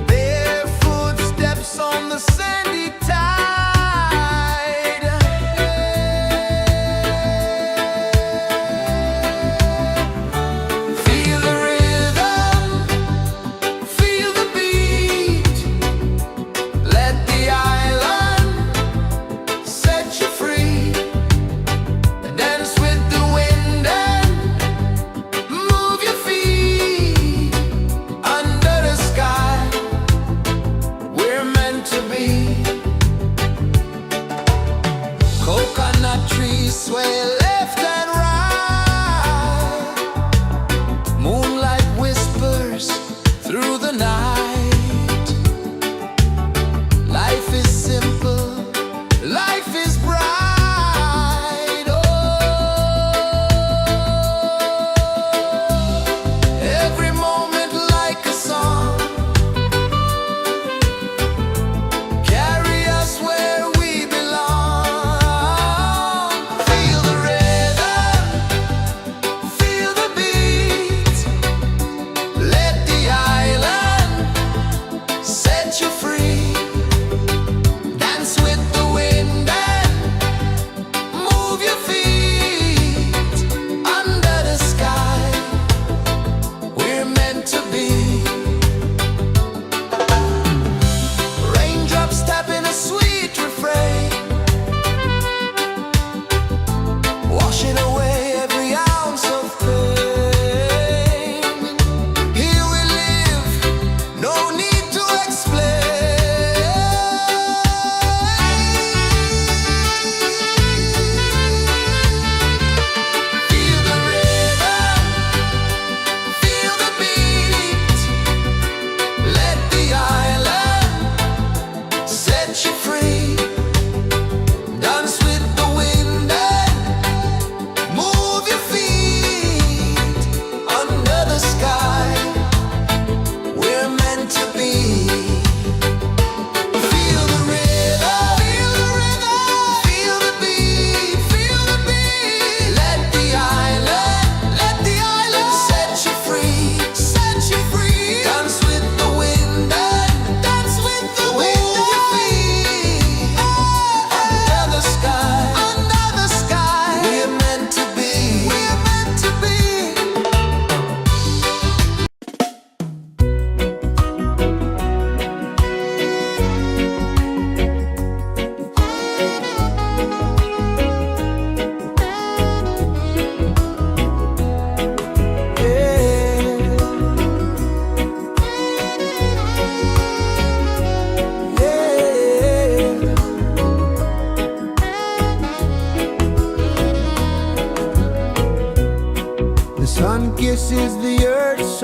Barefoot steps on the sandy tide. Feel the rhythm, feel the beat. Let the island set you free. Dance with the wind and move your feet. Under the sky, we're meant to be. Coconut trees sway left and right. Moonlight whispers through the night. Life is simple, life is bright. Oh, every moment like a song. Carry us where we belong. Feel the rhythm.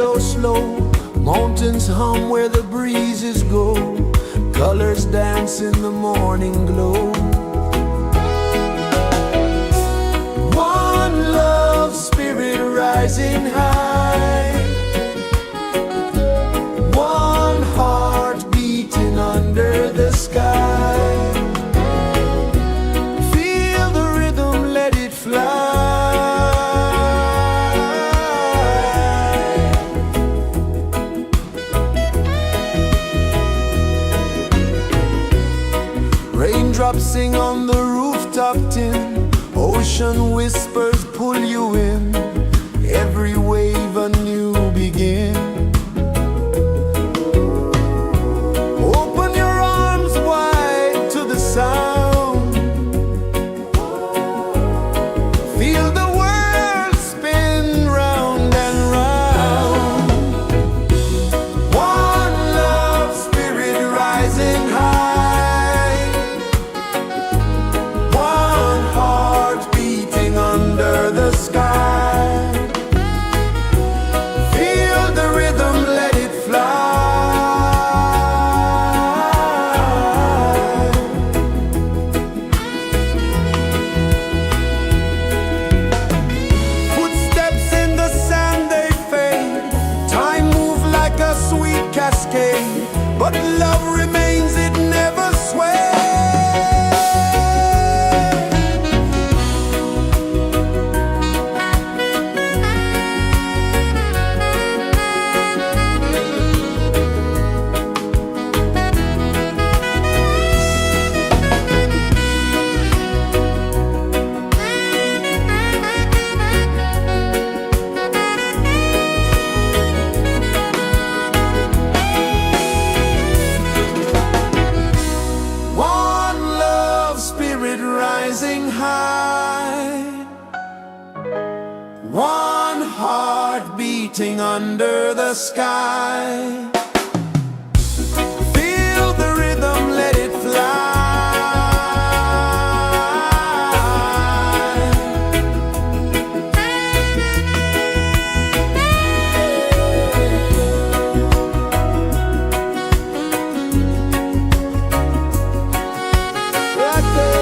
flow slow, mountains hum where the breezes go, colors dance in the morning glow. One love spirit rising high, one heart beating under the sky. Feel the rhythm, let it fly. Raindrops sing on the rooftop tin, ocean whispers pull you in, every wave a new begin. Open your arms wide to the sound, feel the world spin round and round. One love spirit rising high, one heart beating under the sky. Feel the rhythm, let it fly. Footsteps in the sand, they fade, time move like a sweet cascade, but love remains, it never sways. One love spirit rising high, one heart beating under the sky. Feel the rhythm, let it fly. Right there.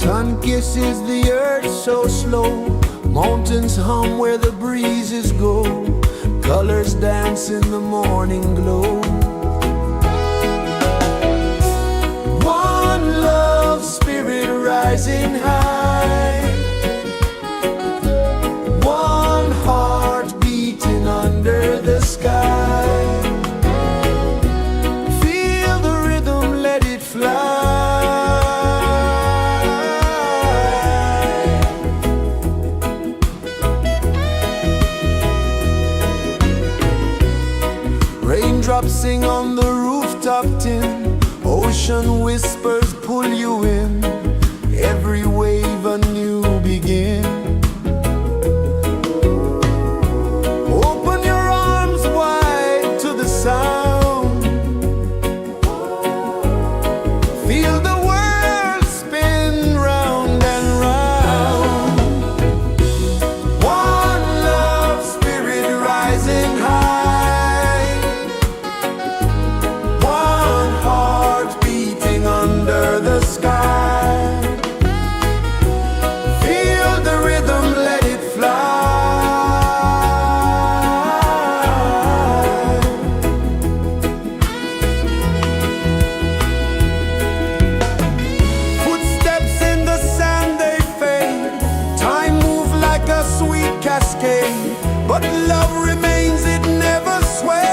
Sun kisses the earth so slow, mountains hum where the breezes go, colors dance in the morning glow. One love, spirit rising high, one heart beating under the sky. Feel the rhythm, let it fly. Raindrops sing on the rooftop tin, ocean whispers pull you in, every wave a new begin. Open your arms wide to the sound, feel the world spin round and round. One love, spirit rising high, one heart beating under the sky. Feel the rhythm, let it fly. Footsteps in the sand, they fade, time moves like a sweet cascade, but love remains, it never sways.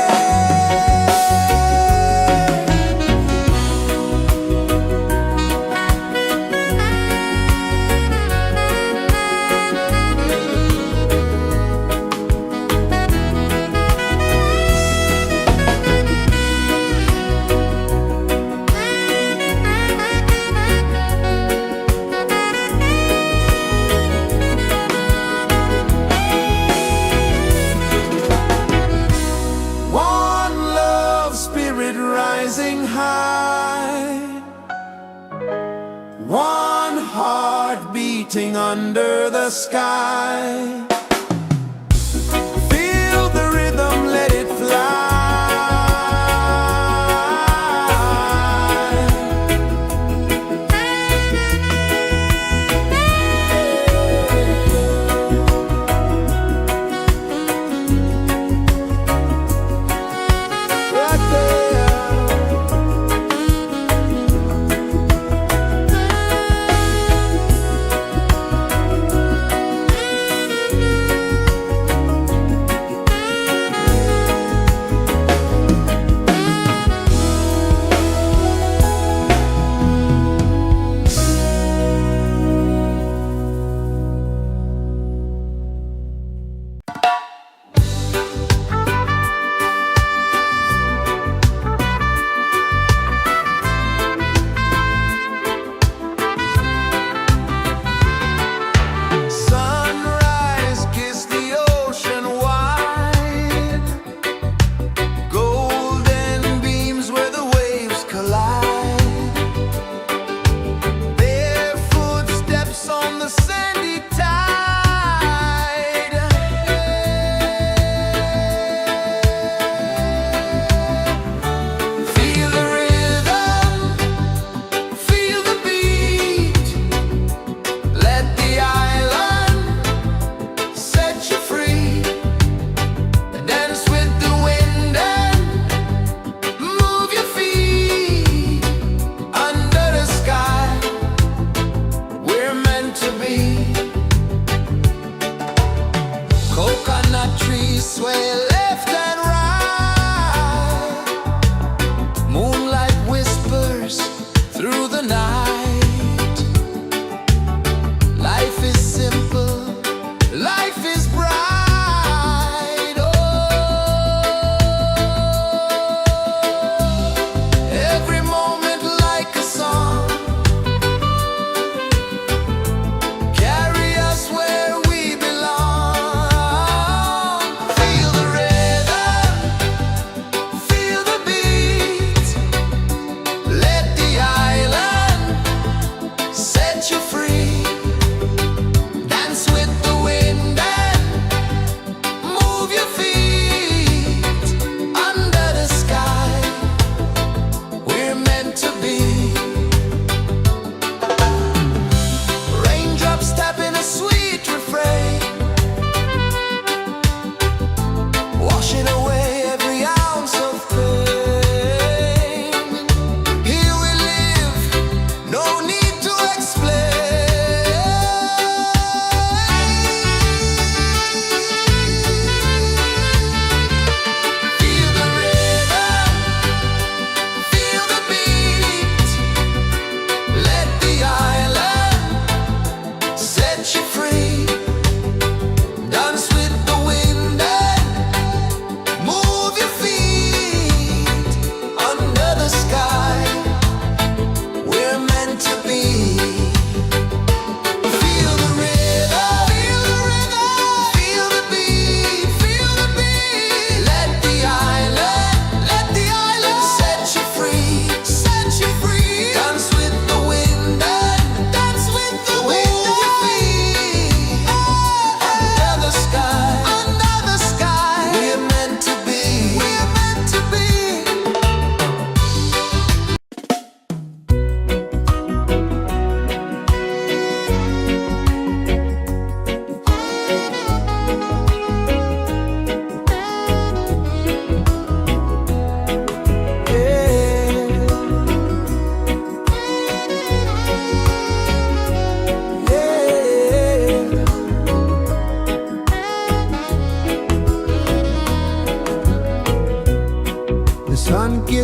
One love, spirit rising high, one heart beating under the sky. Feel the rhythm, let it fly. Right there.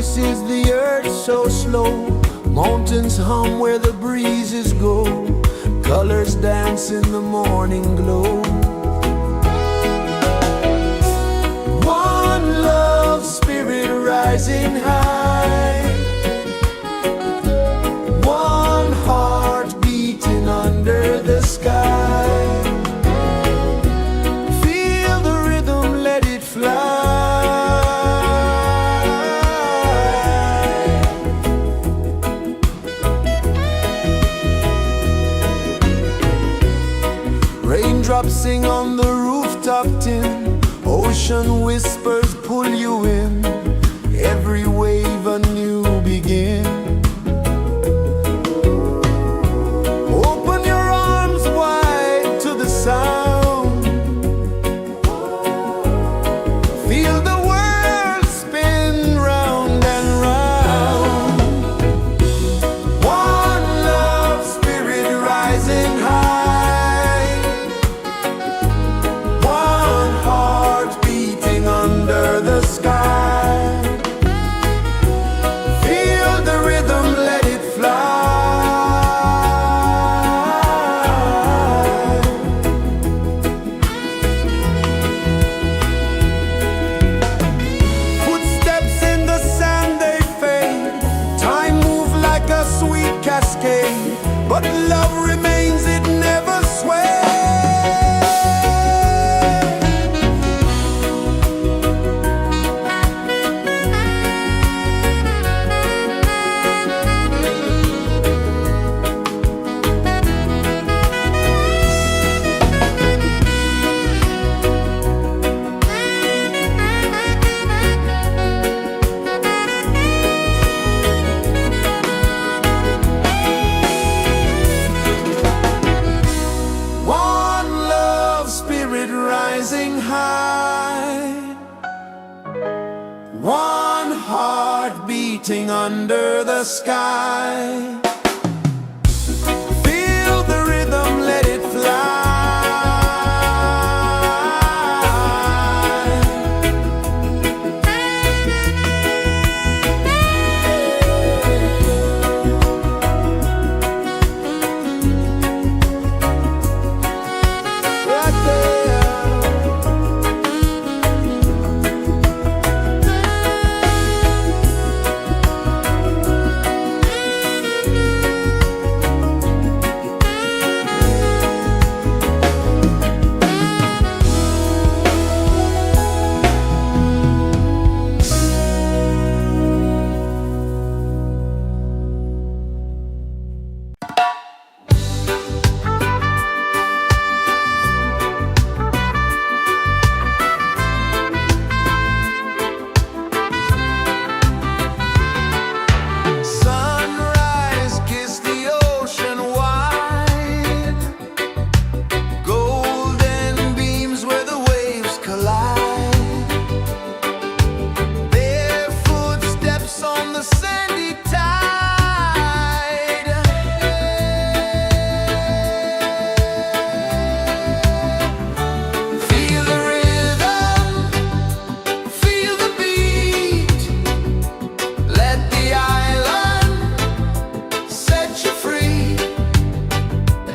pulses the earth so slow. Mountains hum where the breezes go. Colors dance in the morning glow. One love spirit rising high. One heart beating under the sky. Feel the rhythm, let it fly. Raindrops sing on the rooftop tin. Ocean whispers pull you in. Every wave a new begin. Open your arms wide to the sound. Feel the world spin round and round. One love spirit rising high. One heart beating under the sky. Feel the rhythm, let it fly. Footsteps in the sand, they fade. Time moves like a sweet cascade, but love remains, it never sways. One love spirit rising high. One heart beating under the sky. Feel the rhythm, let it fly. Right there. Sunrise, kiss the ocean wide. Golden beams where the waves collide. Barefoot steps on the sandy tide. Feel the rhythm, feel the beat. Let the island set you free.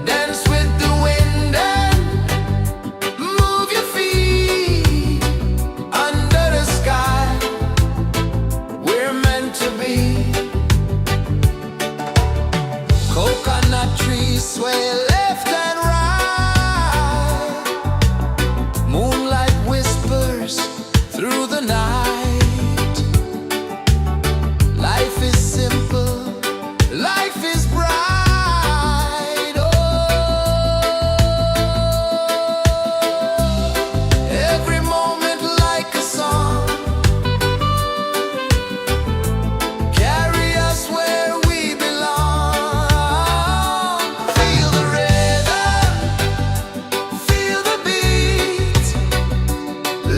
Dance with the wind and move your feet. Under the sky, we're meant to be. Coconut trees sway left and right. Moonlight whispers through the night. Life is simple, life is bright. Oh, every moment like a song. Carry us where we belong. Feel the rhythm, feel the beat.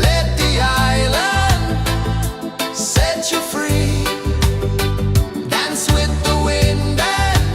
Let the island set you free. Dance with the wind and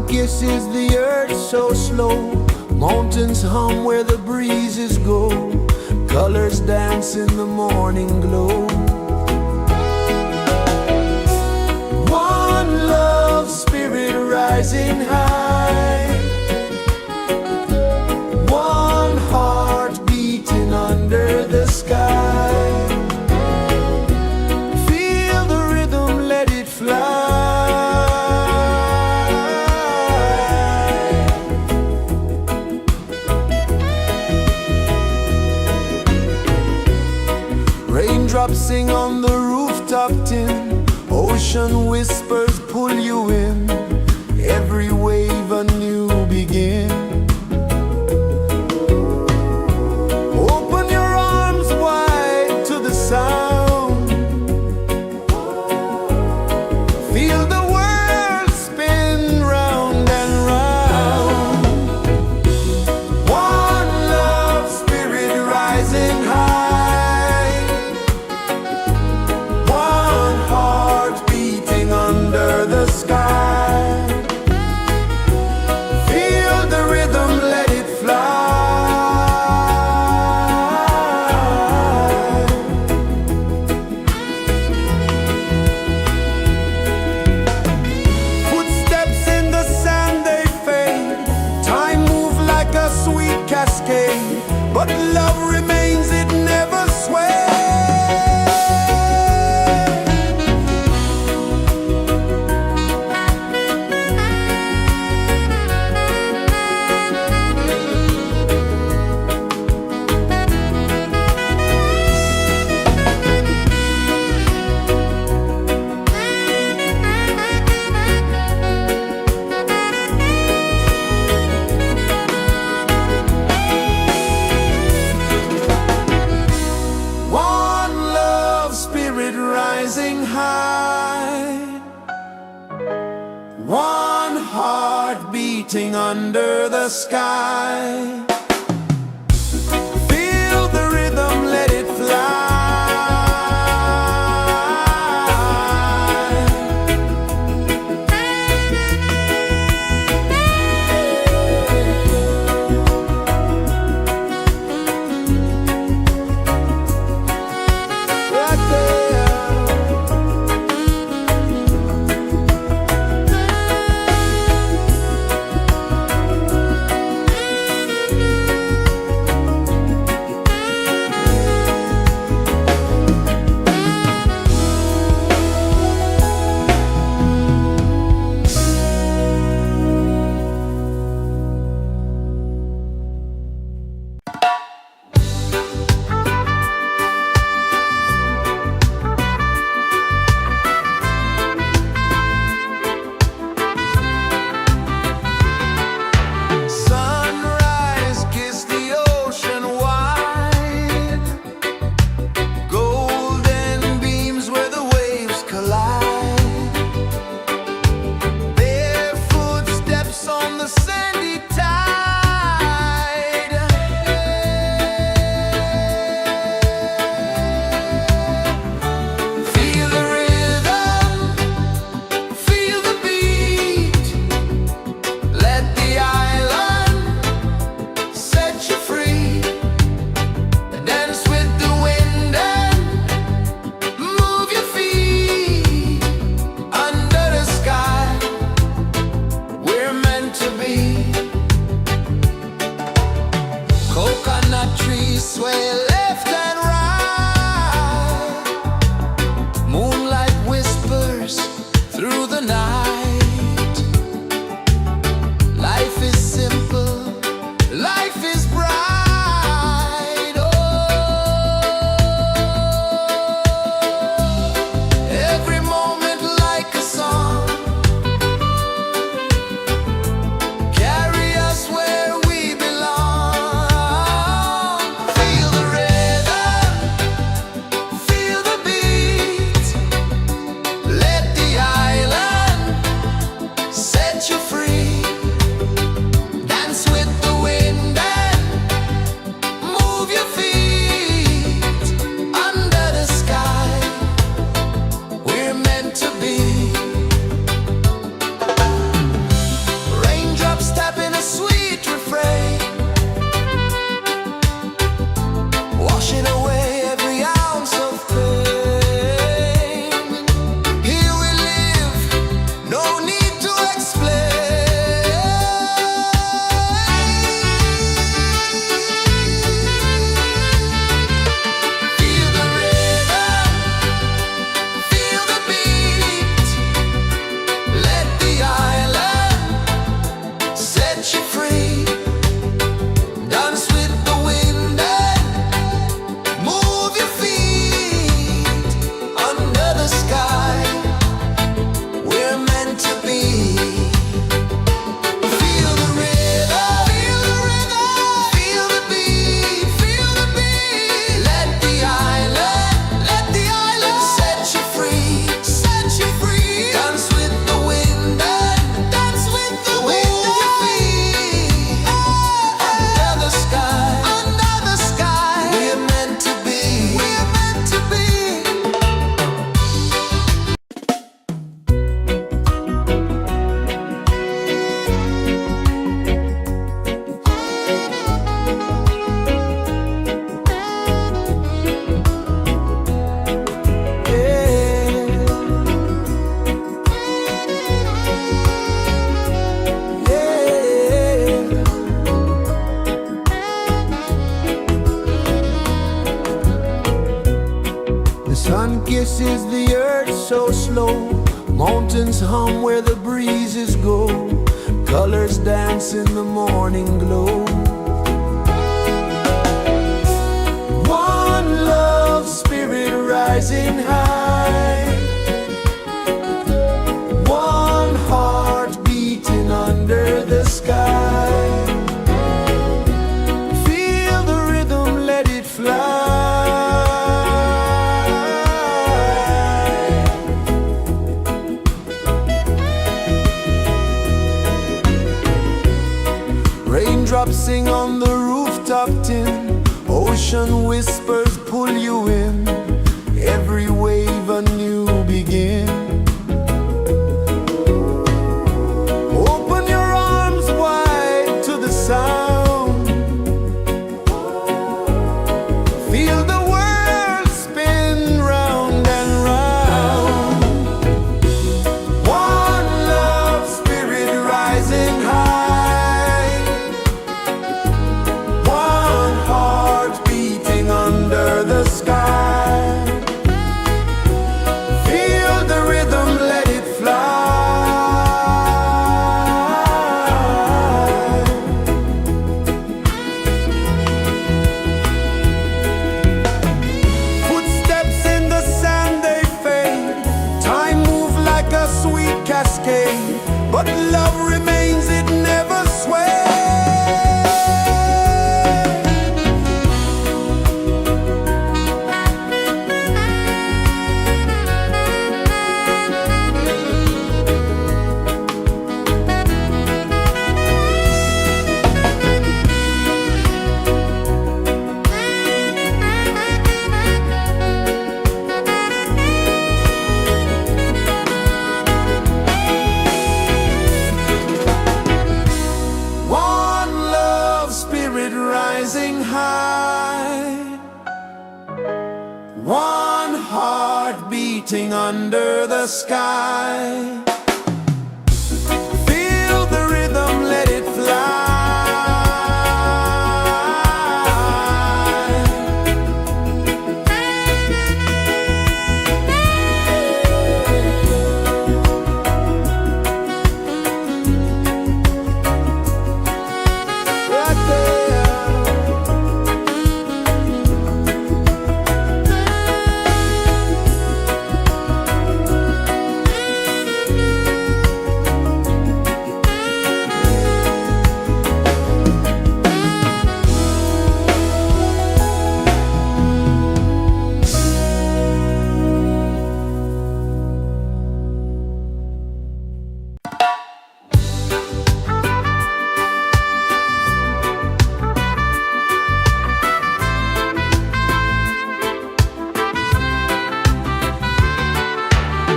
kisses the earth so slow. Mountains hum where the breezes go. Colors dance in the morning glow. One love, spirit rising high. One heart beating under the sky. Feel the rhythm, let it fly. Raindrops sing on the rooftop tin. Ocean whispers pull you in. Every wave a new begin. Open your arms wide to the sound. Feel the world spin round and round. One love, spirit rising high. One heart beating under the sky. Feel the rhythm, let it fly. Footsteps in the sand, they fade. Time moves like a sweet cascade, but love remains, it never sways. One love, spirit rising high. One heart beating under the sky. Feel the rhythm, let it fly. Right there. pulses the earth so slow. Mountains hum where the breezes go. Colors dance in the morning glow. One love spirit rising high. One heart beating under the sky. Feel the rhythm, let it fly. Raindrops sing on the rooftop tin. Ocean whispers pull you in. Every wave a new begin. Open your arms wide to the sound. Feel the world spin round and round. One love spirit rising high. One heart beating under the sky. Feel the rhythm, let it fly. Footsteps in the sand, they fade. Time moves like a sweet cascade, but love remains, it never sways. One love spirit rising high. One heart beating under the sky. Feel the rhythm, let it fly. Right there.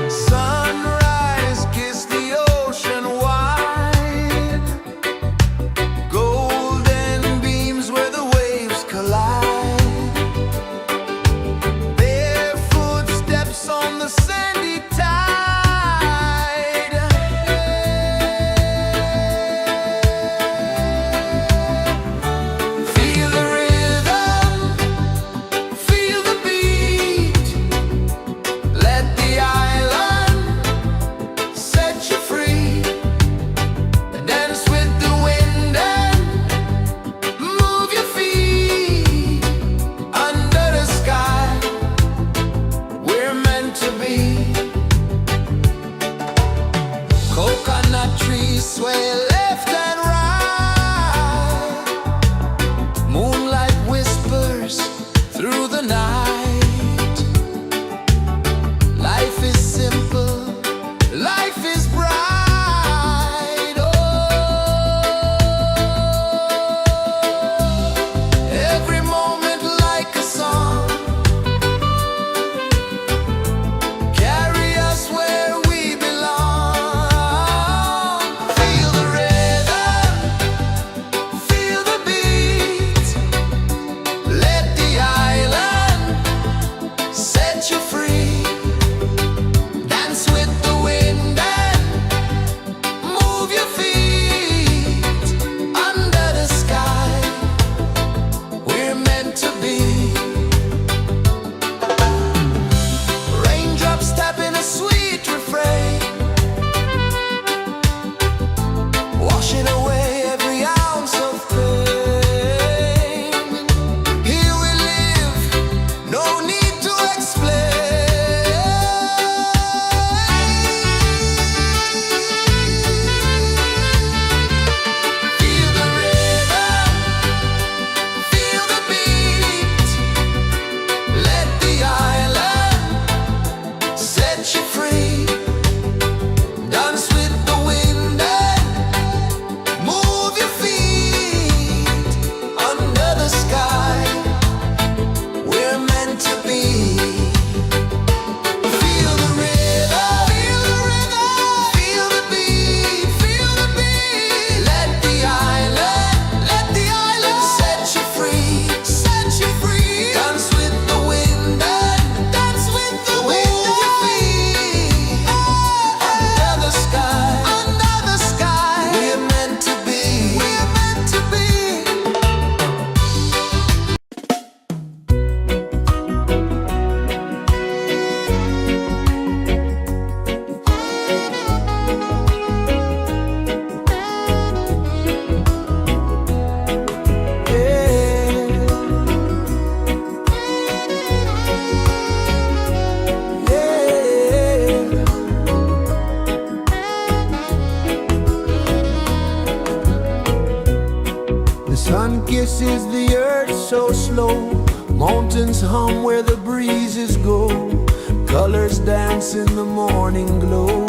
Sunrise, kiss the ocean wide. Golden beams where the waves collide. Barefoot steps on the sandy tide. Feel the rhythm, feel the beat. Let the island set you free. Dance with the wind and move your feet. Under the sky, we're meant to be. Coconut trees sway left and right. Moonlight whispers through the night. Life is simple, life is bright. Oh, every moment like a song. Carry us where we belong. Feel the rhythm. rejoices the earth so slow. Mountains hum where the breezes go. Colors dance in the morning glow.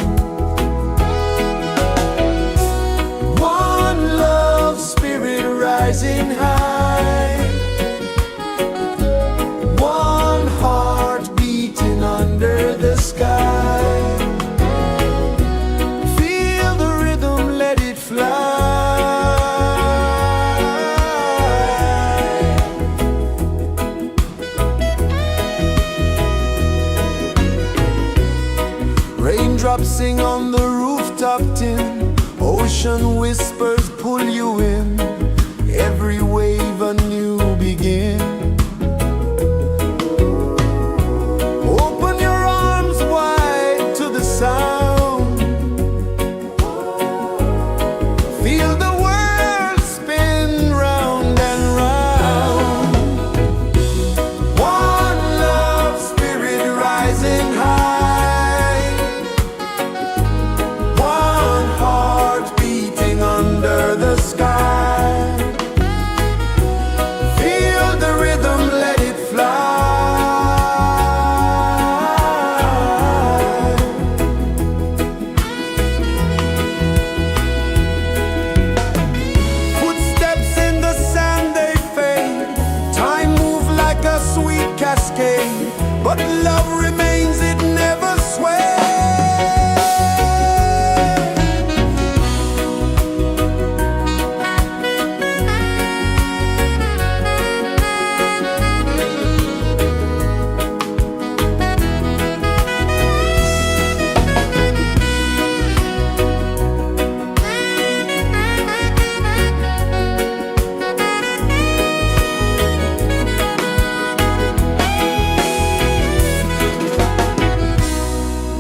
One love spirit rising high. One heart beating under the sky. Feel the rhythm, let it fly. Raindrops sing on the rooftop tin. Ocean whispers pull you in. Every wave a new begin. Open your arms wide to the sound. Feel the world spin round and round. One love spirit rising high. One heart beating under the sky. Feel the rhythm, let it fly. Footsteps in the sand, they fade. Time moves like a sweet cascade, but love remains, it never sways.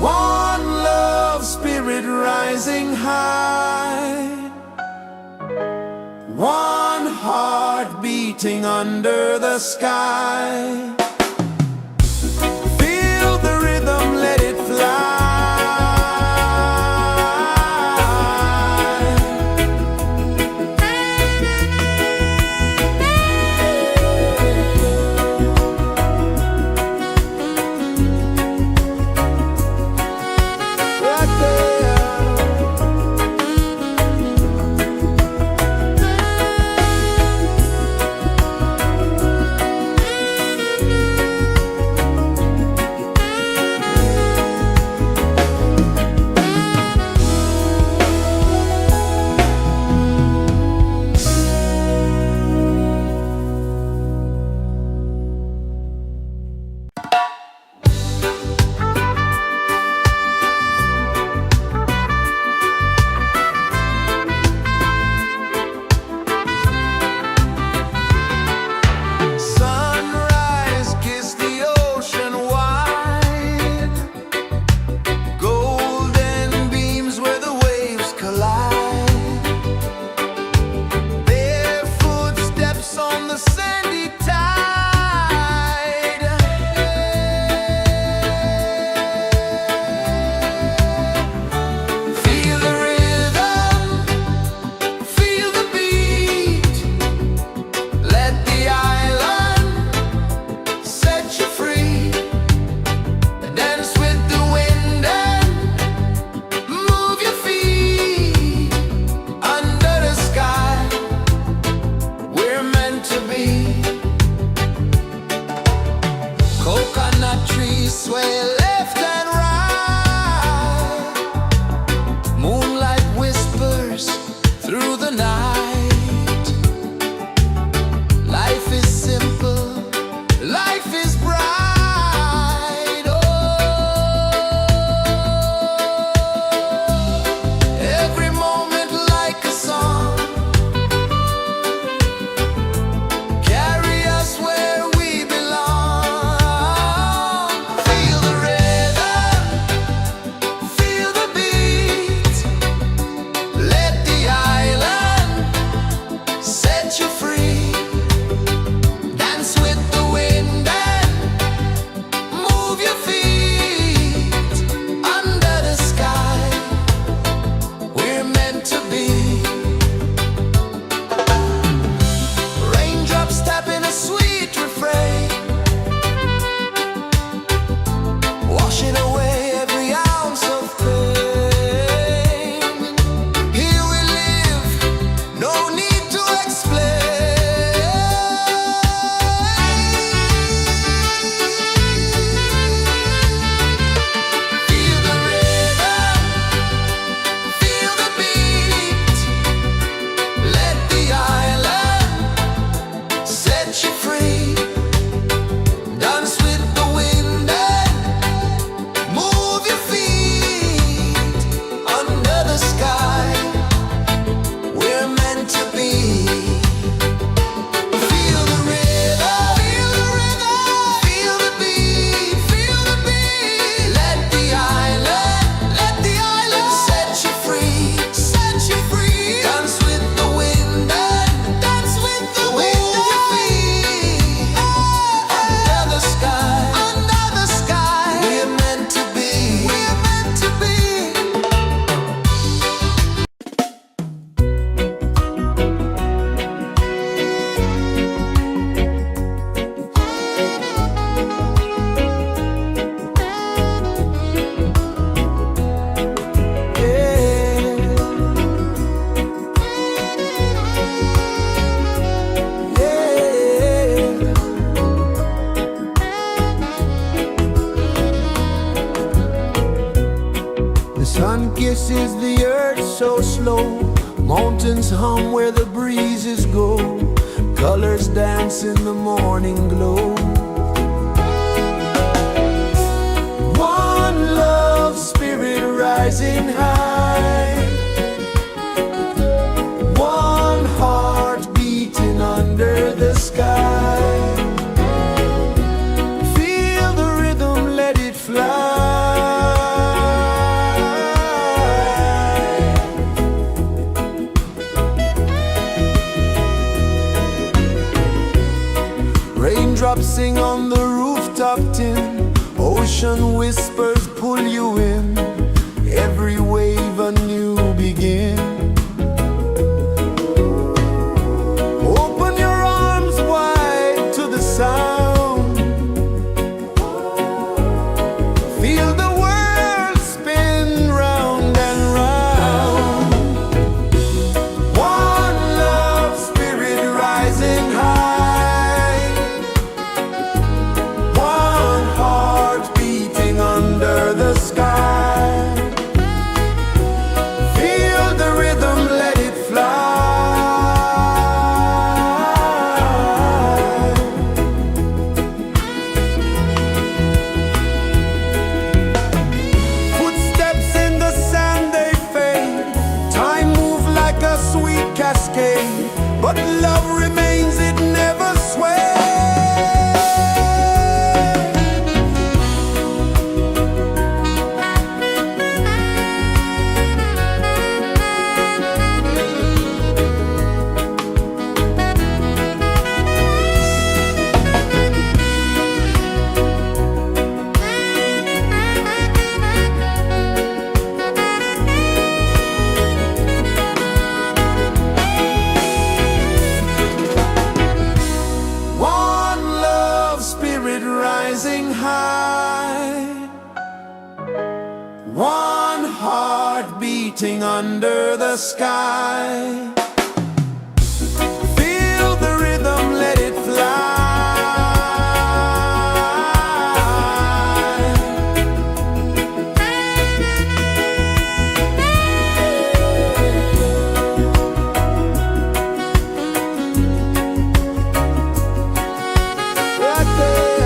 One love spirit rising high. One heart beating under the sky. Feel the rhythm, let it fly. Right there. Sun kisses the earth so slow, mountains hum where the breezes go, colors dance in the morning glow. One love, spirit rising high, one heart beating under the sky. Feel the rhythm, let it fly. Raindrops sing on the rooftop tin, ocean whispers pull you in, every wave a new begin. Open your arms wide to the sound, feel the world spin round and round. One love, spirit rising high, one heart beating under the sky. Feel the rhythm, let it fly. Footsteps in the sand, they fade, time moves like a sweet cascade, but love remains, it never sways. One love, spirit rising high, one heart beating under the sky. Feel the rhythm, let it fly. Right there.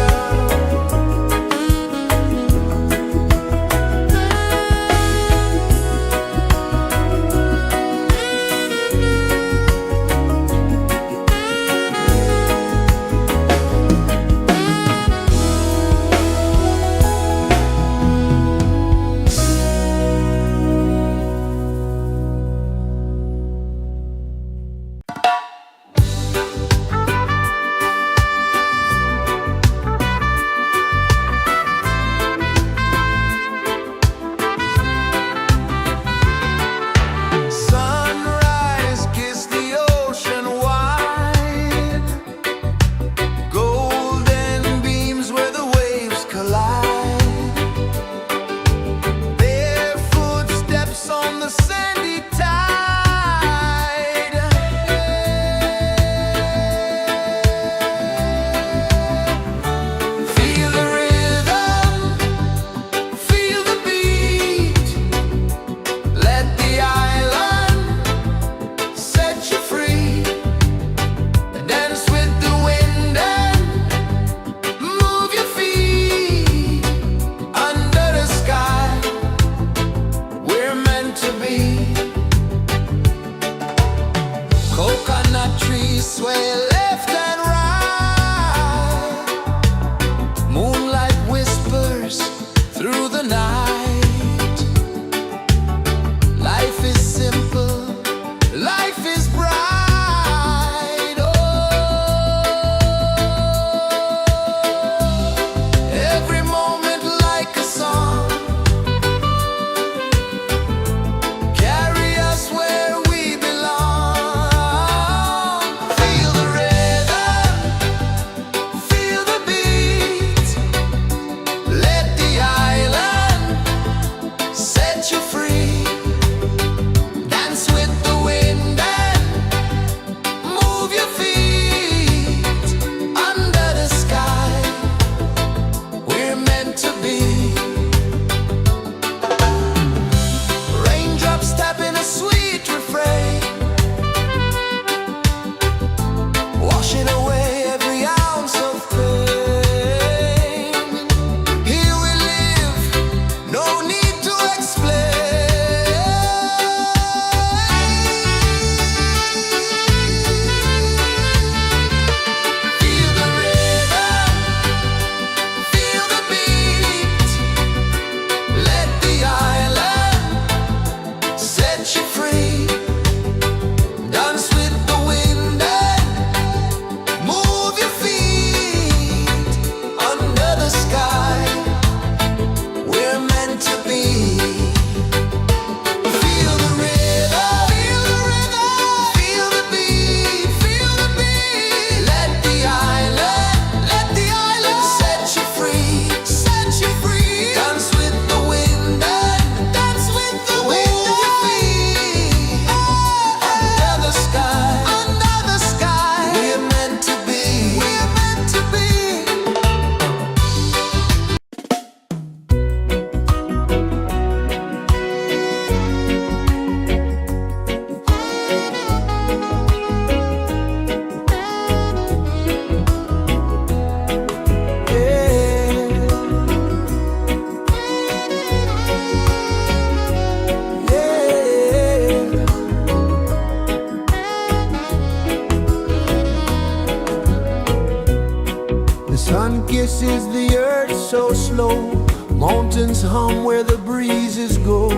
incense hum where the breezes go,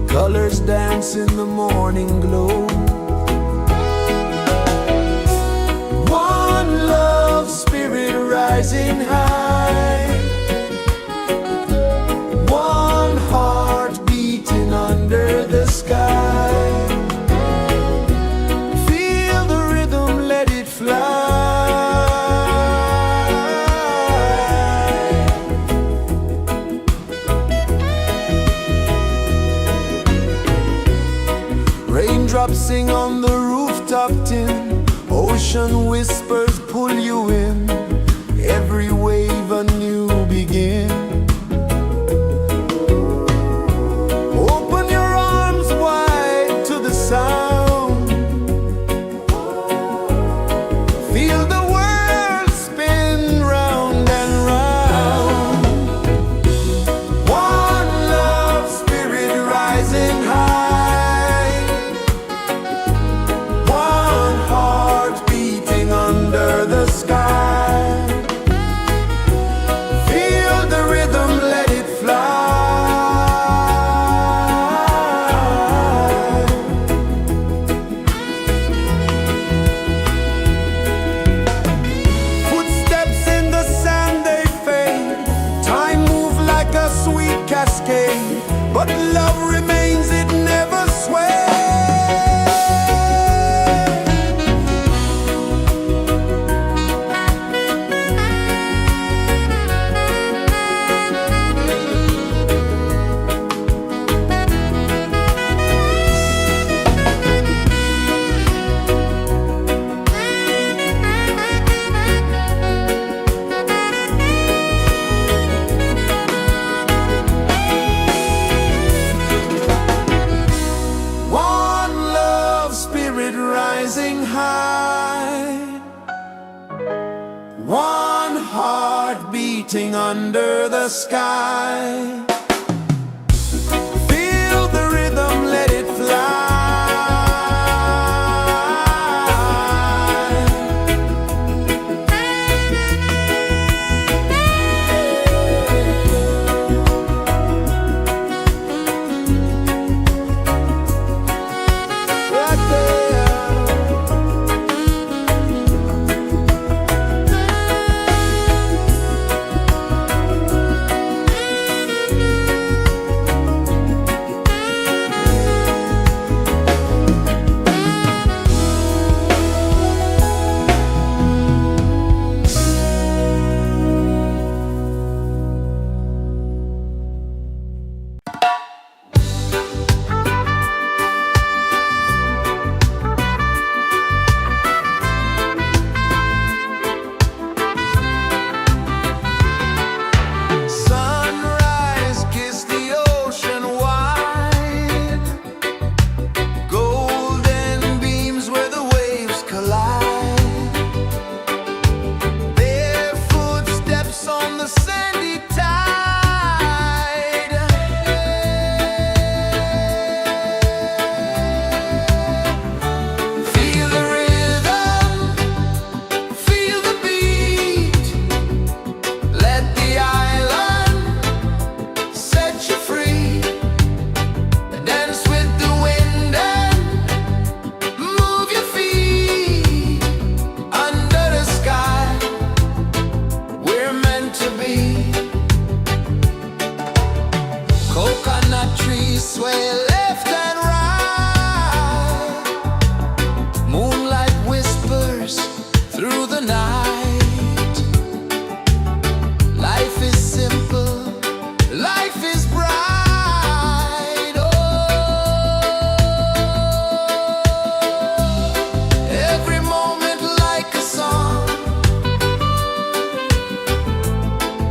colors dance in the morning glow. One love, spirit rising high, one heart beating under the sky. Feel the rhythm, let it fly. Raindrops sing on the rooftop tin, ocean whispers pull you in, every wave a new begin. Open your arms wide to the sound, feel the world spin round and round. One love, spirit rising high, one heart beating under the sky. Feel the rhythm, let it fly. Footsteps in the sand, they fade, time move like a sweet cascade, but love remains, it never sways. One love, spirit rising high, one heart beating under the sky. Feel the rhythm, let it fly. Right there. Sunrise, kiss the ocean wide, golden beams where the waves collide, their footsteps on the sandy tide. Feel the rhythm, feel the beat, let the island set you free. Dance with the wind and move your feet under the sky. We're meant to be. Coconut trees sway left and right, moonlight whispers through the night. Life is simple, life is bright. Oh, every moment like a song,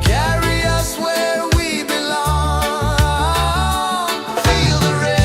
carry us where we belong. Feel the rhythm.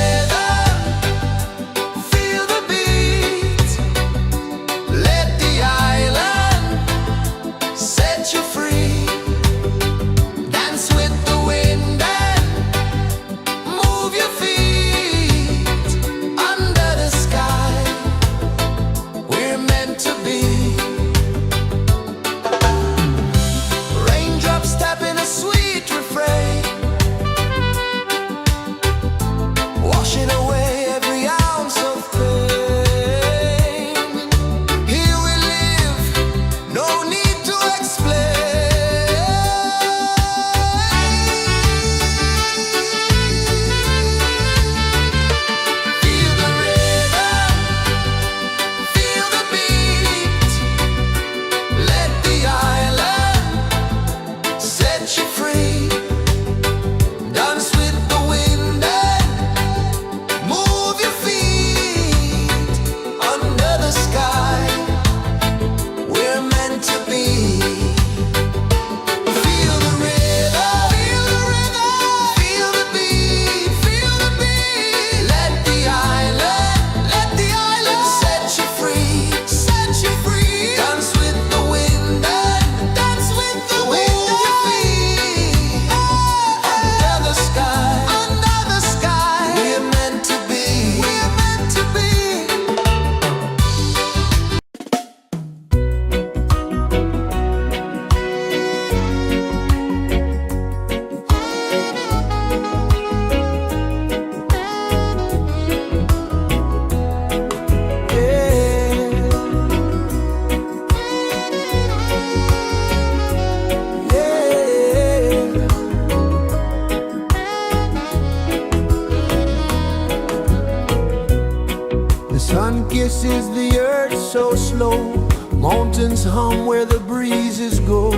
kisses the earth so slow. Mountains hum where the breezes go.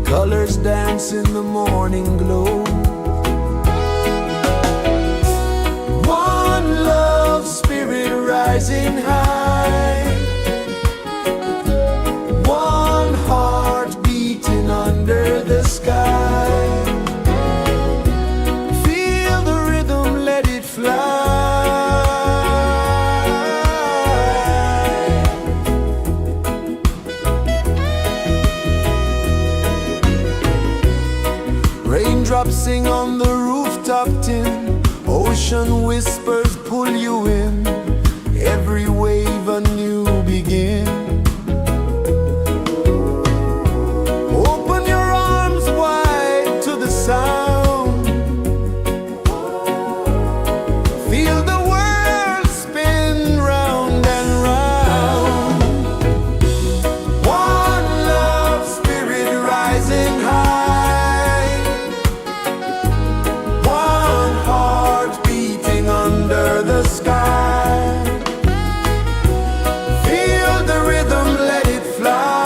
Colors dance in the morning glow. One love, spirit rising high. One heart beating under the sky. Feel the rhythm, let it fly. Raindrops sing on the rooftop tin. Ocean whispers pull you in. Every wave a new begin. Open your arms wide to the sound. Feel the world spin round and round. One love, spirit rising high. One heart beating under the sky. Feel the rhythm, let it fly.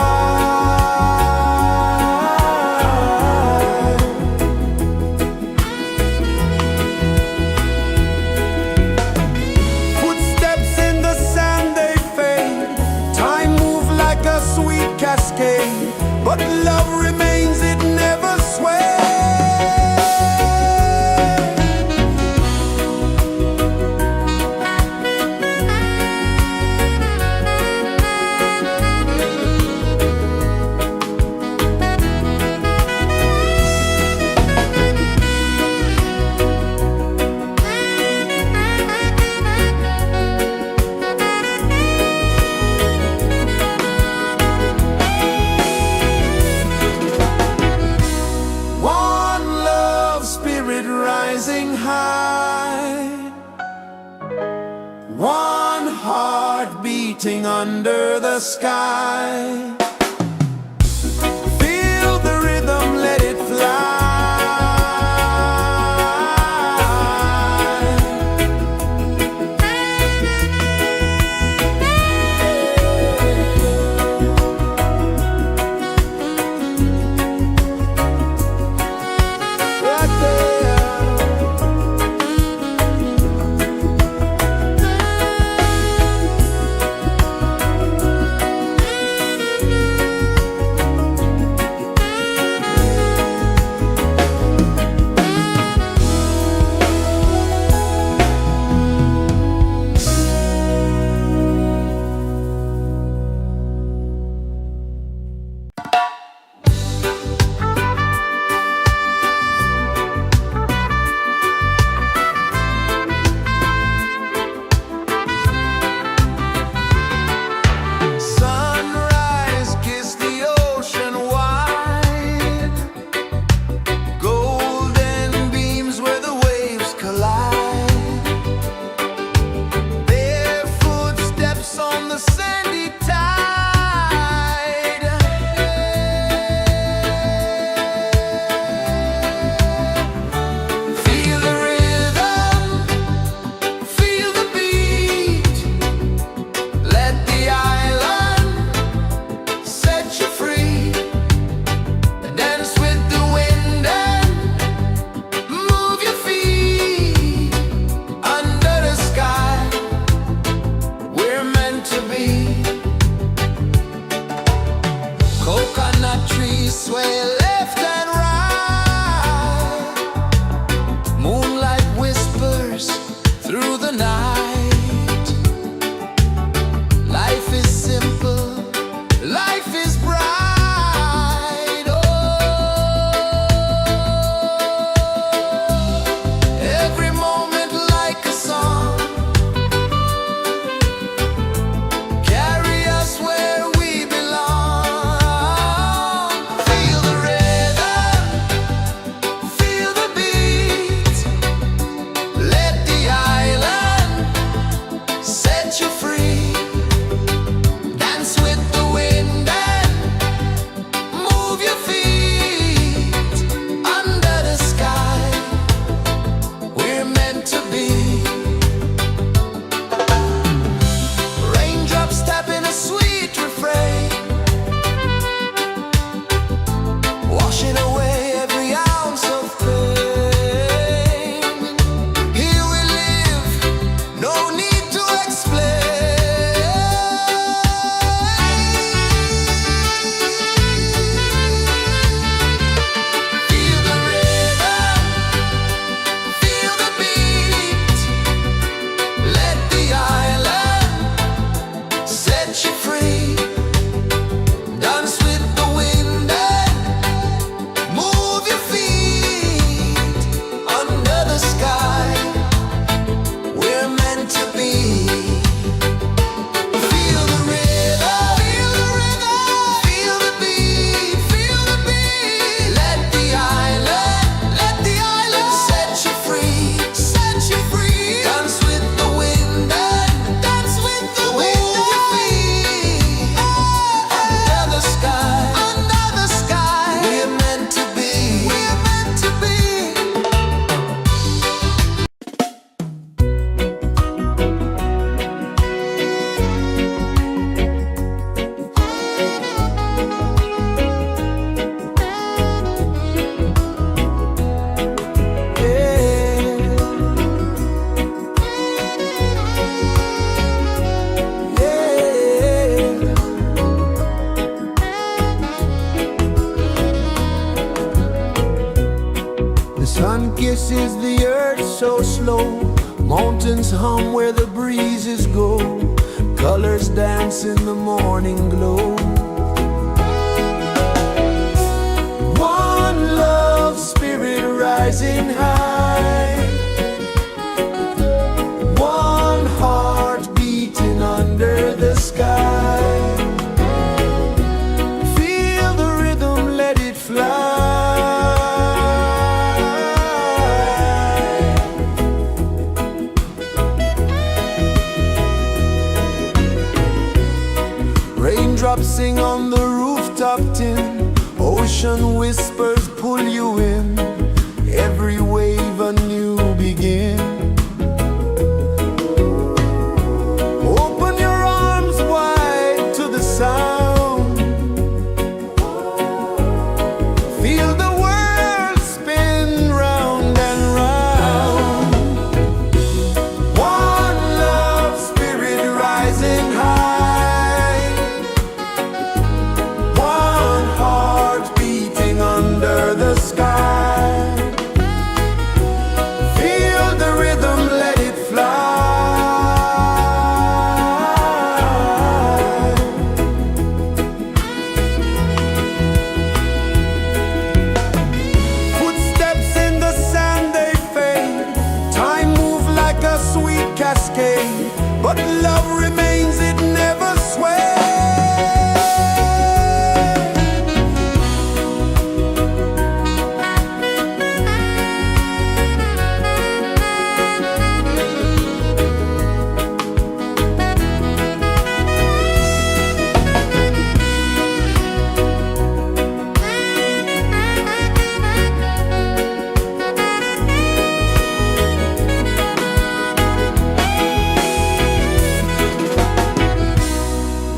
Footsteps in the sand, they fade. Time moves like a sweet cascade, but love remains, it never sways. One love, spirit rising high. One heart beating under the sky. Feel the rhythm, let it fly. Right there. is the earth so slow? Mountains hum where the breezes go. Colors dance in the morning glow. One love spirit rising high. One heart beating under the sky. Feel the rhythm, let it fly. Raindrops sing on the rooftop tin. Ocean whispers pull you in. Every wave a new begin. Open your arms wide to the sound. Feel the world spin round and round. One love spirit rising high. One heart beating under the sky. Feel the rhythm, let it fly. Footsteps in the sand, they fade. Time moves like a sweet cascade, but love remains, it never sways.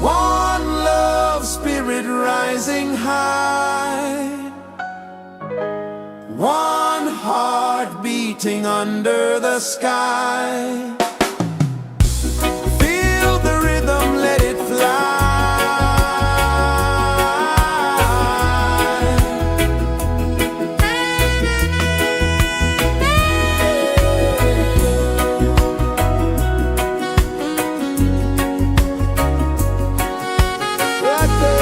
One love spirit rising high. One heart beating under the sky. Feel the rhythm, let it fly. Right there.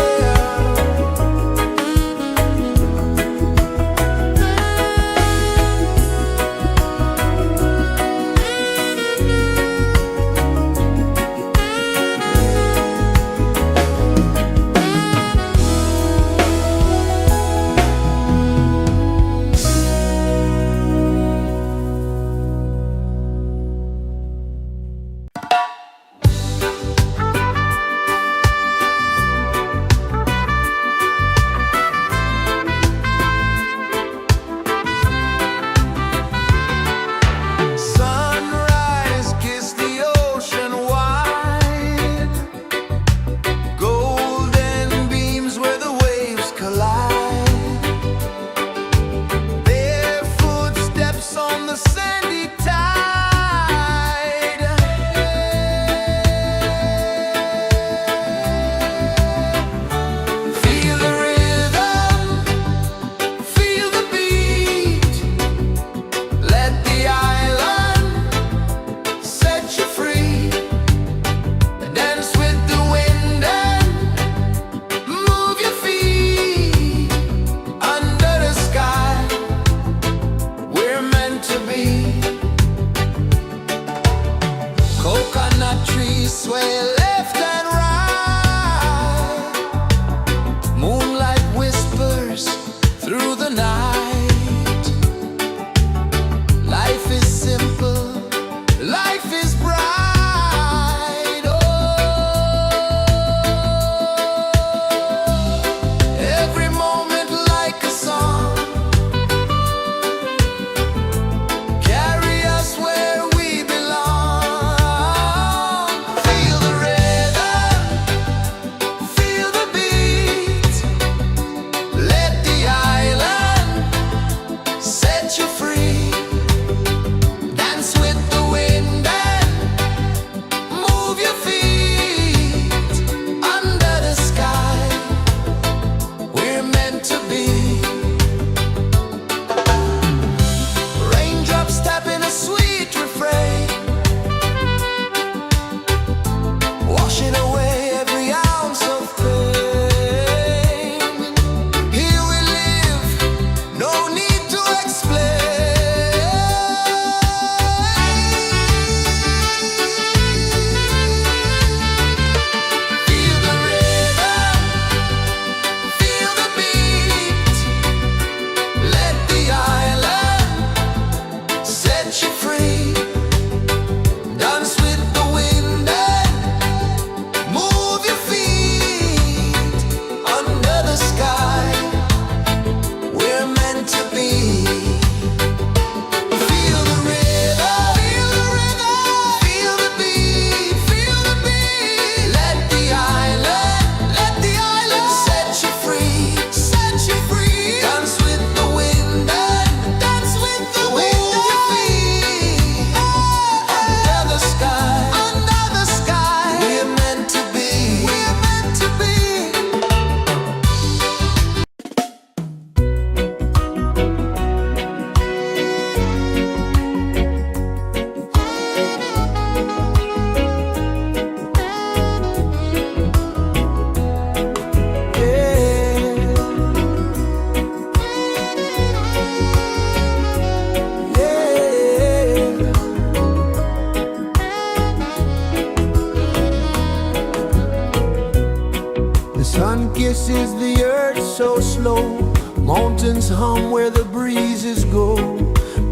rejoices the earth so slow. Mountains hum where the breezes go.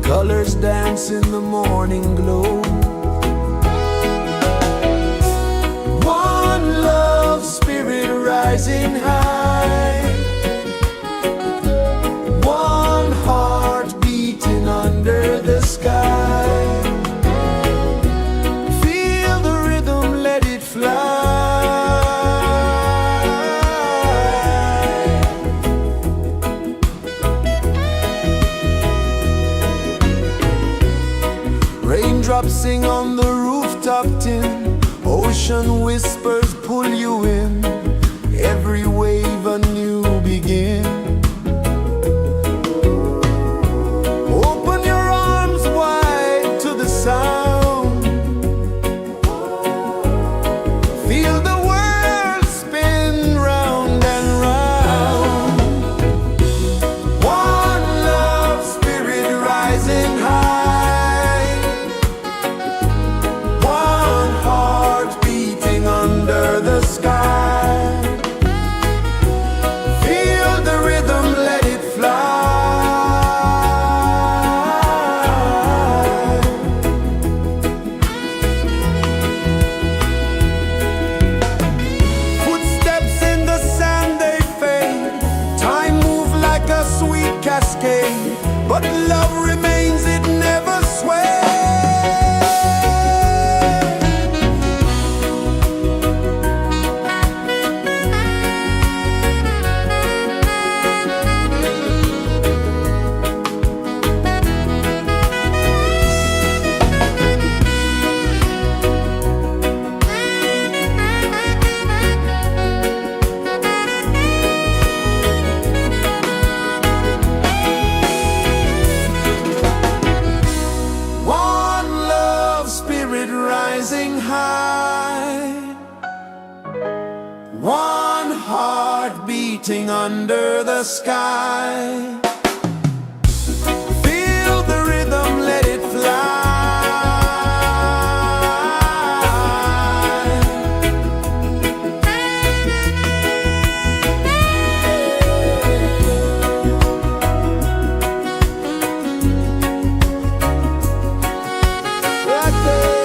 Colors dance in the morning glow. One love spirit rising high. One heart beating under the sky. Feel the rhythm, let it fly. Raindrops sing on the rooftop tin. Ocean whispers pull you in. Every wave a new begin. Open your arms wide to the sound. Feel the world spin round and round. One love spirit rising high. One heart beating under the sky. Feel the rhythm, let it fly. Footsteps in the sand, they fade. Time moves like a sweet cascade, but love remains, it never sways. One love spirit rising high. One heart beating under the sky. Feel the rhythm, let it fly. Right there.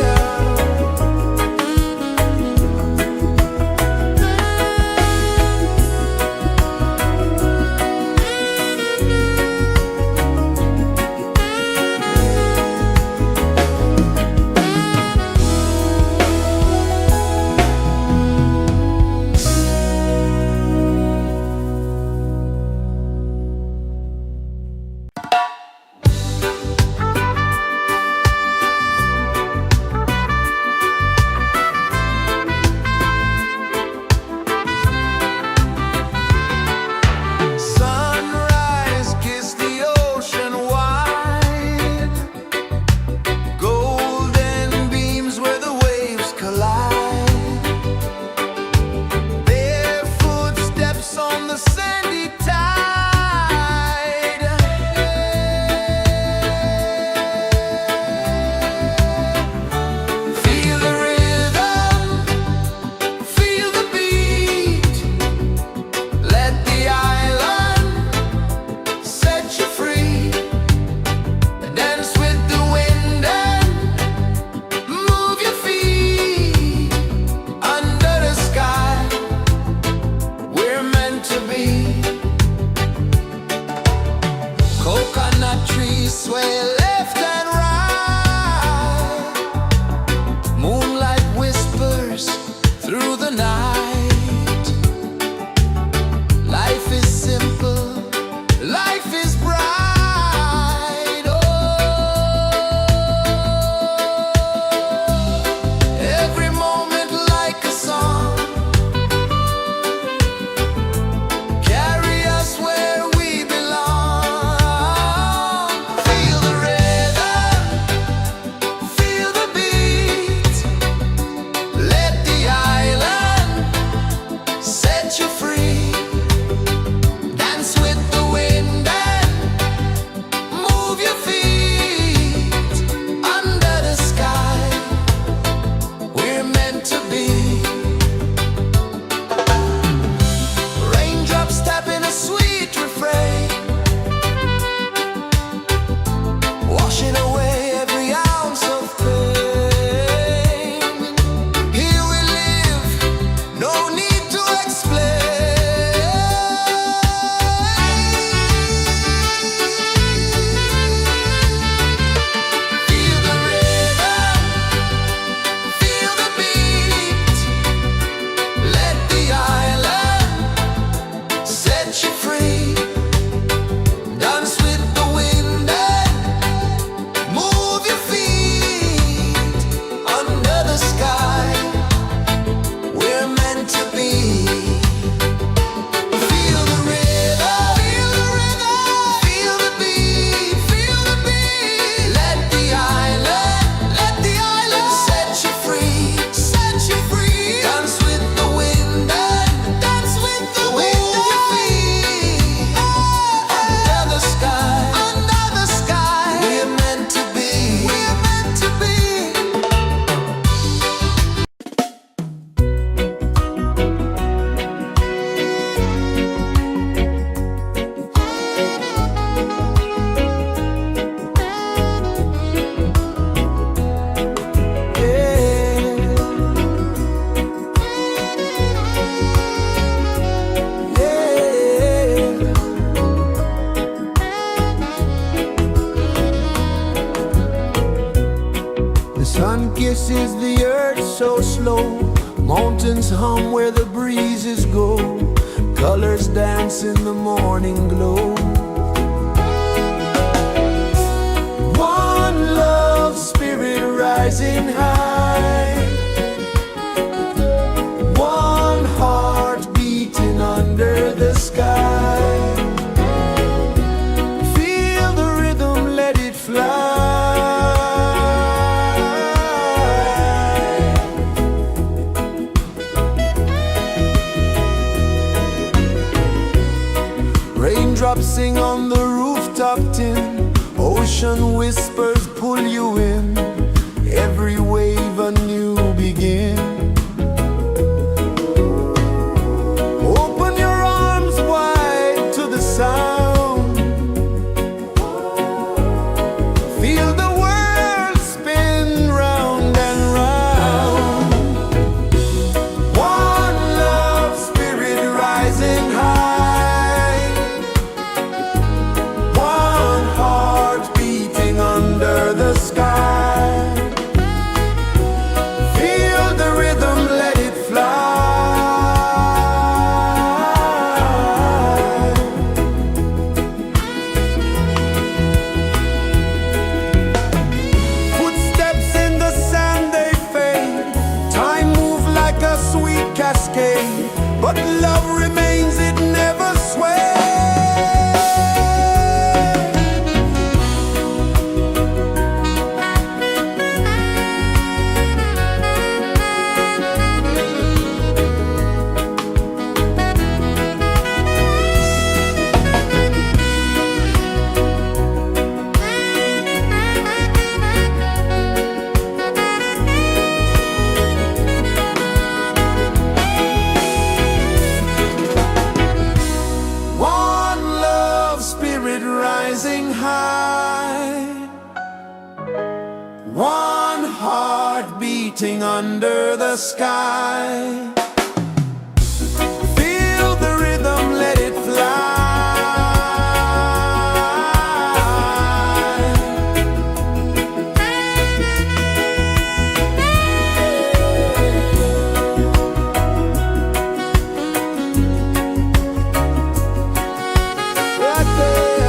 The sun kisses the earth so slow, mountains hum where the breezes go, colors dance in the morning glow. One love, spirit rising high, one heart beating under the sky. Feel the rhythm, let it fly. Raindrops sing on the rooftop tin, ocean whispers pull you in, every wave a new begin. Open your arms wide to the sound, feel the world spin round and round. One love, spirit rising high, one heart beating under the sky. Feel the rhythm, let it fly. Footsteps in the sand, they fade, time moves like a sweet cascade, but love remains, it never sways. One love, spirit rising high, one heart beating under the sky. Feel the rhythm, let it fly. Right there.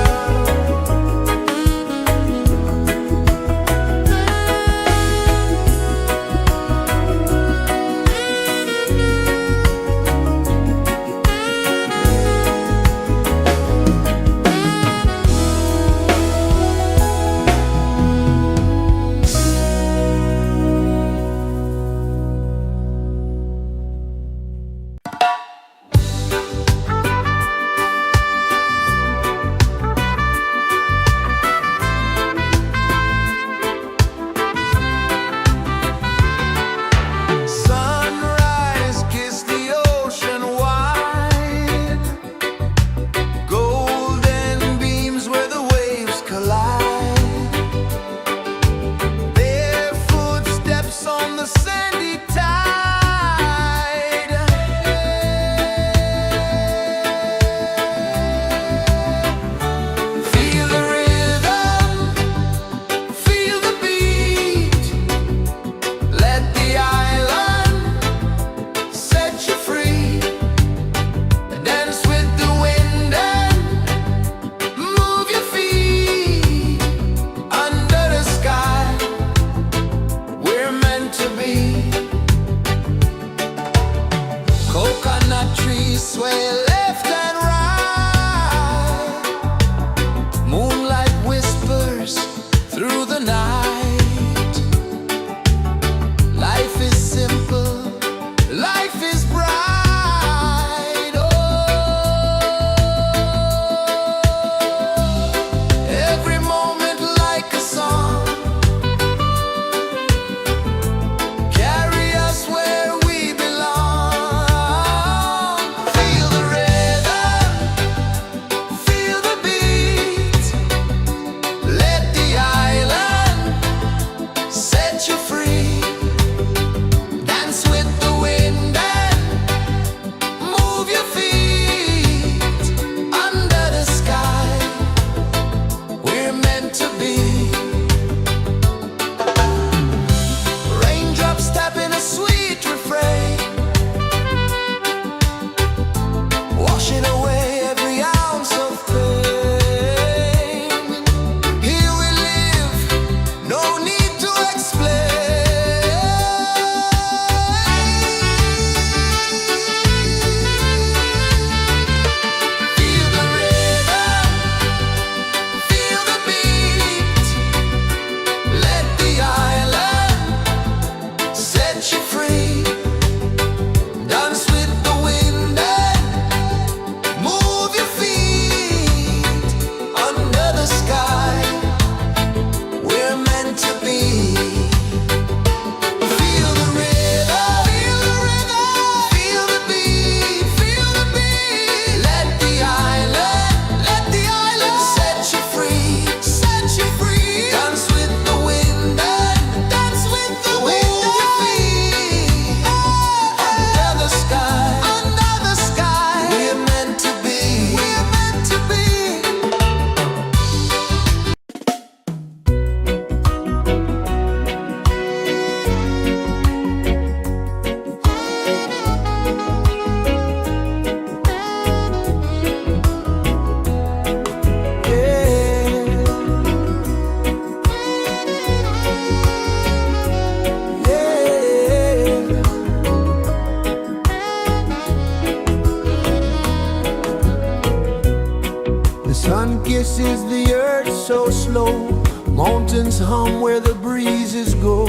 kisses the earth so slow. Mountains hum where the breezes go.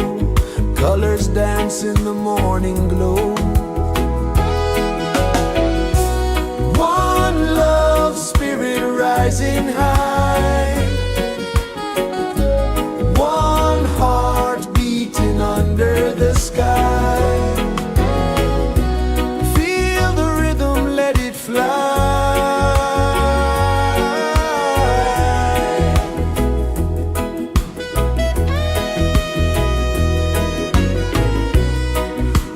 Colors dance in the morning glow. One love spirit rising high. One heart beating under the sky. Feel the rhythm, let it fly.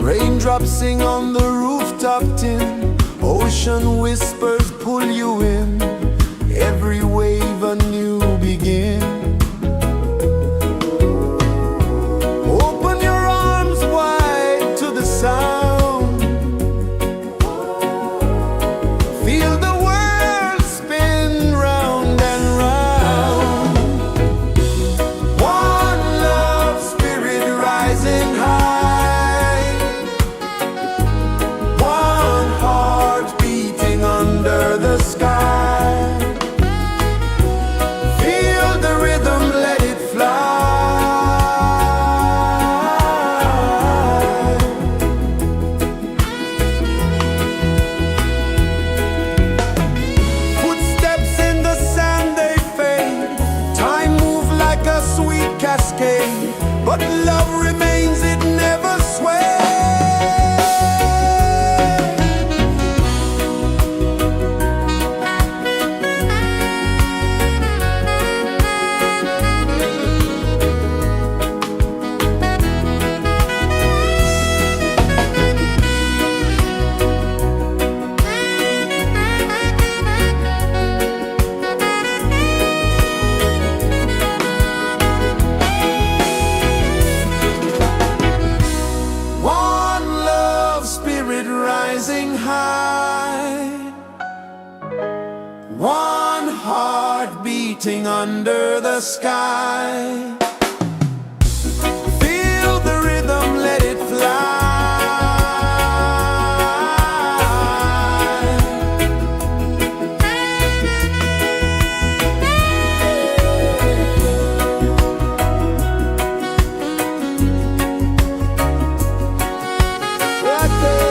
Raindrops sing on the rooftop tin. Ocean whispers pull you in. Every wave a new begin. Open your arms wide to the sound. Feel the world spin round and round. One love spirit rising high. One heart beating under the sky. Feel the rhythm, let it fly. Footsteps in the sand, they fade. Time moves like a sweet cascade, but love remains, it never sways. One love spirit rising high. One heart beating under the sky. Feel the rhythm, let it fly. Right there.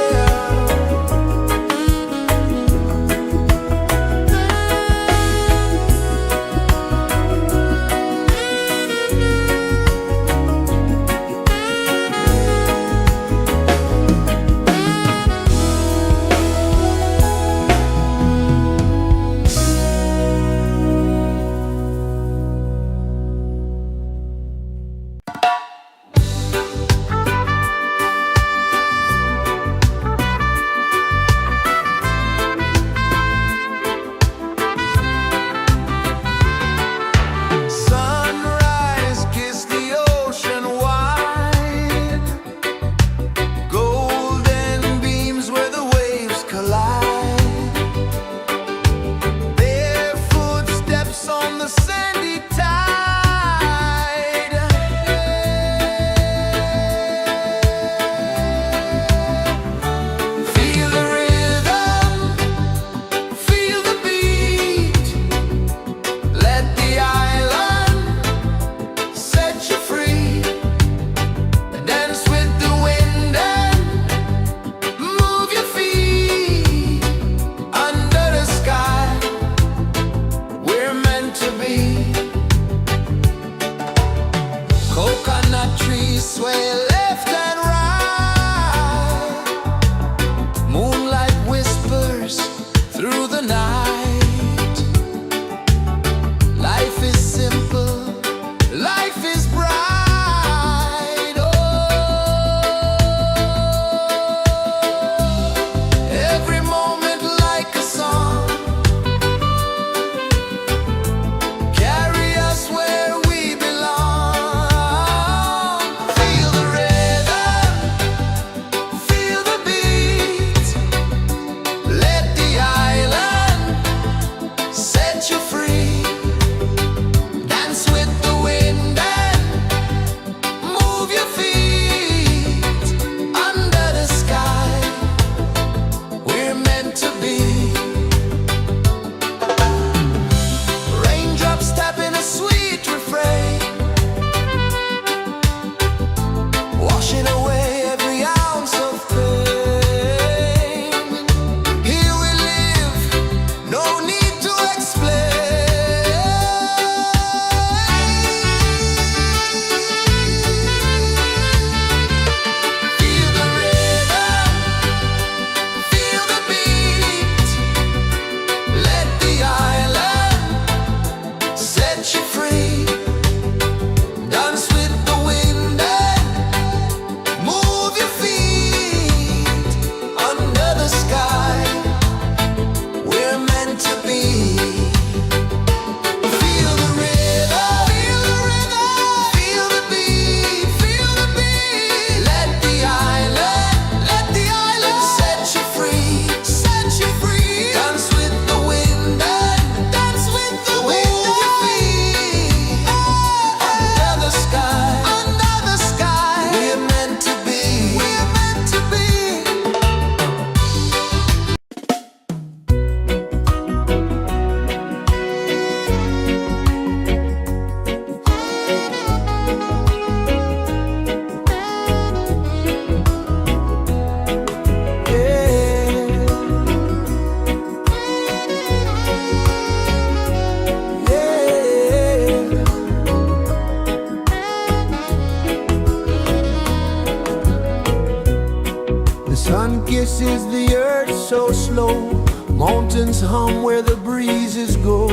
Sun kisses the earth so slow, mountains hum where the breezes go,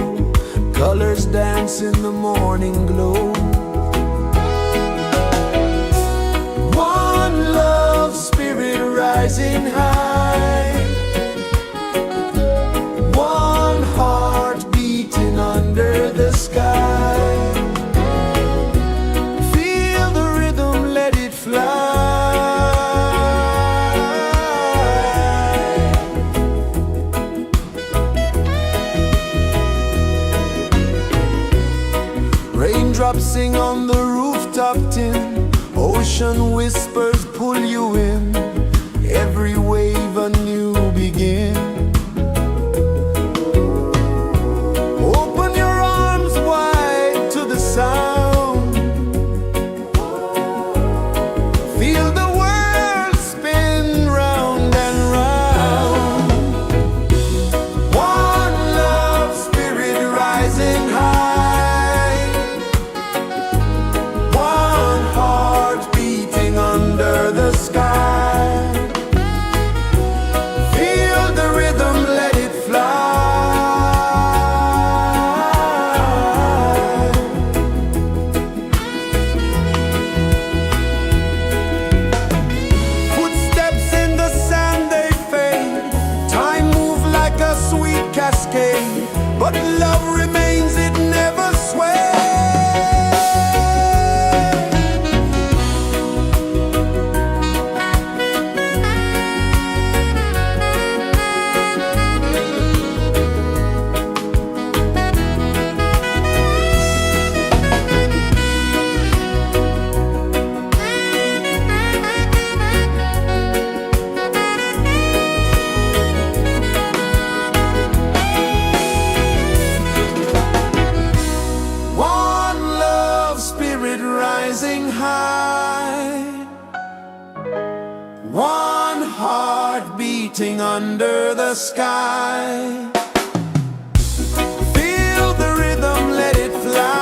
colors dance in the morning glow. One love spirit rising high, one heart beating under the sky. Feel the rhythm, let it fly. Raindrops sing on the rooftop tin, ocean whispers pull you in, every wave a new begin. Open your arms wide to the sound, feel the world spin round and round. One love spirit rising high, one heart beating under the sky. Feel the rhythm, let it fly. Footsteps in the sand, they fade, time moves like a sweet cascade, but love remains, it never sways. Rising high, one heart beating under the sky. Feel the rhythm, let it fly.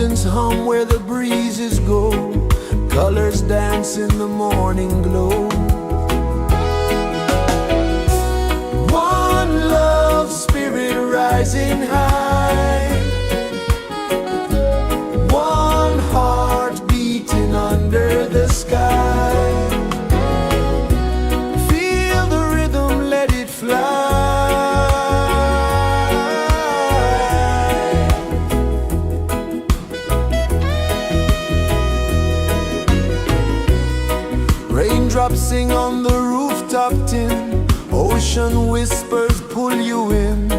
Mountains hum where the breezes go, colors dance in the morning glow. One love spirit rising high, one heart beating under the sky. Feel the rhythm, let it fly. Raindrops sing on the rooftop tin, ocean whispers pull you in,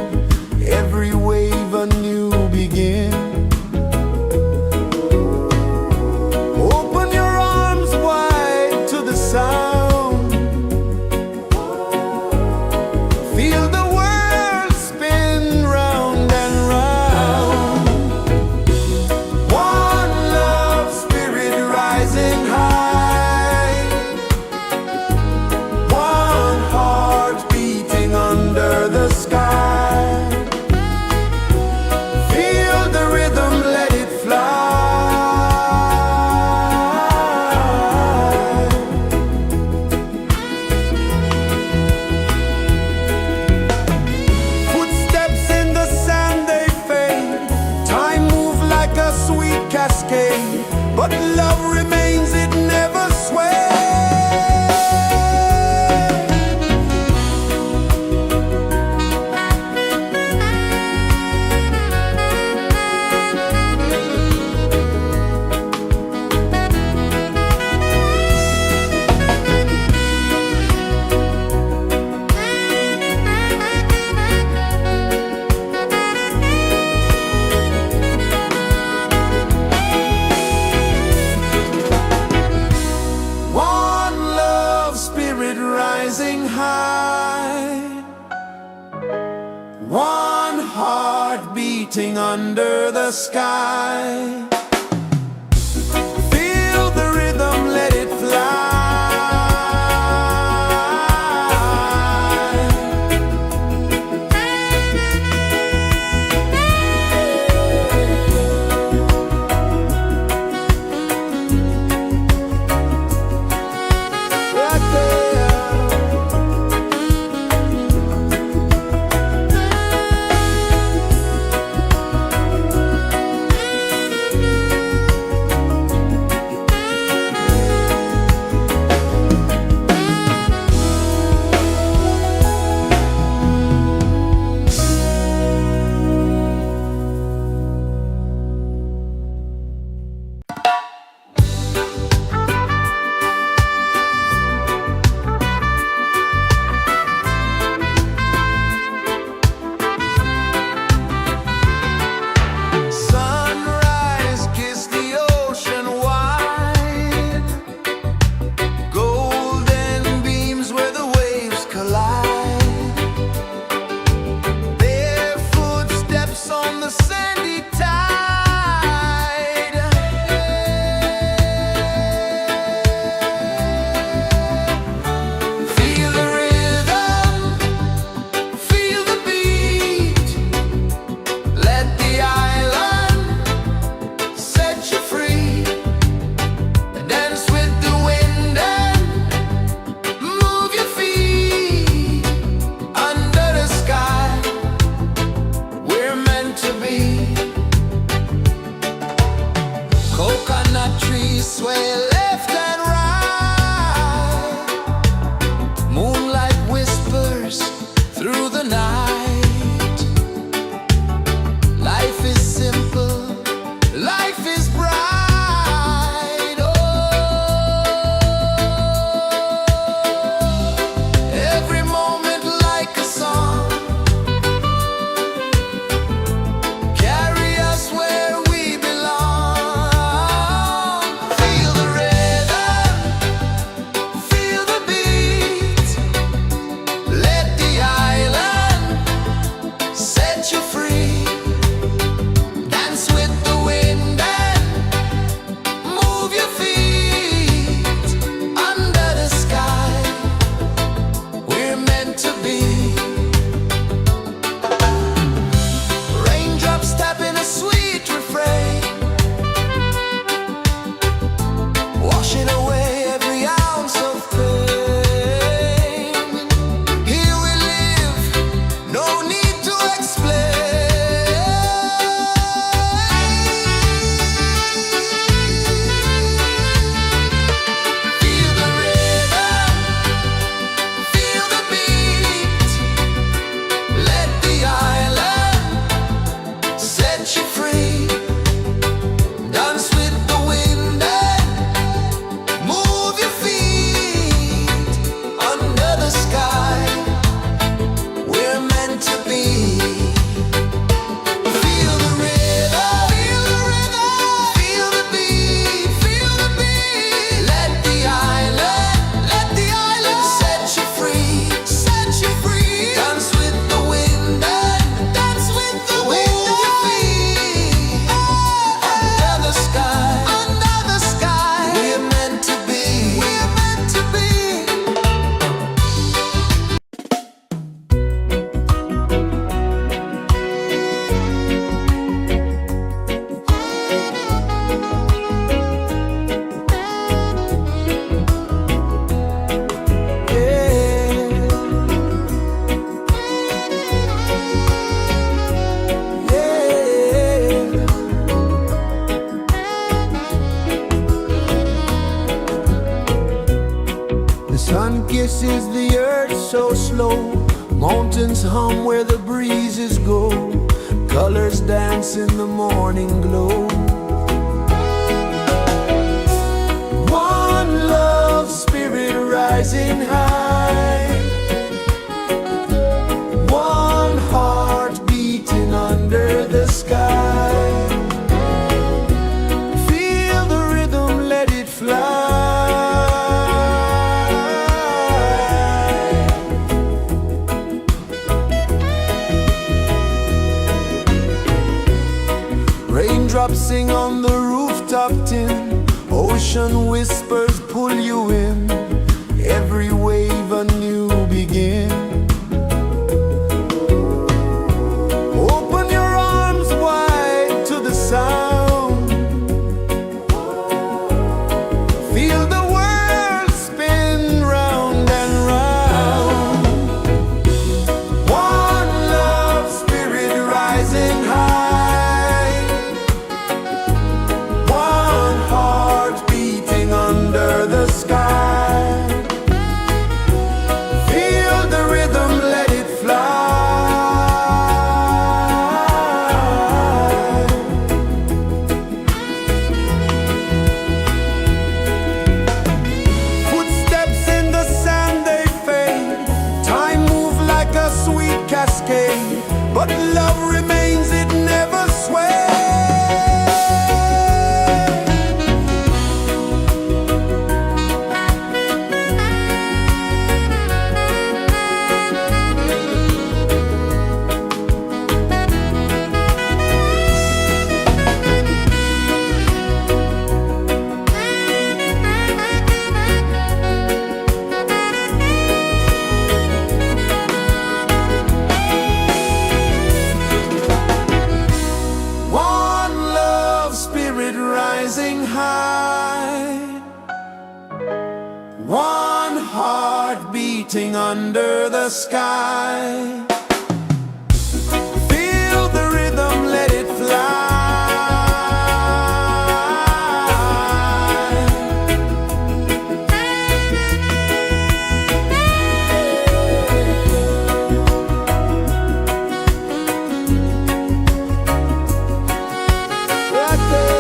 every wave a new begin. Open your arms wide to the sound, feel the world spin round and round. One love spirit rising high, one heart beating under the sky. Feel the rhythm, let it fly. Footsteps in the sand, they fade. Time moves like a sweet cascade, but love remains, it never sways. One love spirit rising high, one heart beating under the sky. Feel the rhythm, let it fly. Right there. Sunrise, kiss the ocean wide, golden beams where the waves collide, bare footsteps on the sandy tide. Feel the rhythm, feel the beat, let the island set you free. Dance with the wind and move your feet under the sky. We're meant to be. Coconut trees sway left and right, moonlight whispers through the night. Life is simple, life is bright. Oh, every moment like a song, carry us where we belong. Feel the rhythm, feel the beat, let the island set you free. Dance with the wind and kisses the earth so slow. Mountains hum where the breezes go. Colors dance in the morning glow. One love spirit rising high. One heart beating under the sky. Feel the rhythm, let it fly. Raindrops sing on the rooftop tin. Ocean whispers pull you in. Every wave a new begin. Open your arms wide to the sound. Feel the world spin round and round. One love spirit rising high. One heart beating under the sky. Feel the rhythm, let it fly. Footsteps in the sand, they fade. Time moves like a sweet cascade, but love remains, it never sways. One love spirit rising high. One heart beating under the sky. Feel the rhythm, let it fly. Right there.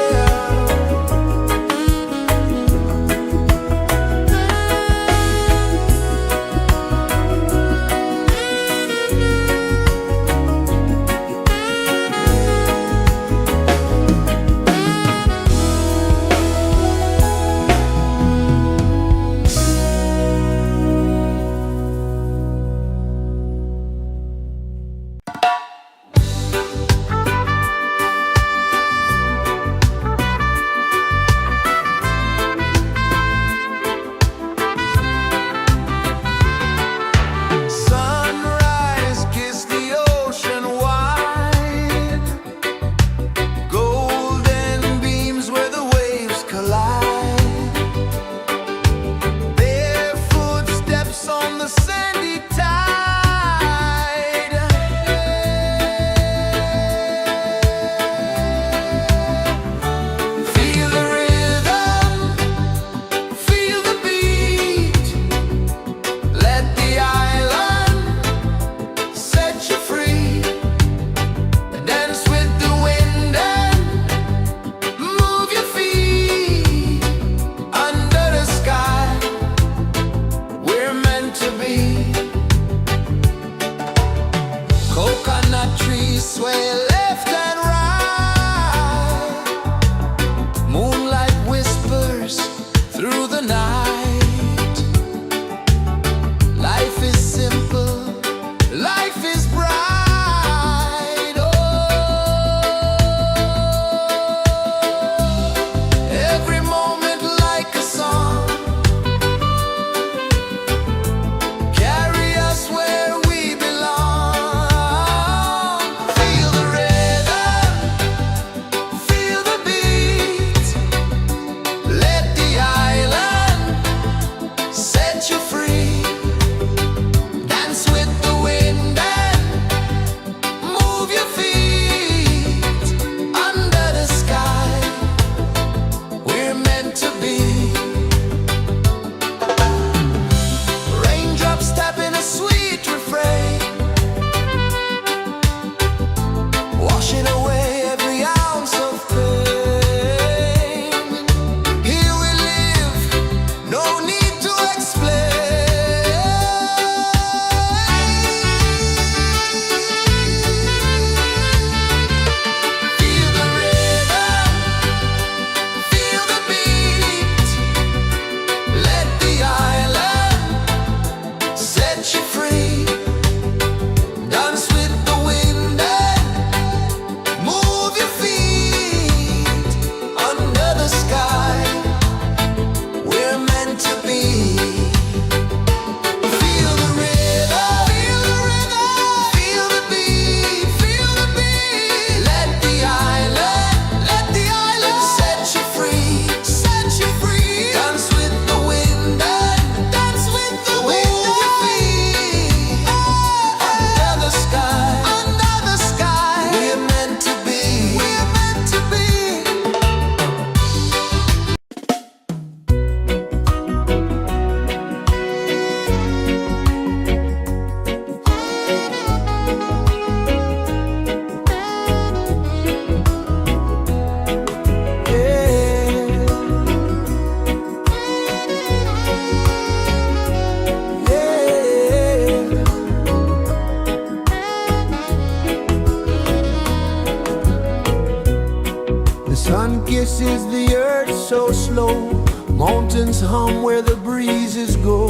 is the earth so slow? Mountains hum where the breezes go.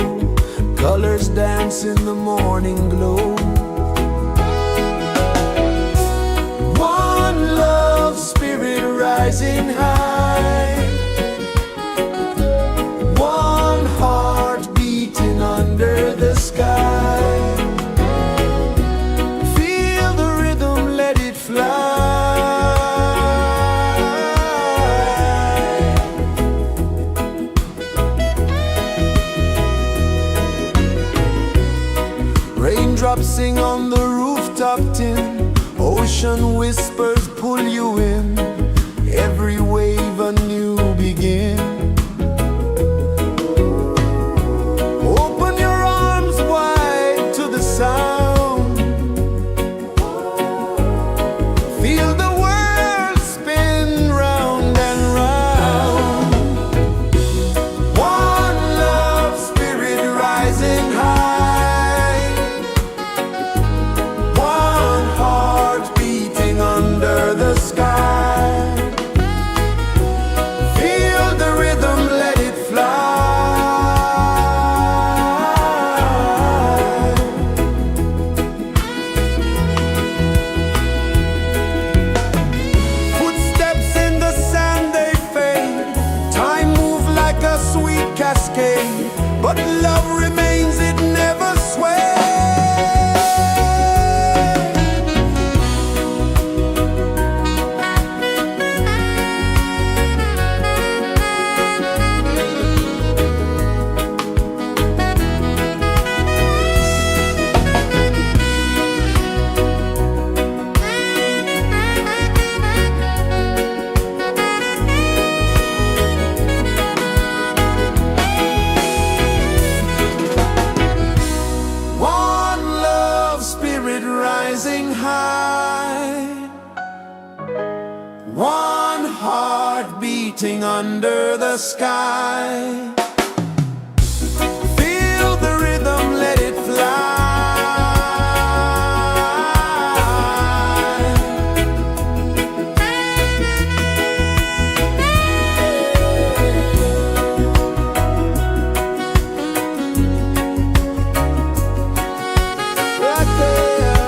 Colors dance in the morning glow. One love, spirit rising high. One heart beating under the sky. Feel the rhythm, let it fly. Raindrops sing on the rooftop tin. Ocean whispers pull you in. Every wave a new begin. Open your arms wide to the sound. Feel the world spin round and round. One love, spirit rising high. One heart beating under the sky. Feel the rhythm, let it fly. Footsteps in the sand, they fade. Time moves like a sweet cascade, but love remains, it never sways. One love, spirit rising high. One heart beating under the sky. Feel the rhythm, let it fly. Right there.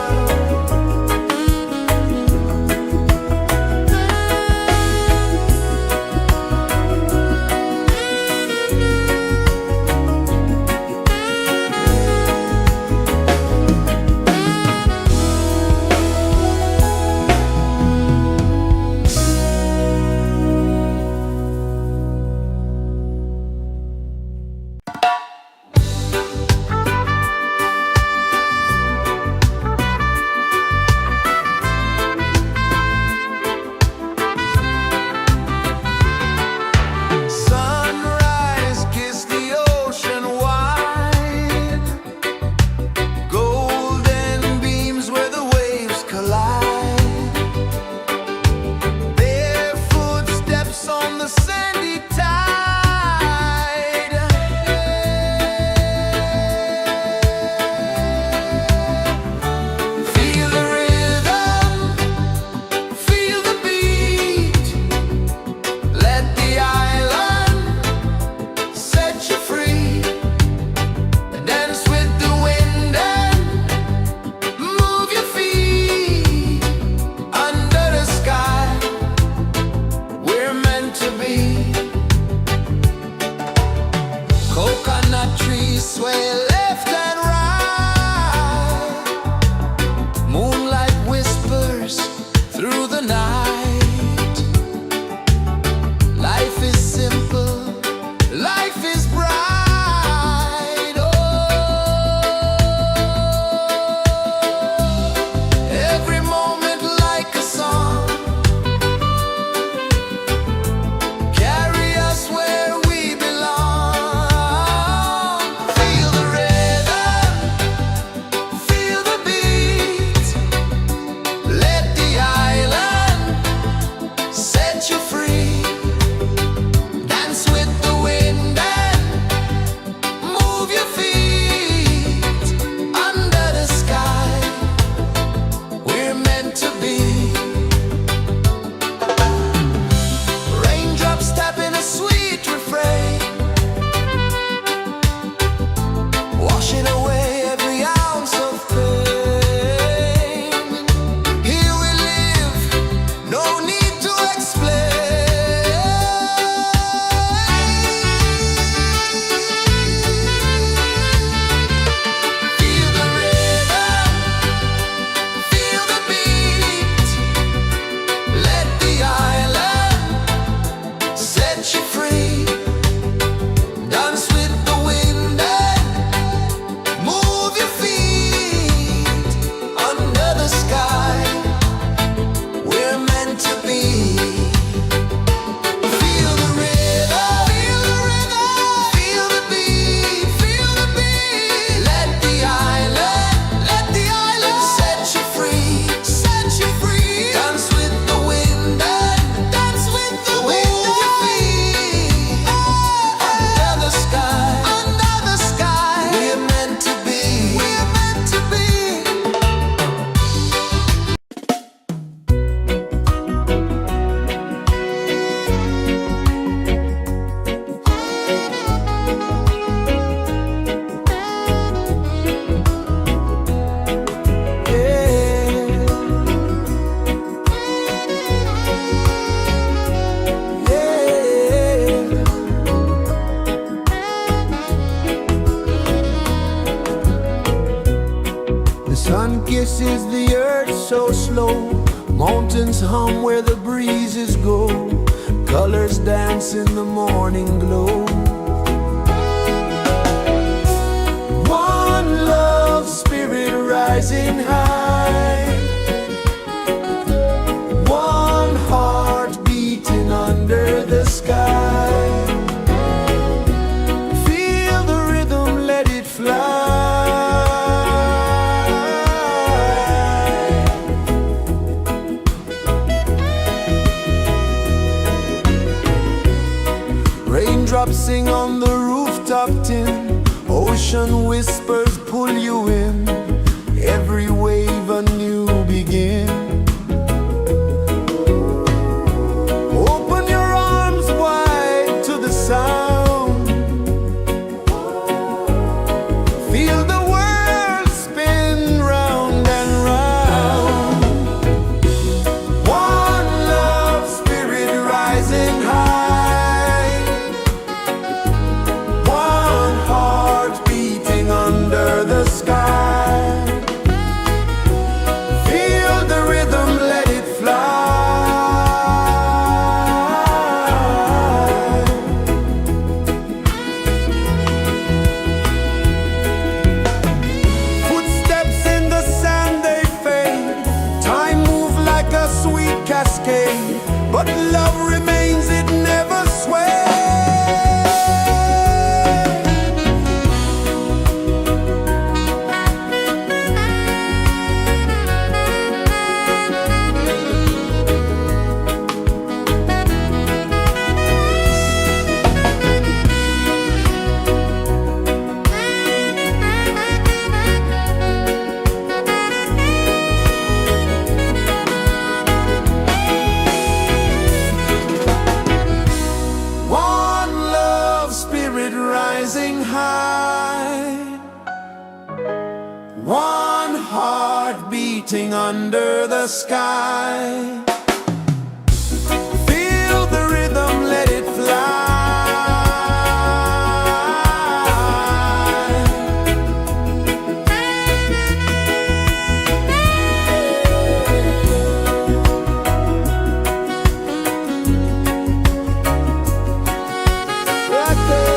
is the earth so slow. Mountains hum where the breezes go. Colors dance in the morning glow. One love spirit rising high. One heart beating under the sky. Feel the rhythm, let it fly. Raindrops sing on the rooftop tin. Ocean whispers pull you in. Every wave a new begin. Open your arms wide to the sound. Feel the world spin round and round. One love spirit rising high. One heart beating under the sky. Feel the rhythm, let it fly. Footsteps in the sand, they fade. Time moves like a sweet cascade, but love remains, it never sways. One love spirit rising high. One heart beating under the sky. Feel the rhythm, let it fly. Right there.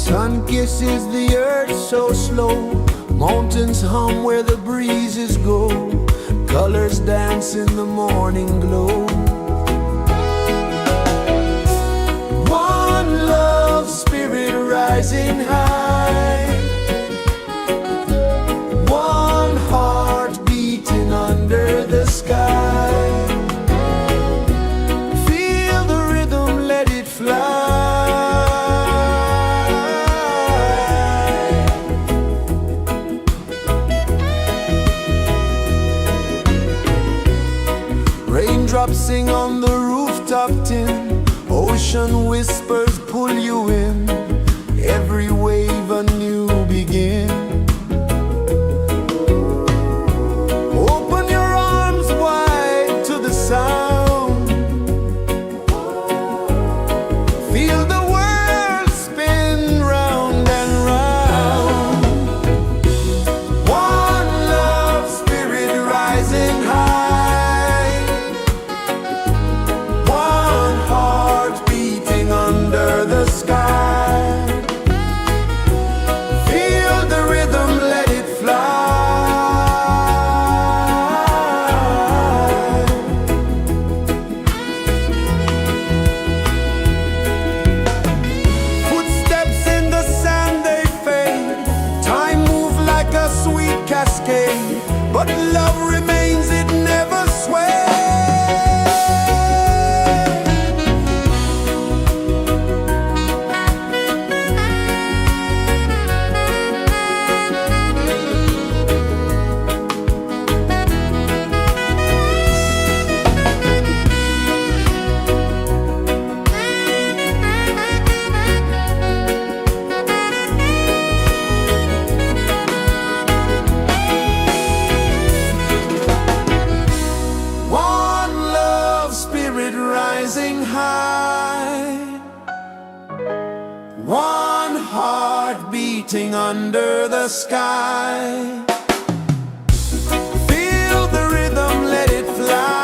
Sun kisses the earth so slow, mountains hum where the breezes go, colors dance in the morning glow. One love spirit rising high, one heart beating under the sky. Feel the rhythm, let it fly. Raindrops sing on the rooftop tin, ocean whispers pull you in, every wave a new begin. Open your arms wide to the sound, feel the world spin round and round. One love spirit rising high, one heart beating under the sky. Feel the rhythm, let it fly. Footsteps in the sand, they fade, time moves like a sweet cascade, but love remains, it never sways. Rising high, one heart beating under the sky. Feel the rhythm, let it fly.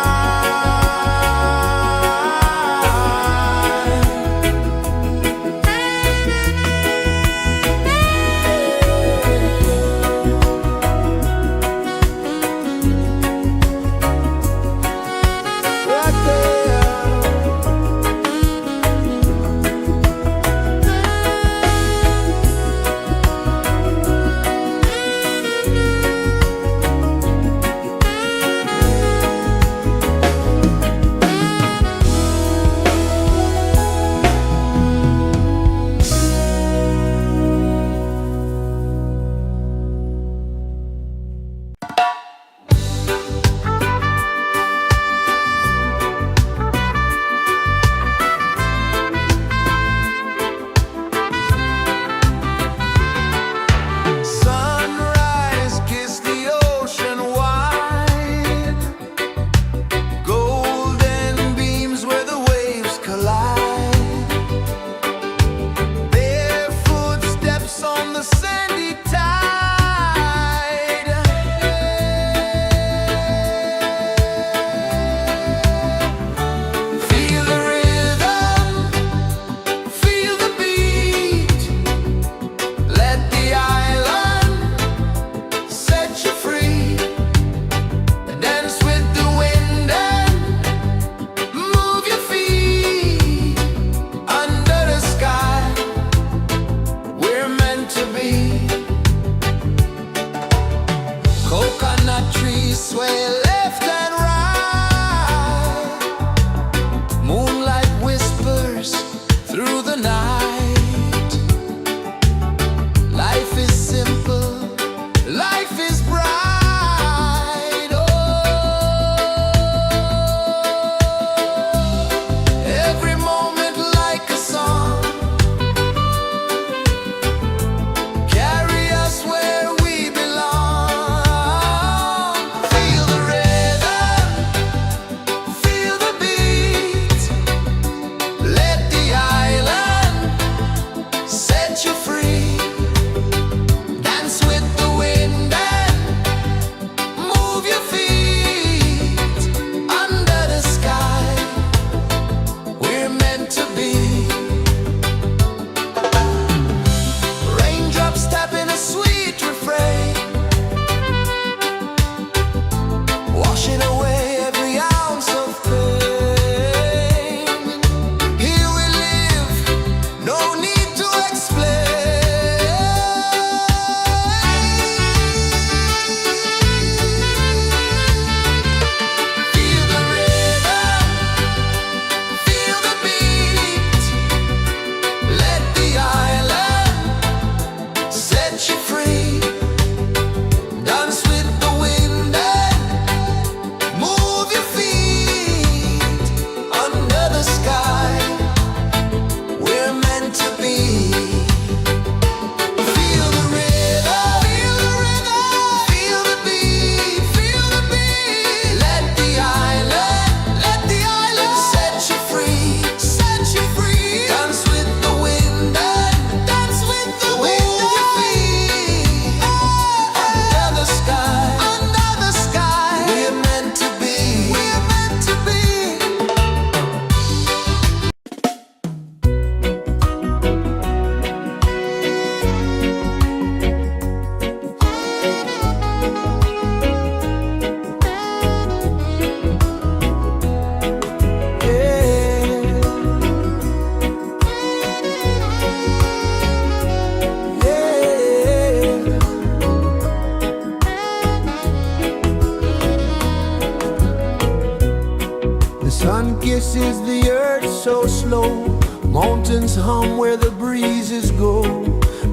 rejoices the earth so slow. Mountains hum where the breezes go.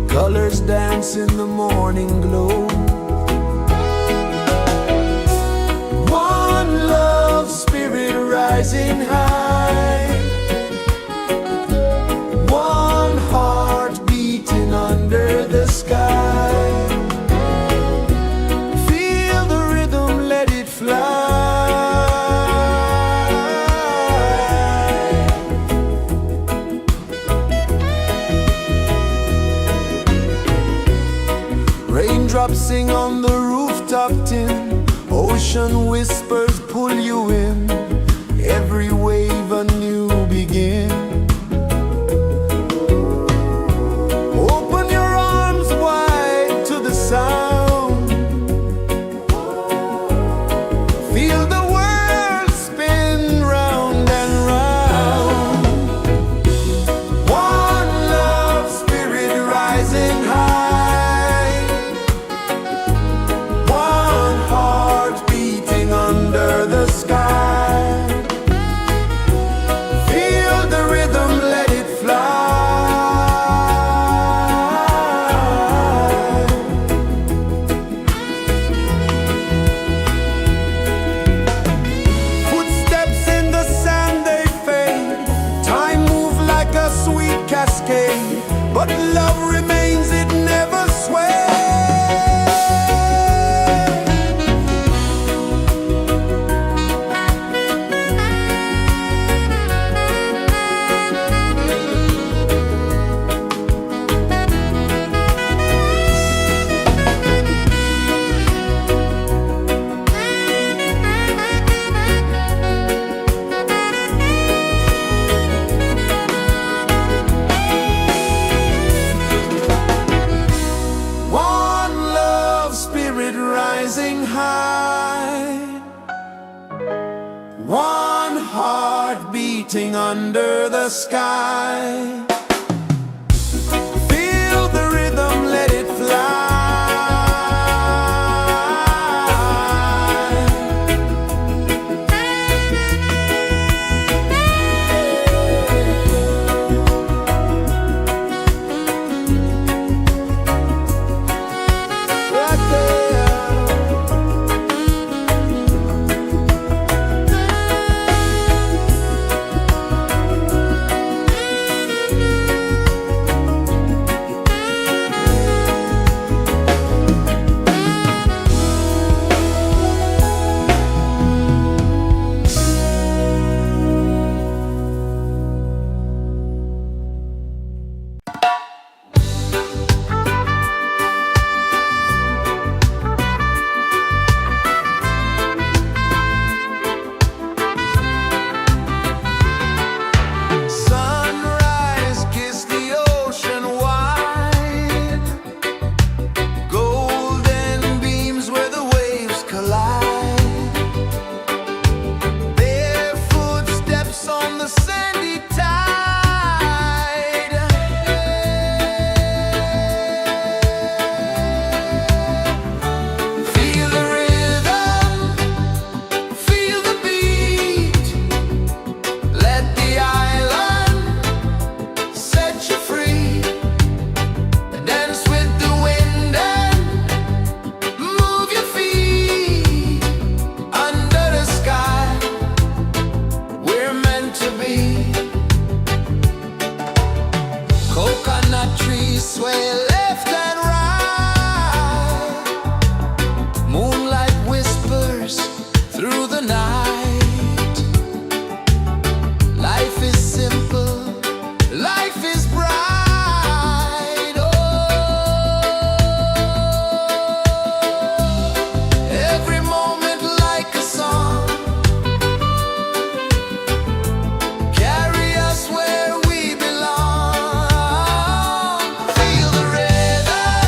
Colors dance in the morning glow. One love spirit rising high. One heart beating under the sky. Feel the rhythm, let it fly. Raindrops sing on the rooftop tin. Ocean whispers pull you in. Every wave a new begin. Open your arms wide to the sound. Feel the world spin round and round. One love spirit rising high. One heart beating under the sky. Feel the rhythm, let it fly. Footsteps in the sand, they fade. Time moves like a sweet cascade, but love remains, it never sways. One love spirit rising high. One heart beating under the sky. Feel the rhythm, let it fly. Right there. Sunrise, kiss the ocean wide. Golden beams where the waves collide. Barefoot steps on the sandy tide. Feel the rhythm, feel the beat. Let the island set you free. Dance with the wind and move your feet. Under the sky, we're meant to be. Coconut trees sway left and right. Moonlight whispers through the night. Life is simple, life is bright. Oh, every moment like a song. Carry us where we belong. Feel the rhythm,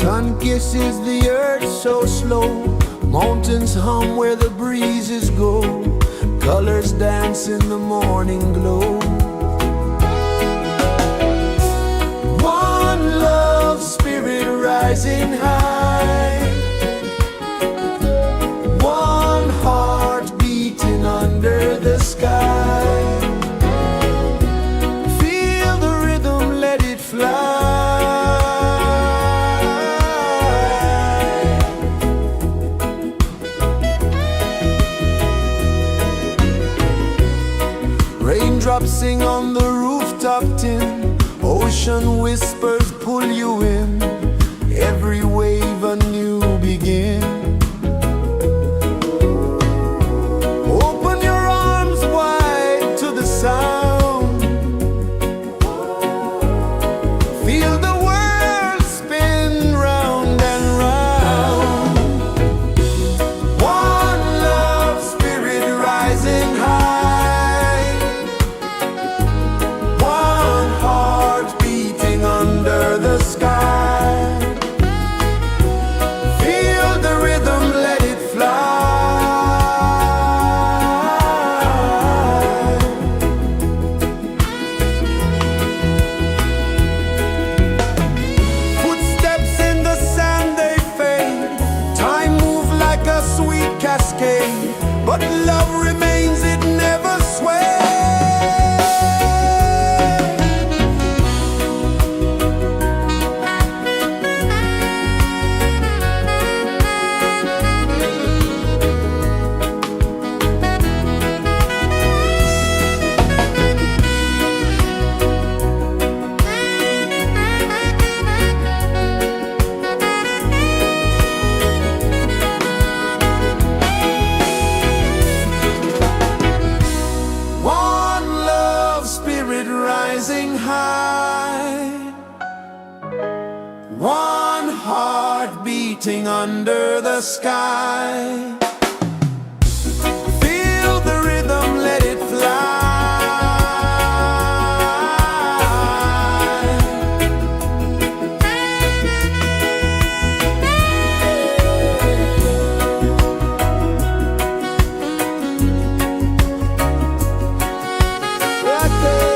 Sun kisses the earth so slow, mountains hum where the breezes go, colors dance in the morning glow. One love spirit rising high, one heart beating under the sky. Feel the rhythm, let it fly. Raindrops sing on the rooftop tin, ocean whispers pull you in, every wave a new begin. Open your arms wide to the sound, feel the world spin round and round. One love spirit rising high, one heart beating under the sky. Feel the rhythm, let it fly. Footsteps in the sand, they fade, time moves like a sweet cascade, but love remains, it never sways. One love spirit rising high, one heart beating under the sky. Feel the rhythm, let it fly. Right there.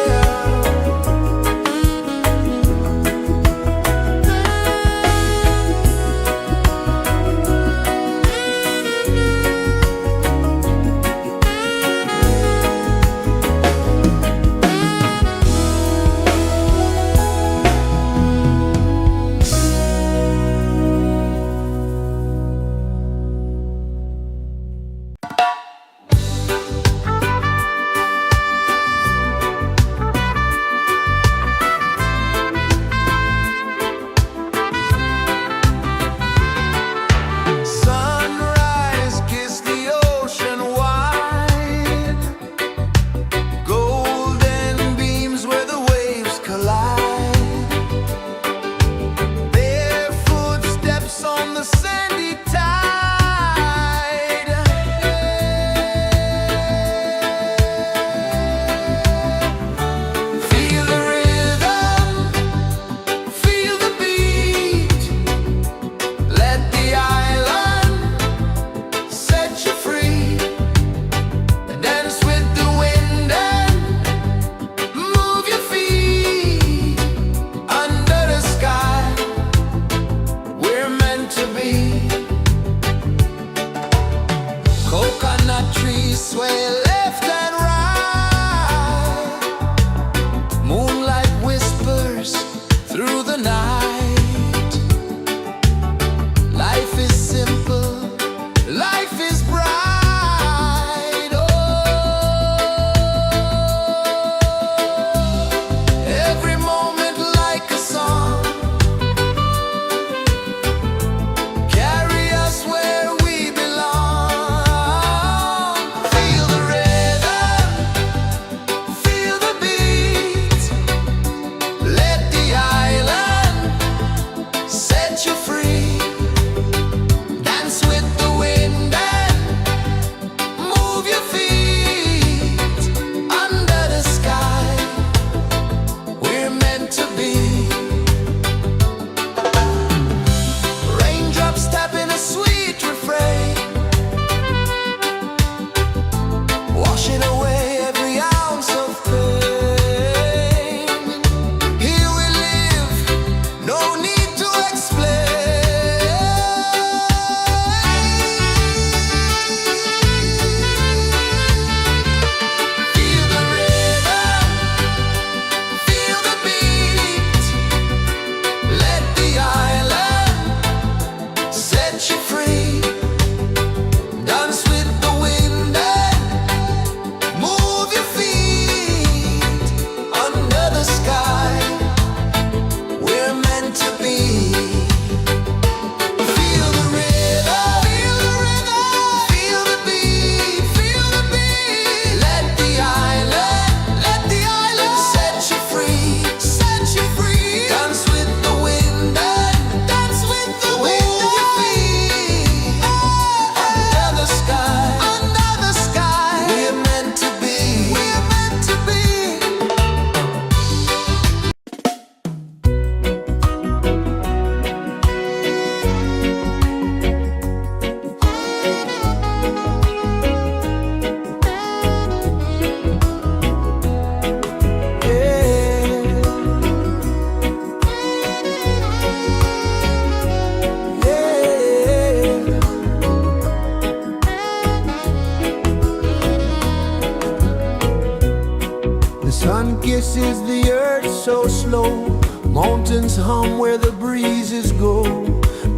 heart so slow. Mountains hum where the breezes go.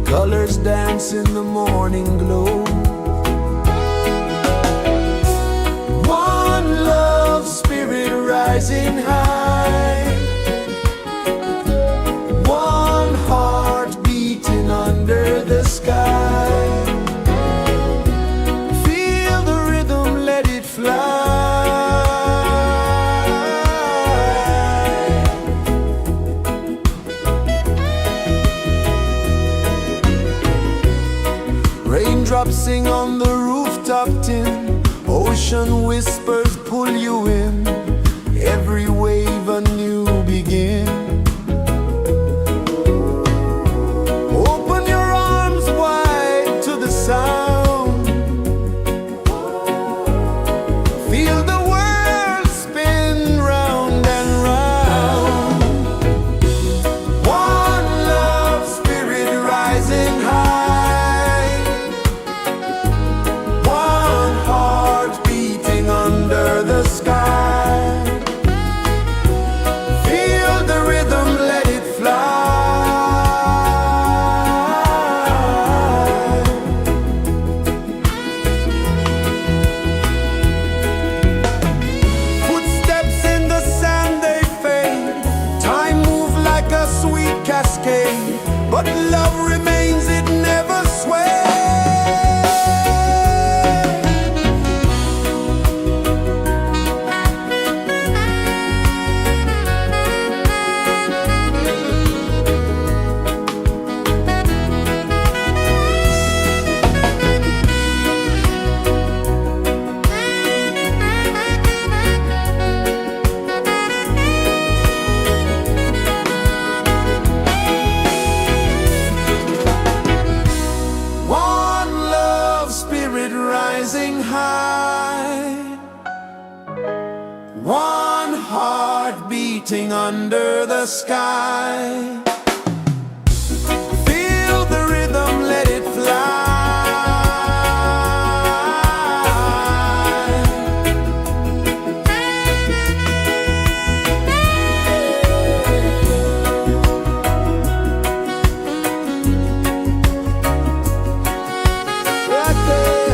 Colors dance in the morning glow. One love spirit rising high. One heart beating under the sky. Feel the rhythm, let it fly. Raindrops sing on the rooftop tin. Ocean whispers pull you in. Every wave a new begin. Open your arms wide to the sound. Feel the world spin round and round. One love spirit rising high. One heart beating under the sky. Feel the rhythm, let it fly. Footsteps in the sand, they fade. Time moves like a sweet cascade, but love remains, it never sways. One love spirit rising high. One heart beating under the sky. Feel the rhythm, let it fly. Right there.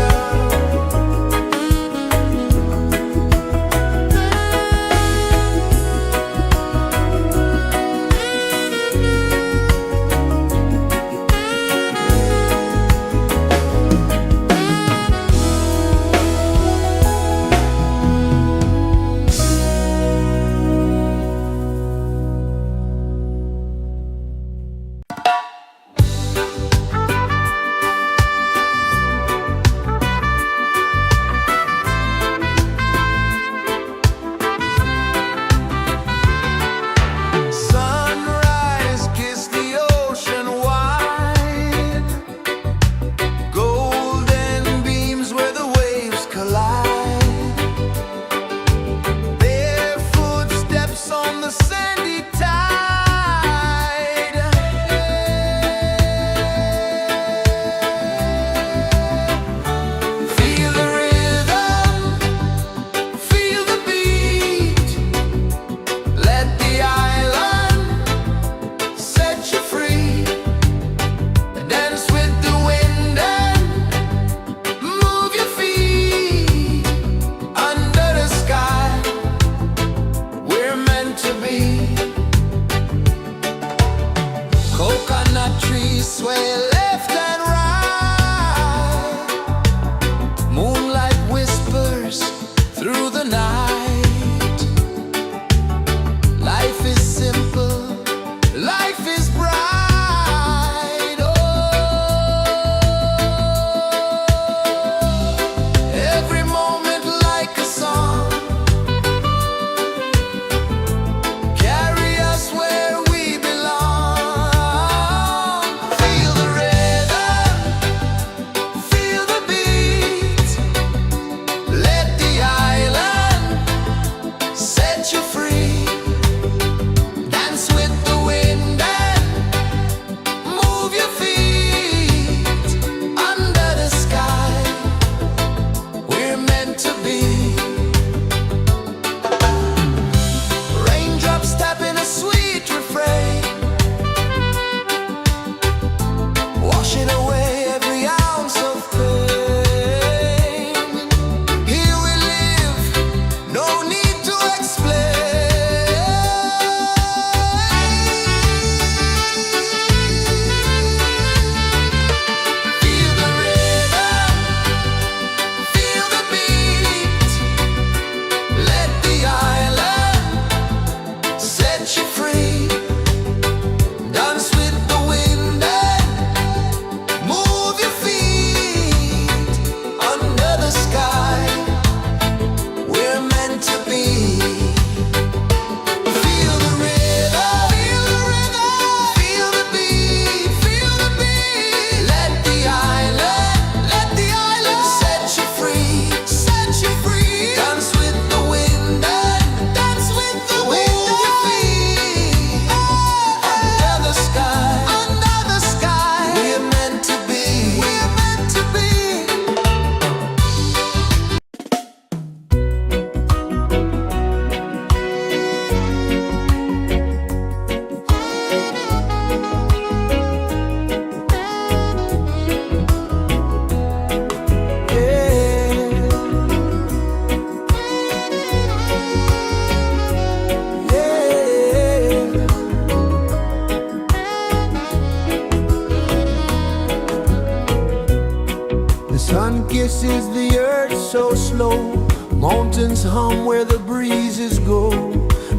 is the earth so slow? Mountains hum where the breezes go.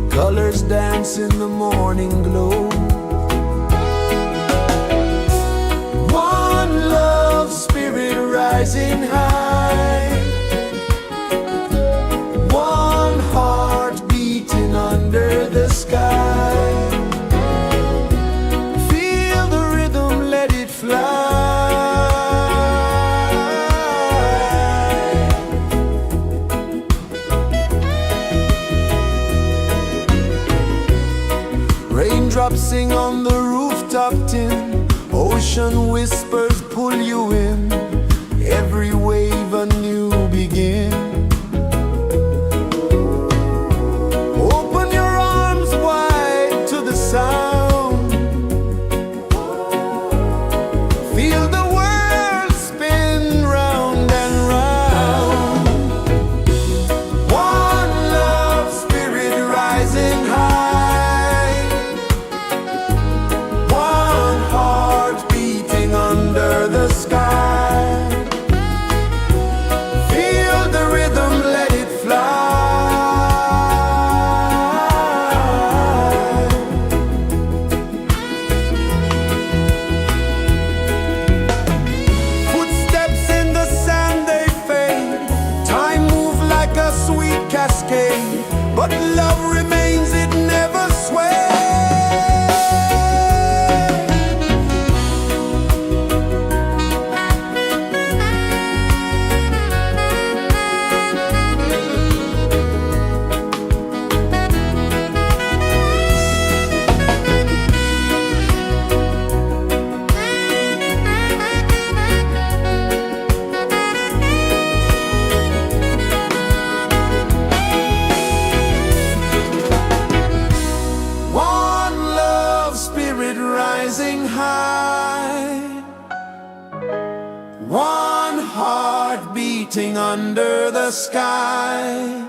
Colors dance in the morning glow. One love spirit rising high. One heart beating under the sky. Feel the rhythm, let it fly. Raindrops sing on the rooftop tin. Ocean whispers pull you in. Every wave a new begin. Open your arms wide to the sound. Feel the world spin round and round. One love spirit rising high. One heart beating under the sky. Feel the rhythm, let it fly. Footsteps in the sand, they fade. Time moves like a sweet cascade, but love remains, it never sways. One love spirit rising high. One heart beating under the sky.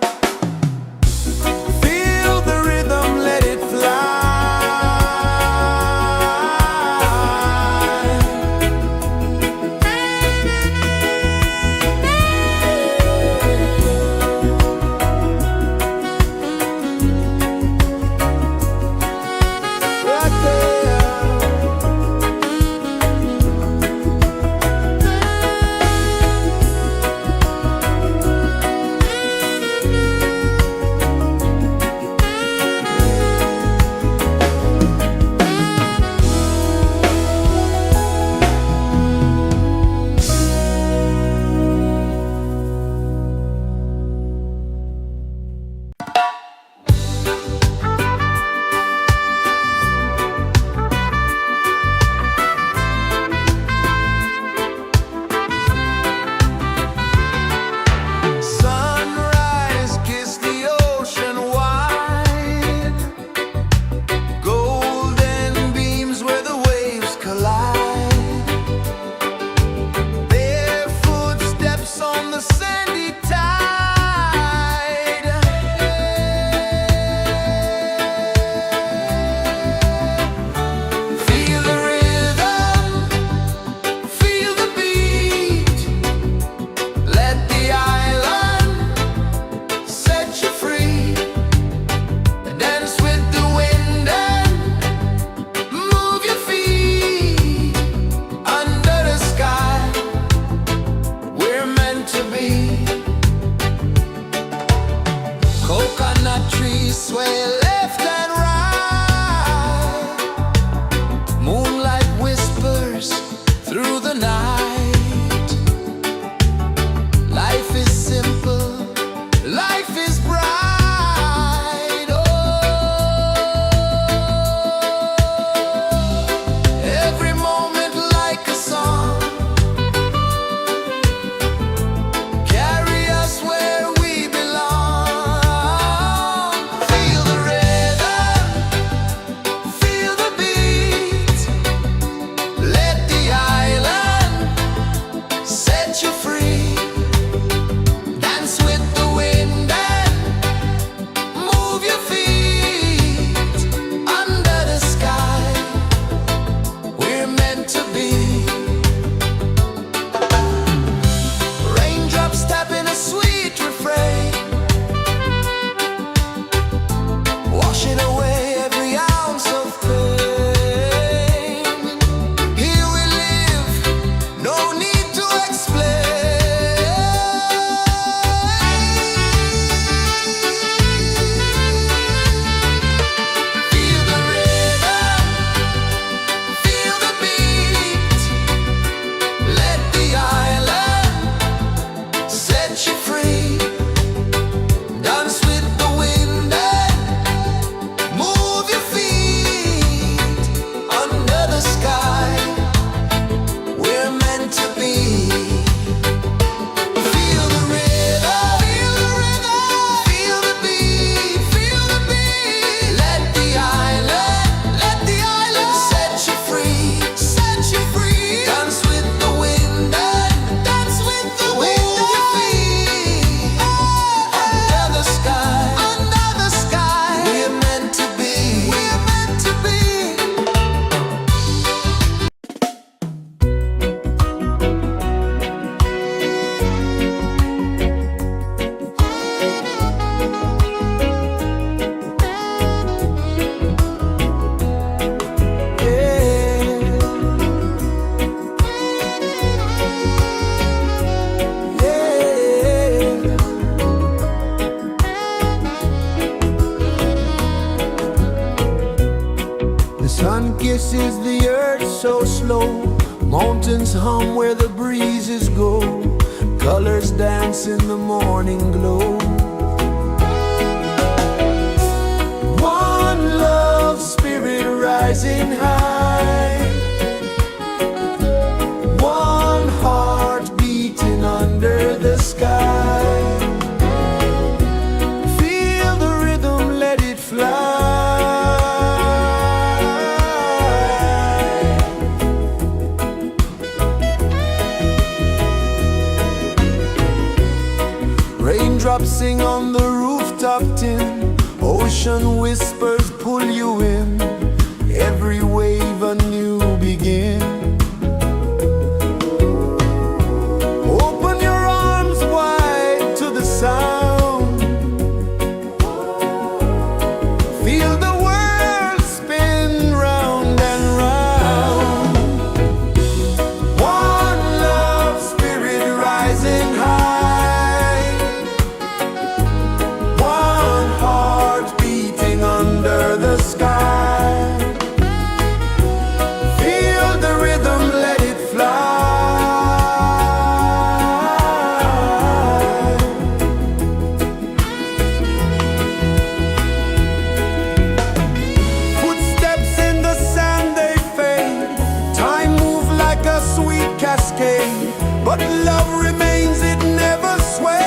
Feel the rhythm, let it fly. Right there. The sun kisses the earth so slow, mountains hum where the breezes go, colors dance in the morning glow. One love spirit rising high, one heart beating under the sky. Feel the rhythm, let it fly. Raindrops sing on the rooftop tin, ocean whispers pull you in, every wave a new begin. Open your arms wide to the sound, feel the world spin round and round. One love spirit rising high, one heart beating under the sky. Feel the rhythm, let it fly. Footsteps in the sand, they fade, time moves like a sweet cascade, but love remains, it never sways.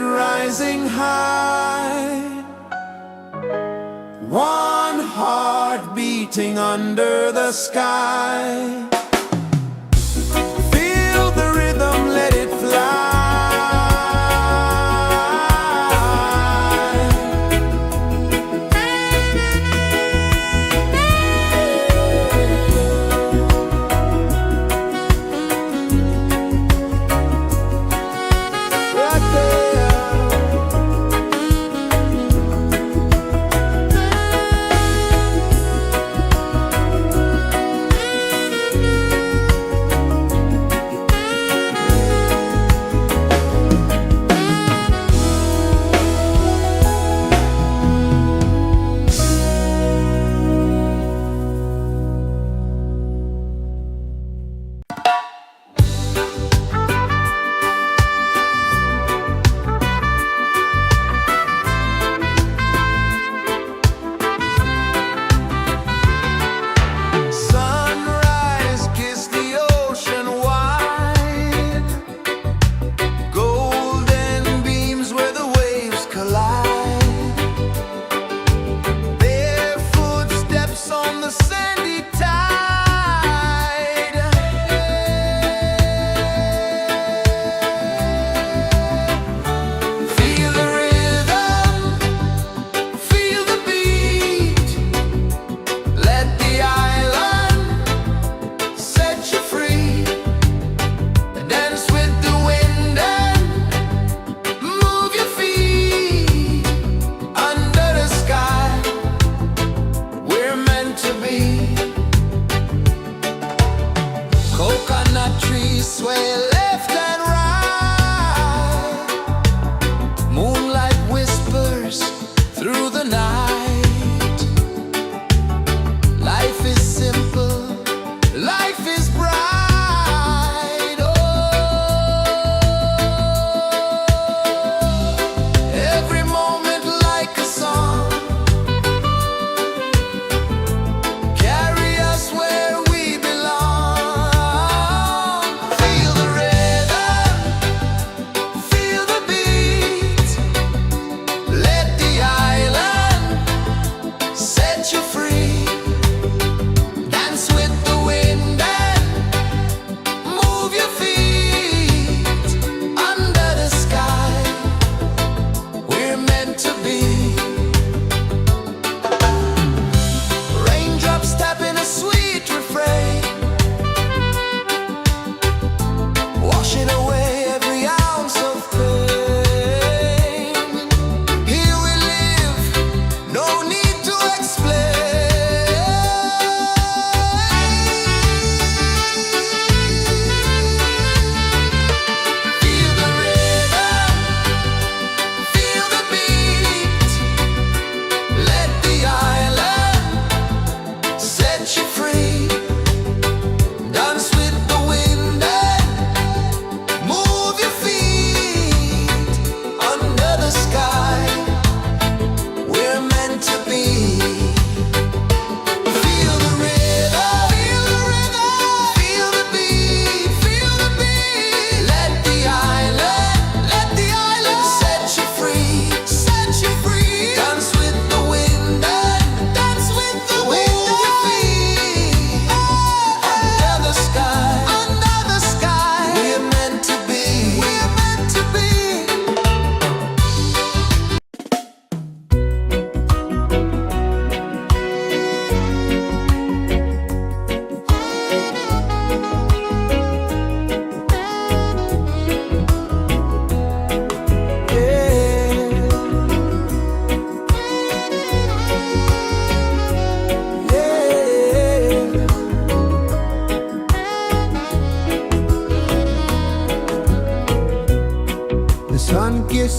Rising high, one heart beating under the sky. Feel the rhythm, let it fly.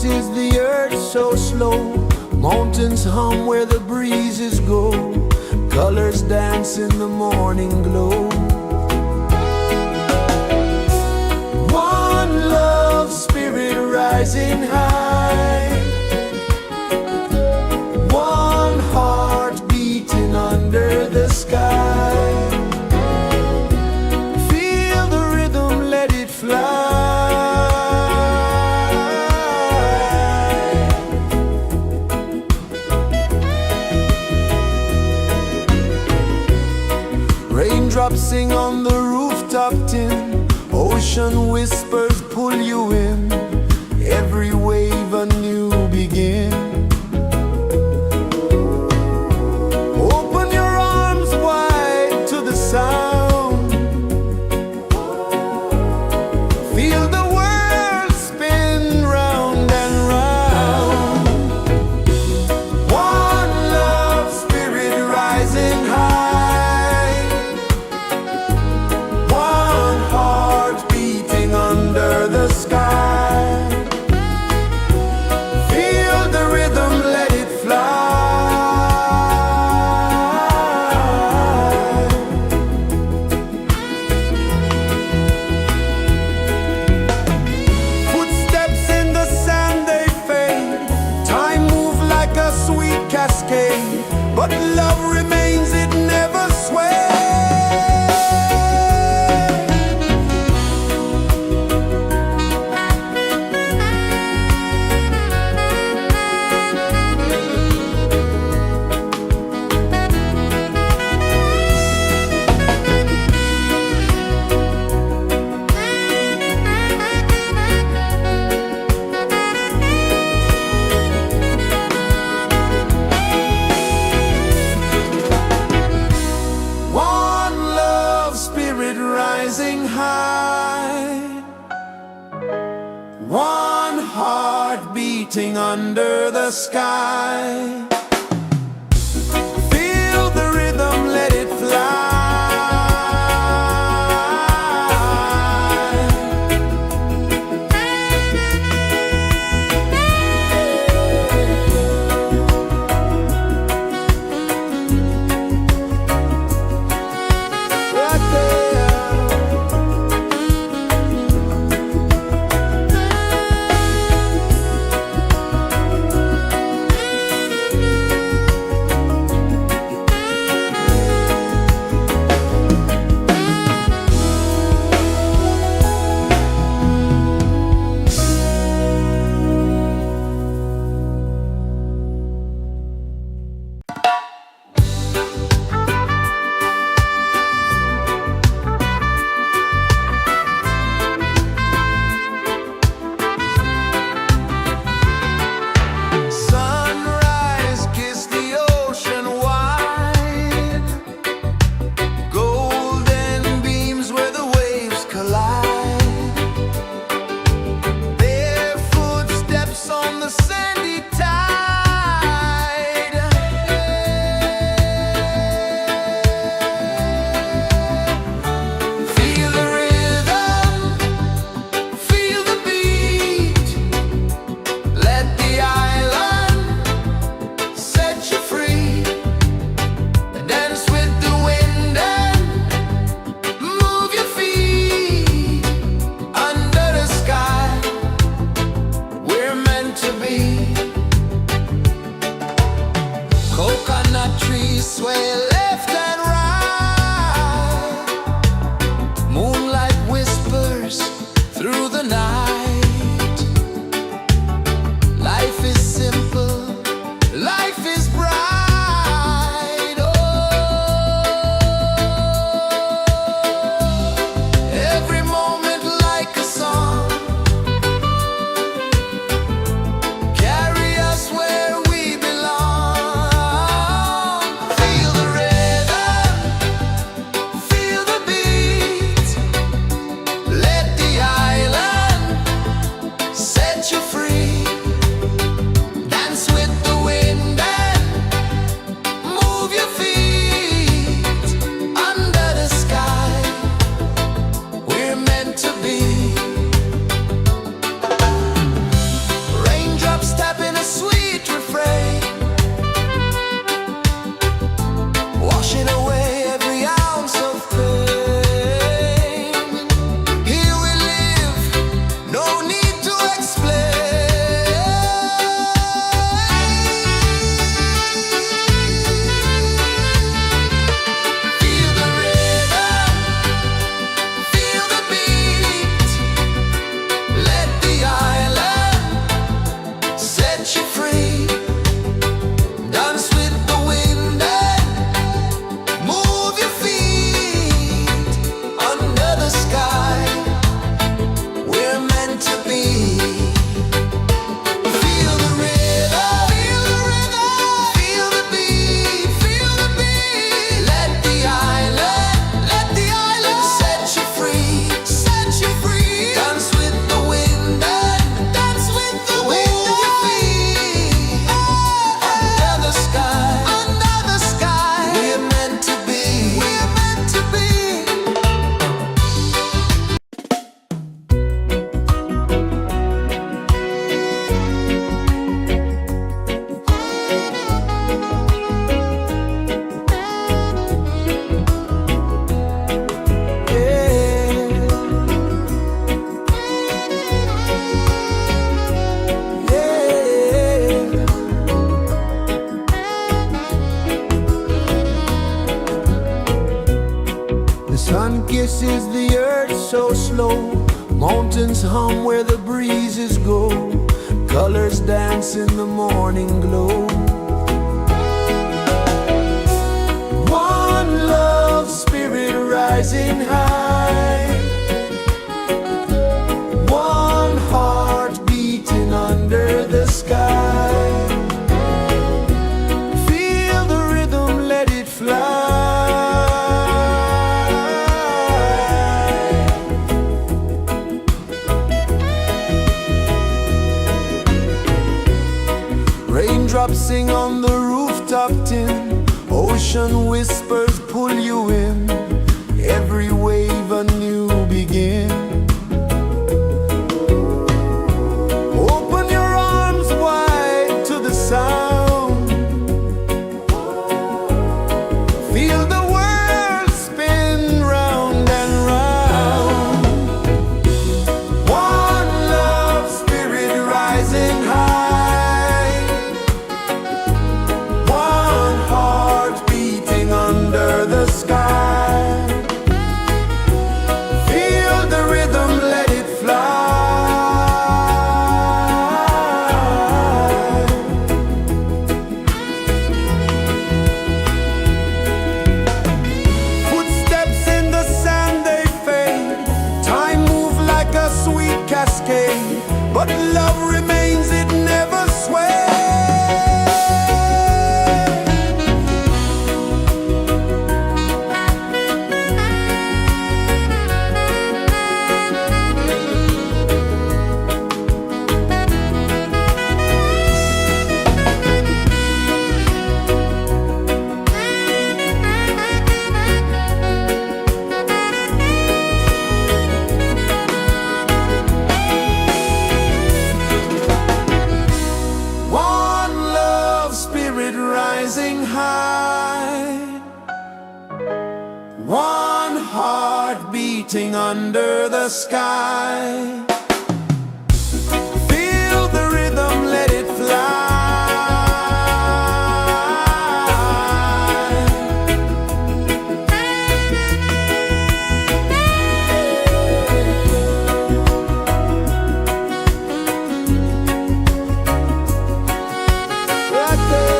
pulses the earth so slow. Mountains hum where the breezes go. Colors dance in the morning glow. One love spirit rising high. One heart beating under the sky. Feel the rhythm, let it fly. Raindrops sing on the rooftop tin. Ocean whispers pull you in. Every wave a new begin. Open your arms wide to the sound. Feel the world spin round and round. One love spirit rising high. One heart beating under the sky. Feel the rhythm, let it fly. Footsteps in the sand, they fade. Time moves like a sweet cascade, but love remains, it never sways. One love spirit rising high. One heart beating under the sky. Feel the rhythm, let it fly. Right there. Sunrise, kiss the ocean wide. Golden beams where the waves collide. Bare footsteps on the sandy tide. Feel the rhythm, feel the beat. Let the island set you free. Dance with the wind and move your feet. Under the sky, we're meant to be. Coconut trees sway left and right. Moonlight whispers through the night. Life is simple, life is bright. Oh, every moment like a song. Carry us where we belong. Feel the rhythm. Sun kisses the earth so slow, mountains hum where the breezes go, colors dance in the morning glow. One love spirit rising high, one heart beating under the sky. Feel the rhythm, let it fly. Raindrops sing on the rooftop tin, ocean whispers pull you in, every wave a new begin. Open your arms wide to the sound, feel the world spin round and round. One love spirit rising high, one heart beating under the sky. Feel the rhythm, let it fly. Footsteps in the sand, they fade, time moves like a sweet cascade, but love remains, it never sways. One love spirit rising high, one heart beating under the sky. Feel the rhythm, let it fly. Right there.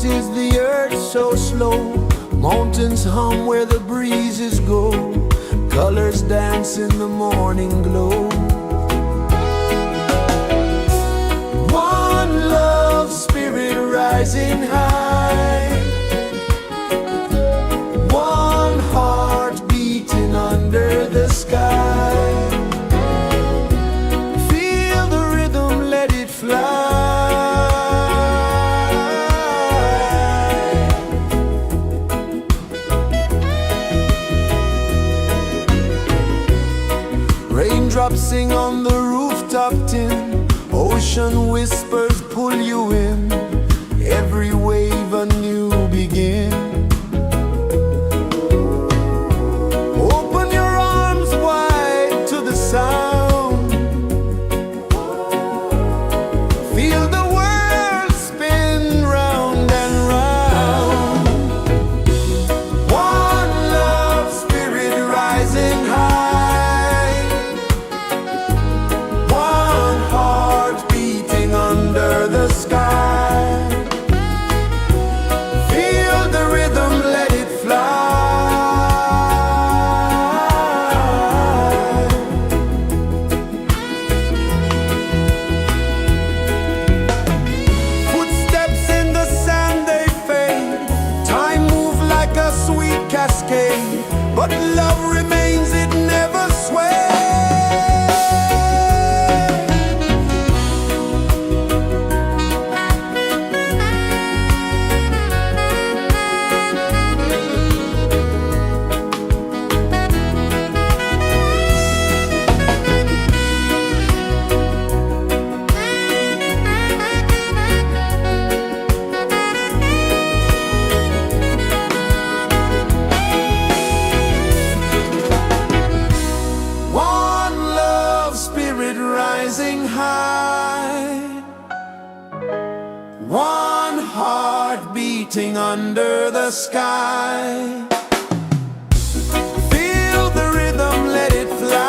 is the earth so slow? Mountains hum where the breezes go. Colors dance in the morning glow. One love, spirit rising high. One heart beating under the sky. Feel the rhythm, let it fly. Raindrops sing on the rooftop tin. Ocean whispers pull you in. Every wave a new begin. Open your arms wide to the sound. Feel the world spin round and round. One love, spirit rising high. One heart beating under the sky. Feel the rhythm, let it fly. Footsteps in the sand, they fade. Time moves like a sweet cascade, but love remains, it never sways. One love, spirit rising high. One heart beating under the sky. Feel the rhythm, let it fly.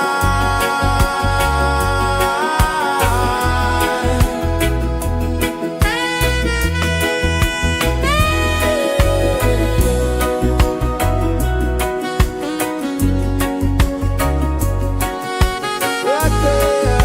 Right there.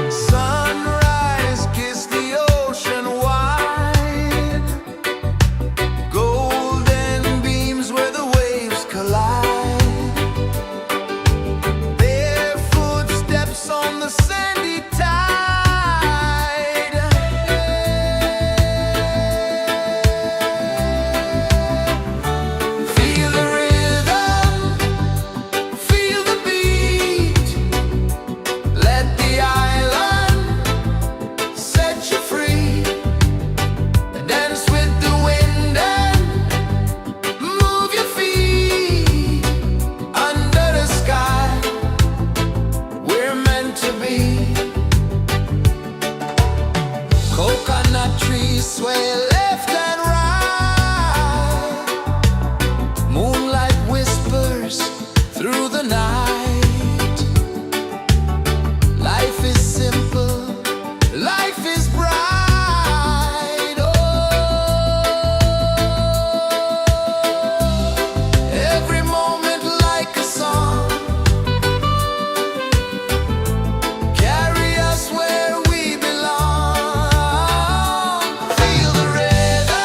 Sunrise, kiss the ocean wide. Golden beams where the waves collide. Their footsteps on the sandy tide. Feel the rhythm, feel the beat. Let the island set you free. Dance with the wind and move your feet. Under the sky, we're meant to be. Coconut trees sway left and right. Moonlight whispers through the night. Life is simple, life is bright. Oh, every moment like a song. Carry us where we belong. Feel the rhythm,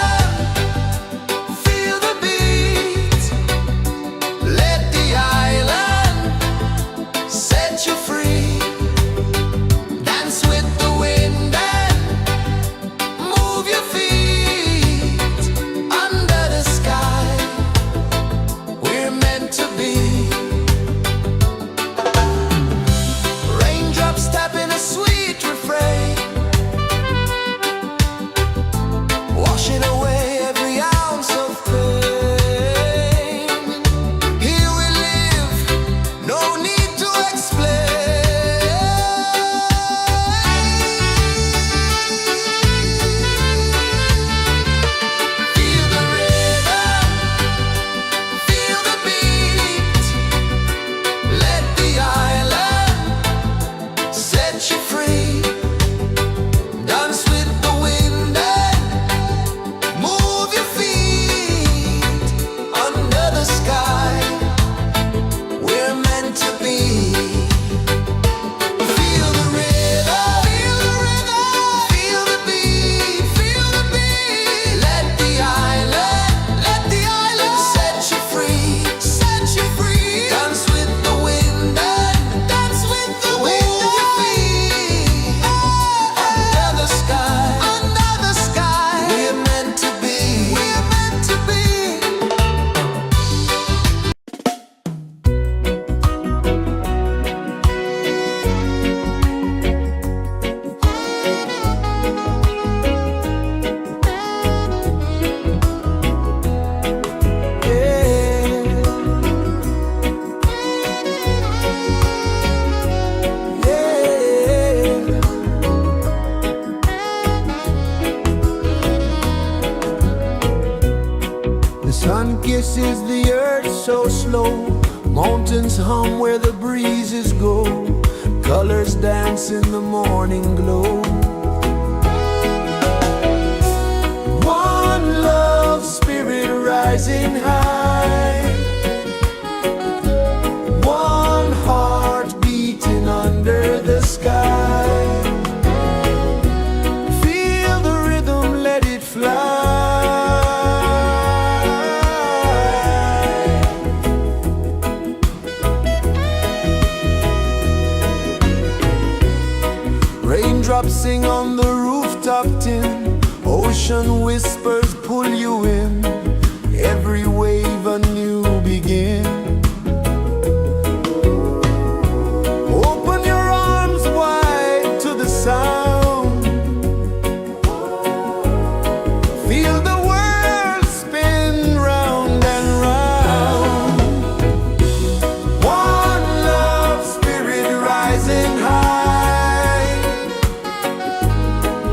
kisses the earth so slow. Mountains hum where the breezes go. Colors dance in the morning glow. One love spirit rising high. One heart beating under the sky. Feel the rhythm, let it fly. Raindrops sing on the rooftop tin. Ocean whispers pull you in. Every wave a new begin. Open your arms wide to the sound. Feel the world spin round and round. One love spirit rising high.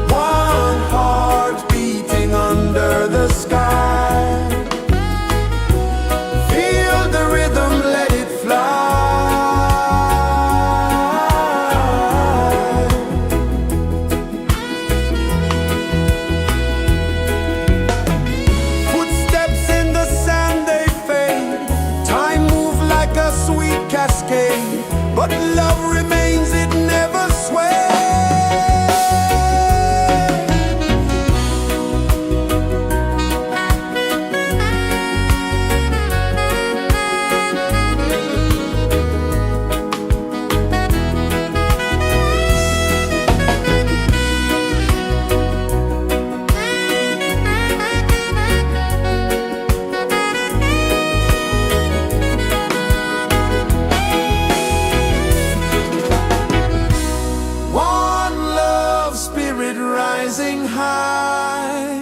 One heart beating under the sky. Feel the rhythm, let it fly. Footsteps in the sand, they fade. Time moves like a sweet cascade, but love remains, it never sways. One love spirit rising high.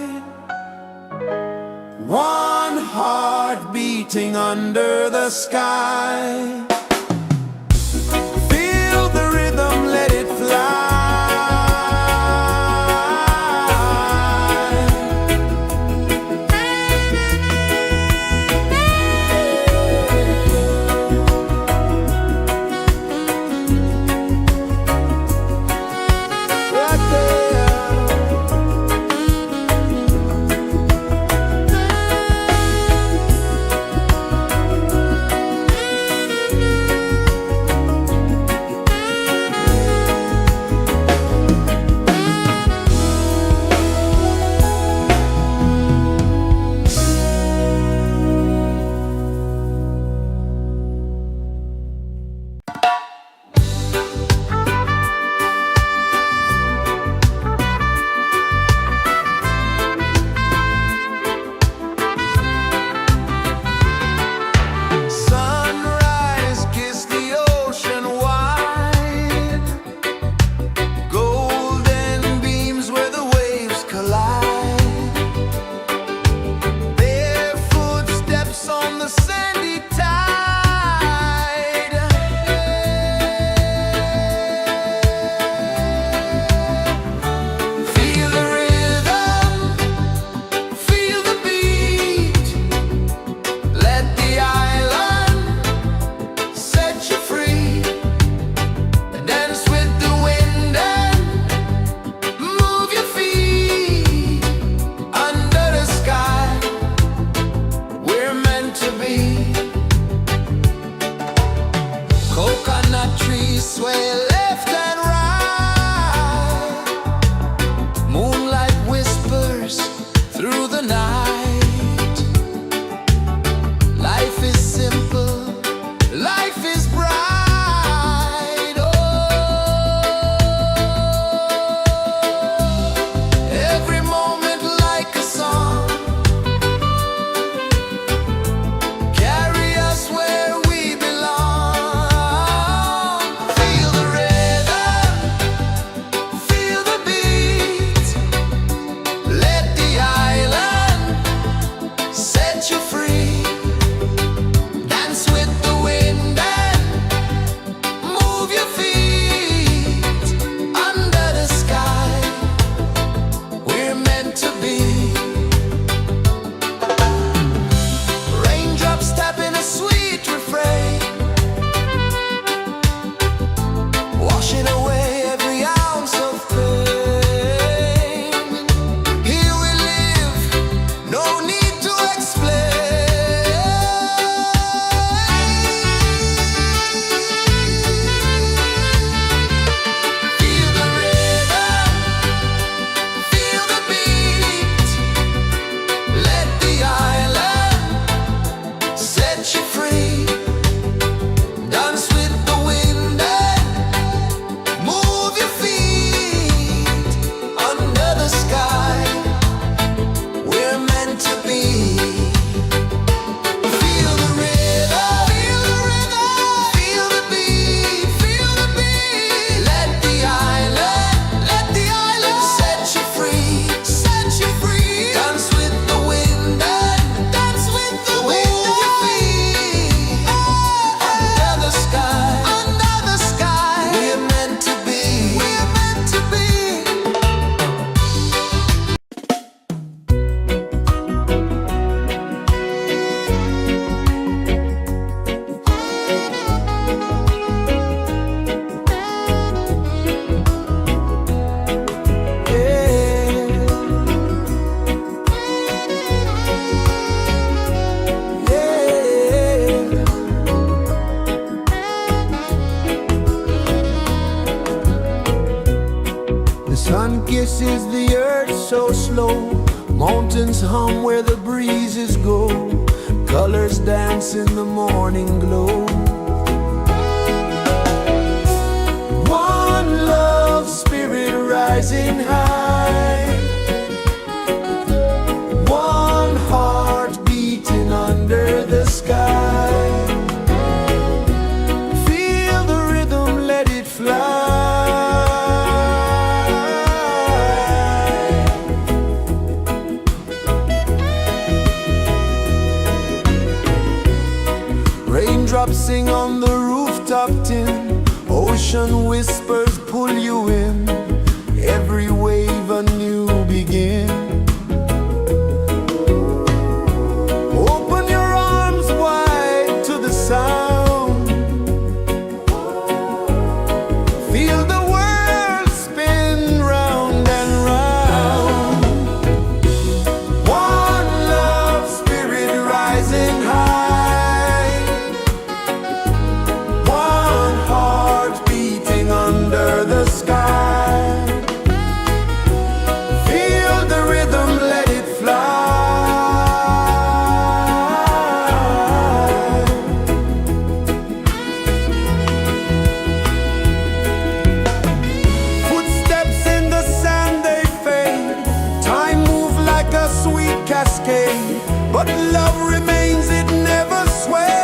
One heart beating under the sky. Feel the rhythm, let it fly. Right there. rejoices the earth so slow. Mountains hum where the breezes go. Colors dance in the morning glow. One love spirit rising high. One heart beating under the sky. Feel the rhythm, let it fly. Raindrops sing on the rooftop tin. Ocean whispers pull you in. Every wave a new begin. Open your arms wide to the sound. Feel the world spin round and round. One love spirit rising high. One heart beating under the sky. Feel the rhythm, let it fly. Footsteps in the sand, they fade. Time moves like a sweet cascade, but love remains, it never sways.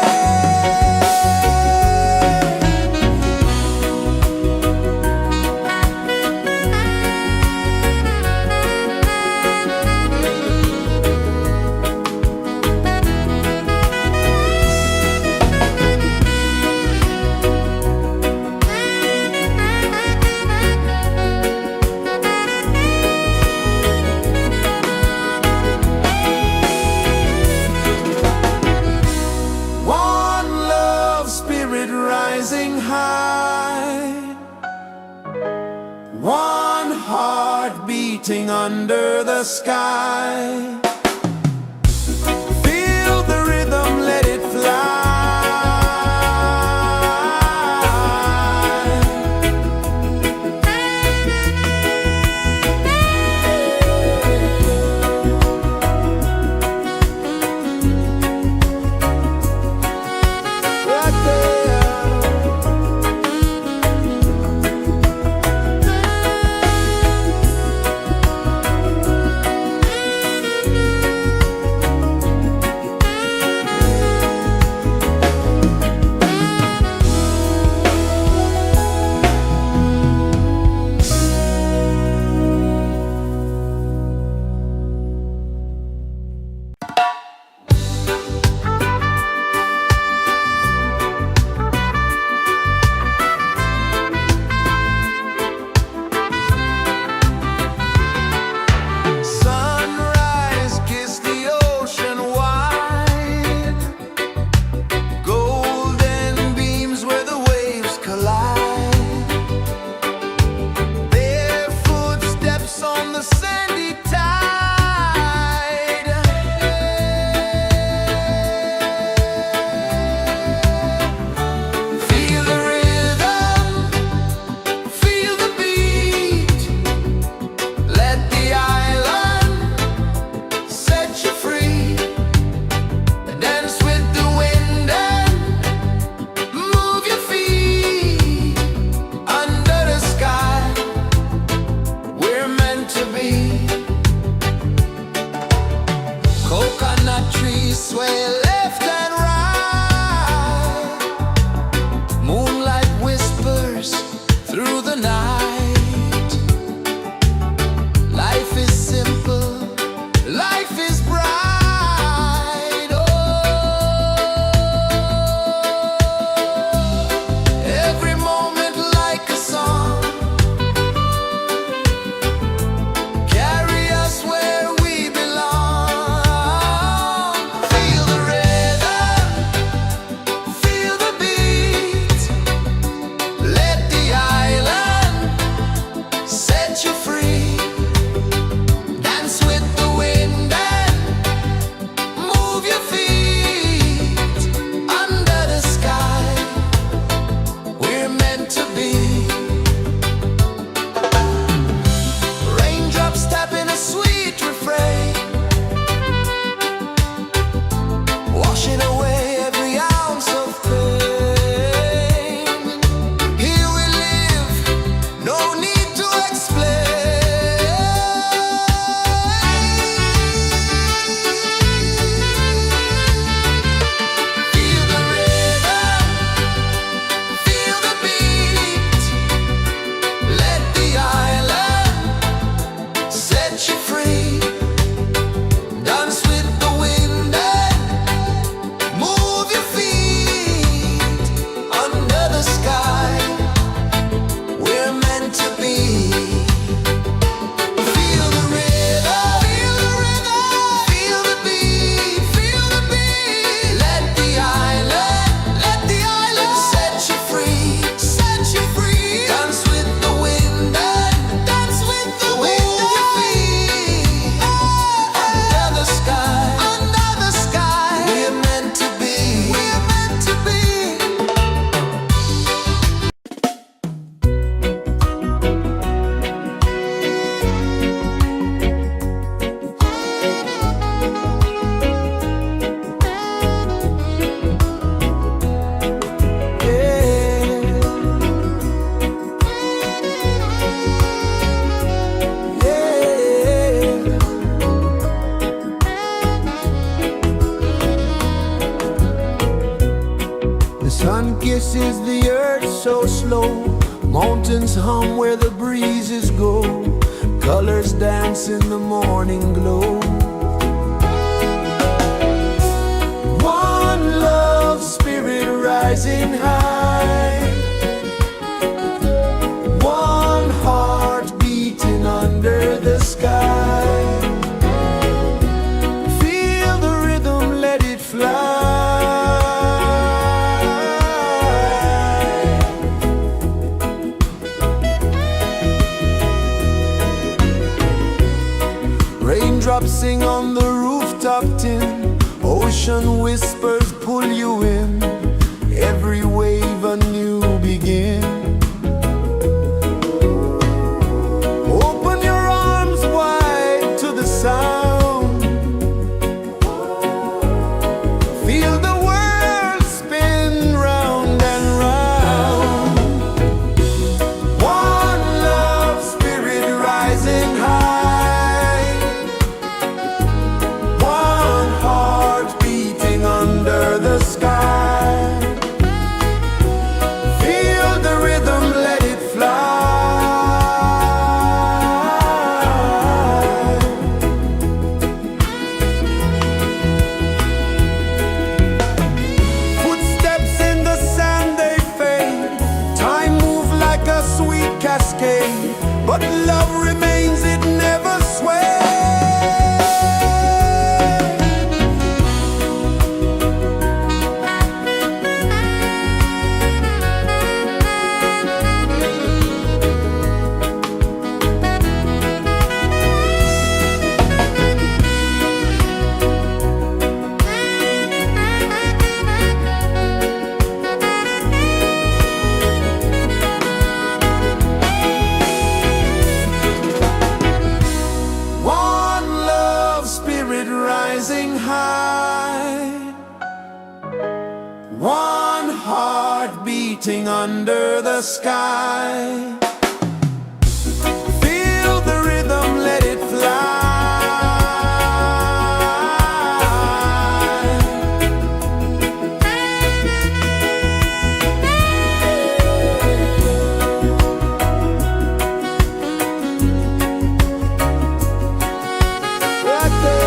One love spirit rising high. One heart beating under the sky. Feel the rhythm, let it fly. Right there. Sunrise, kiss the ocean wide. Golden beams where the waves collide. Bare footsteps on the sandy tide. Feel the rhythm, feel the beat. Let the island set you free. Dance with the wind and move your feet. Under the sky, we're meant to be. Coconut trees sway left and right. Moonlight whispers through the night. Life is simple, life is bright. Oh, every moment like a song. Carry us where we belong. Feel the rhythm. pulses the earth so slow. Mountains hum where the breezes go. Colors dance in the morning glow. One love spirit rising high. One heart beating under the sky. Feel the rhythm, let it fly. Raindrops sing on the rooftop tin. Ocean whispers pull you in. Every wave a new begin. Open your arms wide to the sound. Feel the world spin round and round. One love spirit rising high. One heart beating under the sky. Feel the rhythm, let it fly. Footsteps in the sand, they fade. Time moves like a sweet cascade, but love remains, it never sways. One love spirit rising high. One heart beating under the sky. Feel the rhythm, let it fly. Right there.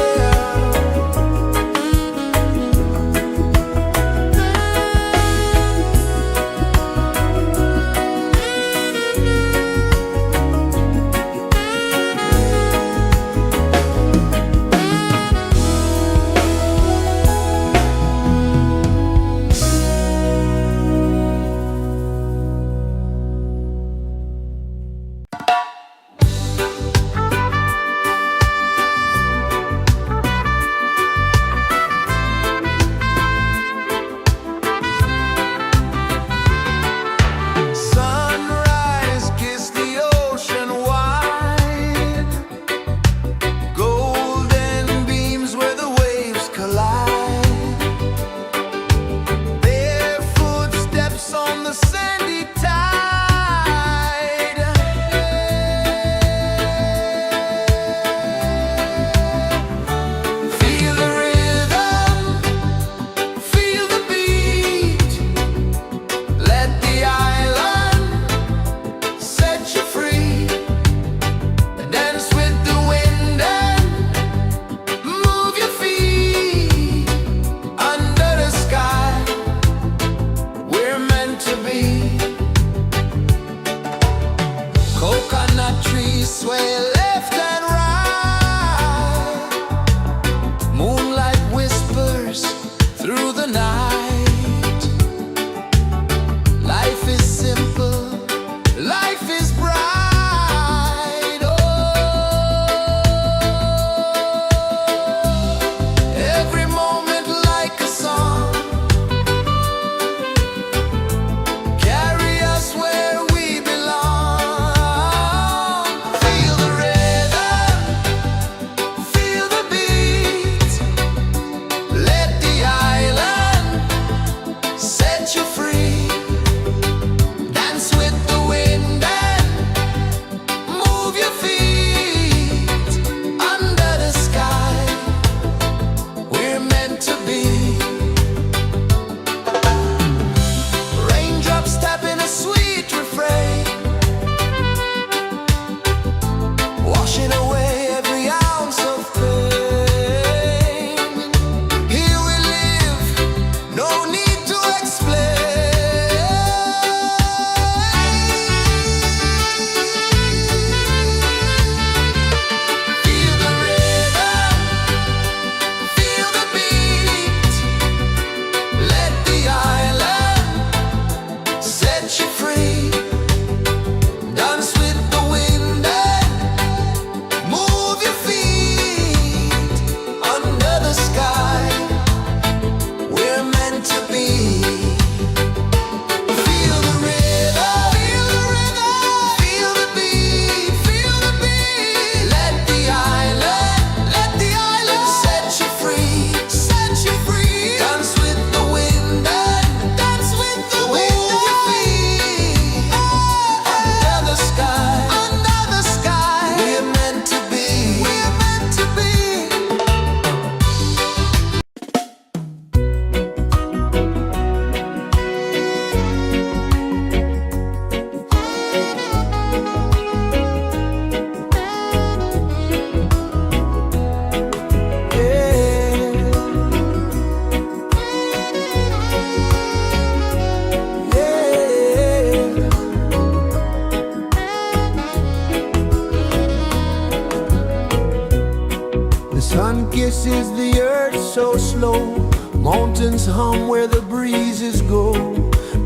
Sun kisses the earth so slow, mountains hum where the breezes go,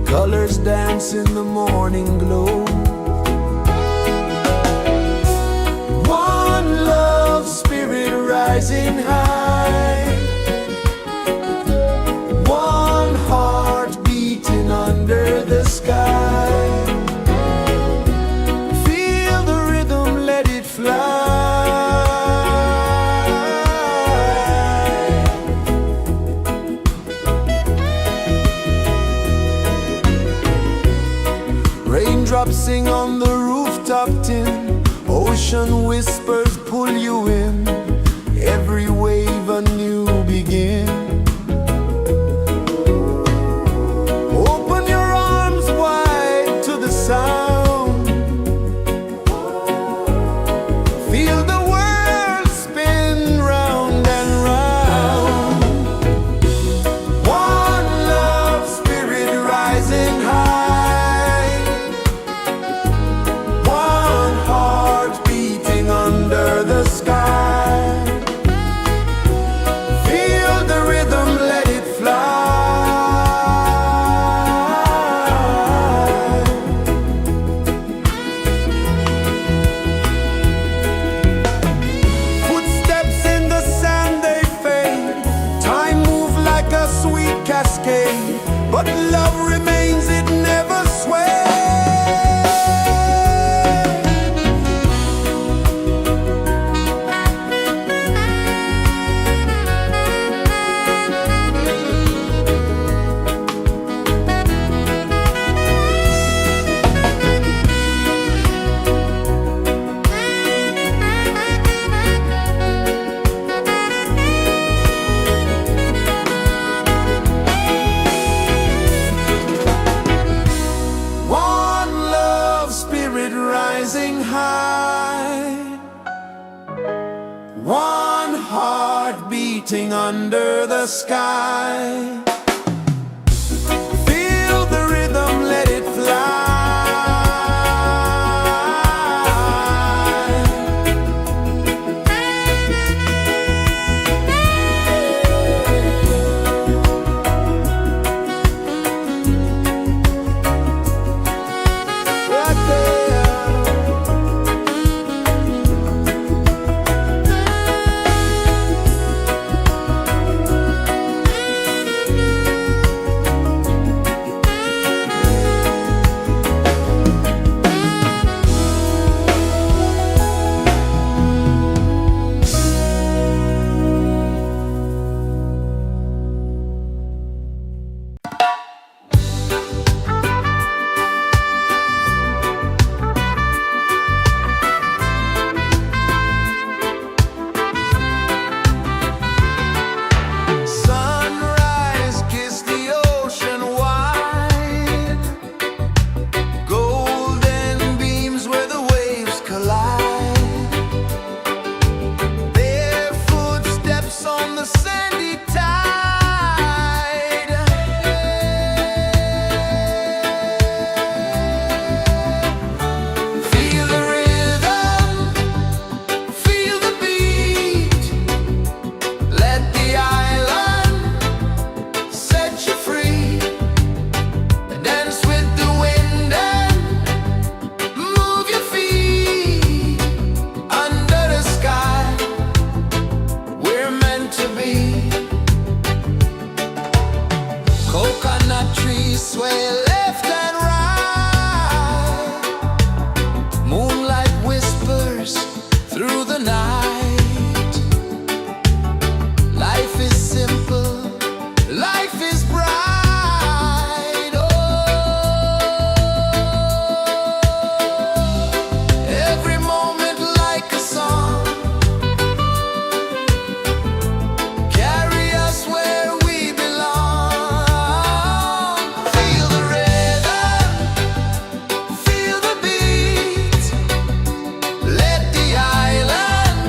colors dance in the morning glow. One love spirit rising high, one heart beating under the sky. Feel the rhythm, let it fly. Raindrops sing on the rooftop tin, ocean whispers pull you in, every wave a new begin. Open your arms wide to the sound, feel the world spin round and round. One love spirit rising high, one heart beating under the sky. Feel the rhythm, let it fly. Footsteps in the sand, they fade, time moves like a sweet cascade, but love remains, it never sways. One love spirit rising high, one heart beating under the sky. Feel the rhythm, let it fly. Right there. Sunrise, kiss the ocean wide, golden beams where the waves collide, their footsteps on the sandy tide. Feel the rhythm, feel the beat, let the island set you free. Dance with the wind and move your feet under the sky. We're meant to be. Coconut trees sway left and right, moonlight whispers through the night. Life is simple, life is bright. Oh, every moment like a song, carry us where we belong. Feel the rhythm, feel the beat, let the island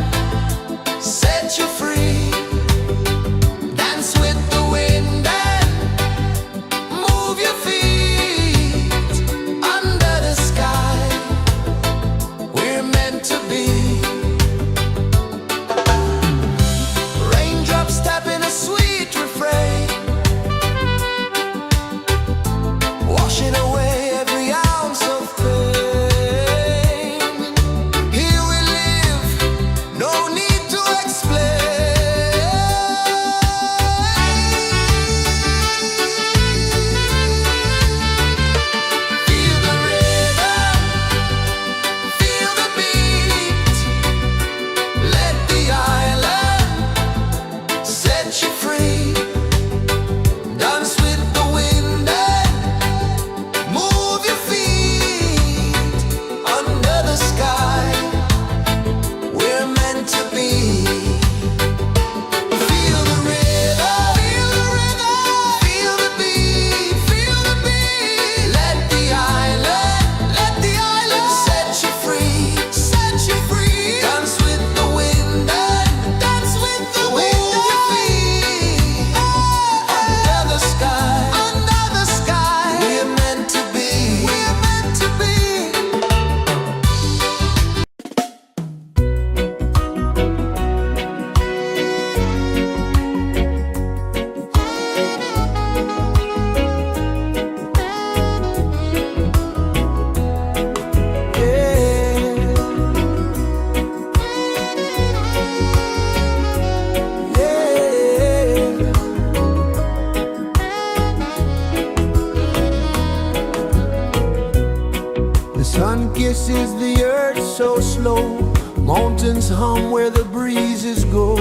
is the earth so slow. Mountains hum where the breezes go.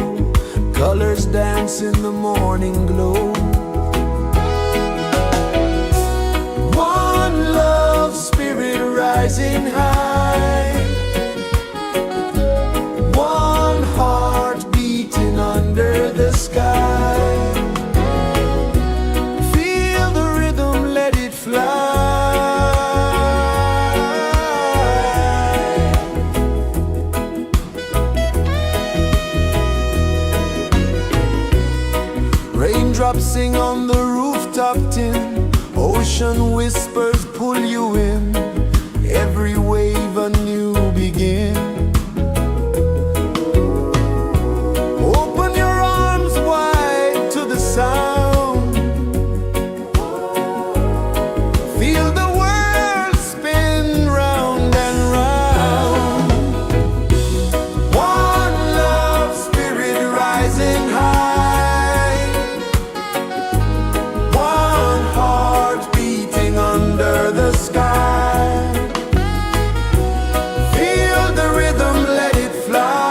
Colors dance in the morning glow. One love, spirit rising high. One heart beating under the sky. Feel the rhythm, let it fly. Raindrops sing on the rooftop tin. Ocean whispers pull you in. Every wave a new begin. Open your arms wide to the sound. Feel the world spin round and round. One love, spirit rising high. One heart beating under the sky. Feel the rhythm, let it fly.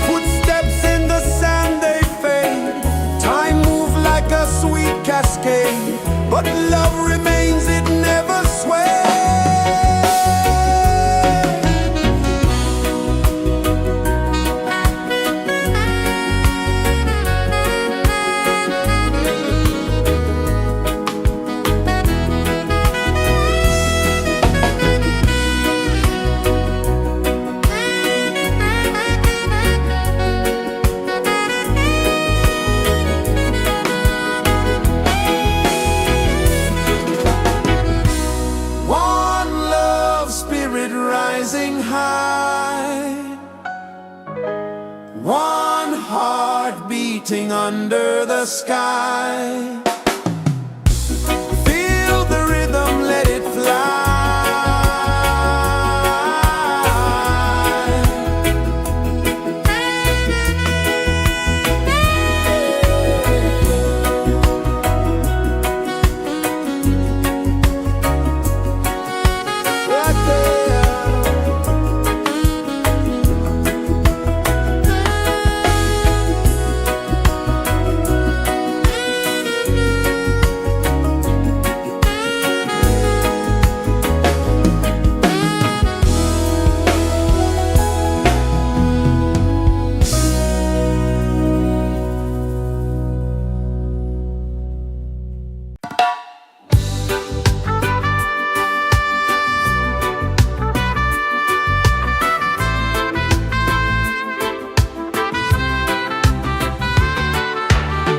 Footsteps in the sand, they fade. Time moves like a sweet cascade, but love remains, it never sways. One love, spirit rising high. One heart beating under the sky. Feel the rhythm, let it fly. Right there.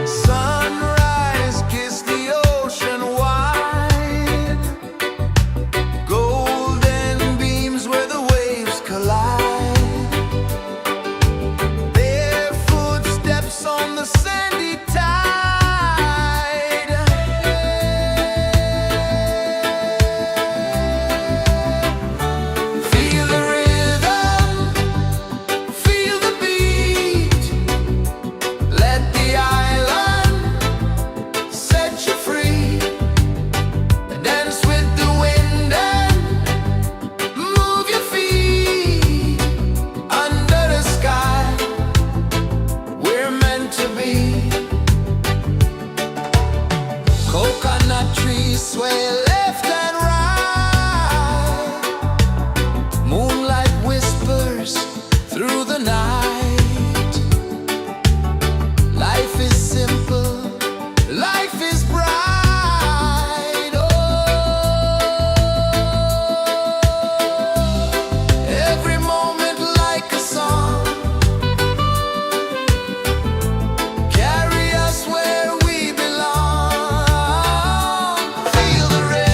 Sunrise, kiss the ocean wide. Golden beams where the waves collide. Their footsteps on the sandy tide. Feel the rhythm, feel the beat. Let the island set you free. Dance with the wind and move your feet. Under the sky, we're meant to be. Coconut trees sway left and right. Moonlight whispers through the night. Life is simple, life is bright. Oh, every moment like a song. Carry us where we belong. Feel the rhythm.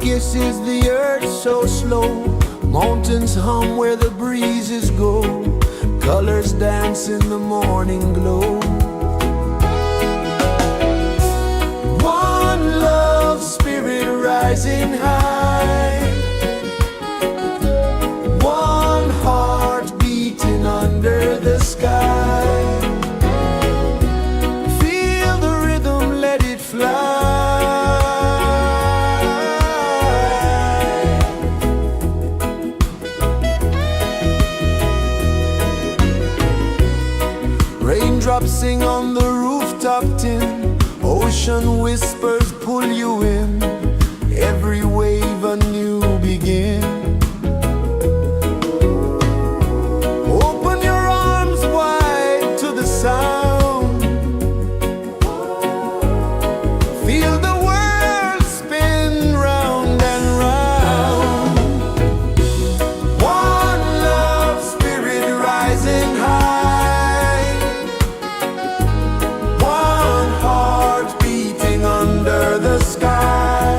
kisses the earth so slow. Mountains hum where the breezes go. Colors dance in the morning glow. One love spirit rising high. One heart beating under the sky. Feel the rhythm, let it fly. Raindrops sing on the rooftop tin. Ocean whispers pull you in. Every wave a new begin. Open your arms wide to the sound. Feel the world spin round and round. One love spirit rising high. One heart beating under the sky.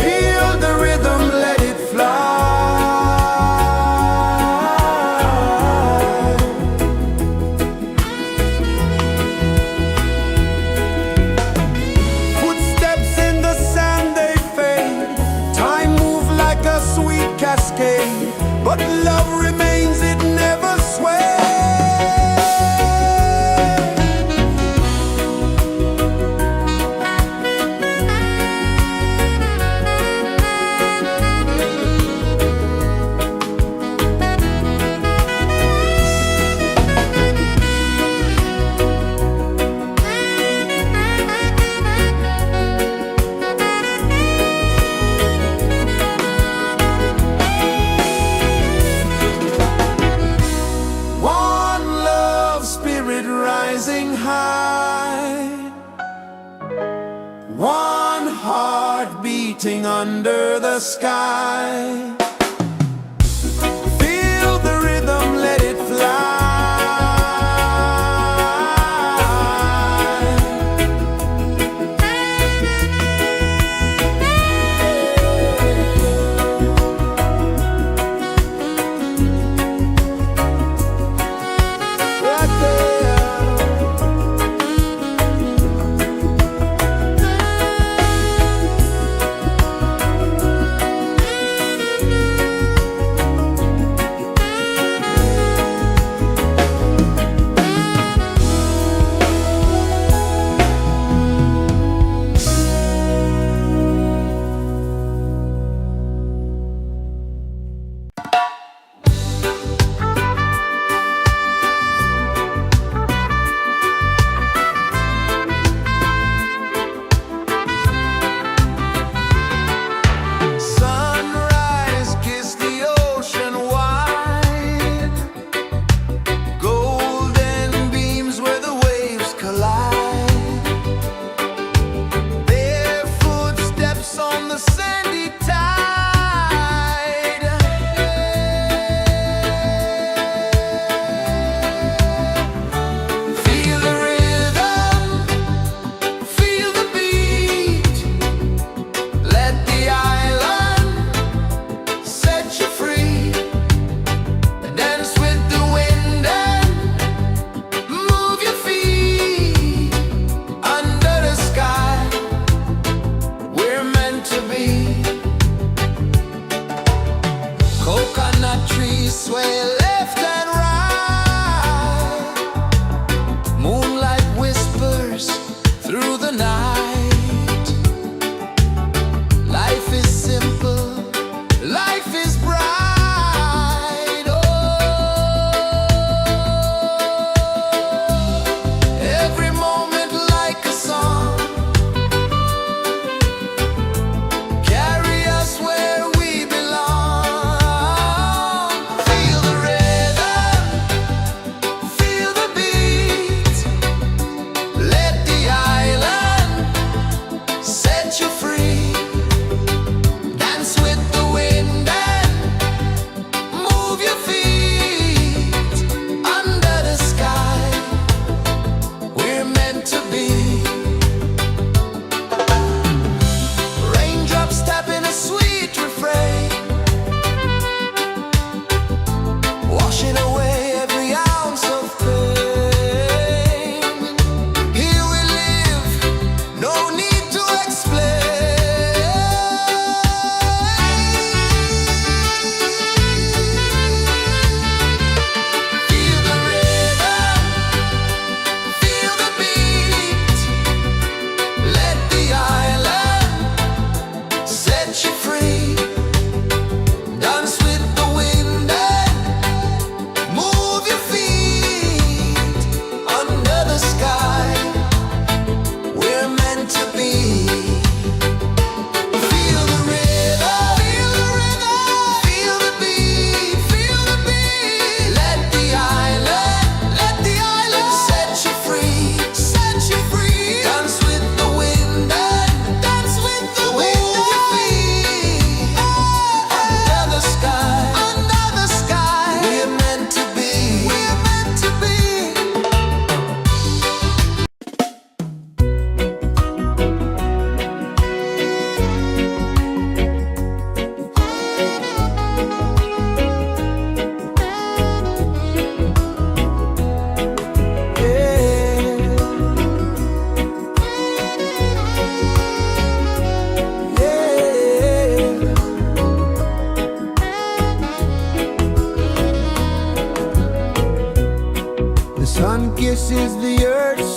Feel the rhythm, let it fly. Footsteps in the sand, they fade. Time moves like a sweet cascade, but love remains, it never sways. One love spirit rising high. One heart beating under the sky. Feel the rhythm, let it fly. Right there.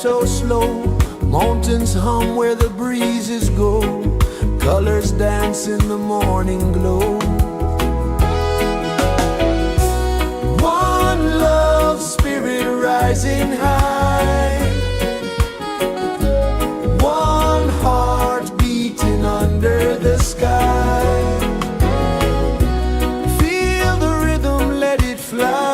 so slow. Mountains hum where the breezes go. Colors dance in the morning glow. One love, spirit rising high. One heart beating under the sky. Feel the rhythm, let it fly.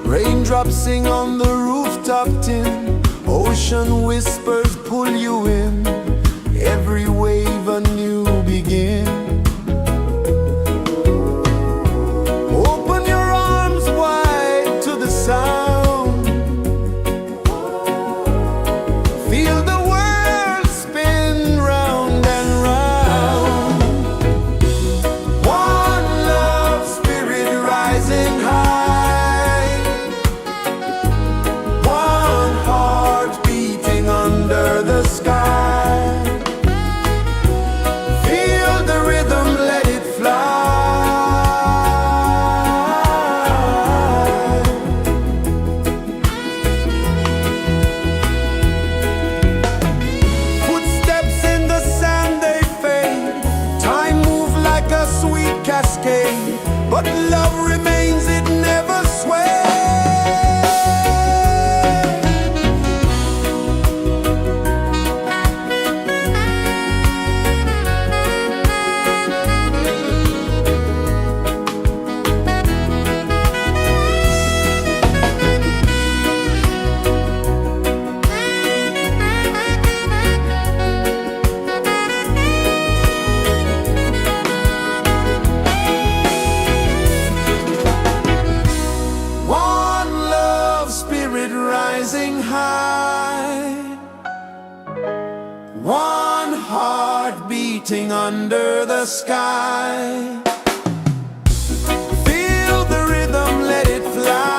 Raindrops sing on the rooftop tin. Ocean whispers pull you in. Every wave a new begin. Open your arms wide to the sound. Feel the world spin round and round. One love, spirit rising high. One heart beating under the sky. Feel the rhythm, let it fly. Footsteps in the sand, they fade. Time moves like a sweet cascade, but love remains, it never sways. One love, spirit rising high. One heart beating under the sky. Feel the rhythm, let it fly.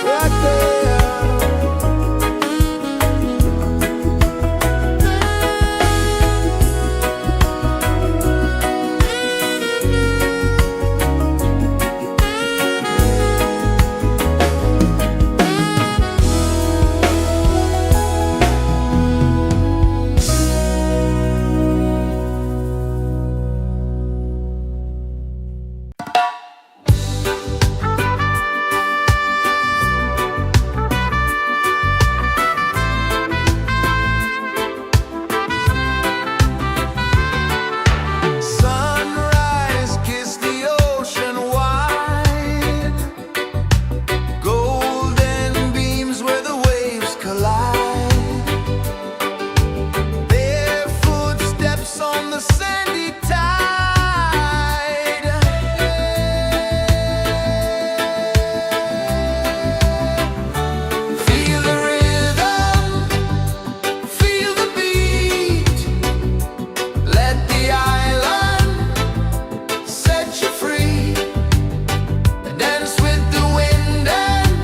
Right there. Sunrise, kiss the ocean wide. Golden beams where the waves collide. Bare footsteps on the sandy tide. Feel the rhythm, feel the beat. Let the island set you free. Dance with the wind and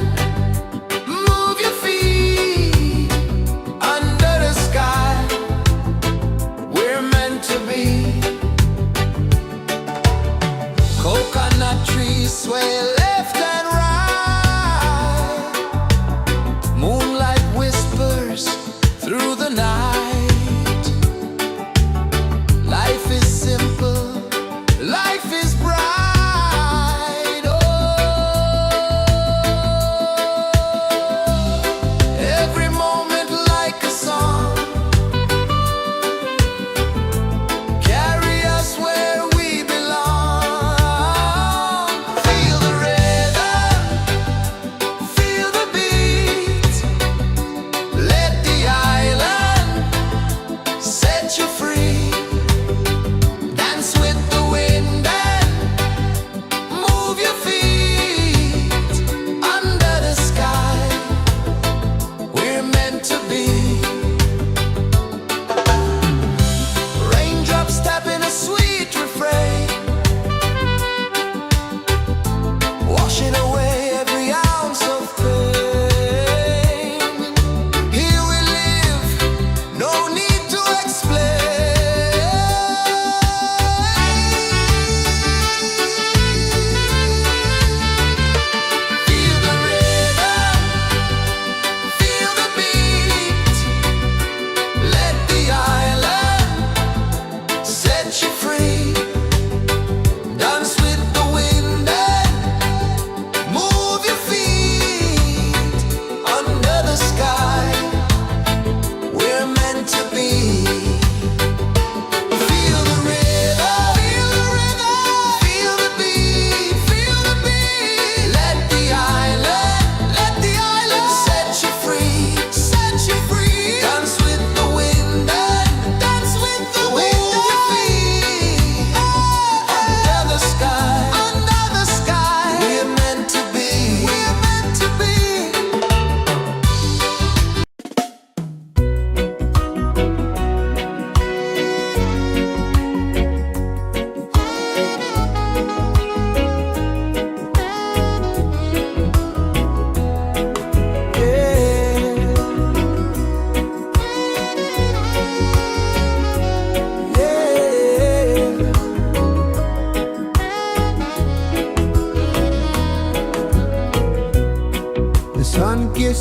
move your feet. Under the sky, we're meant to be. Coconut trees sway left and right. Moonlight whispers through the night. Life is simple, life is bright. Oh, every moment like a song. Carry us where we belong. Feel the rhythm.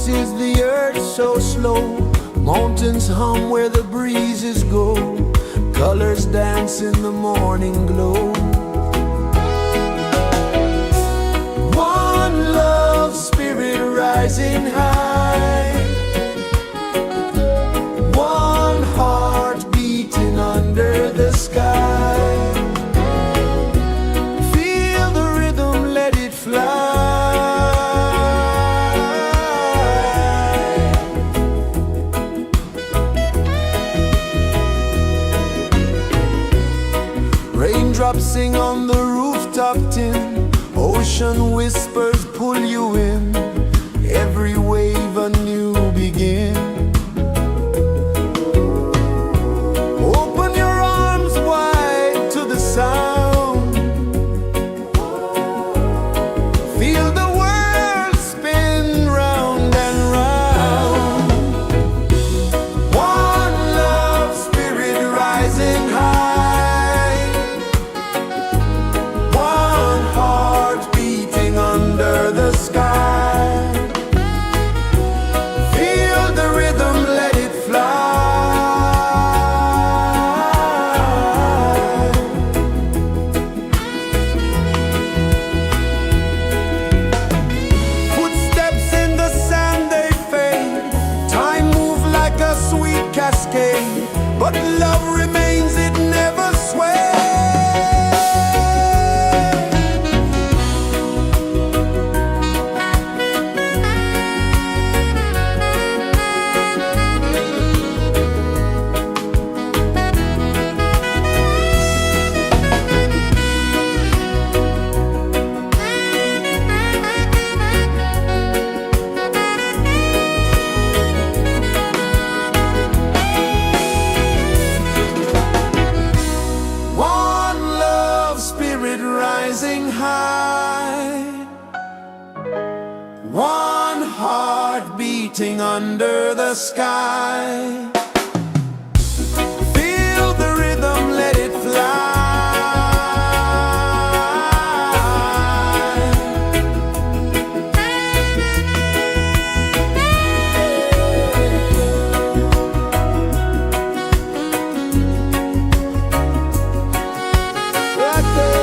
pulses the earth so slow. Mountains hum where the breezes go. Colors dance in the morning glow. One love spirit rising high. One heart beating under the sky. Feel the rhythm, let it fly. Raindrops sing on the rooftop tin. Ocean whispers pull you in. Every wave a new begin. Open your arms wide to the sound. Feel the world spin round and round. One love spirit rising high. One heart beating under the sky. Feel the rhythm, let it fly. Footsteps in the sand, they fade. Time moves like a sweet cascade, but love remains, it never sways. One love spirit rising high. One heart beating under the sky. Feel the rhythm, let it fly. Right there.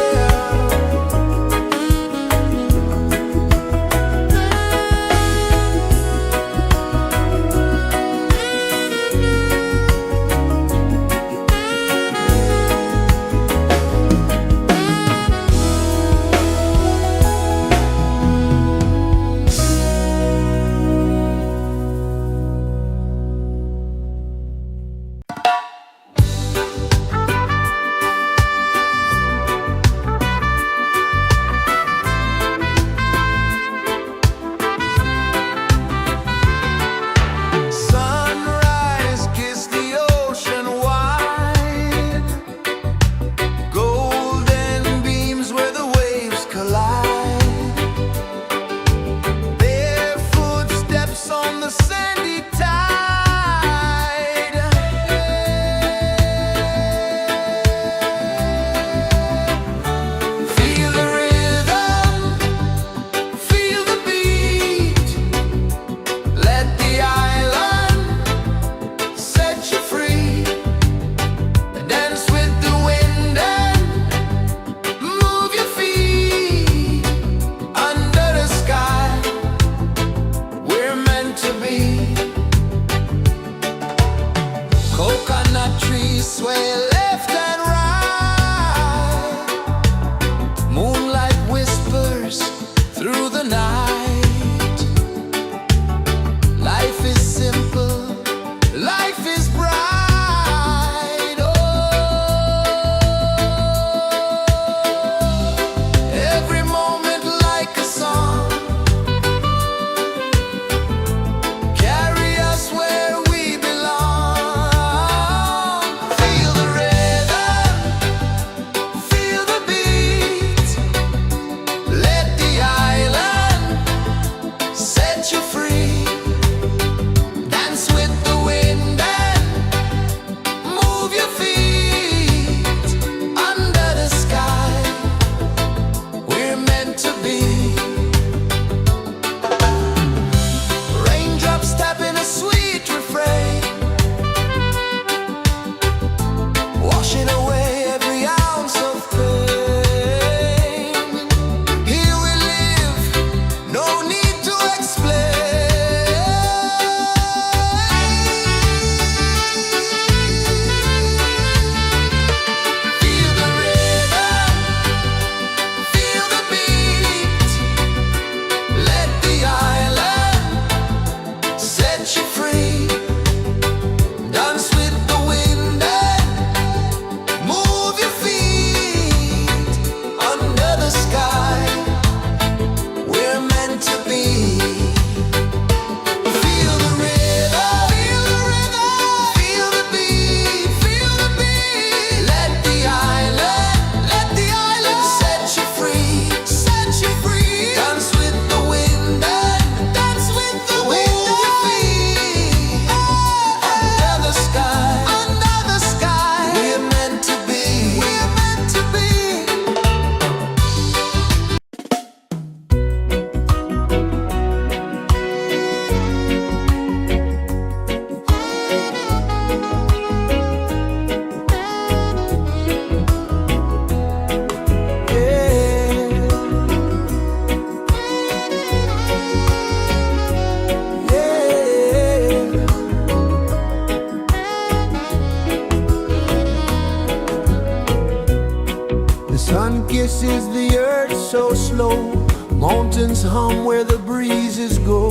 Sun kisses the earth so slow, mountains hum where the breezes go,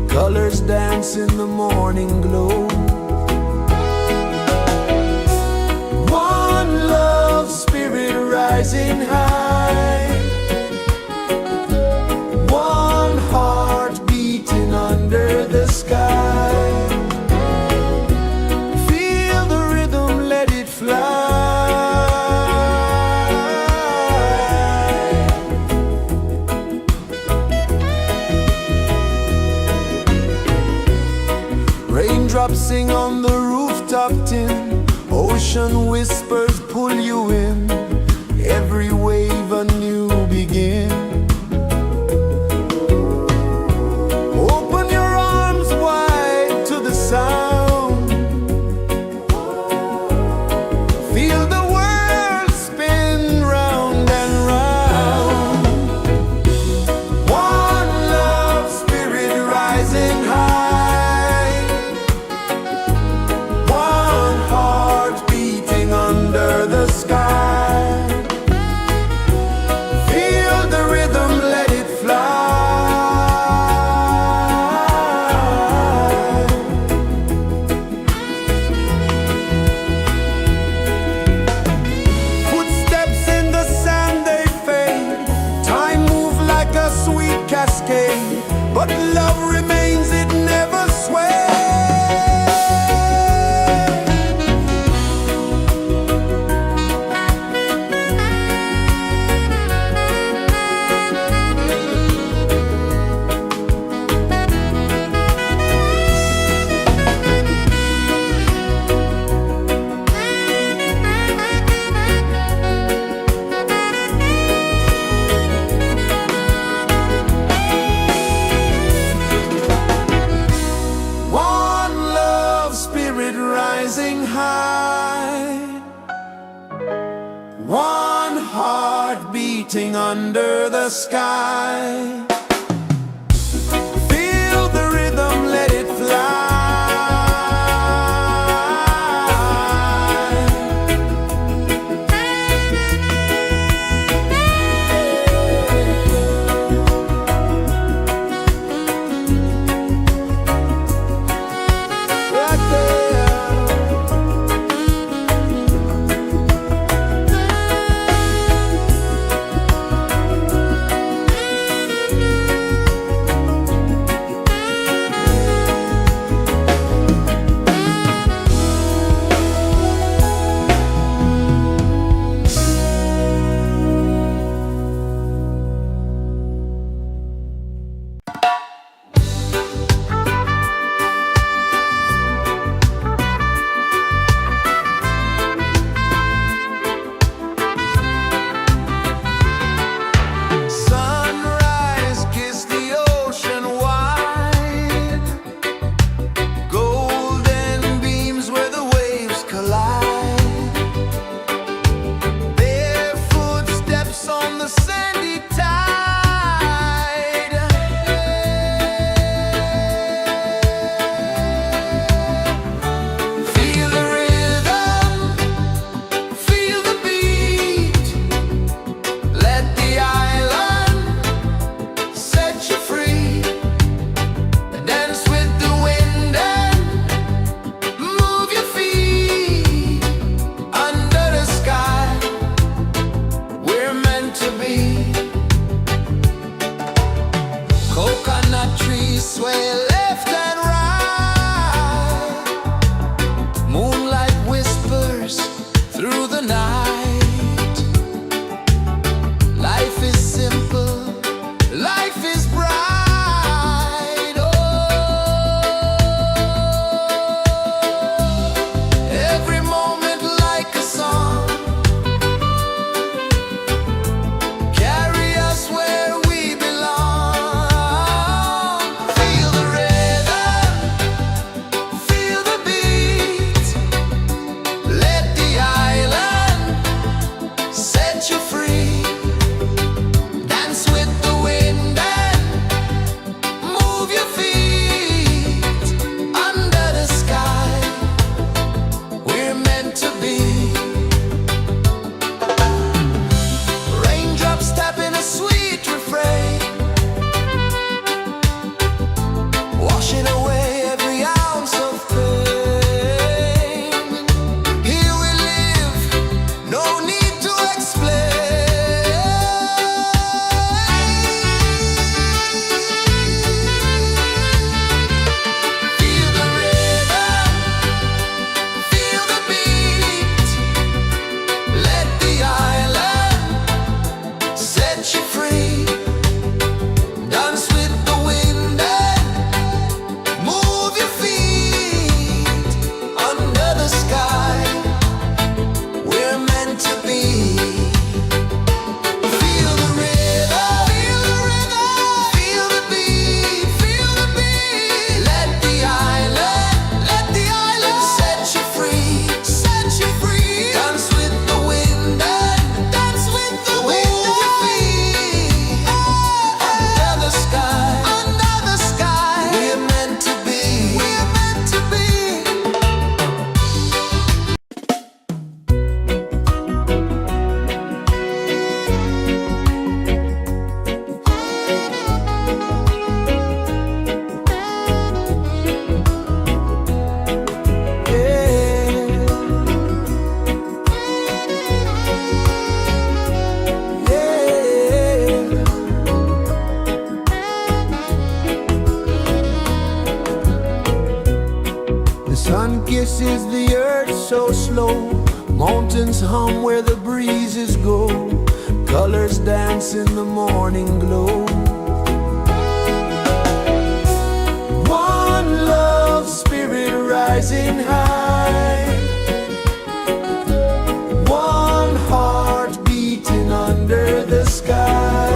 colors dance in the morning glow. One love, spirit rising high, one heart beating under the sky. Feel the rhythm, let it fly. Raindrops sing on the rooftop tin, ocean whispers pull you in, every wave a new begin. Open your arms wide to the sound, feel the world spin round and round. One love, spirit rising high, one heart beating under the sky. Feel the rhythm, let it fly. Footsteps in the sand, they fade, time moves like a sweet cascade, but love remains, it never sways. One love, spirit rising high, one heart beating under the sky. Feel the rhythm, let it fly. Right there. Sunrise, kiss the ocean wide, golden beams where the waves collide, their footsteps on the sandy tide. Feel the rhythm, feel the beat, let the island set you free. Dance with the wind and move your feet. Under the sky, we're meant to be. Coconut trees sway left and right, moonlight whispers through the night. Life is simple, life is bright. Oh, every moment like a song, carry us where we belong. Feel the rhythm, feel the beat, let the island set you free. Dance with the wind and move your feet. Under the sky, we're meant to be. mountains hum where the breezes go, colors dance in the morning glow. One love spirit rising high, one heart beating under the sky.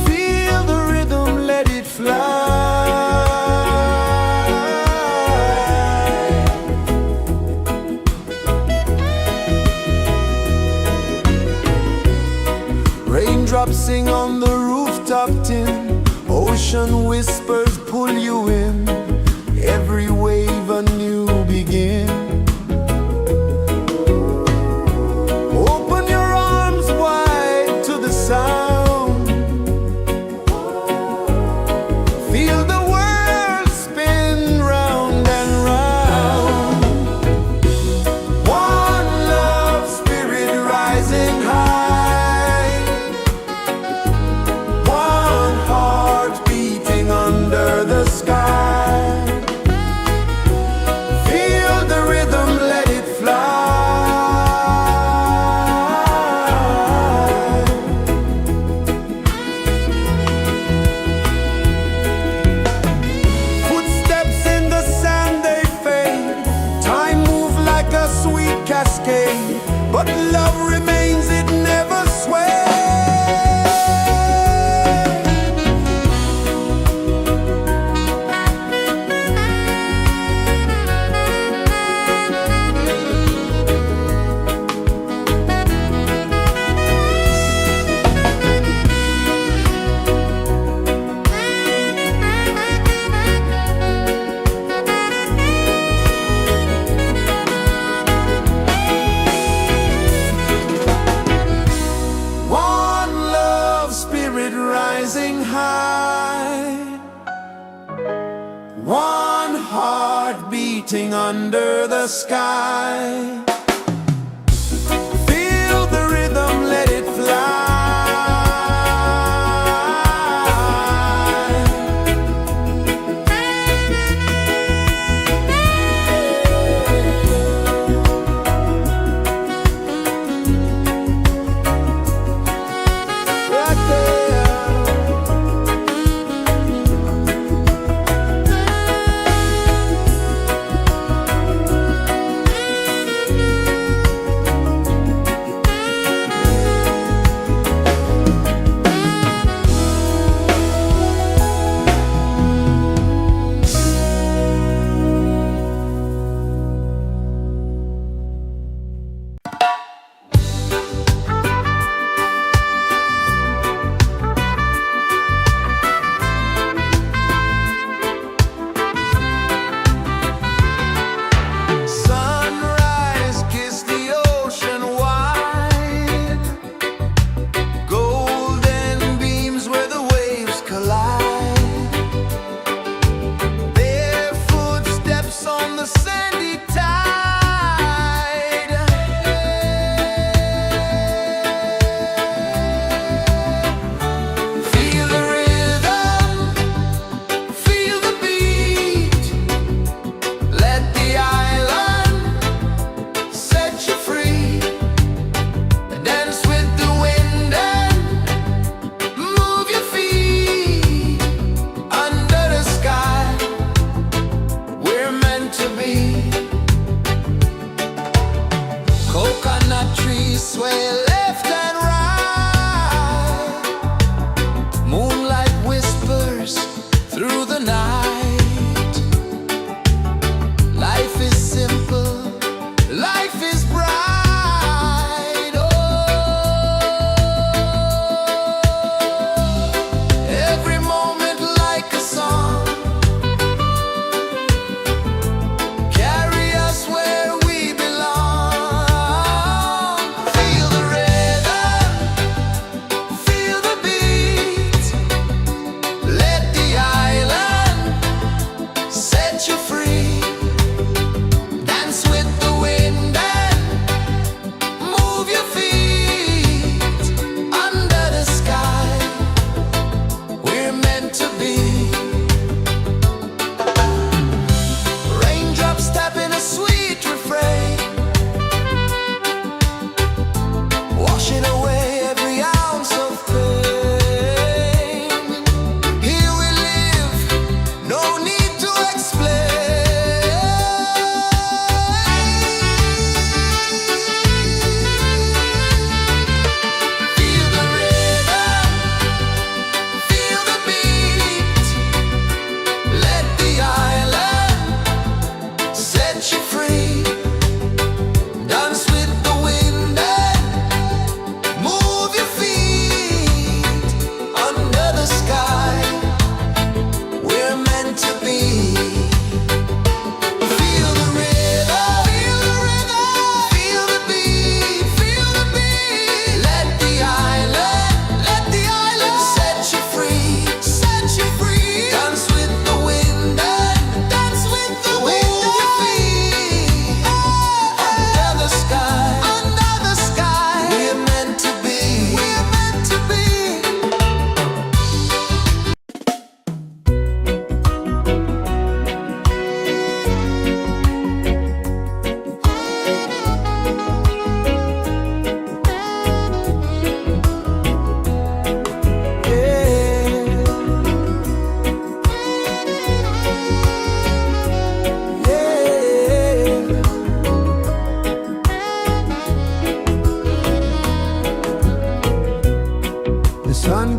Feel the rhythm, let it fly. Raindrops sing on the rooftop tin, ocean whispers pull you in, every wave a new begin. Open your arms wide to the sound, feel the world spin round and round. One love spirit rising high, one heart beating under the sky. Feel the rhythm, let it fly. Footsteps in the sand, they fade. Time moves like a sweet cascade, but love remains, it never sways. One love spirit rising high, one heart beating under the sky. Feel the rhythm, let it fly. Right there.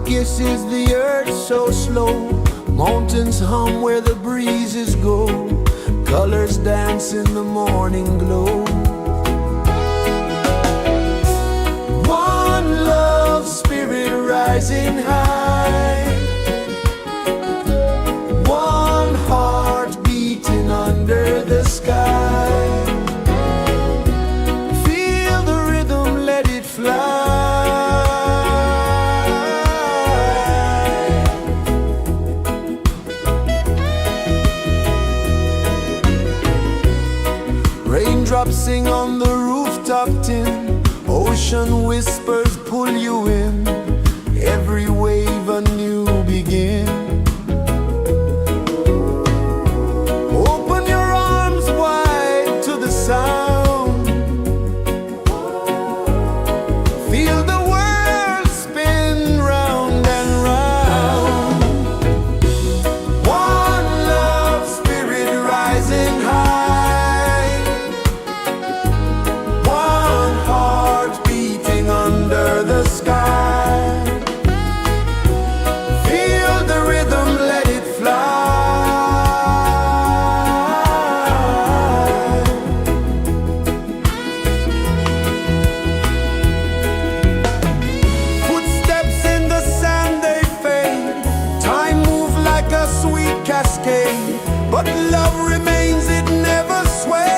kisses the earth so slow. Mountains hum where the breezes go. Colors dance in the morning glow. One love, spirit rising high. One heart beating under the sky. Feel the rhythm, let it fly. Raindrops sing on the rooftop tin. Ocean whispers pull you in. Every wave a new begin. Open your arms wide to the sound. Feel the world spin round and round. One love, spirit rising high. One heart beating under the sky. Feel the rhythm, let it fly. Footsteps in the sand, they fade. Time moves like a sweet cascade, but love remains, it never sways.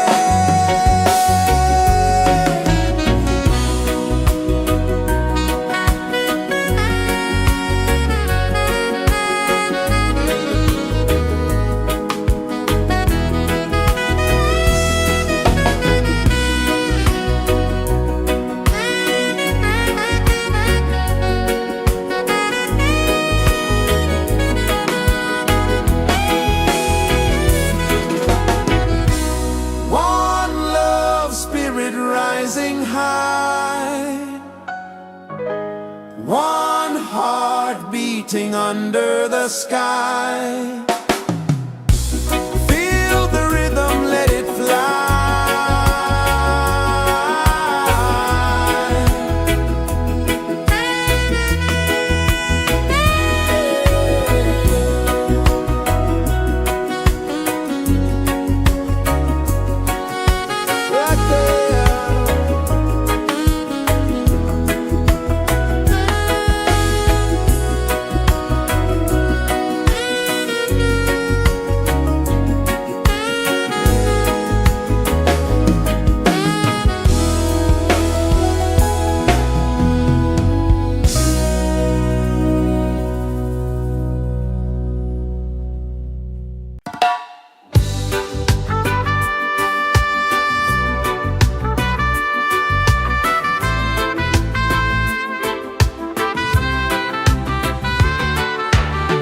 One love, spirit rising high. One heart beating under the sky. Feel the rhythm, let it fly. Right there.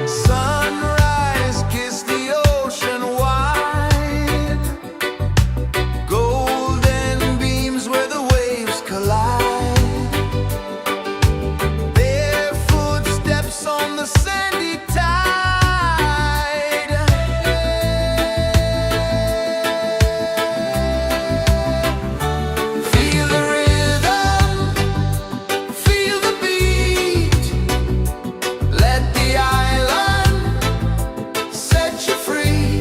Sunrise, kiss the ocean wide. Golden beams where the waves collide. Their footsteps on the sandy tide. Feel the rhythm, feel the beat. Let the island set you free.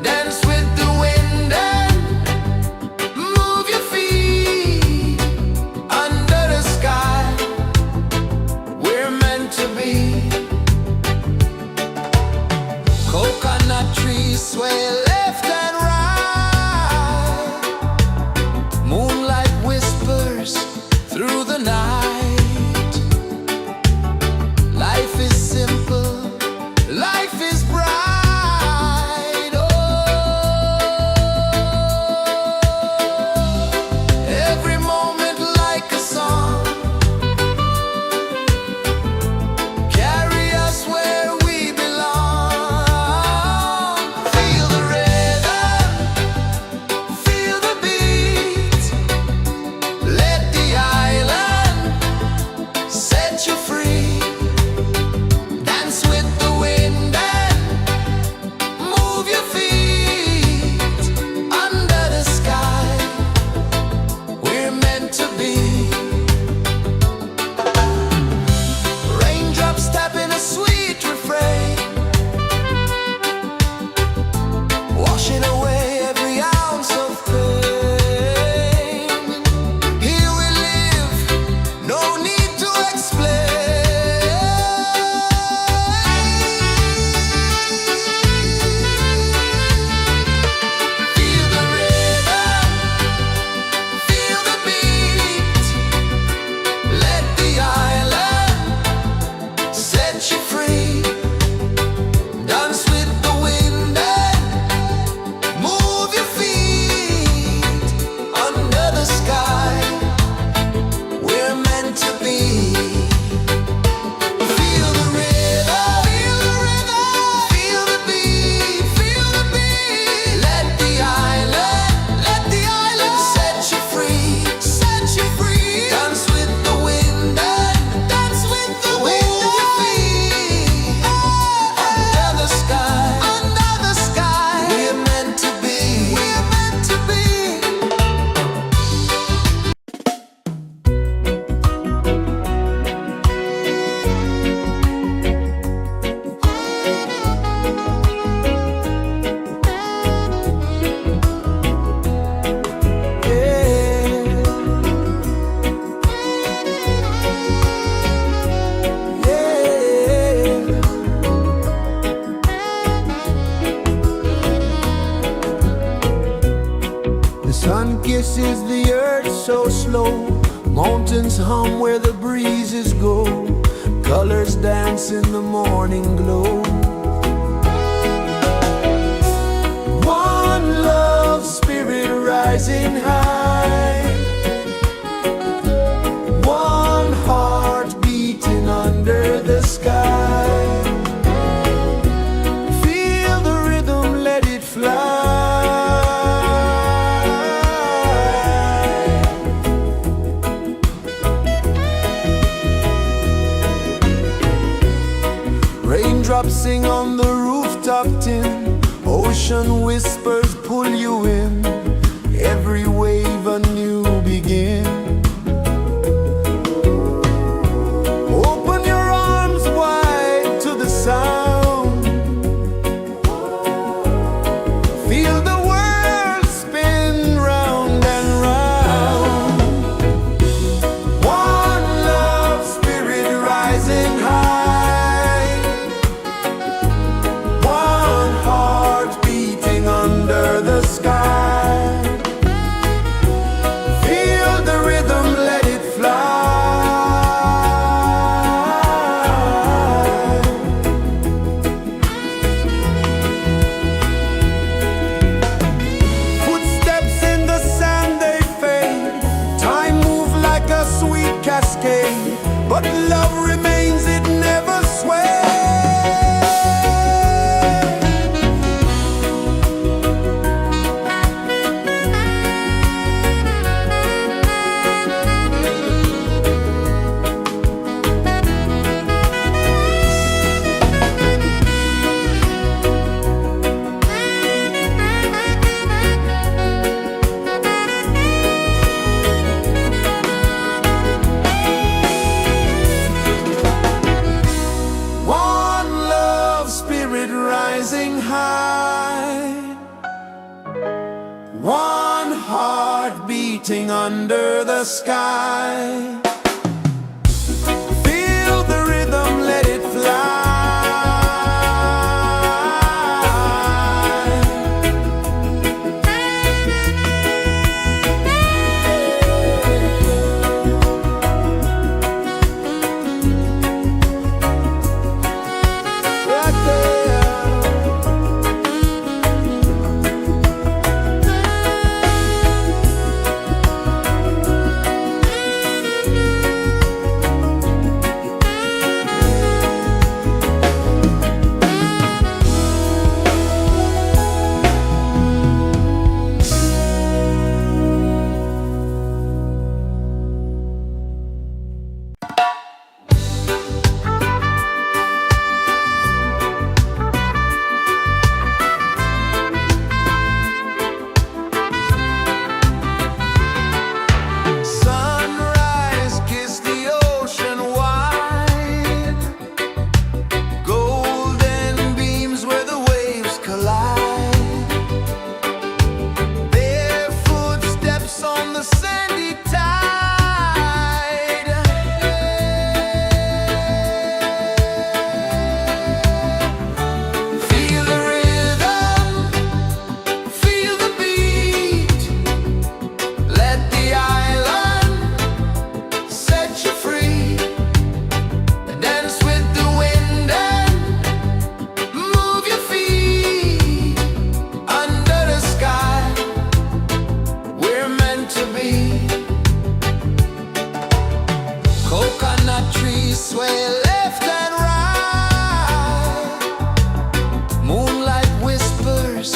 Dance with the wind and move your feet. Under the sky, we're meant to be. Coconut trees sway left and right. Moonlight whispers through the night. Life is simple, life is bright. Oh, every moment like a song. Carry us where we belong. Feel the rhythm, feel the beat. Let the island set you free. Dance with the wind and move your feet. Under the sky, we're meant to be. pulses the earth so slow. Mountains hum where the breezes go. Colors dance in the morning glow. One love spirit rising high. One heart beating under the sky. Feel the rhythm, let it fly. Raindrops sing on the rooftop tin. Ocean whispers pull you in. Every wave a new begin. Open your arms wide to the sound. Feel the world spin round and round. One love spirit rising high. One heart beating under the sky. Feel the rhythm, let it fly. Footsteps in the sand, they fade. Time moves like a sweet cascade, but love remains, it never sways. One love spirit rising high. One heart beating under the sky. Feel the rhythm, let it fly. Right there. Sunrise, kiss the ocean wide. Golden beams where the waves collide. Bare footsteps on the sandy tide. Feel the rhythm, feel the beat. Let the island set you free. Dance with the wind and move your feet. Under the sky, we're meant to be. Coconut trees sway left and right. Moonlight whispers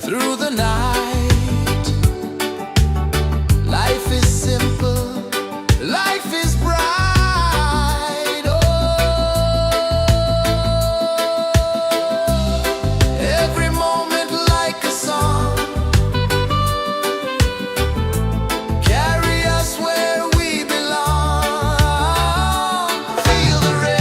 through the night. Life is simple, life is bright. Oh, every moment like a song. Carry us where we belong. Feel the rhythm.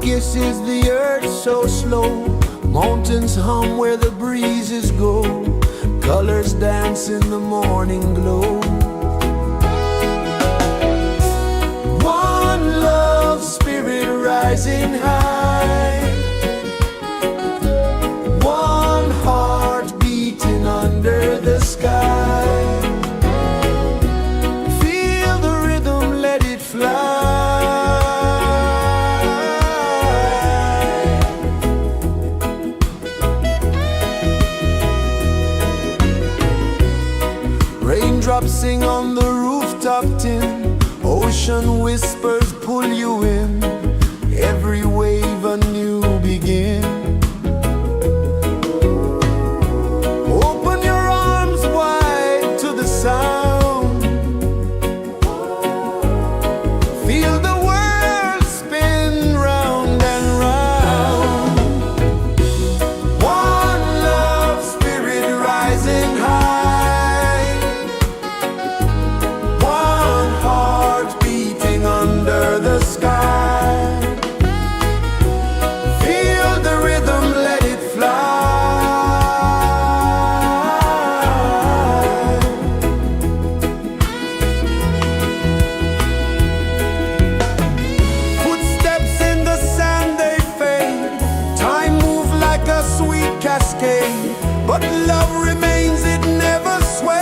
kisses the earth so slow. Mountains hum where the breezes go. Colors dance in the morning glow. One love spirit rising high. One heart beating under the sky. Feel the rhythm, let it fly. Raindrops sing on the rooftop tin. Ocean whispers pull you in. Every wave a new begin. Open your arms wide to the sound. Feel the world spin round and round. One love spirit rising high. One heart beating under the sky. Feel the rhythm, let it fly. Footsteps in the sand, they fade. Time moves like a sweet cascade, but love remains, it never sways.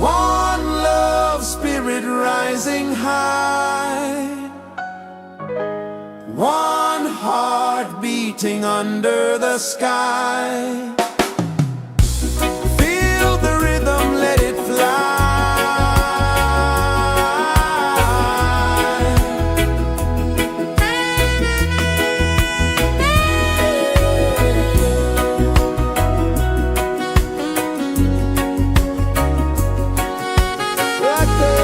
One love spirit rising high. One heart beating under the sky. Feel the rhythm, let it fly. Right there.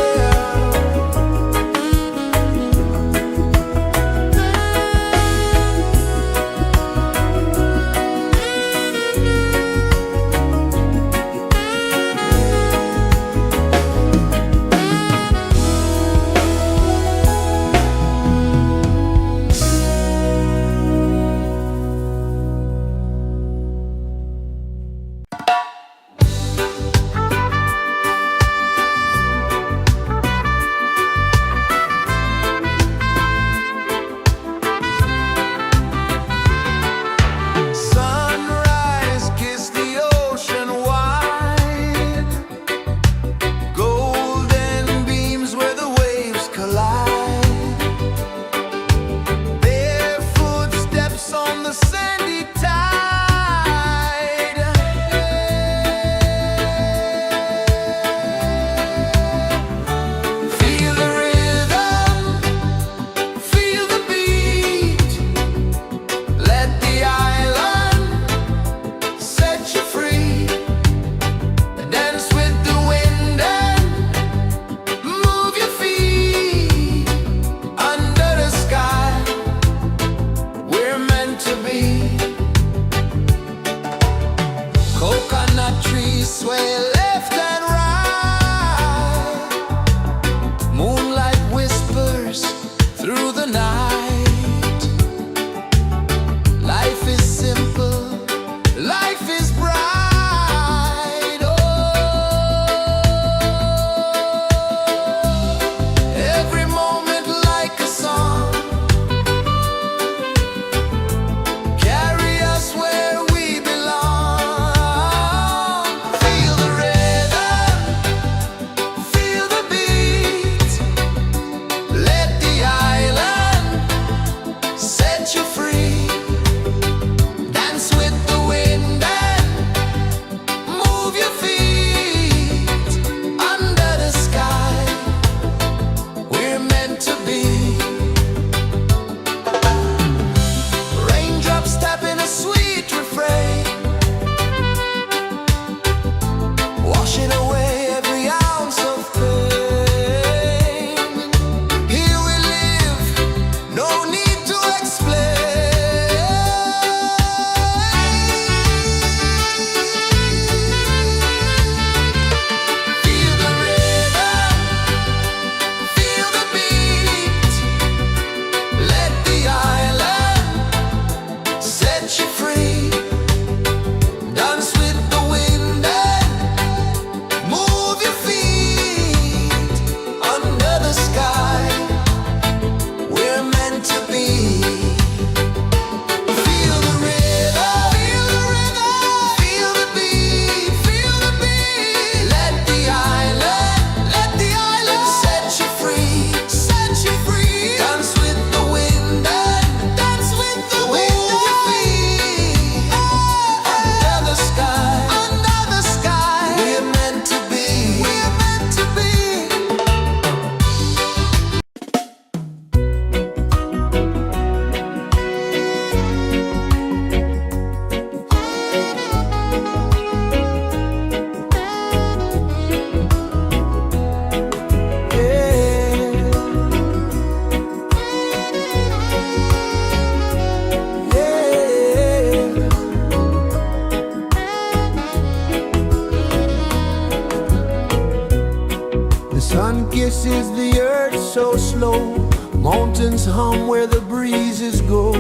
Sun kisses the earth so slow, mountains hum where the breezes go,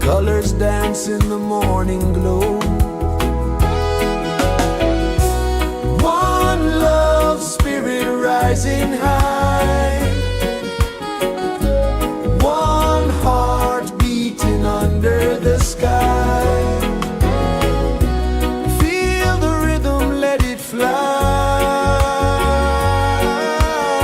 colors dance in the morning glow. One love spirit rising high,